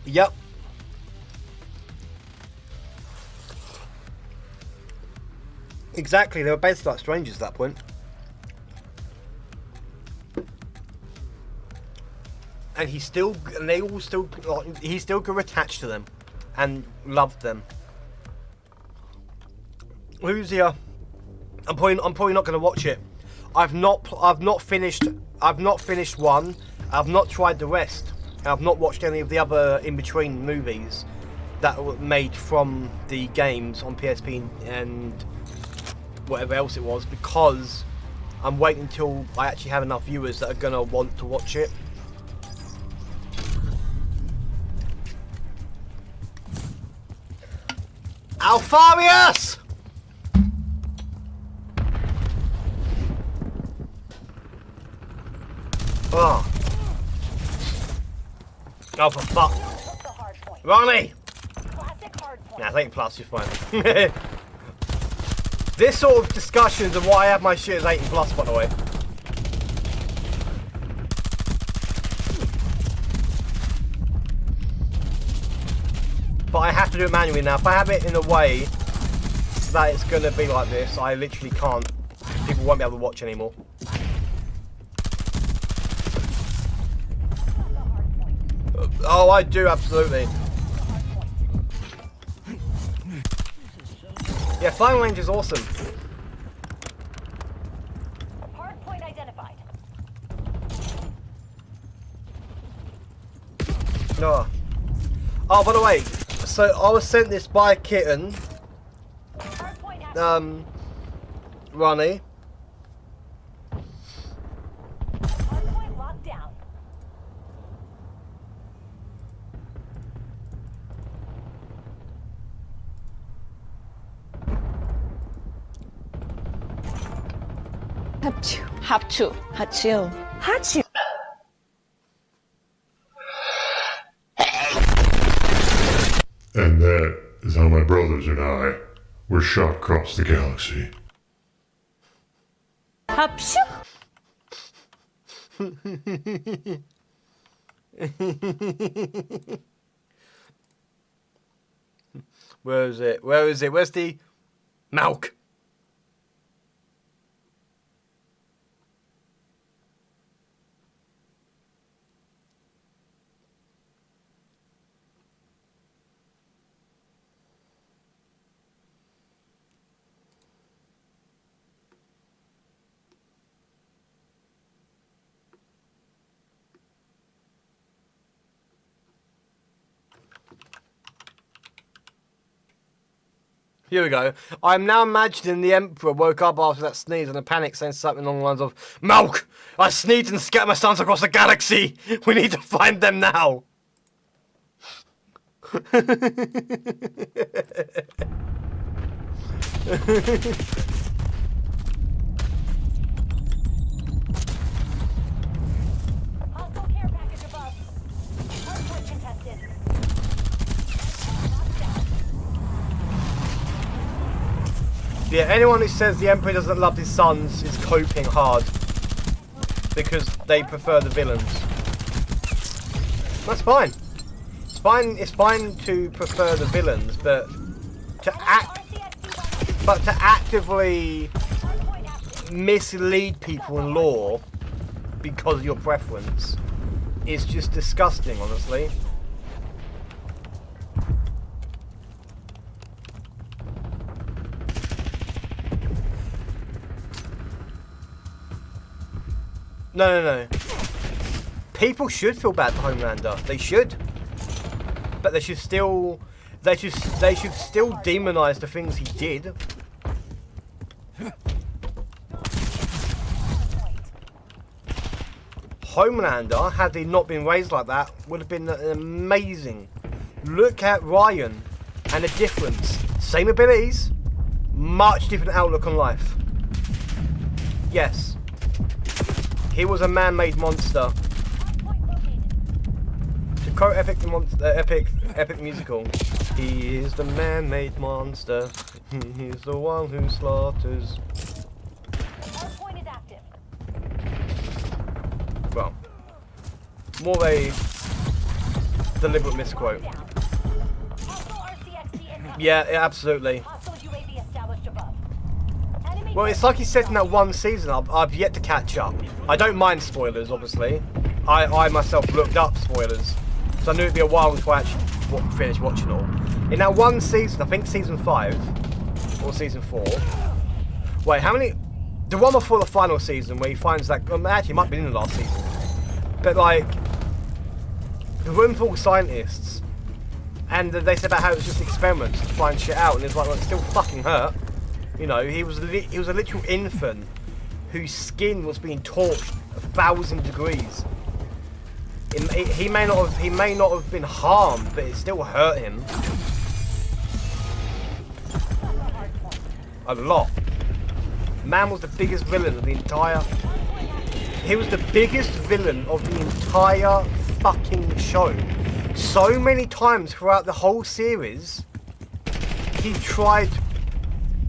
Yep. Exactly, they were basically like strangers at that point. And he still grew attached to them and loved them. Who's here? I'm probably not going to watch it. I've not finished one. I've not tried the rest. I've not watched any of the other in-between movies that were made from the games on PSP and whatever else it was, because I'm waiting until I actually have enough viewers that are going to want to watch it. Alfarius! Oh. Oh, for fuck. Ronnie!
Classic hard point.
Nah, I think plus is fine. This sort of discussions are why I have my shit as 18 plus, by the way. But I have to do it manually now. If I have it in a way that it's going to be like this, I literally can't. People won't be able to watch anymore. Oh, I do, absolutely. Yeah, flying range is awesome.
Hard point identified.
Oh. Oh, by the way, so I was sent this by Kitten. Ronnie.
Hard point locked down.
합주.
And that is how my brothers and I were shot across the galaxy.
합주.
Where is it? Where is it? Where's the milk? Here we go. I'm now imagining the Emperor woke up after that sneeze and a panic saying something along the lines of, "Milk! I sneezed and scattered my sons across the galaxy! We need to find them now!"
Hostile care package above. Hard point contested.
Yeah, anyone who says the Emperor doesn't love his sons is coping hard. Because they prefer the villains. That's fine. It's fine to prefer the villains, but to actively mislead people in lore because of your preference is just disgusting, honestly. No. People should feel bad for Homelander. They should. But they should still demonize the things he did. Homelander, had he not been raised like that, would have been amazing. Look at Ryan and the difference. Same abilities, much different outlook on life. Yes. He was a man-made monster. To quote epic musical, he is the man-made monster. He's the one who slaughters.
Hardpoint is active.
Well, more a deliberate misquote. Yeah, absolutely. Well, it's like he said in that one season, I've yet to catch up. I don't mind spoilers, obviously. I myself looked up spoilers, so I knew it'd be a while before I actually finished watching it all. In that one season, I think season 5, or season 4. Wait, how many? The one before the final season where he finds that, actually it might have been in the last season. But like, the room full of scientists, and they said about how it was just experiments to find shit out, and it's like, well, it still fucking hurt. You know, he was a literal infant whose skin was being torched 1,000 degrees. He may not have been harmed, but it still hurt him a lot. Man was the biggest villain of the entire. He was the biggest villain of the entire fucking show. So many times throughout the whole series, he tried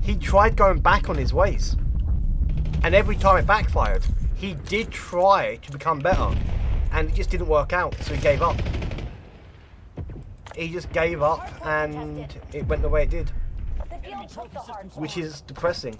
he tried going back on his ways. And every time it backfired. He did try to become better. And it just didn't work out, so he gave up. He just gave up and it went the way it did.
The deal took the hard
Which is depressing.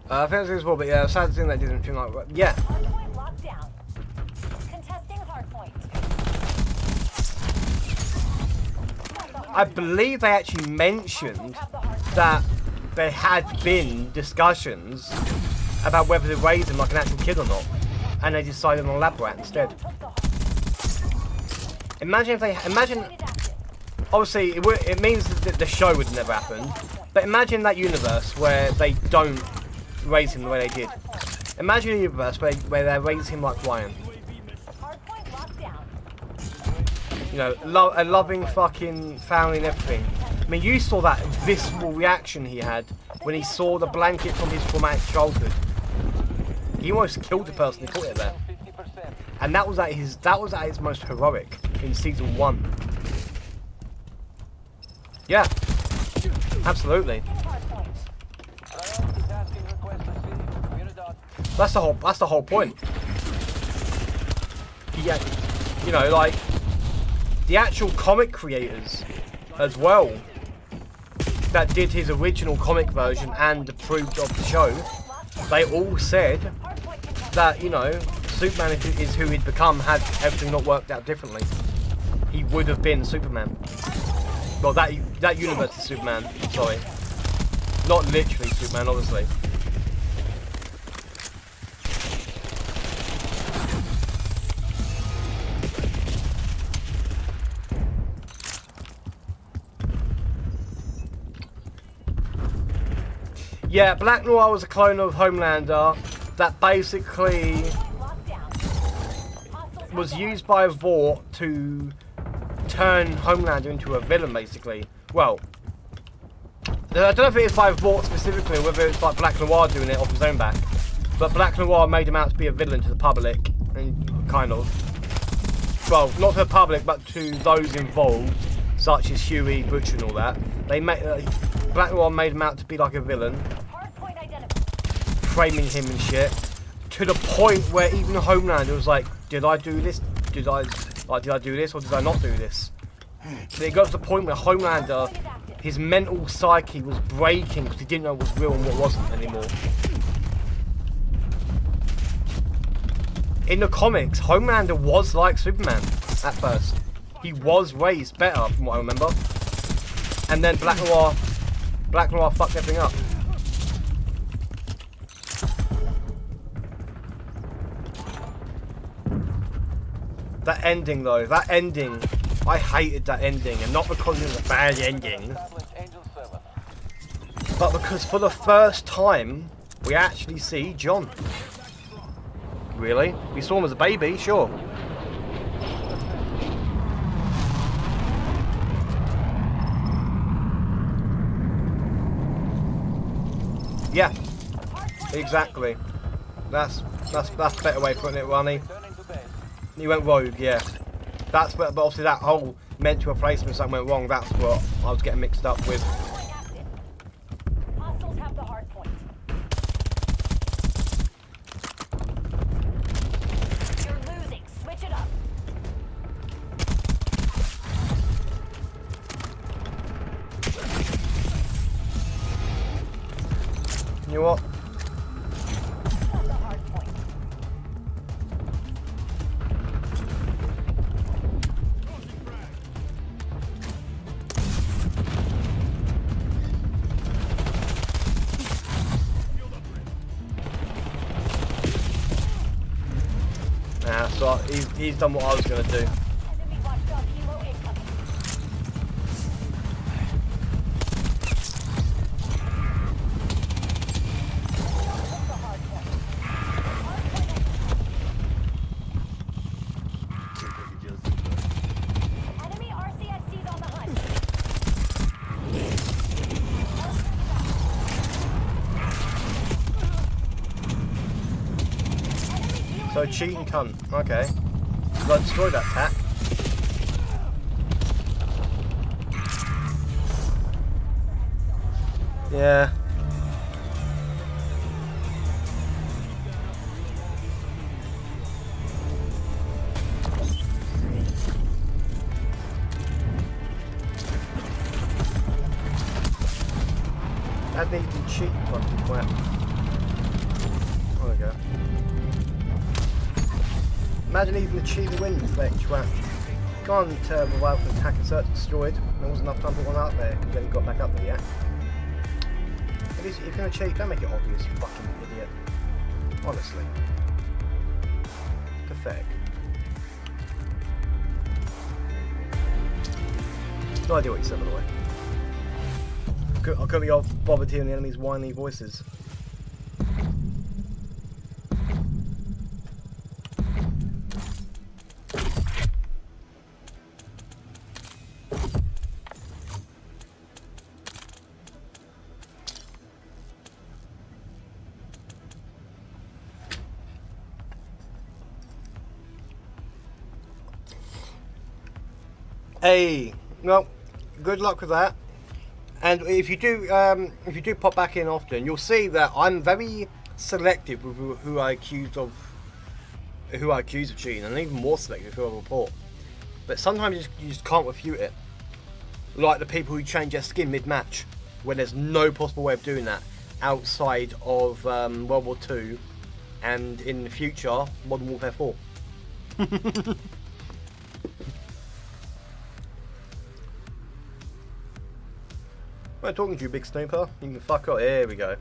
I think it's well, but yeah, sad thing that didn't feel like yeah.
Hardpoint locked down. Contesting hardpoint.
I believe they actually mentioned that there had been discussions about whether to raise him like an actual kid or not, and they decided on lab rat instead. Imagine if they obviously it means that the show would never happen, but imagine that universe where they don't raise him the way they did. Imagine a universe where they raise him like Ryan. You know, a loving fucking family and everything. I mean, you saw that visceral reaction he had when he saw the blanket from his traumatic childhood. He almost killed the person who put it there. And that was at his most heroic in season 1. Yeah, absolutely. That's the whole point. Yeah, you know, like the actual comic creators as well that did his original comic version and approved of the show. They all said that, you know, Superman is who he'd become had everything not worked out differently. He would have been Superman. Well, that universe is Superman. Sorry, not literally Superman, obviously. Yeah, Black Noir was a clone of Homelander that basically was used by Vought to turn Homelander into a villain, basically. Well, I don't know if it is by Vought specifically, or whether it's like Black Noir doing it off his own back. But Black Noir made him out to be a villain to the public, and kind of. Well, not to the public, but to those involved, such as Huey, Butcher, and all that. They made Black Noir made him out to be like a villain, framing him and shit, to the point where even Homelander was like, "Did I do this? Did I do this, or did I not do this?" But it got to the point where Homelander, his mental psyche was breaking because he didn't know what was real and what wasn't anymore. In the comics, Homelander was like Superman at first. He was raised better, from what I remember. And then Black Noir fucked everything up. That ending though, I hated that ending, and not because it was a bad ending, but because for the first time, we actually see John. Really? We saw him as a baby, sure. Yeah, exactly. That's a better way of putting it, Ronnie. He went rogue, yeah. But obviously that whole mental replacement something went wrong. That's what I was getting mixed up with.
Hostiles have the hard point. You're losing. Switch it up.
You know what?
The hard point.
Nah, so he's done what I was going to do.
Enemy watchdog helo incoming. The hard point. Enemy RCXD's on the hunt. Enemy
So cheating cunt. Okay. Did I destroy that tack? Yeah. That needs to cheat, fucking crap. There we go. Imagine even the cheat the wind effect, twat. Can't revive from attack and search destroyed. There wasn't enough time to put one out there because then he got back up there yet. If you're gonna cheat, don't make it obvious, you fucking idiot. Honestly. Pathetic. No idea what you said, by the way. I couldn't be bothered hearing the enemy's whiny voices. Hey, well, good luck with that. And if you do pop back in often, you'll see that I'm very selective with who I accuse of cheating, and even more selective who I report. But sometimes you just can't refute it. Like the people who change their skin mid-match, when there's no possible way of doing that outside of World War II, and in the future, Modern Warfare 4. I'm talking to you, big snooper. You can fuck up. Here we go.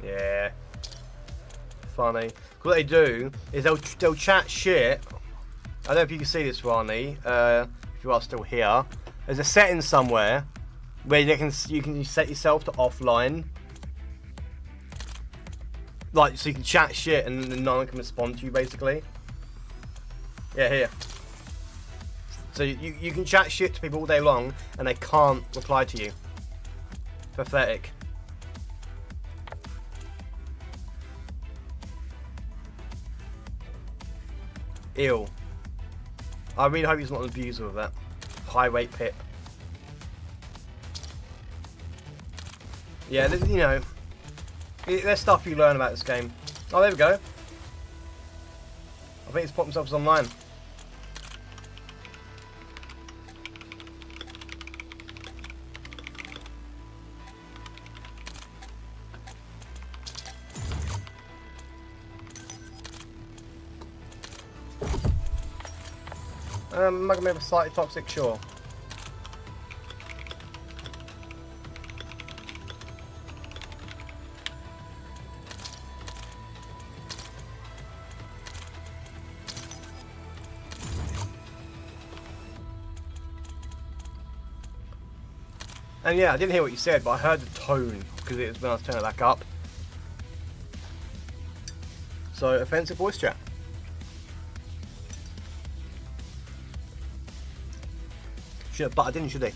Yeah. Funny. What they do is they'll chat shit. I don't know if you can see this, Rani. If you are still here, there's a setting somewhere where you can set yourself to offline, like so you can chat shit and no one can respond to you, basically. Yeah, here. So you can chat shit to people all day long and they can't reply to you. Pathetic. Ew. I really hope he's not an abuser of that. High rate pip. Yeah, you know, there's stuff you learn about this game. Oh, there we go. I think he's popped himself online. Magma slightly toxic, sure. And yeah, I didn't hear what you said, but I heard the tone because it was when I was turning it back up. So, offensive voice chat. Should have butted in, should he?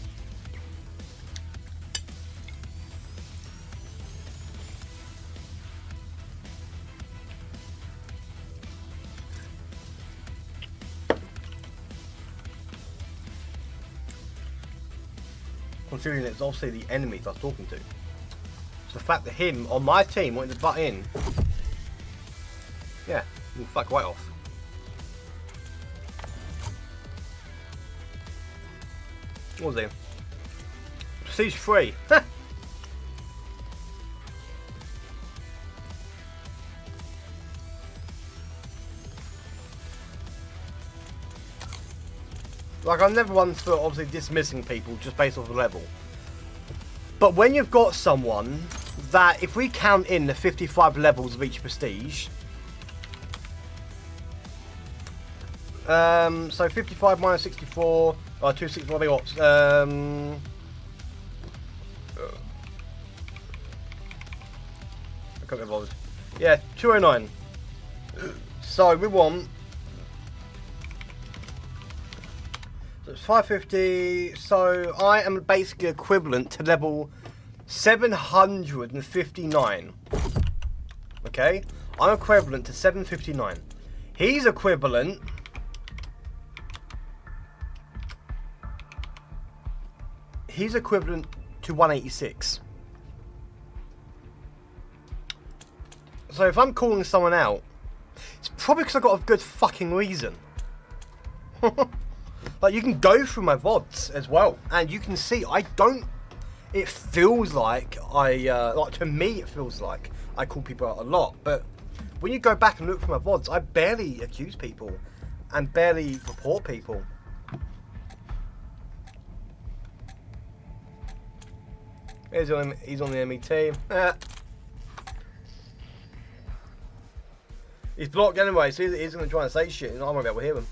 Considering it's obviously the enemies I was talking to. So the fact that him on my team wanted to butt in, yeah, you can fuck right off. What was it? Prestige 3. Like, I'm never one for obviously dismissing people just based off the level. But when you've got someone that, if we count in the 55 levels of each prestige, so 55 minus 64, or 264, they what? I can't get bothered. Yeah, 209. So we want. So it's 550. So I am basically equivalent to level 759. Okay? I'm equivalent to 759. He's equivalent... He's equivalent to 186. So if I'm calling someone out, it's probably because I've got a good fucking reason. Like, you can go through my VODs as well, and you can see I don't... It feels like like, to me it feels like I call people out a lot, but when you go back and look through my VODs, I barely accuse people and barely report people. He's on the MET. He's blocked anyway, so he's going to try and say shit, and I won't be able to hear him.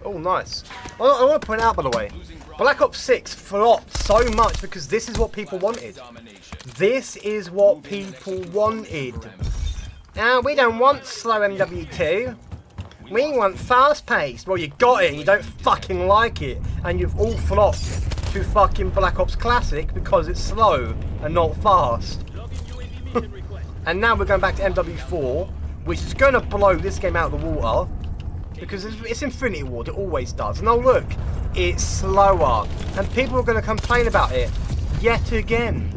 Oh, nice. I want to point out, by the way, Black Ops 6 flopped so much because this is what people wanted. This is what people wanted. Now, we don't want slow MW2. We want fast-paced. Well, you got it, and you don't fucking like it, and you've all flopped to fucking Black Ops Classic because it's slow and not fast. And now we're going back to MW4, which is going to blow this game out of the water because it's Infinity Ward. It always does. And oh look, it's slower, and people are going to complain about it yet again.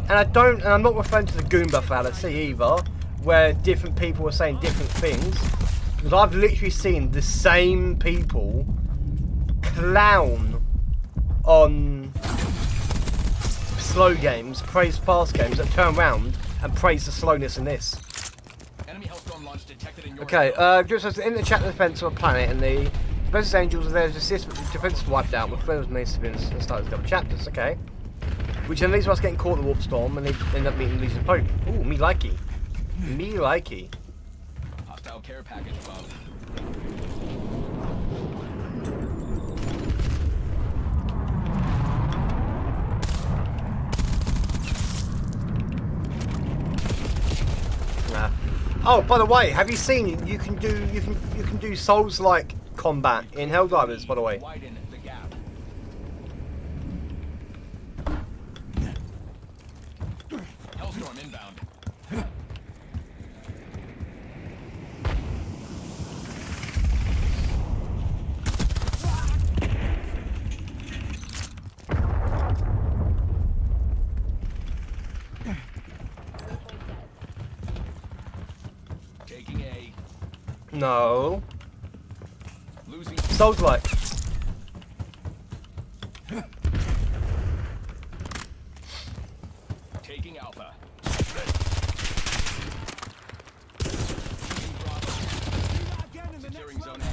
And I'm not referring to the Goomba fallacy either, where different people are saying different things, because I've literally seen the same people clown on slow games, praise fast games, that turn around and praise the slowness in this. Okay, just as in the chat, the defense of a planet and the Versus Angels are there to assist with the defense wiped out with friends needs to be in the start of the double chapters, okay. Which then leads to us getting caught in the warp storm and they end up meeting Legion of Pope. Ooh, me likey. Me likey.
Hostile care package above.
Oh, by the way, have you seen you can do Souls-like combat in Helldivers, by the way.
Widen the gap. Hellstorm inbound. Taking A.
No.
Losing.
Souls-like.
Taking Alpha. Securing zone A.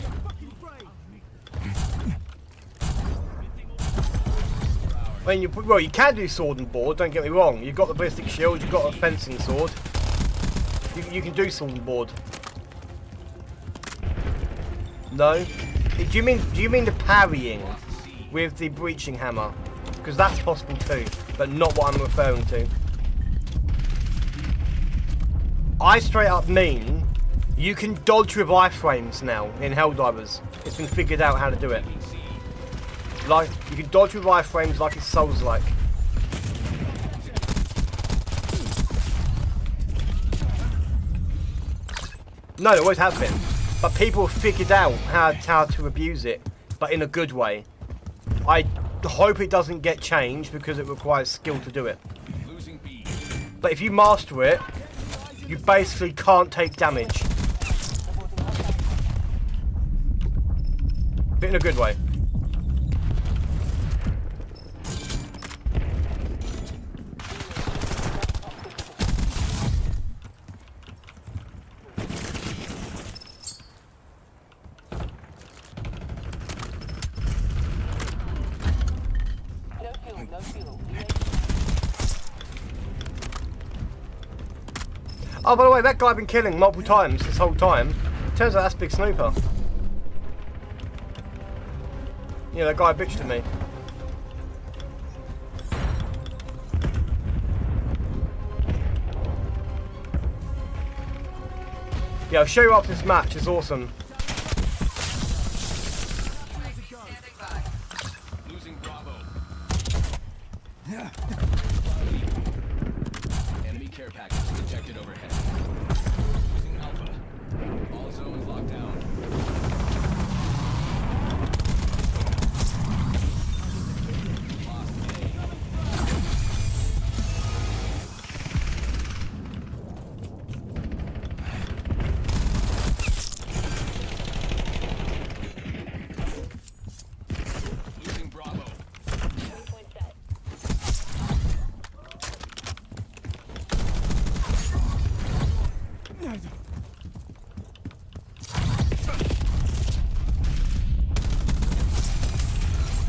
I mean, well, you can do sword and board, don't get me wrong. You've got the ballistic shield, you've got a fencing sword. You can do sword and board. No? Do you mean the parrying with the breaching hammer? Because that's possible too, but not what I'm referring to. I straight up mean you can dodge with iframes now in Helldivers. It's been figured out how to do it. Like, you can dodge with iframes like it's Souls-like. No, there always have been. But people have figured out how to abuse it, but in a good way. I hope it doesn't get changed because it requires skill to do it. But if you master it, you basically can't take damage. But in a good way. Oh, by the way, that guy I've been killing multiple times this whole time. Turns out that's Big Snooper. Yeah, that guy bitched at me. Yeah, I'll show you after this match. It's awesome.
Losing Bravo. Enemy care package detected overhead. Losing Alpha. All zones locked down. Lost A. Losing Bravo.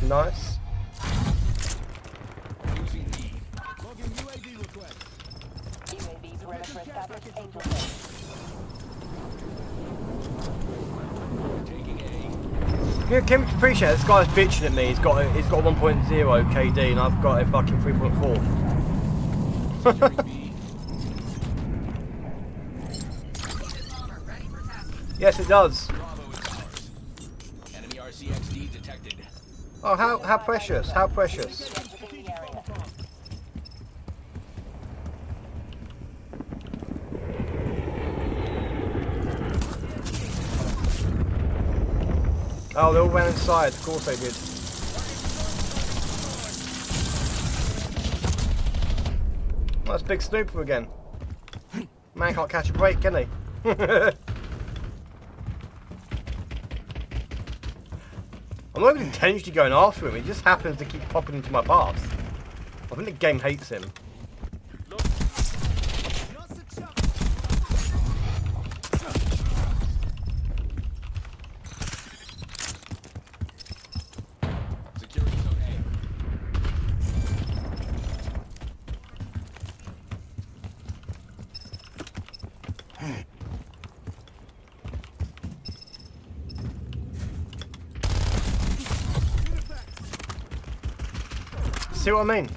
Nice.
Losing E.
Logging UAV request.
UAV perimeter established. Angel Base.
Taking A.
Yeah, Kim, appreciate it. This guy's bitching at me. He's got 1.0 KD and I've got a fucking 3.4.
Securing B.
Yes, it does.
Bravo is ours. Enemy RCXD detected.
Oh, how precious, how precious.
Exiting the area.
Oh, they all ran inside. Of course they did. Oh, that's Big Snooper again. Man can't catch a break, can he? I'm not even intentionally going after him. He just happens to keep popping into my path. I think the game hates him.
Securing zone
See what I mean?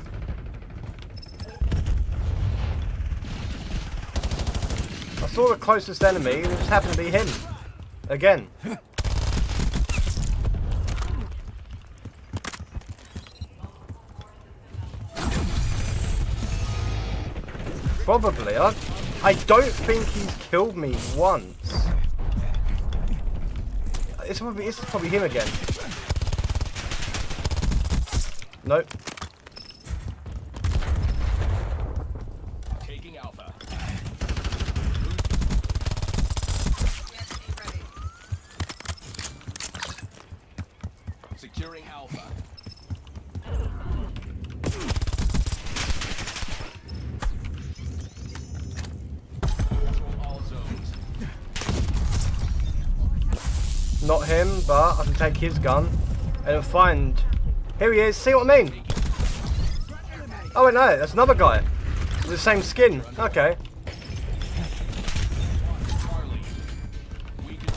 I saw the closest enemy and it just happened to be him. Again. Probably. I don't think he's killed me once. It's probably him again. Nope.
taking Alpha. Securing Alpha. Control all zones.
Not him, but I can take his gun and find. Here he is. See what I mean? Oh wait, no, that's another guy with the same skin. Okay.
Charlie. We can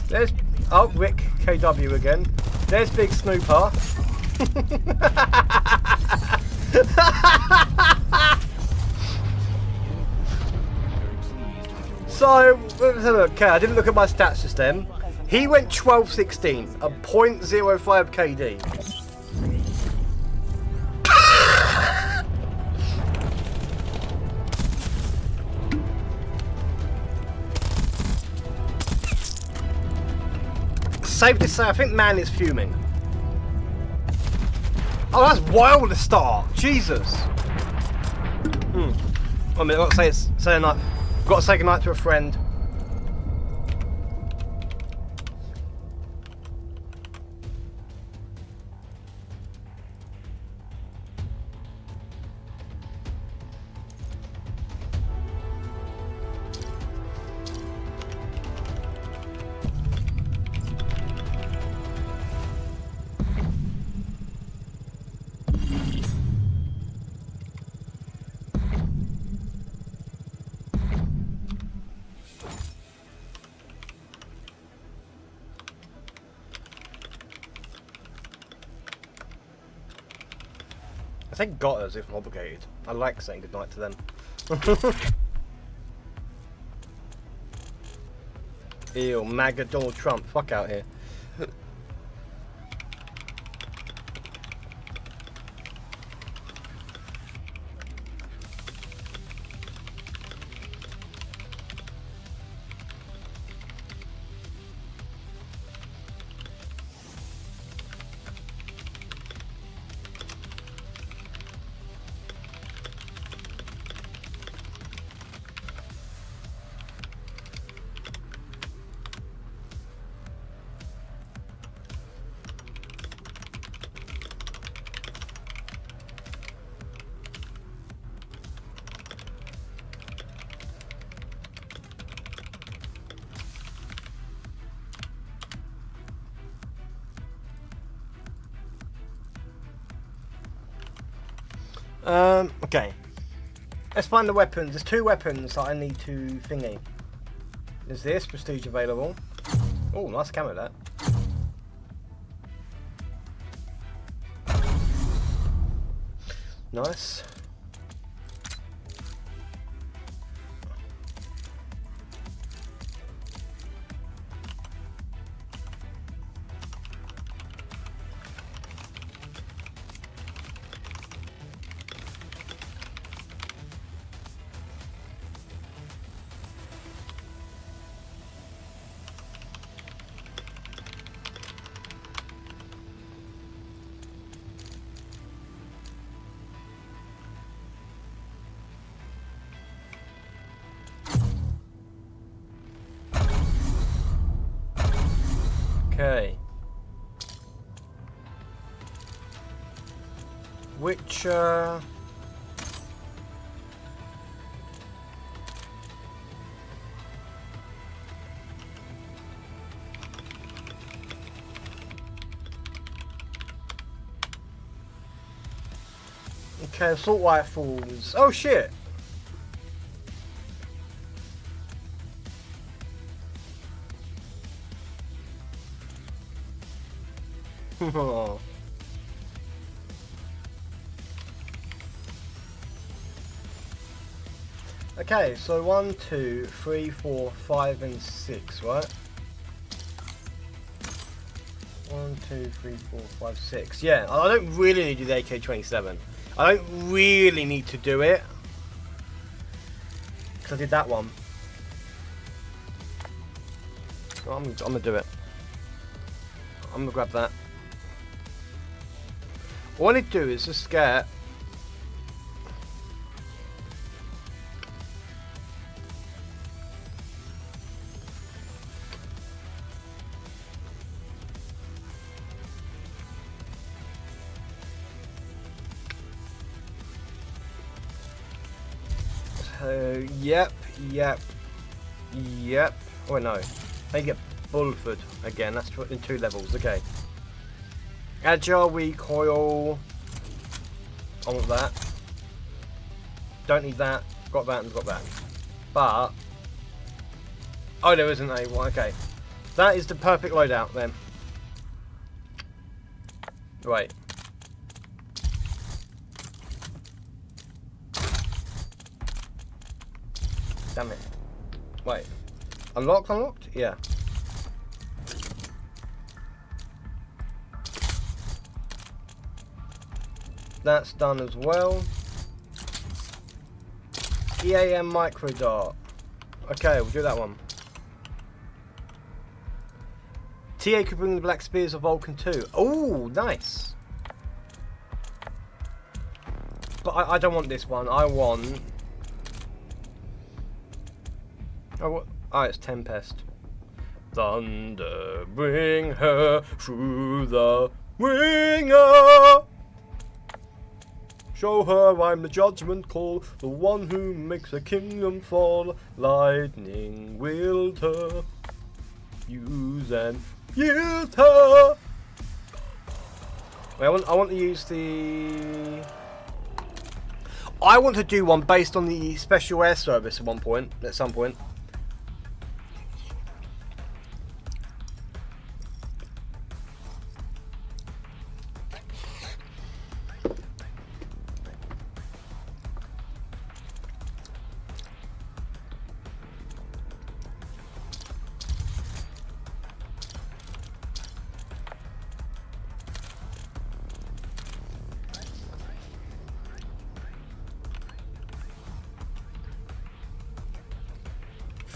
There's Rick KW again. There's Big Snooper. So, let's have a look. Okay, I didn't look at my stats just then. He went 12-16, a 0.05 KD. Safe to say, I think man is fuming. Oh, that's wild to start. Jesus. I mean, I've got to say a night. Got to say goodnight to a friend. say got us if I'm obligated. I like saying goodnight to them. Ew, MAGA Donald Trump. Fuck out here. Okay. Let's find the weapons. There's 2 weapons that I need to thingy. There's this, prestige available. Oh, nice camera that. Nice. Okay. Which, Okay, assault rifles. Oh shit! Okay, so 1, 2, 3, 4, 5, and 6, right? 1, 2, 3, 4, 5, 6. Yeah, I don't really need to do the AK-27. I don't really need to do it. Because I did that one. So I'm gonna do it. I'm gonna grab that. All I need to do is just get... Yep. Oh no, they get Bulford again. That's in 2 levels. Okay. Agile recoil. I want that. Don't need that. Got that and got that. But oh, there isn't a one. Okay, that is the perfect loadout then. Right. Damn it. Wait. Unlocked? Yeah. That's done as well. EAM micro dart. Okay, we'll do that one. TA could bring the Black Spears of Vulcan 2. Oh, nice. But I don't want this one. I want... Oh, it's Tempest. Thunder, bring her through the ringer. Show her I'm the judgment call, the one who makes a kingdom fall. Lightning willed her, use and yield her. Wait, I want to use the... I want to do one based on the Special Air Service at some point.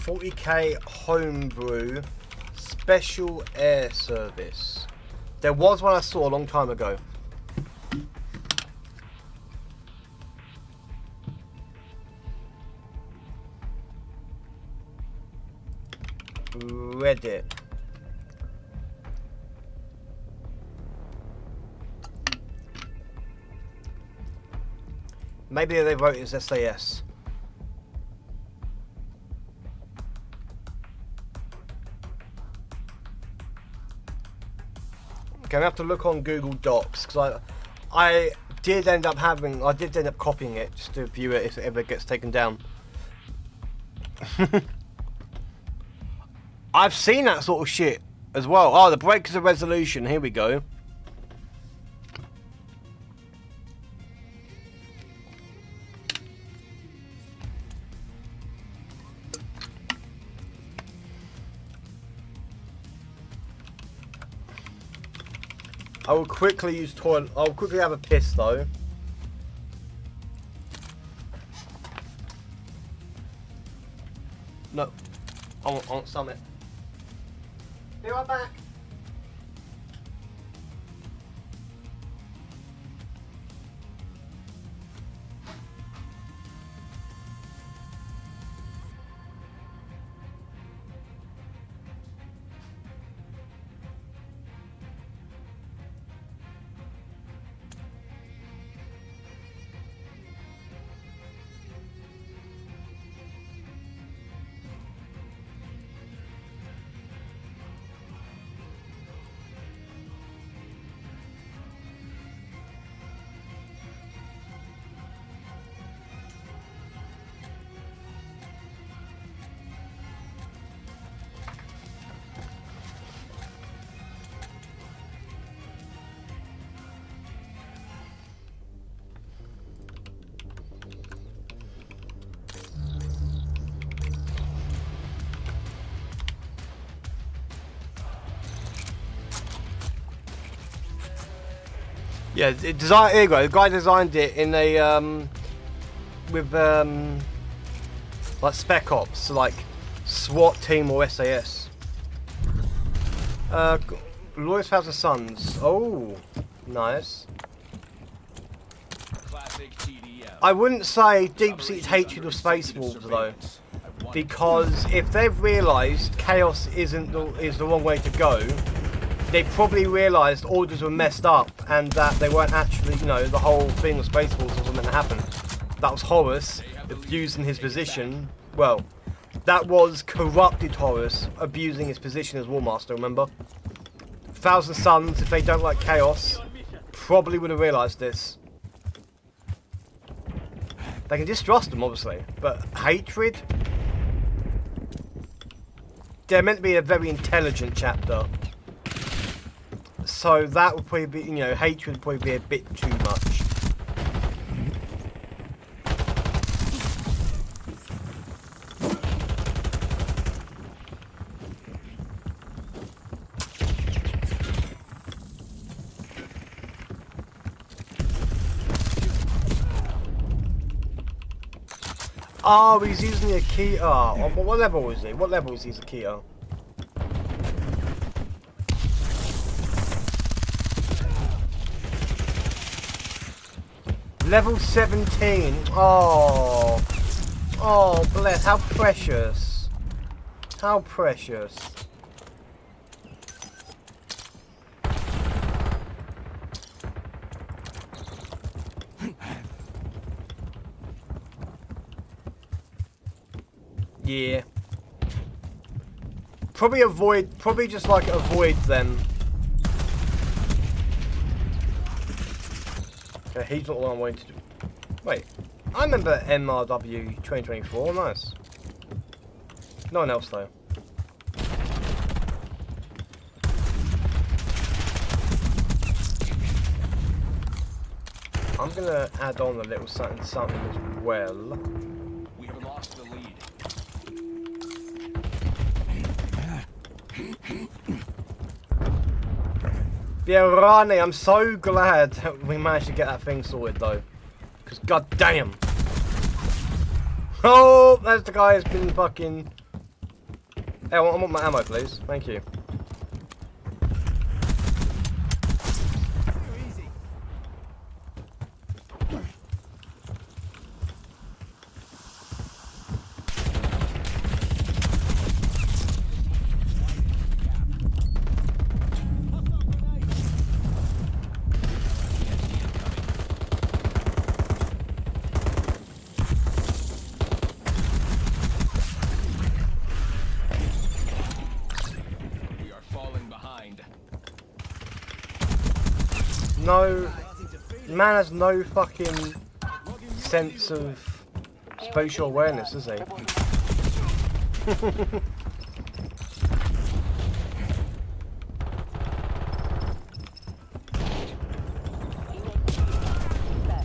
40k homebrew special air service. There was one I saw a long time ago. Reddit. Maybe they wrote it as SAS. Okay, we have to look on Google Docs because I did end up copying it just to view it if it ever gets taken down. I've seen that sort of shit as well. Oh, the breakers of resolution. Here we go. I will quickly use toilet. I'll quickly have a piss though. No, I want Summit. Be right back. Yeah, here you go. The guy designed it in a with like Spec Ops, so like SWAT team or SAS. Loyal's Thousand Sons. Oh, nice.
Classic TDM.
I wouldn't say deep-seated hatred of Space Wolves though, because if they've realised chaos is the wrong way to go, they probably realised orders were messed up and that they weren't actually, you know, the whole thing of Space Wolves wasn't meant to happen. That was Horus abusing his position. Well, that was corrupted Horus abusing his position as Warmaster, remember? Thousand Sons, if they don't like chaos, probably would have realised this. They can distrust them, obviously, but hatred? They're meant to be a very intelligent chapter. So that would probably be, you know, hatred would probably be a bit too much. Oh, he's using the Akita. Oh, what level is he? What level is he, Akita? Level 17. Oh. Oh, bless. How precious. How precious. Yeah. Probably just like avoid them. Okay, he's not the one I wanted to do. Wait, I remember MRW 2024, nice. No one else though. I'm gonna add on a little something as well.
We have lost the lead.
Yeah, Rani, I'm so glad that we managed to get that thing sorted though. Because goddamn. Oh, there's the guy who's been fucking Hey, I want my ammo, please. Thank you. No, man has no fucking sense of spatial awareness, does he?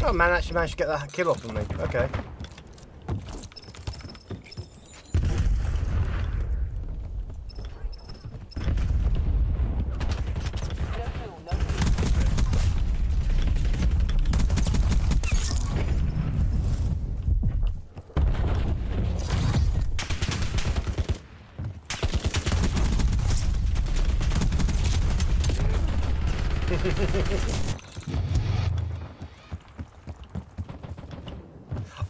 Oh, man actually managed to get that kill off of me. Okay.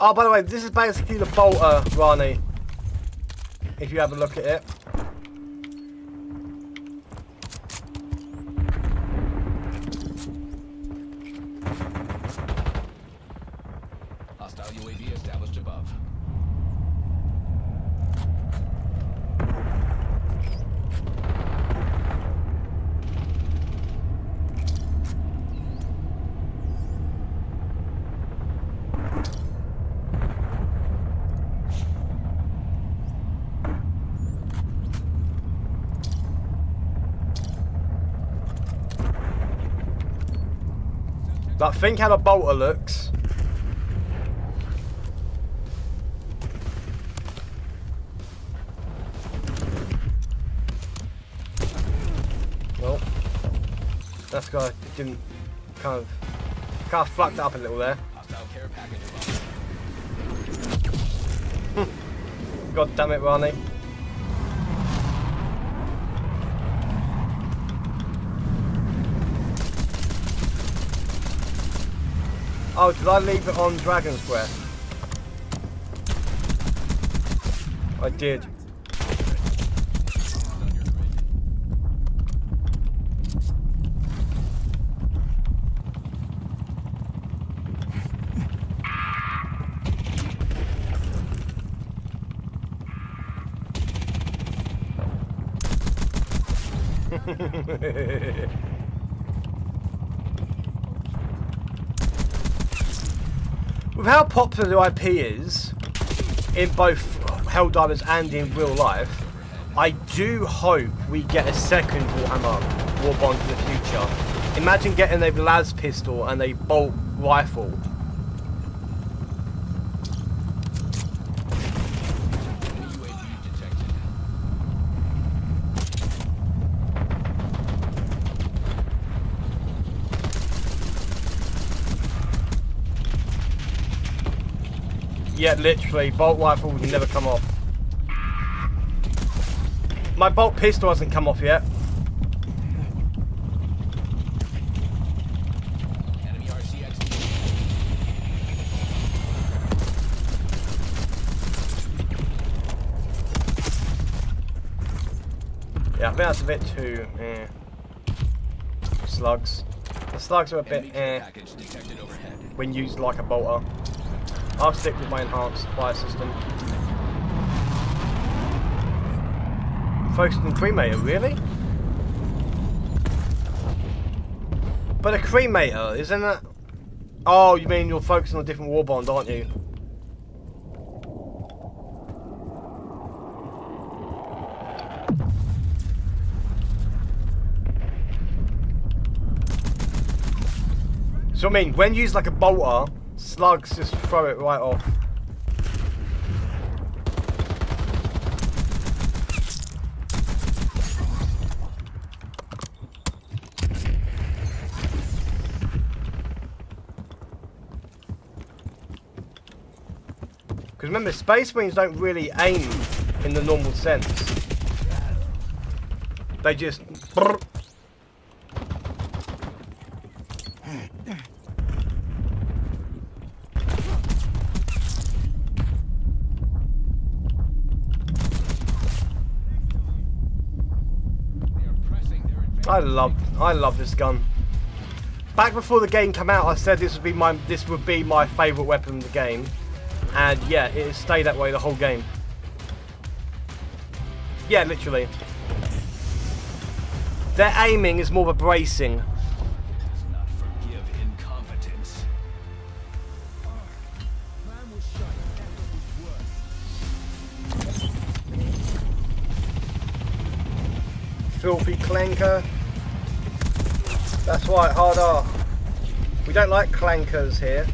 Oh, by the way, this is basically the bolter, Rani. If you have a look at it.
Hostile UAV established above.
Like, think how the bolter looks. Well, that guy didn't kind of fucked up a little there.
Hostile care package above.
God damn it, Ronnie. Oh, did I leave it on Dragon's Breath? I did. With how popular the IP is, in both Helldivers and in real life, I do hope we get a second Warhammer Warbond in the future. Imagine getting a las pistol and a bolt rifle. Yeah, literally, bolt rifle would never come off. My bolt pistol hasn't come off yet.
Enemy RCXD.
Yeah, I think that's a bit too, Slugs. The slugs are a bit,
Package detected overhead.
when used like a bolter. I'll stick with my enhanced fire system. Focused on cremator, really? But a cremator, isn't that? Oh, you mean you're focusing on a different warbond, aren't you? So I mean, when used like a bolter, slugs just throw it right off. Because remember, Space Marines don't really aim in the normal sense. They just... Brrr. I love this gun. Back before the game came out, I said this would be my favourite weapon in the game, and yeah, it has stayed that way the whole game. Yeah, literally. Their aiming is more of a bracing.
Does not forgive incompetence.
Man was shot. That was worse.
Filthy clanker. That's right, hard R. We don't like clankers here.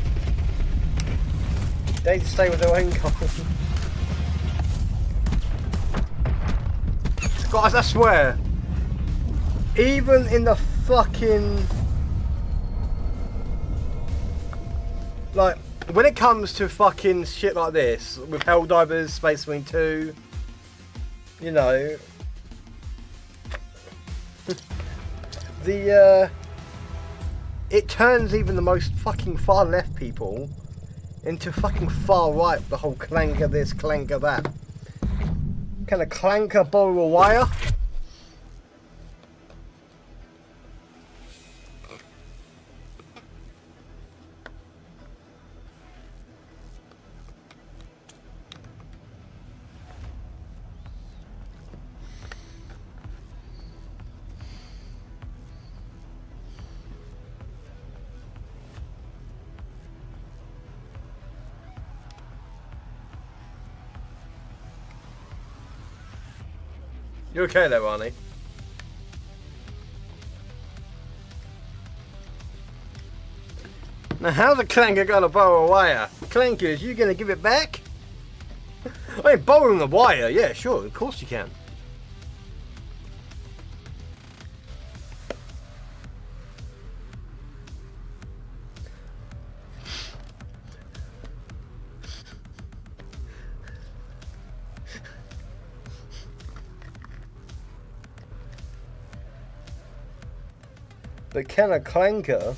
They need to stay with their own kind. Guys, I swear, even in the fucking... Like, when it comes to fucking shit like this, with Helldivers, Space Marine 2, you know... it turns even the most fucking far left people into fucking far right. The whole clanker this, clanker that. Can a clanker borrow a wire? You okay there, Ronnie? Now how's a clanker gonna borrow a wire? Clankers, you gonna give it back? I mean, borrowing the wire, yeah, sure, of course you can. But can a clanker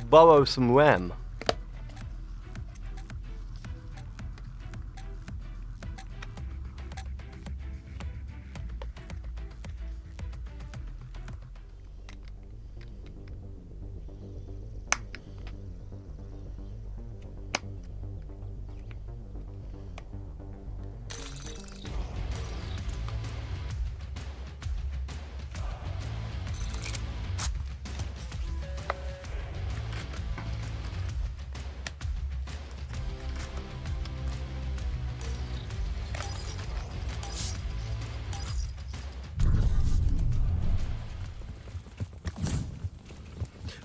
borrow some RAM?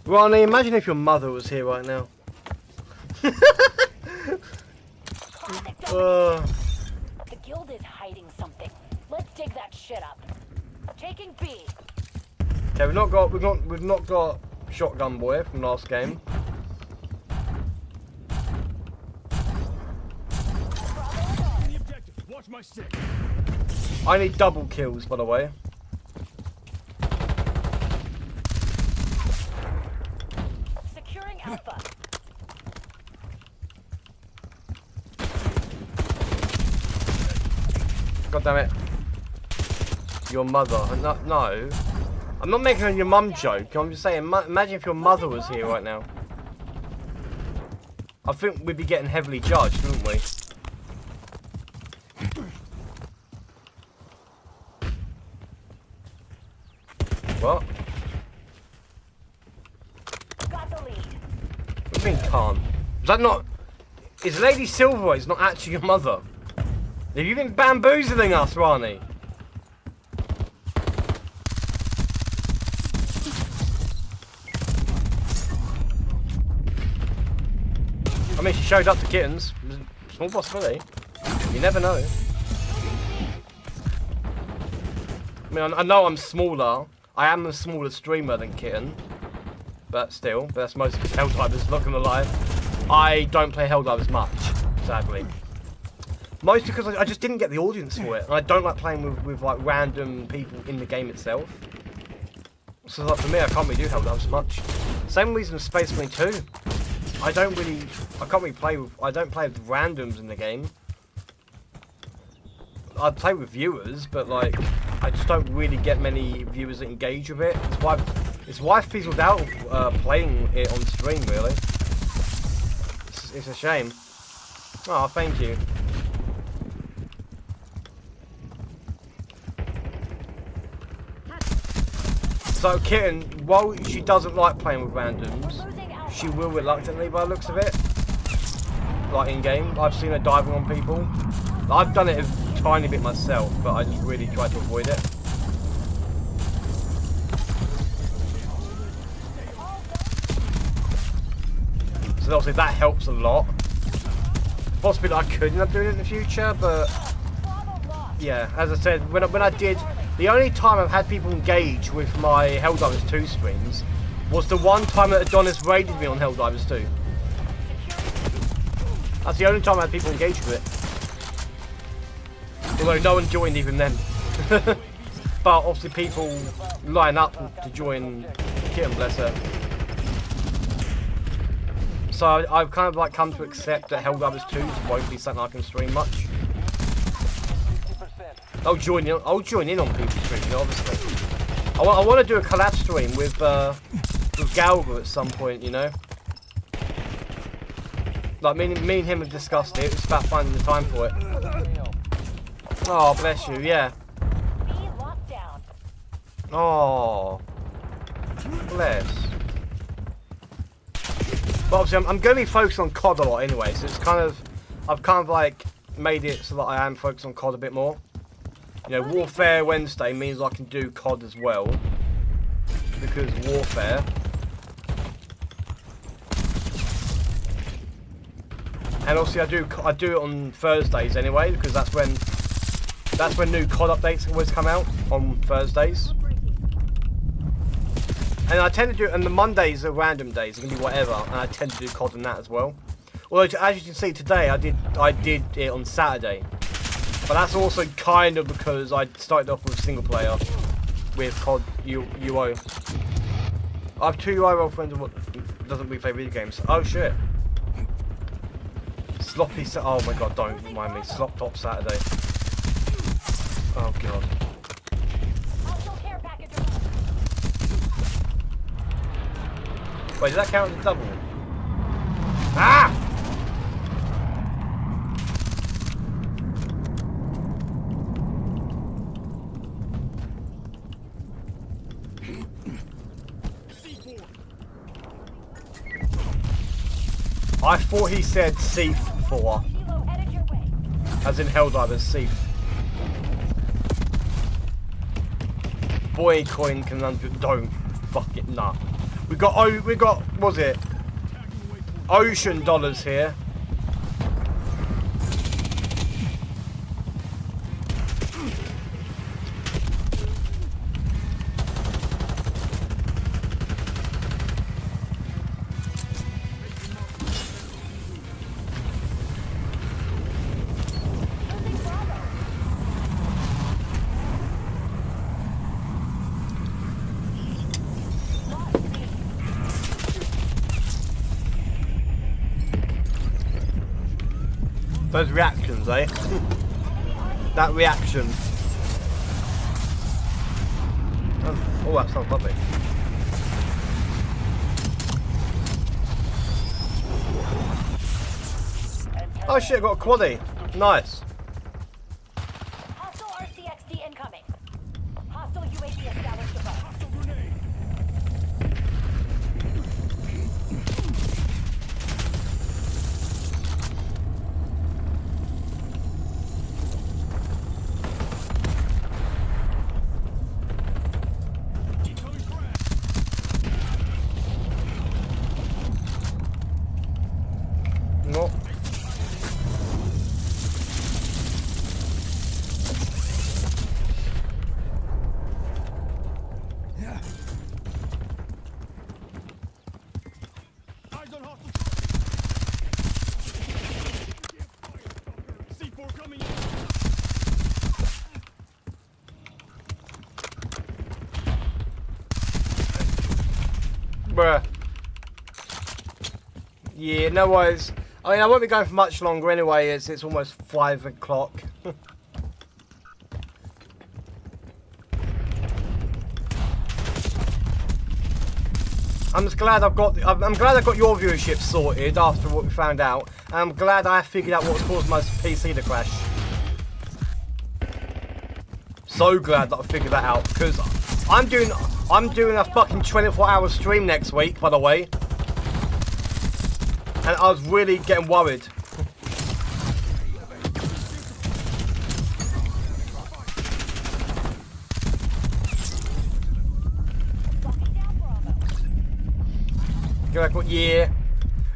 Ronnie, imagine if your mother was here right now.
The guild is hiding something. Let's dig that shit up. Taking B.
Okay, we've not got Shotgun Boy from last game.
The objective. Watch my six.
I need double kills, by the way.
Securing Alpha.
God damn it. Your mother. No. I'm not making a your mum joke. I'm just saying, imagine if your mother was here right now. I think we'd be getting heavily judged, wouldn't we? What?
Got the lead.
What do you mean can't? Is that not... Is Lady Silverways not actually your mother? Have you been bamboozling us, Rani? I mean, she showed up to kittens. Small possibility. You never know. I mean, I know I'm smaller. I am a smaller streamer than Kitten. But still, that's most Helldivers, not gonna lie. I don't play Helldivers much, sadly. Mostly because I just didn't get the audience for it, and I don't like playing with like random people in the game itself. So like for me, I can't really do Helldivers much. Same reason with Space Marine 2. I can't really play with, I don't play with randoms in the game. I'd play with viewers, but like, I just don't really get many viewers that engage with it. It's why I've fizzled out playing it on stream, really. It's a shame. Oh, thank you. So Kitten, while she doesn't like playing with randoms, she will reluctantly by the looks of it. Like in game, I've seen her diving on people. I've done it a tiny bit myself, but I just really try to avoid it. So obviously that helps a lot. Possibly that I could end up doing it in the future, but yeah, as I said, when I did, the only time I've had people engage with my Helldivers 2 streams was the one time that Adonis raided me on Helldivers 2. That's the only time I had people engage with it. Although no one joined even then. But obviously people line up to join Kitten, bless her. So I've kind of like come to accept that Helldivers 2 won't be something I can stream much. I'll join in on people's streams, obviously. I want to do a collab stream with Galga at some point, you know. Like me and him have discussed it. It's about finding the time for it. Oh, bless you, yeah. Oh, bless. But obviously, I'm going to be focused on COD a lot anyway, so it's kind of, I've kind of like made it so that I am focused on COD a bit more. You know, Warfare Wednesday means I can do COD as well, because Warfare. And obviously I do it on Thursdays anyway, because that's when new COD updates always come out on Thursdays. And I tend to do, and the Mondays are random days, it can be whatever, and I tend to do COD on that as well. Although, as you can see today, I did it on Saturday. But that's also kind of because I started off with single player with COD UO. I have 2 UO friends who doesn't really play video games. Oh shit. Sloppy oh my god, don't remind me. Slop Top Saturday. Oh god. Wait, did that count as a double? Ah! I thought he said C4. As in Helldivers C. Boy coin conundrum. Don't fuck it, nah. We got what was it? Ocean dollars here. Those reactions, eh? That reaction. Oh, that sounds lovely. Oh shit, I got a quaddy. Nice.
Hostile RCXD incoming. Hostile UAV established above. Hostile grenade.
Bruh. Yeah, no worries. I mean, I won't be going for much longer anyway. It's almost 5 o'clock. I'm just glad I'm glad I got your viewership sorted after what we found out. And I'm glad I figured out what was causing my PC to crash. So glad that I figured that out, because I'm doing a fucking 24-hour stream next week, by the way. And I was really getting worried. Yeah.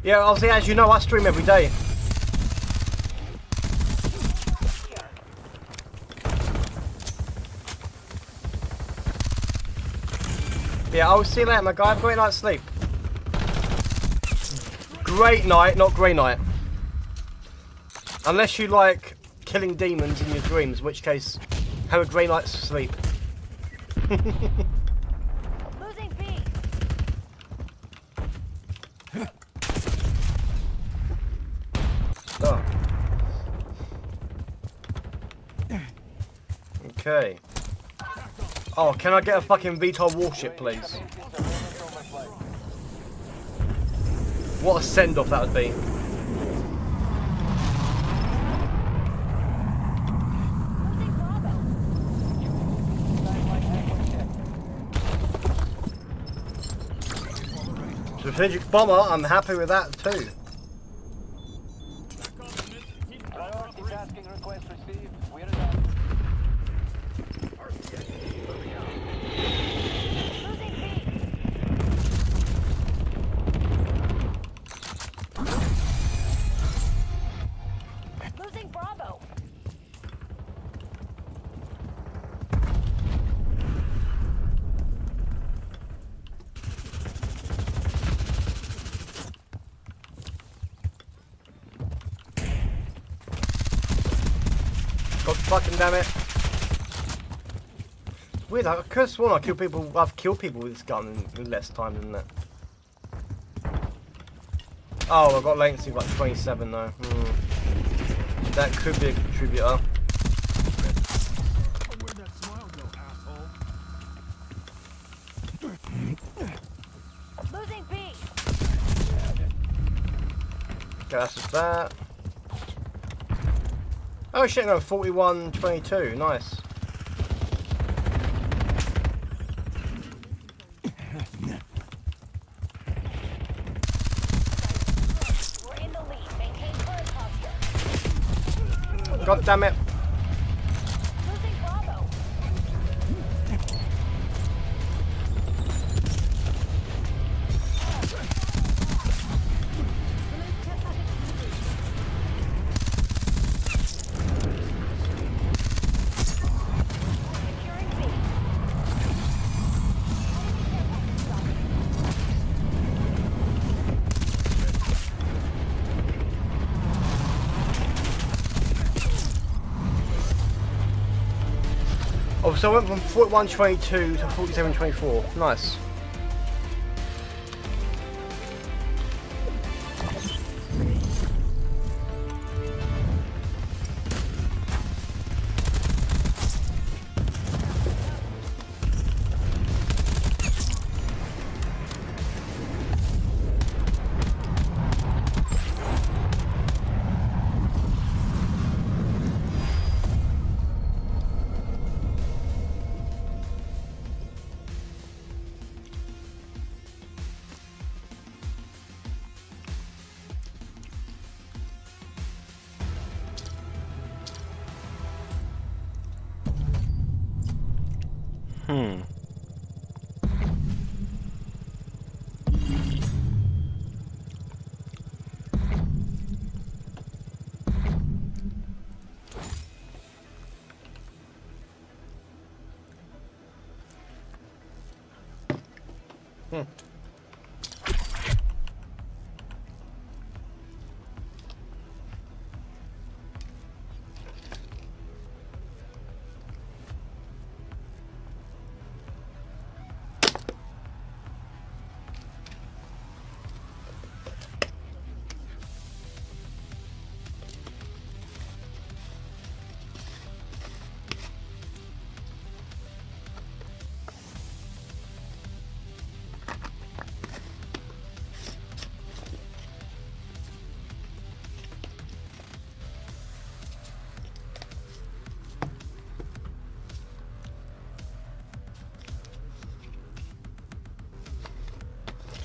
Yeah, obviously, as you know, I stream every day. Yeah, I'll see you later, my guy. Have a great night's sleep. Great night, not grey night. Unless you like killing demons in your dreams, in which case, have a great night's sleep.
Losing B.
Oh. Okay. Oh, can I get a fucking VTOL warship, please? What a send-off that would be. Strategic bomber, I'm happy with that too.
Priority tasking request received. We're done.
Losing B. Losing Bravo.
God fucking damn it. It's weird, I could have sworn I've killed people with this gun in less time than that. Oh, I've got latency of like 27 though. That could be a contributor.
Where'd that smile go, asshole?
Losing B.
Okay, that's just that. Oh shit, no, 41-22, nice.
We're in the lead. Maintain current posture.
God damn it.
Losing Bravo. Securing B.
Oh, so I went from 41-22 to 47-24. Nice.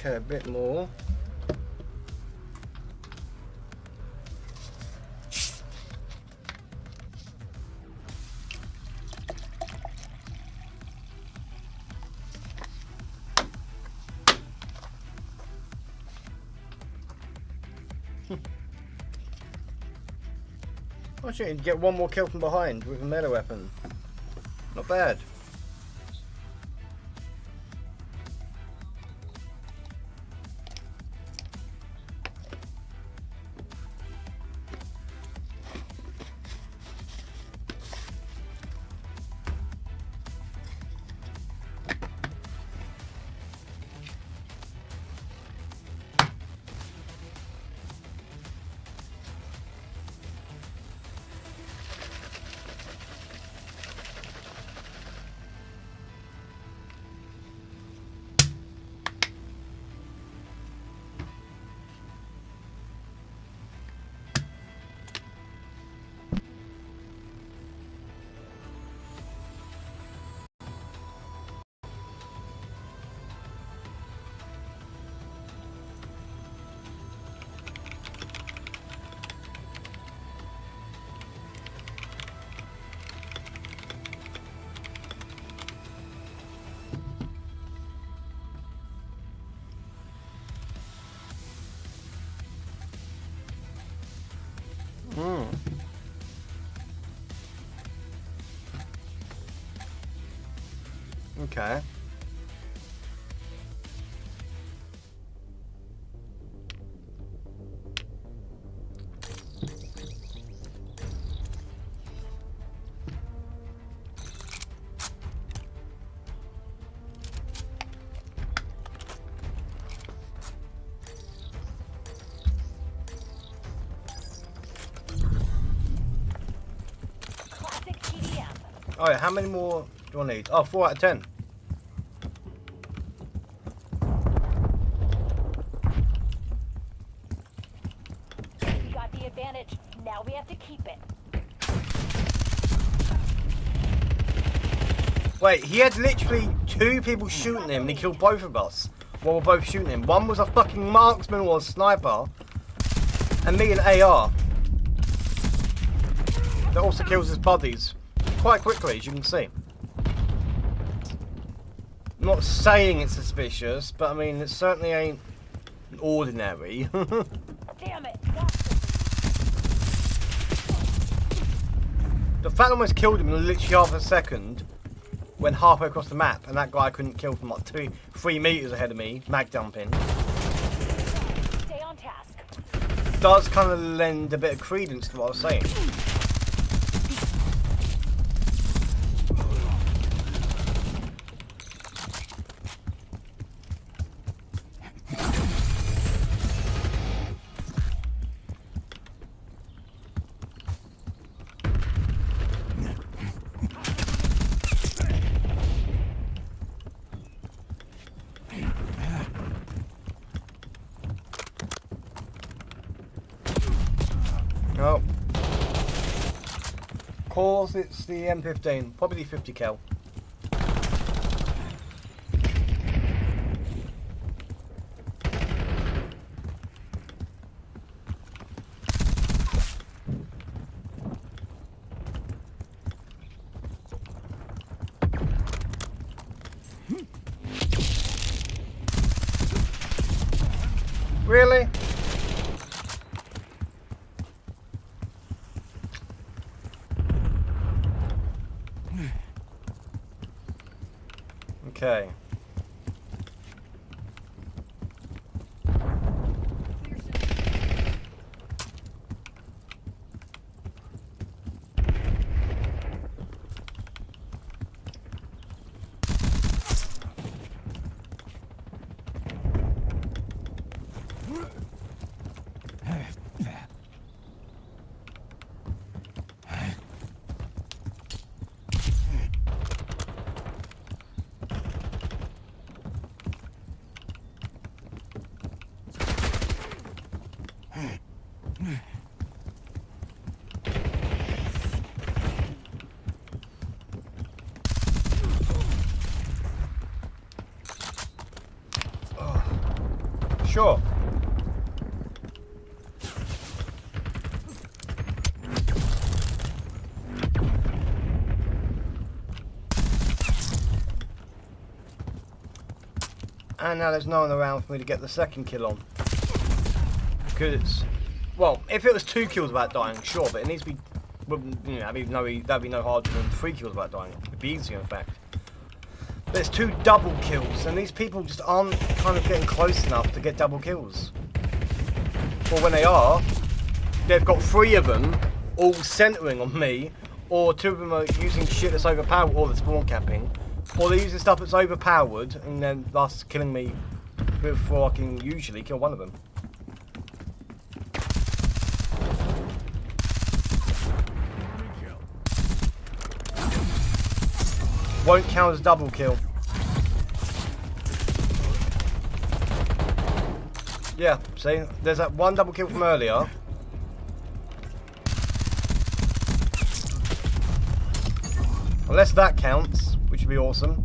Okay, a bit more. I should you get one more kill from behind with a melee weapon. Not bad. Okay.
Classic TDM.
Oh yeah, how many more do I need? Oh, 4 out of 10.
We got the advantage. Now we have to keep it.
Wait, he had literally 2 people shooting him and he killed both of us while we're both shooting him. One was a fucking marksman or a sniper, and me an AR. That also kills his buddies quite quickly, as you can see. I'm not saying it's suspicious, but I mean, it certainly ain't ordinary.
Damn it.
The fact I almost killed him in literally half a second, went halfway across the map, and that guy I couldn't kill from like 3 meters ahead of me, mag dumping,
Stay on task.
does kind of lend a bit of credence to what I was saying. Oh. Of course, it's the M15, probably the 50 cal. Really? Okay. Sure. And now there's no one around for me to get the second kill on. Because, well, if it was 2 kills without dying, sure, but it needs to be, you know, that'd be no harder than 3 kills without dying. It'd be easier, in fact. But it's 2 double kills, and these people just aren't kind of getting close enough to get double kills. Or when they are, they've got 3 of them all centering on me, or 2 of them are using shit that's overpowered, or they're spawn capping, or they're using stuff that's overpowered, and then thus killing me before I can usually kill one of them. Won't count as double kill. Yeah, see, there's that 1 double kill from earlier. Unless that counts, which would be awesome.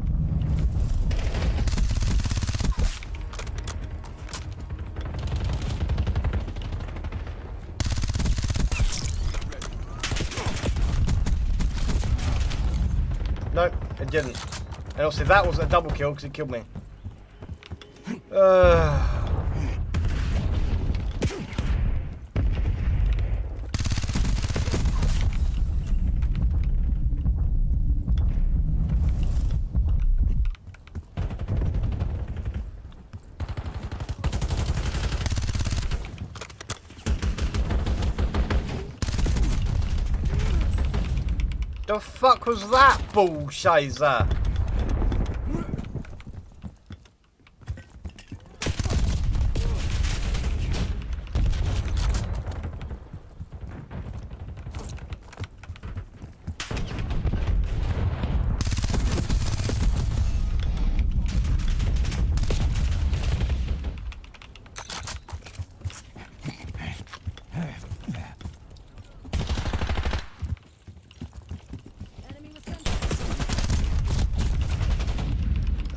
Nope, it didn't. And also that wasn't a double kill because it killed me. The fuck was that bullshit?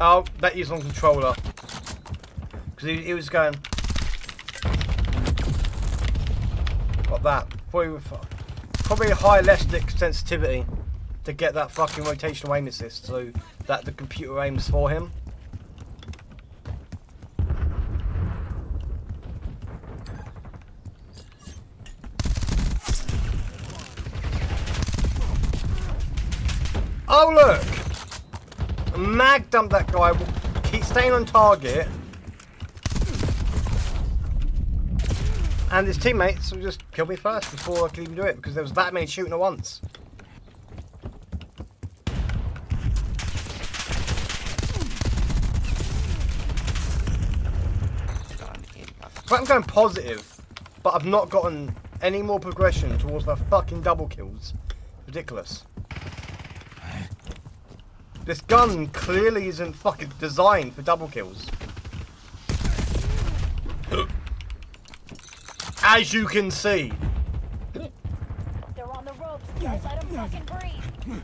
Oh, that is on controller. Because he was going... Like that. Probably a high less stick sensitivity to get that fucking rotational aim assist so that the computer aims for him. Oh look! Mag dump that guy, keep staying on target, and his teammates will just kill me first before I can even do it because there was that many shooting at once. But I'm going positive, but I've not gotten any more progression towards the fucking double kills. Ridiculous. This gun clearly isn't fucking designed for double kills. As you can see.
They're on the ropes. Don't let them fucking breathe.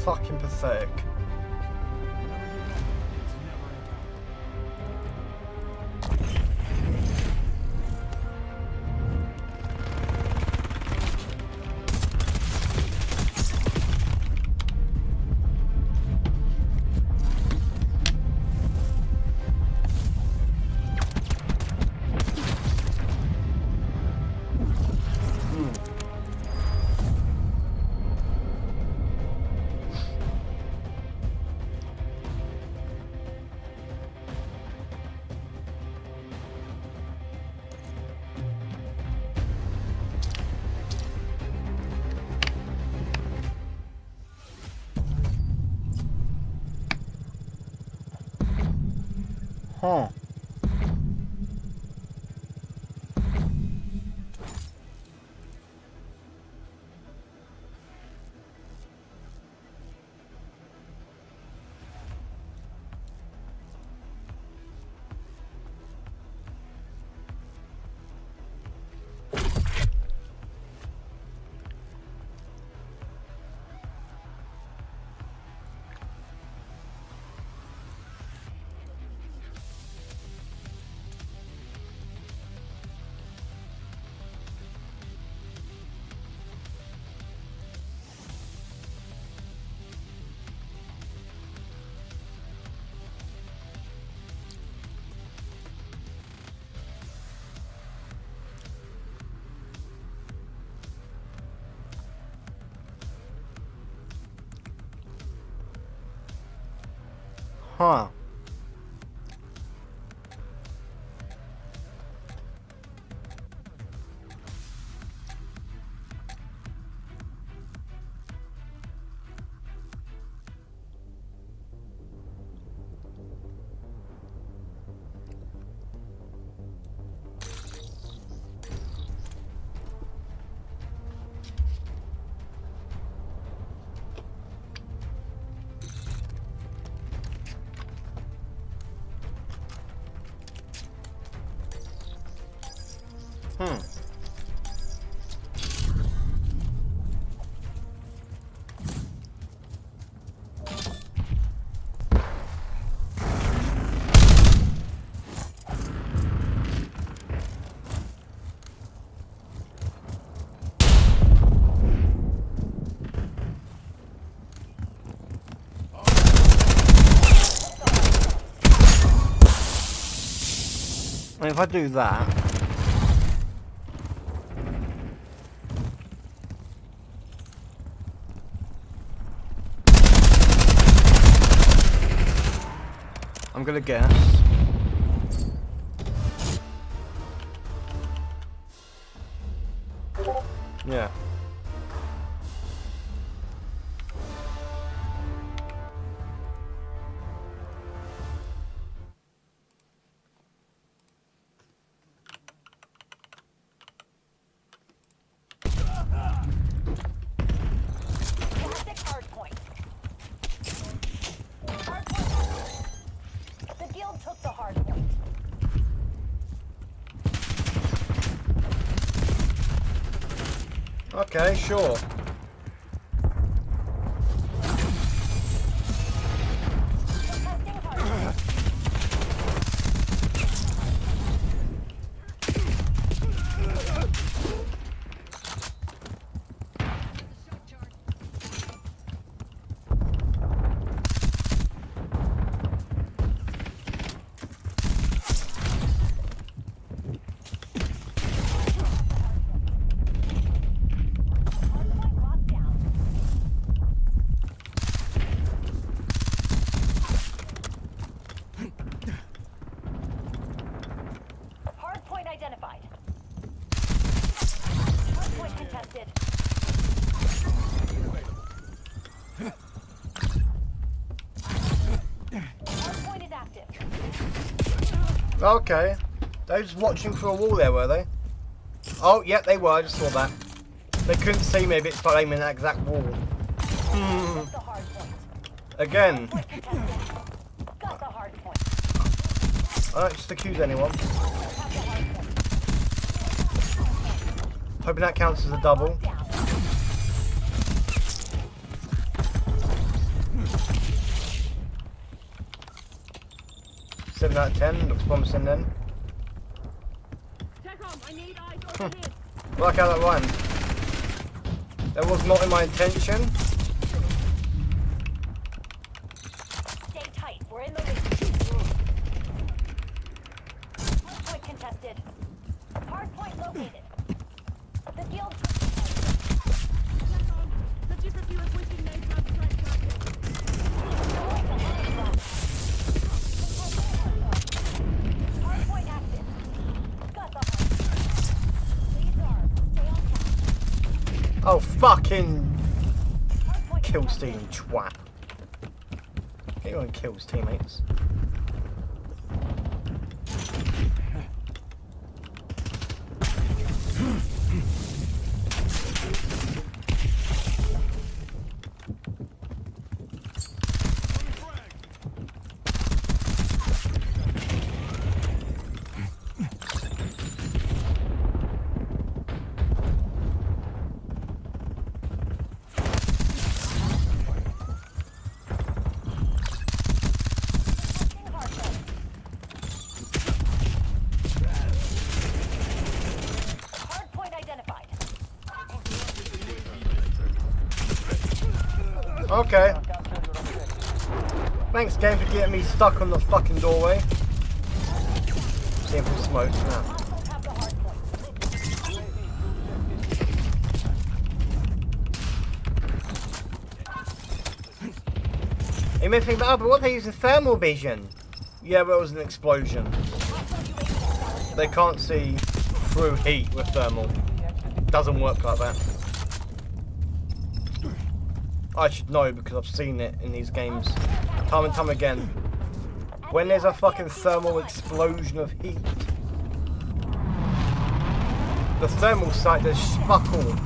Fucking pathetic. Huh. Huh. And if I do that, I'm gonna guess. Yeah.
Classic hardpoint. Hardpoint. The guild took the hardpoint.
Okay, sure.
Contesting hardpoint. Hardpoint locked down. Hardpoint identified. Hardpoint contested. Hardpoint is active.
Okay. They were just watching through a wall there, were they? Oh, yep, they were. I just saw that. They couldn't see me, but it's by aiming that exact wall.
Took the hardpoint.
Again,
Hardpoint contested. Got the hardpoint.
I don't just accuse anyone.
Have the hardpoint.
Hoping that counts as a double.
Locked down.
7 out of 10, looks promising then. Like how that rhymed. That was not in my intention.
Stay tight. We're in the lead. Hardpoint contested. Hardpoint located. The guild. Hardpoint active. Got the hardpoint. Lead's ours. Stay on task.
Oh, fucking
Hardpoint
kill
contested.
stealing twat. Anyone kills teammates.
Hardpoint identified.
Okay. Thanks, game, for getting me stuck on the fucking doorway. Seeing some smoke now.
Hostiles have the hardpoint.
may think, oh, but what, they're using thermal vision? Yeah, but it was an explosion. They can't see through heat with thermal. Doesn't work like that. I should know because I've seen it in these games time and time again. When there's a fucking thermal explosion of heat, the thermal site does spuckle.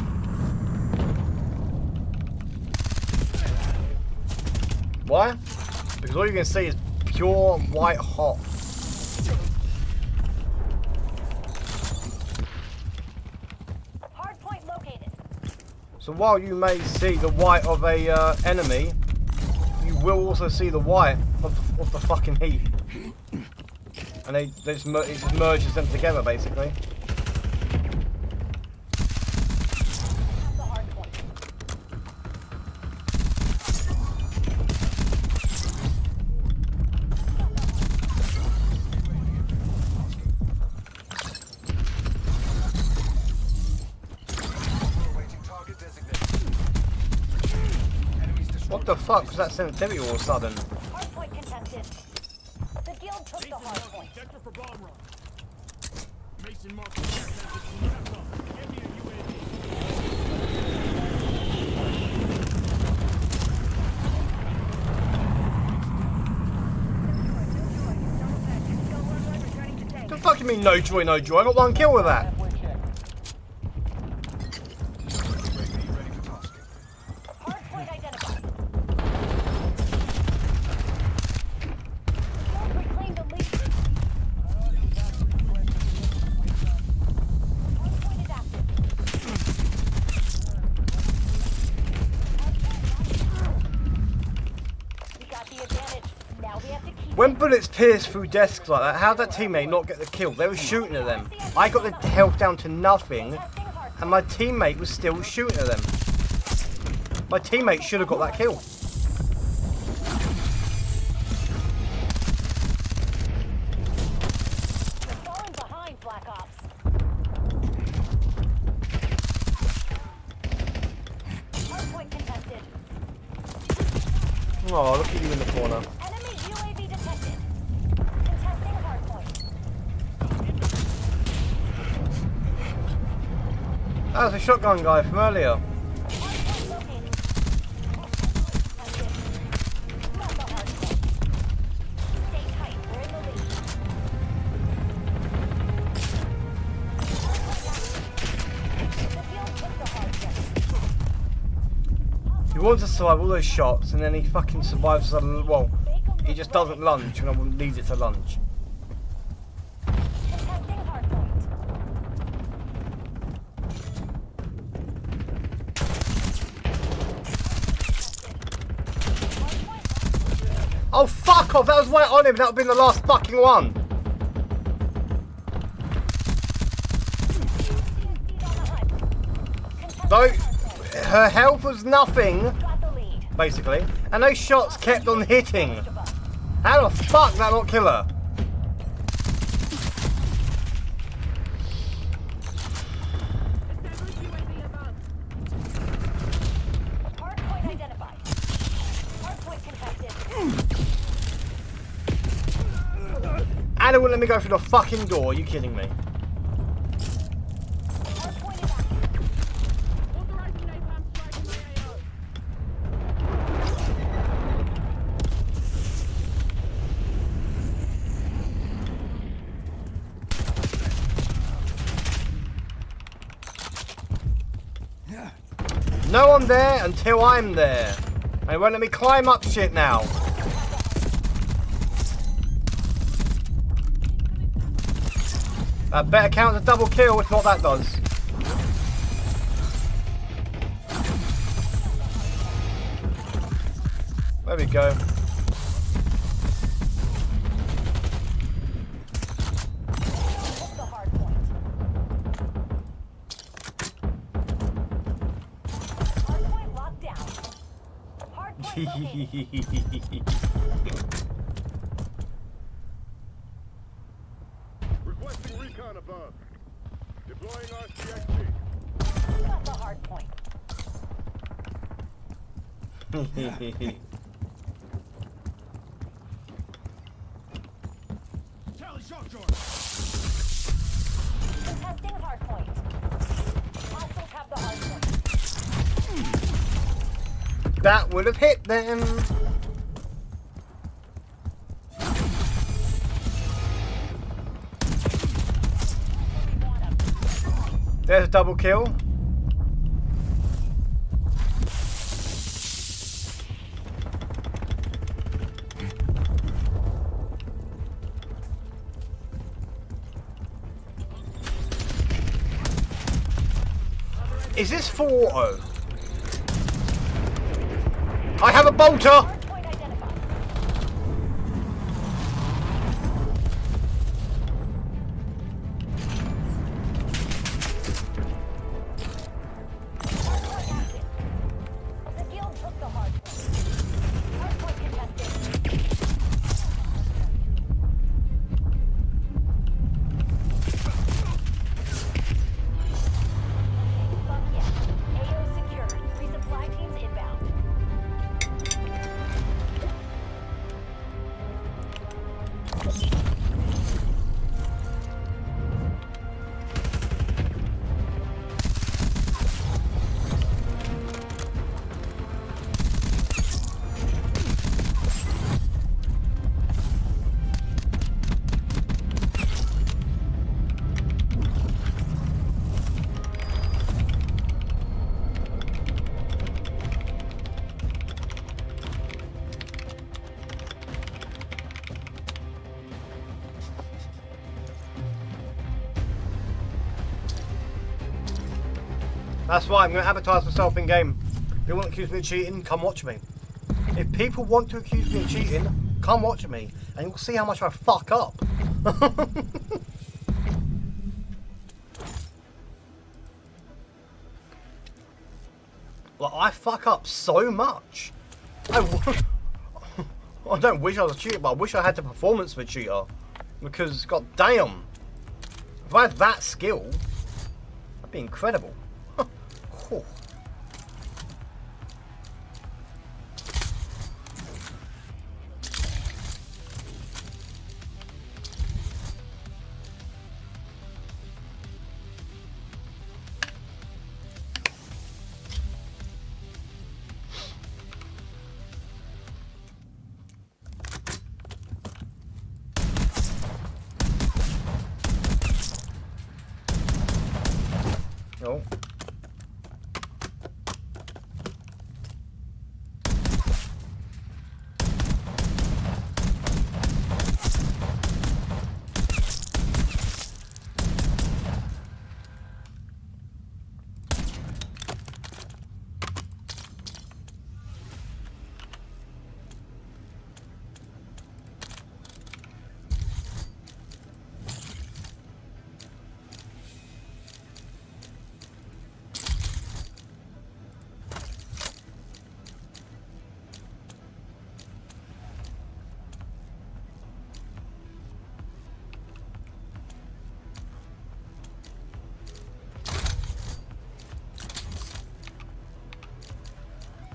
Why? Because all you can see is pure white hot.
Hardpoint located.
So while you may see the white of a enemy, you will also see the white of the fucking heat. And it just merges them together, basically.
The hardpoint.
What the fuck was that sensitivity all of a sudden?
Hardpoint contested. The guild took the hardpoint.
Detector for bomb run. Mason marks the check message from Capcom. Give me a UAV.
What the fuck you mean no joy, no joy? I got one kill with that.
Hardpoint identified. Guild reclaimed the lead. Hardpoint is active. We got the advantage. Now we have to keep
When bullets pierce through desks like that, how'd that teammate not get the kill? They were shooting at them. I got the health down to nothing,
testing hardpoint.
and my teammate was still shooting at them. My teammate should have got that kill.
You're falling behind, Black Ops. Hardpoint contested.
Oh, look at you in the corner.
Enemy UAV detected. Contesting hardpoint.
That was a shotgun guy from earlier.
Hardpoint located. Contested. Got the hardpoint. Stay tight. We're in the lead. The field took the hardpoint.
He wants to survive all those shots, and then he fucking survives. Well, he just doesn't lunge, and leaves it to lunge.
Contesting hardpoint.
Oh fuck off! That was right on him. That would have been the last fucking one. Though her health was nothing,
Got the lead.
basically, and those shots kept on hitting. How the fuck did that not kill her?
Hardpoint identified. Hardpoint contested.
Anna wouldn't let me go through the fucking door. Are you kidding me?
Hardpoint is active.
No one there until I'm there. And it won't let me climb up shit now. That better count as a double kill if what that does. There we go.
Took the hardpoint. Hardpoint locked down. Hardpoint located.
Requesting recon above. Deploying RCXD.
Got the hardpoint.
shock charge.
Contesting hardpoint. Hostiles have the hardpoint.
That would have hit them. There's a double kill. Is this full auto? I have a bolter!
Hardpoint identified. Hardpoint active. The guild took the hardpoint. Hardpoint contested. Fuck yeah. AO secured. Resupply teams inbound.
That's right, I'm going to advertise myself in game. If you want to accuse me of cheating, come watch me. If people want to accuse me of cheating, come watch me. And you'll see how much I fuck up. Like, I fuck up so much. I don't wish I was a cheater, but I wish I had the performance of a cheater. Because, god damn. If I had that skill, that'd be incredible. Whew. Oh.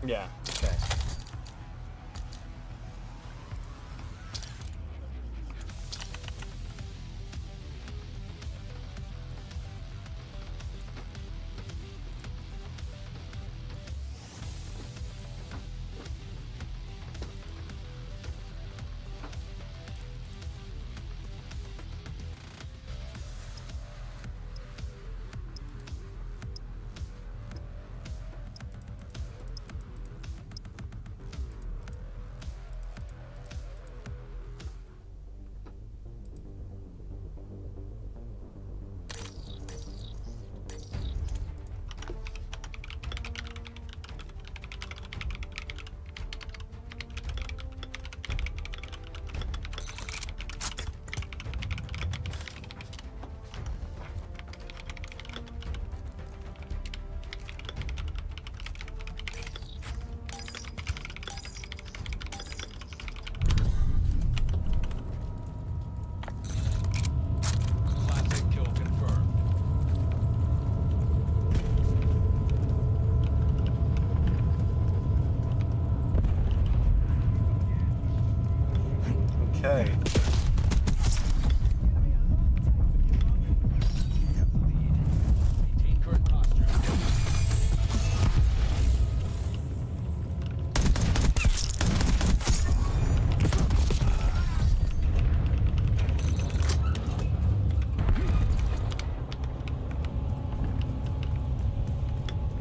Yeah, okay.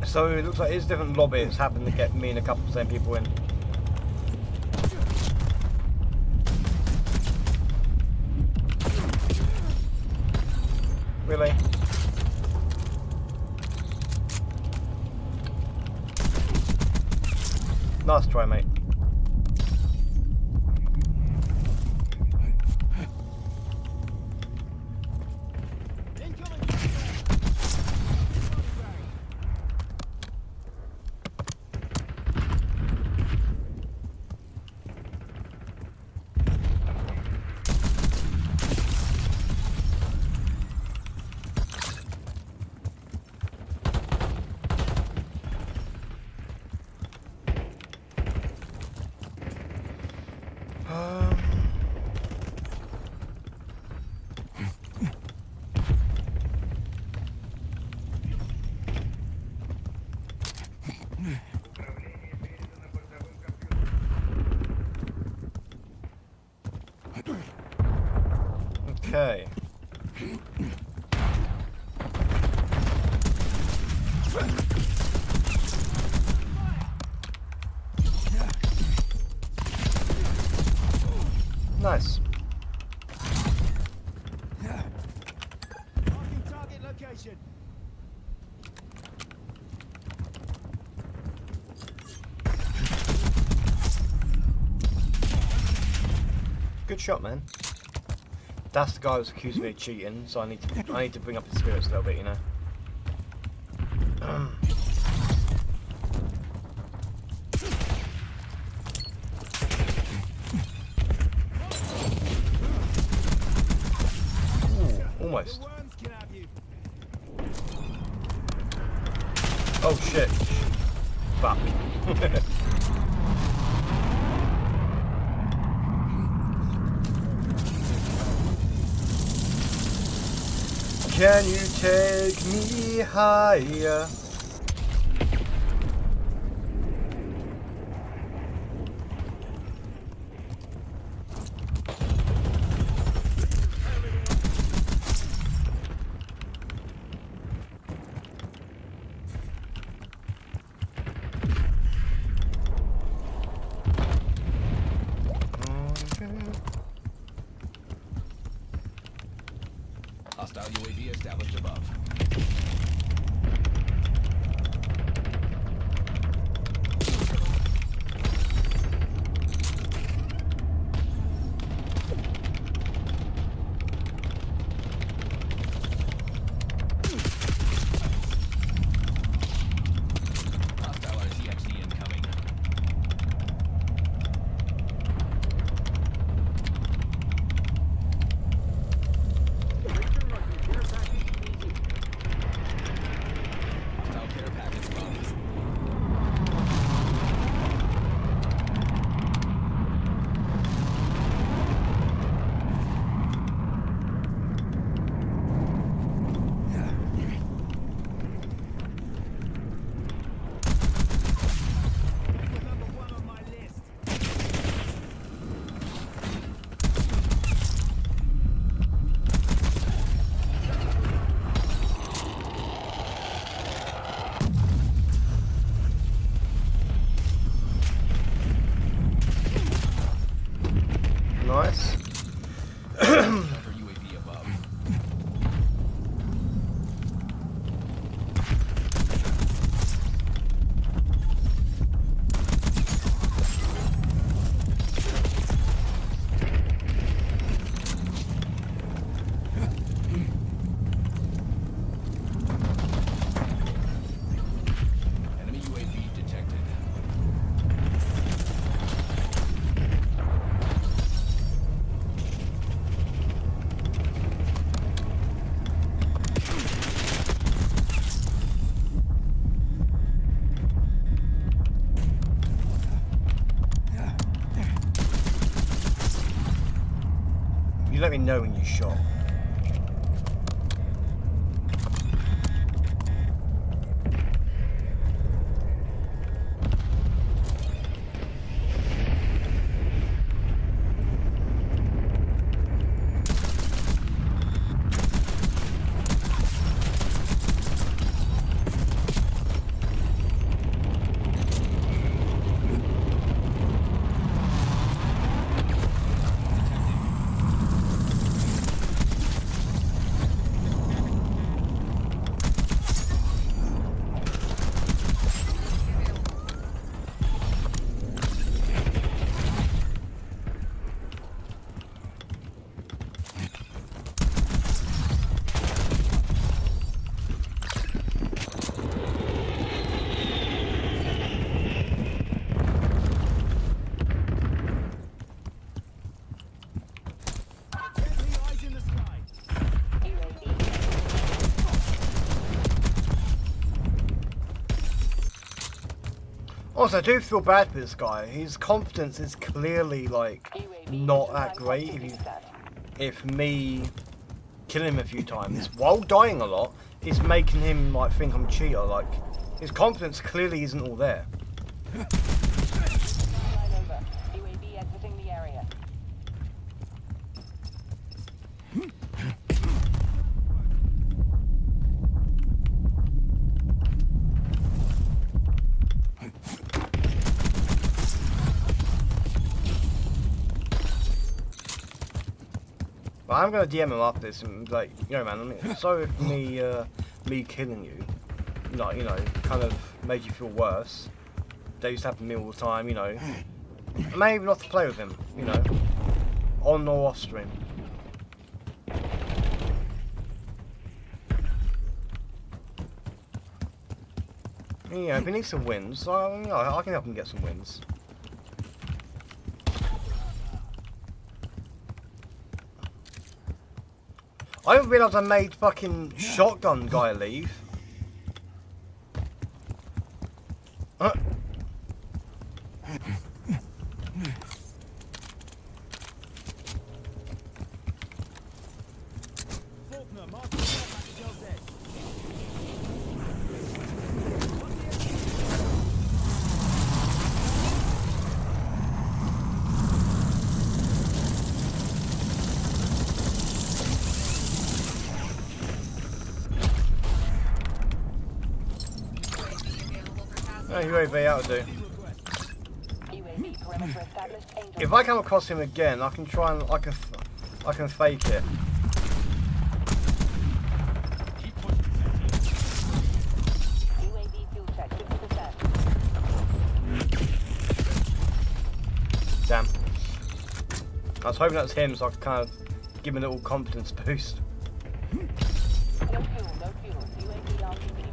So it looks like it's different lobbies happen to get me and a couple of the same people in. Really? Nice try, mate. Okay. Nice.
Marking target location.
Good shot, man. That's the guy who's accused me of cheating, so I need to bring up his spirits a little bit, you know. Ooh, almost. Oh shit. Fuck. Can you take me higher?
Hostile UAV established above. Hostile RCXD incoming. Hostile care package above.
Number one on my list.
Nice.
Cover UAV above. Enemy UAV detected.
You let me know when you shot. Also, I do feel bad for this guy. His confidence is clearly like not that great. If me killing him a few times while dying a lot is making him like think I'm a cheater. Like his confidence clearly isn't all there.
UAV exiting the area.
But I'm gonna DM him after this and be like, you know, man, I mean, sorry if me killing you, you know, kind of made you feel worse. That used to happen to me all the time, you know. Maybe not to play with him, you know, on or off stream. Yeah, if he needs some wins, you know, I can help him get some wins. I didn't realise I made fucking shotgun guy leave.
Faulkner, mark the package LZ.
Oh, UAV out to do.
UAV perimeter established. Angel.
If I come across him again, I can try and I can fake it.
UAV fuel check 50%.
Damn. I was hoping that was him, so I could kind of give him a little confidence boost.
No fuel, no fuel. UAV RTB.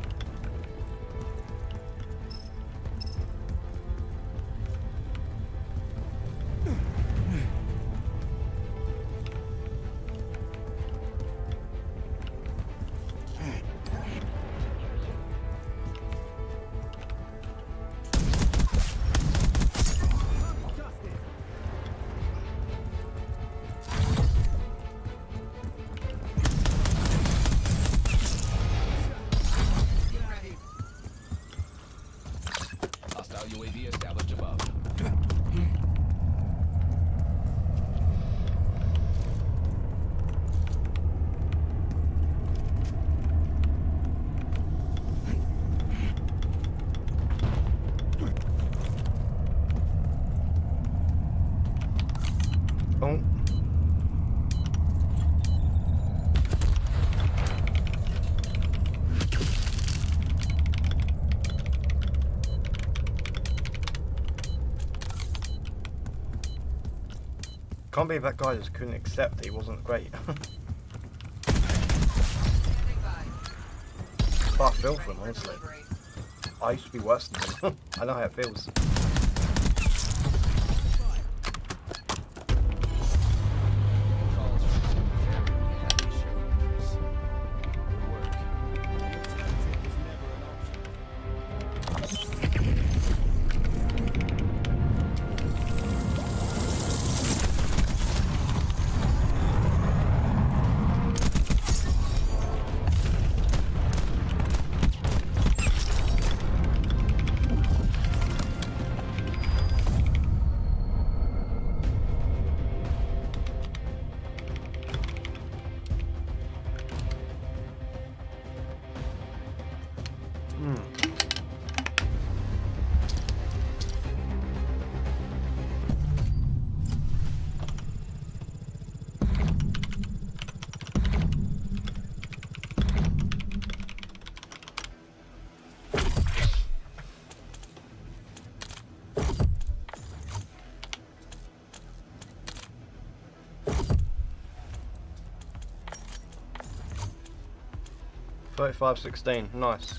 Hostile UAV established above.
Oh. Can't believe that guy just couldn't accept that he wasn't great. But I feel for him, honestly. I used to be worse than him. I know how it feels.
Calls from very heavy shoulders. Good work.
$35.16, nice.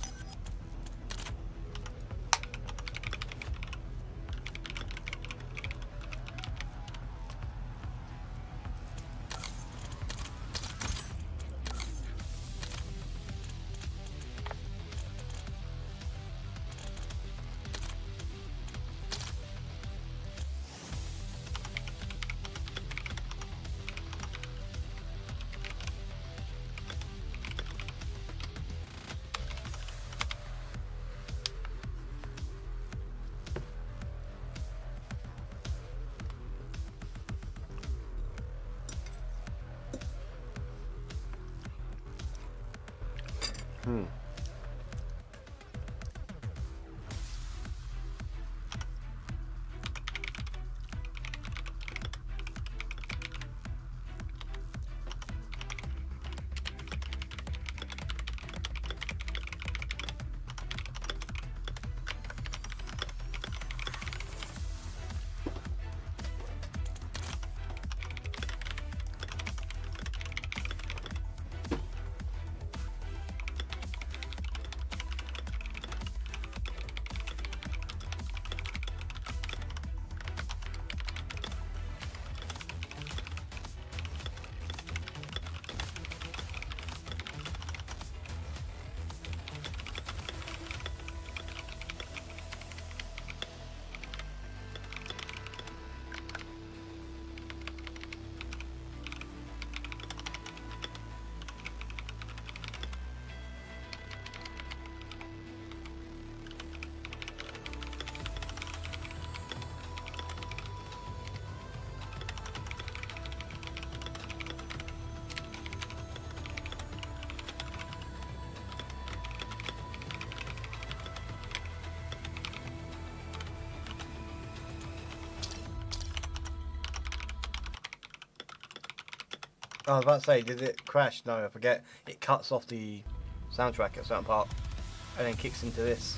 I was about to say, did it crash? No, I forget. It cuts off the soundtrack at a certain part and then kicks into this.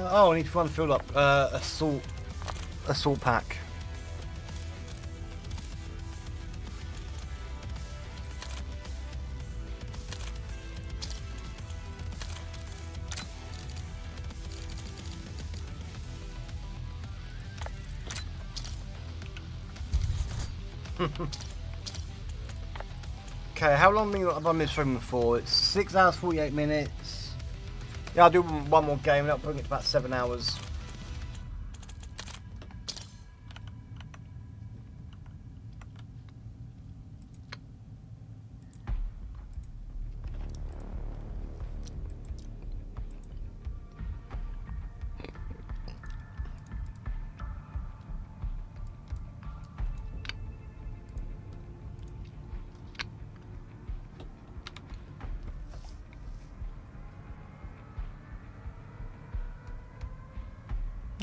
Oh, I need to run fill up assault pack. Okay, how long have I been streaming for? It's 6 hours 48 minutes. Yeah, I'll do one more game and that'll bring it to about 7 hours.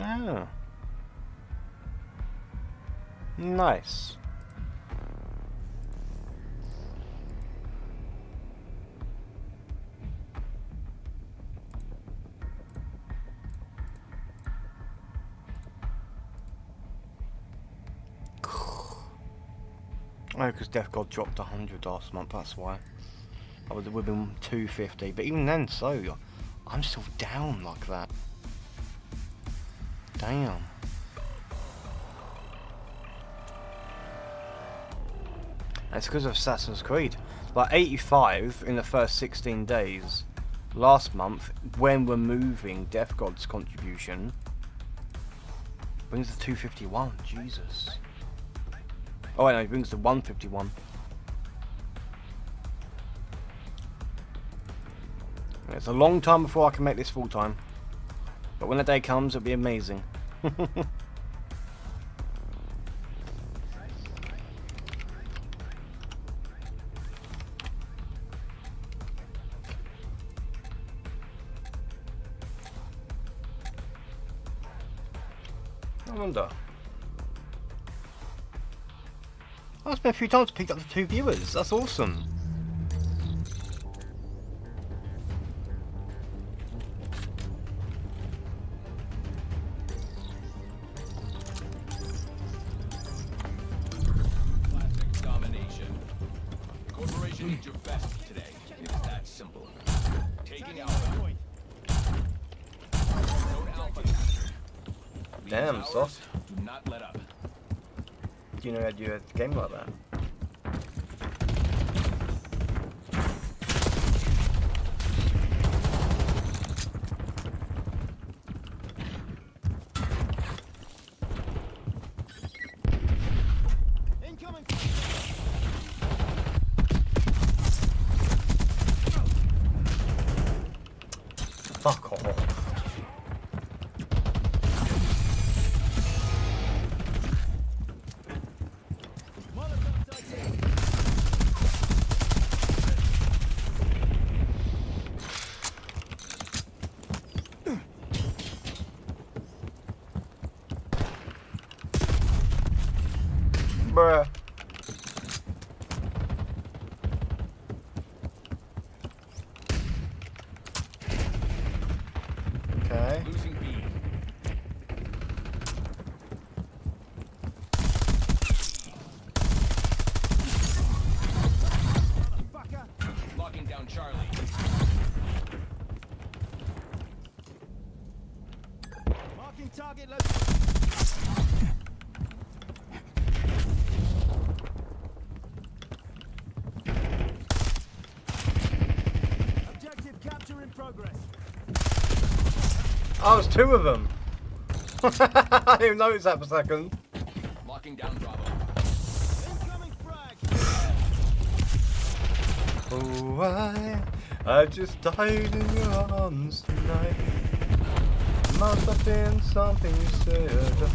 Oh. Nice. Oh, because Death God dropped 100 last month, that's why. I would have been 250, but even then, so I'm still down like that. Damn. It's because of Assassin's Creed. Like 85 in the first 16 days last month, when removing Death God's contribution, brings to 251. Jesus. Oh wait, no, it brings to 151. It's a long time before I can make this full time. But when the day comes, it'll be amazing. I wonder. I've been a few times, picked up the 2 viewers. That's awesome.
You did your best today. It is that simple. Taking Alpha.
Point.
Zone Alpha captured. These
Damn,
hours
soft.
Do not let up.
Do you know how to do a game like that?
Incoming.
Fuck off.
Molotov sighted.
Bruh. Okay.
Losing B.
Fucker.
Locking down Charlie.
Marking target location. Objective capture in progress.
Oh, it's two of them. I didn't even notice that for a second.
Locking down Bravo.
Incoming frag.
Oh, I just died in your arms tonight. Must have been something you said.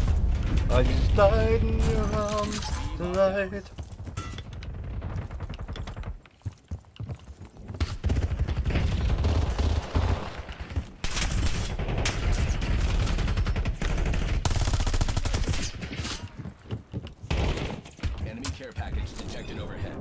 I just died in your arms tonight.
Enemy care package detected overhead.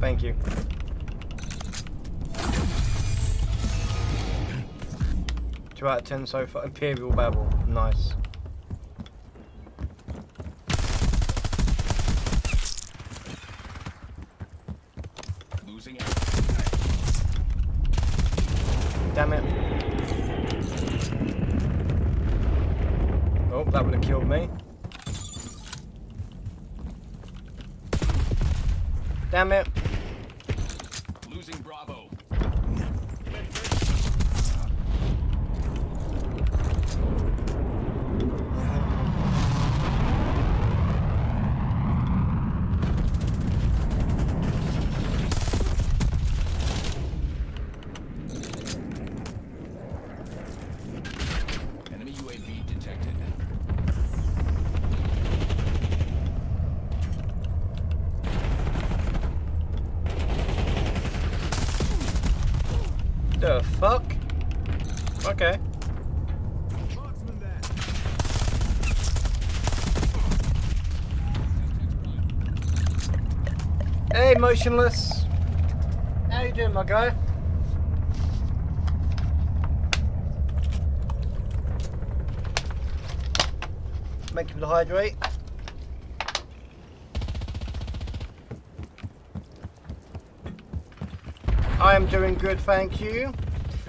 Thank you. Two out of 10 so far. Imperial Babel. Nice.
Losing it.
Damn it. Oh, that would have killed me. Damn it.
Losing Bravo. Enemy UAV detected.
The fuck? Okay.
Marksman there.
Hey, motionless. How you doing, my guy? Make him hydrate. I am doing good, thank you.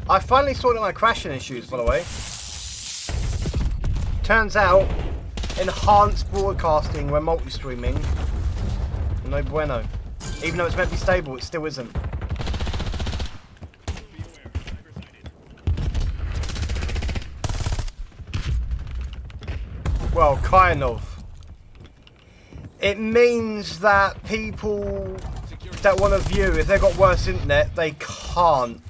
I finally sorted my crashing issues, by the way. Turns out, enhanced broadcasting when multi-streaming, no bueno. Even though it's meant to be stable, it still isn't. Well, kind of. It means that people that want to view, if they've got worse internet, they can't.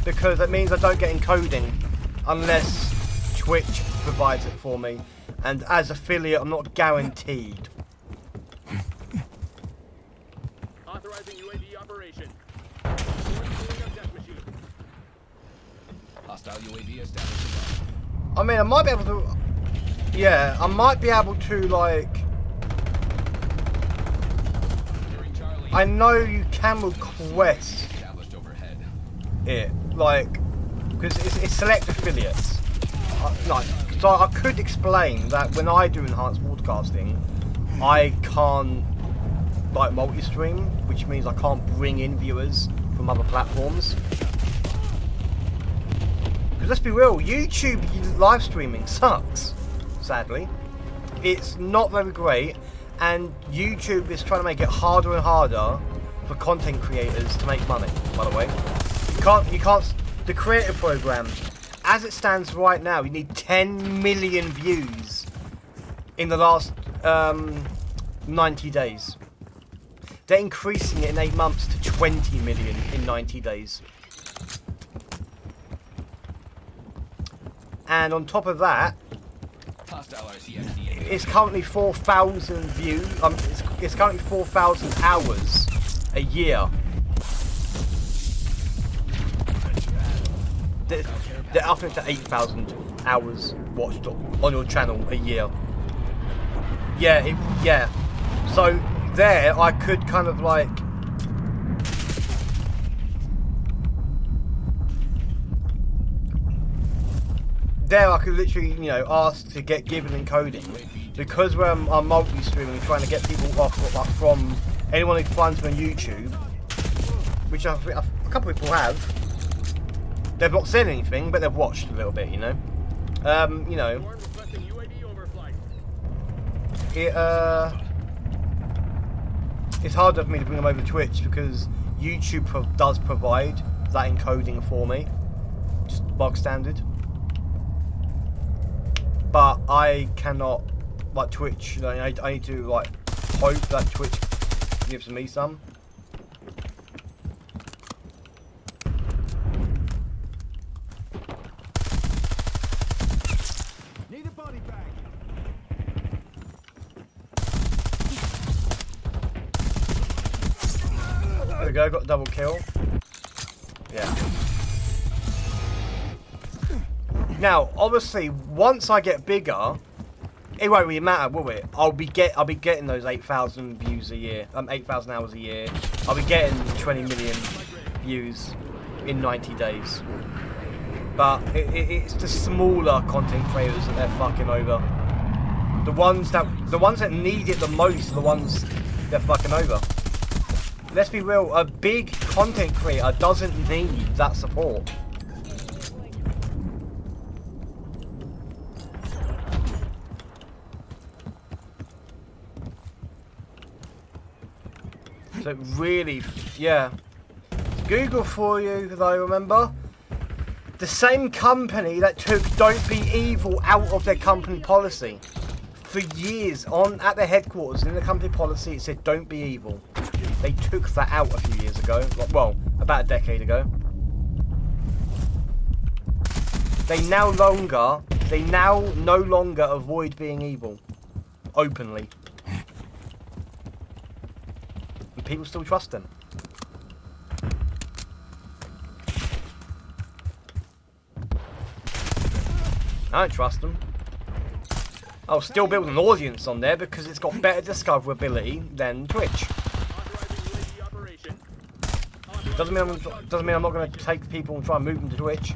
Because it means I don't get encoding unless Twitch provides it for me. And as affiliate, I'm not guaranteed.
Authorizing UAV operation.
Hostile UAV established.
I mean, I might be able to... Yeah, I might be able to, like...
Securing Charlie.
I know you can request
Established overhead.
it, like, because it's select affiliates. Like, so I could explain that when I do enhanced broadcasting, I can't like multi-stream, which means I can't bring in viewers from other platforms. Because let's be real, YouTube live streaming sucks, sadly. It's not very great, and YouTube is trying to make it harder and harder for content creators to make money, by the way. You can't, the creator program, as it stands right now, you need 10 million views in the last 90 days. They're increasing it in 8 months to 20 million in 90 days. And on top of that,
Hostile RCXD.
it's currently 4,000 views. It's currently 4,000 hours a year. They're upping it to 8,000 hours watched on your channel a year. Yeah, yeah. So there, I could kind of like. There, I could literally, you know, ask to get given encoding because we're multi-streaming, trying to get people off from anyone who finds me on YouTube, which a couple of people have. They've not said anything, but they've watched a little bit, you know. You know. It's harder for me to bring them over to Twitch because YouTube does provide that encoding for me, just bog standard. But I cannot, like Twitch. You know, I need to like hope that Twitch gives me some.
Need a body bag.
There we go, got a double kill. Yeah. Now, obviously, once I get bigger, it won't really matter, will it? I'll be getting those 8,000 views a year, 8,000 hours a year. I'll be getting 20 million views in 90 days. But it's the smaller content creators that they're fucking over. The ones that need it the most are the ones they're fucking over. Let's be real, a big content creator doesn't need that support. So really, yeah. Google for you, though, remember? The same company that took "Don't Be Evil" out of their company policy. For years, at their headquarters, in the company policy, it said "Don't be evil." They took that out a few years ago. Well, about a decade ago. They now no longer avoid being evil. Openly. And people still trust them. I don't trust them. I'll still build an audience on there because it's got better discoverability than Twitch. Doesn't mean I'm not going to take people and try and move them to Twitch.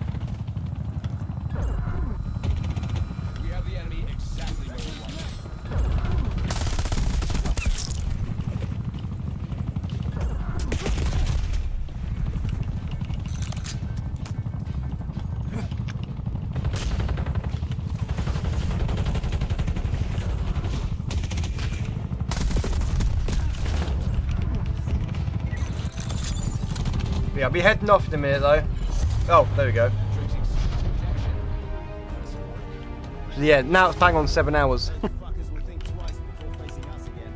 We have the enemy exactly where we want them.
Yeah, I'll be heading off in a minute though. Oh, there we go. So yeah, now it's bang on 7 hours.
Fuckers will think twice before facing us again.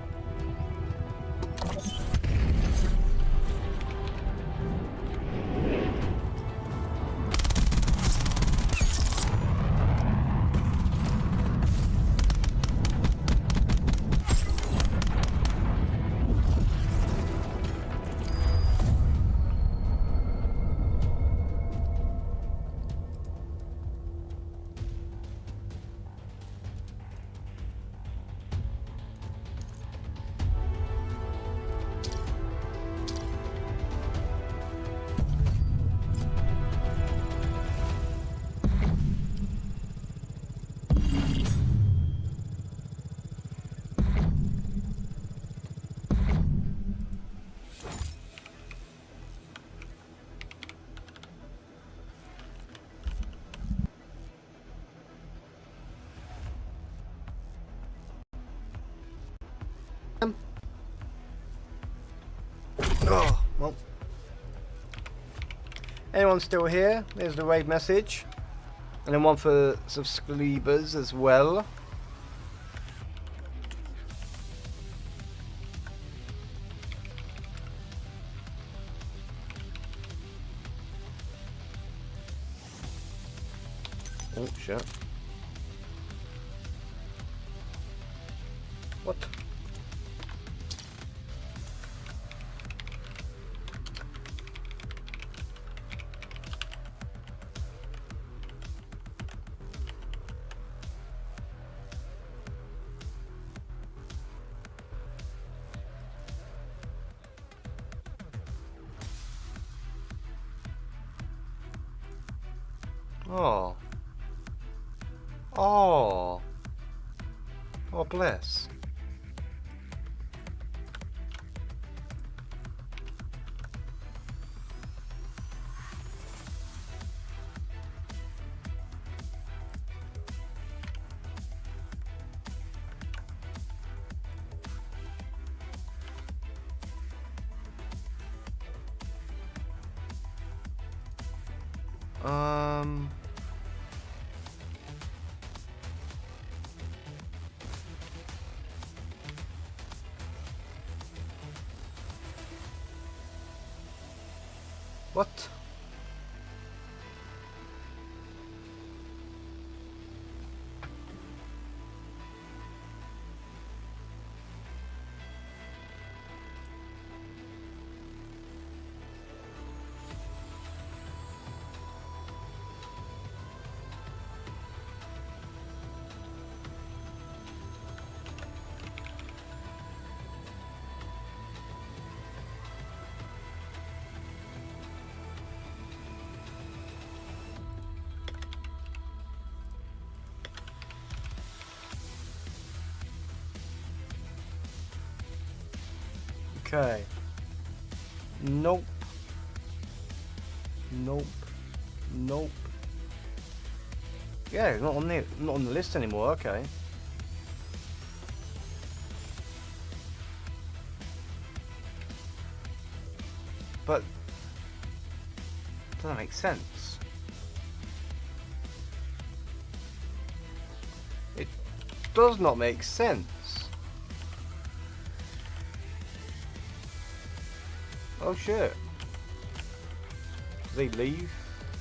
Oh, well. Anyone still here? There's the raid message. And then one for subscribers as well. Oh, shit. What? Oh. Oh. Oh, bless. What? Okay. Nope. Nope. Nope. Yeah, not on the list anymore. Okay. But doesn't make sense. It does not make sense. Oh shit. Did they leave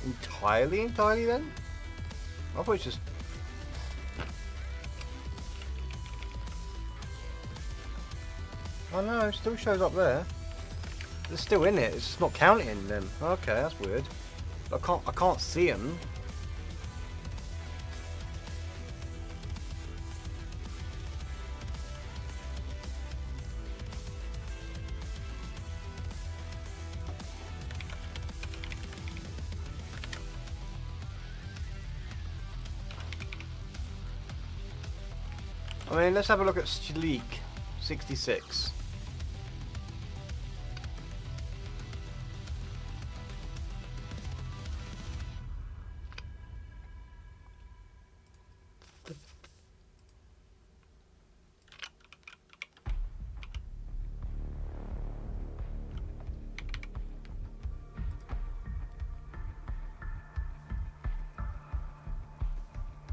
entirely then? I thought it's just... Oh no, it still shows up there. It's still in it, it's just not counting them. Okay, that's weird. I can't see them. I mean, let's have a look at Sleek 66.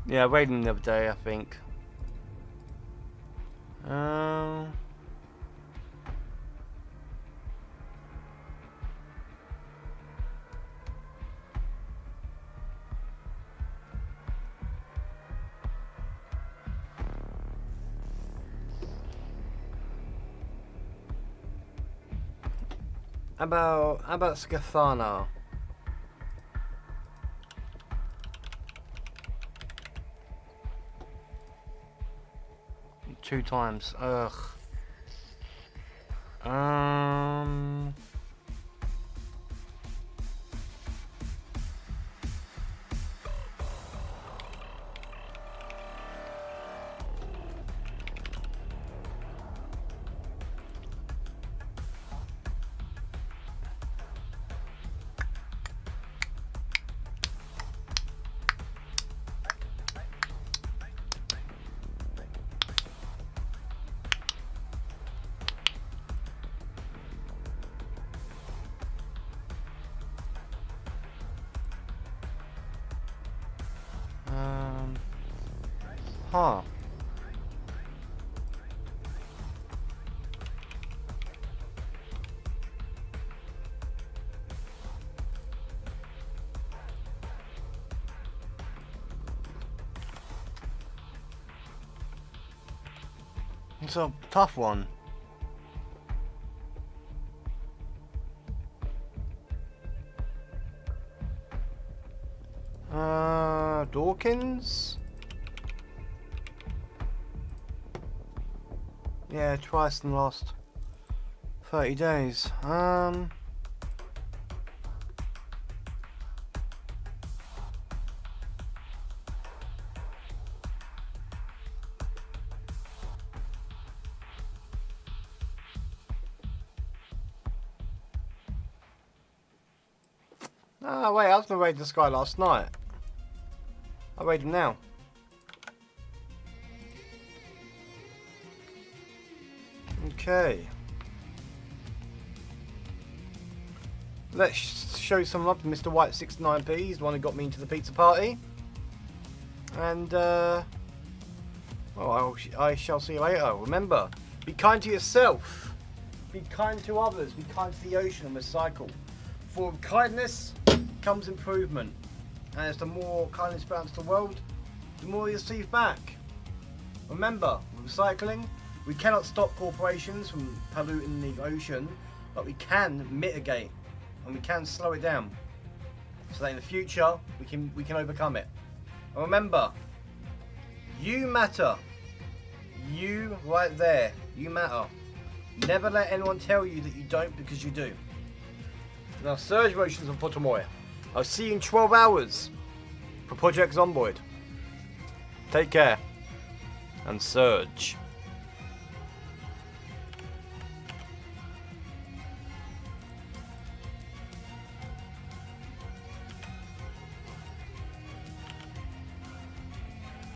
Yeah, I raided him the other day, I think. How about Scathana? Two times. Ugh. Huh. It's a tough one. Dawkins? Yeah, twice in the last 30 days. Ah, wait, I was gonna raid this guy last night. I'll raid him now. Okay. Let's show some love to Mr. White 69p. He's the one who got me into the pizza party. And, well, I shall see you later. Remember, be kind to yourself. Be kind to others. Be kind to the ocean and recycle. For kindness comes improvement. And as the more kindness spreads to the world, the more you receive back. Remember, with recycling, we cannot stop corporations from polluting the ocean, but we can mitigate and we can slow it down, so that in the future we can overcome it. And remember, you matter. You right there, you matter. Never let anyone tell you that you don't, because you do. Now, Surge Motions on Potomoy. I'll see you in 12 hours for Project Zomboid. Take care and Surge.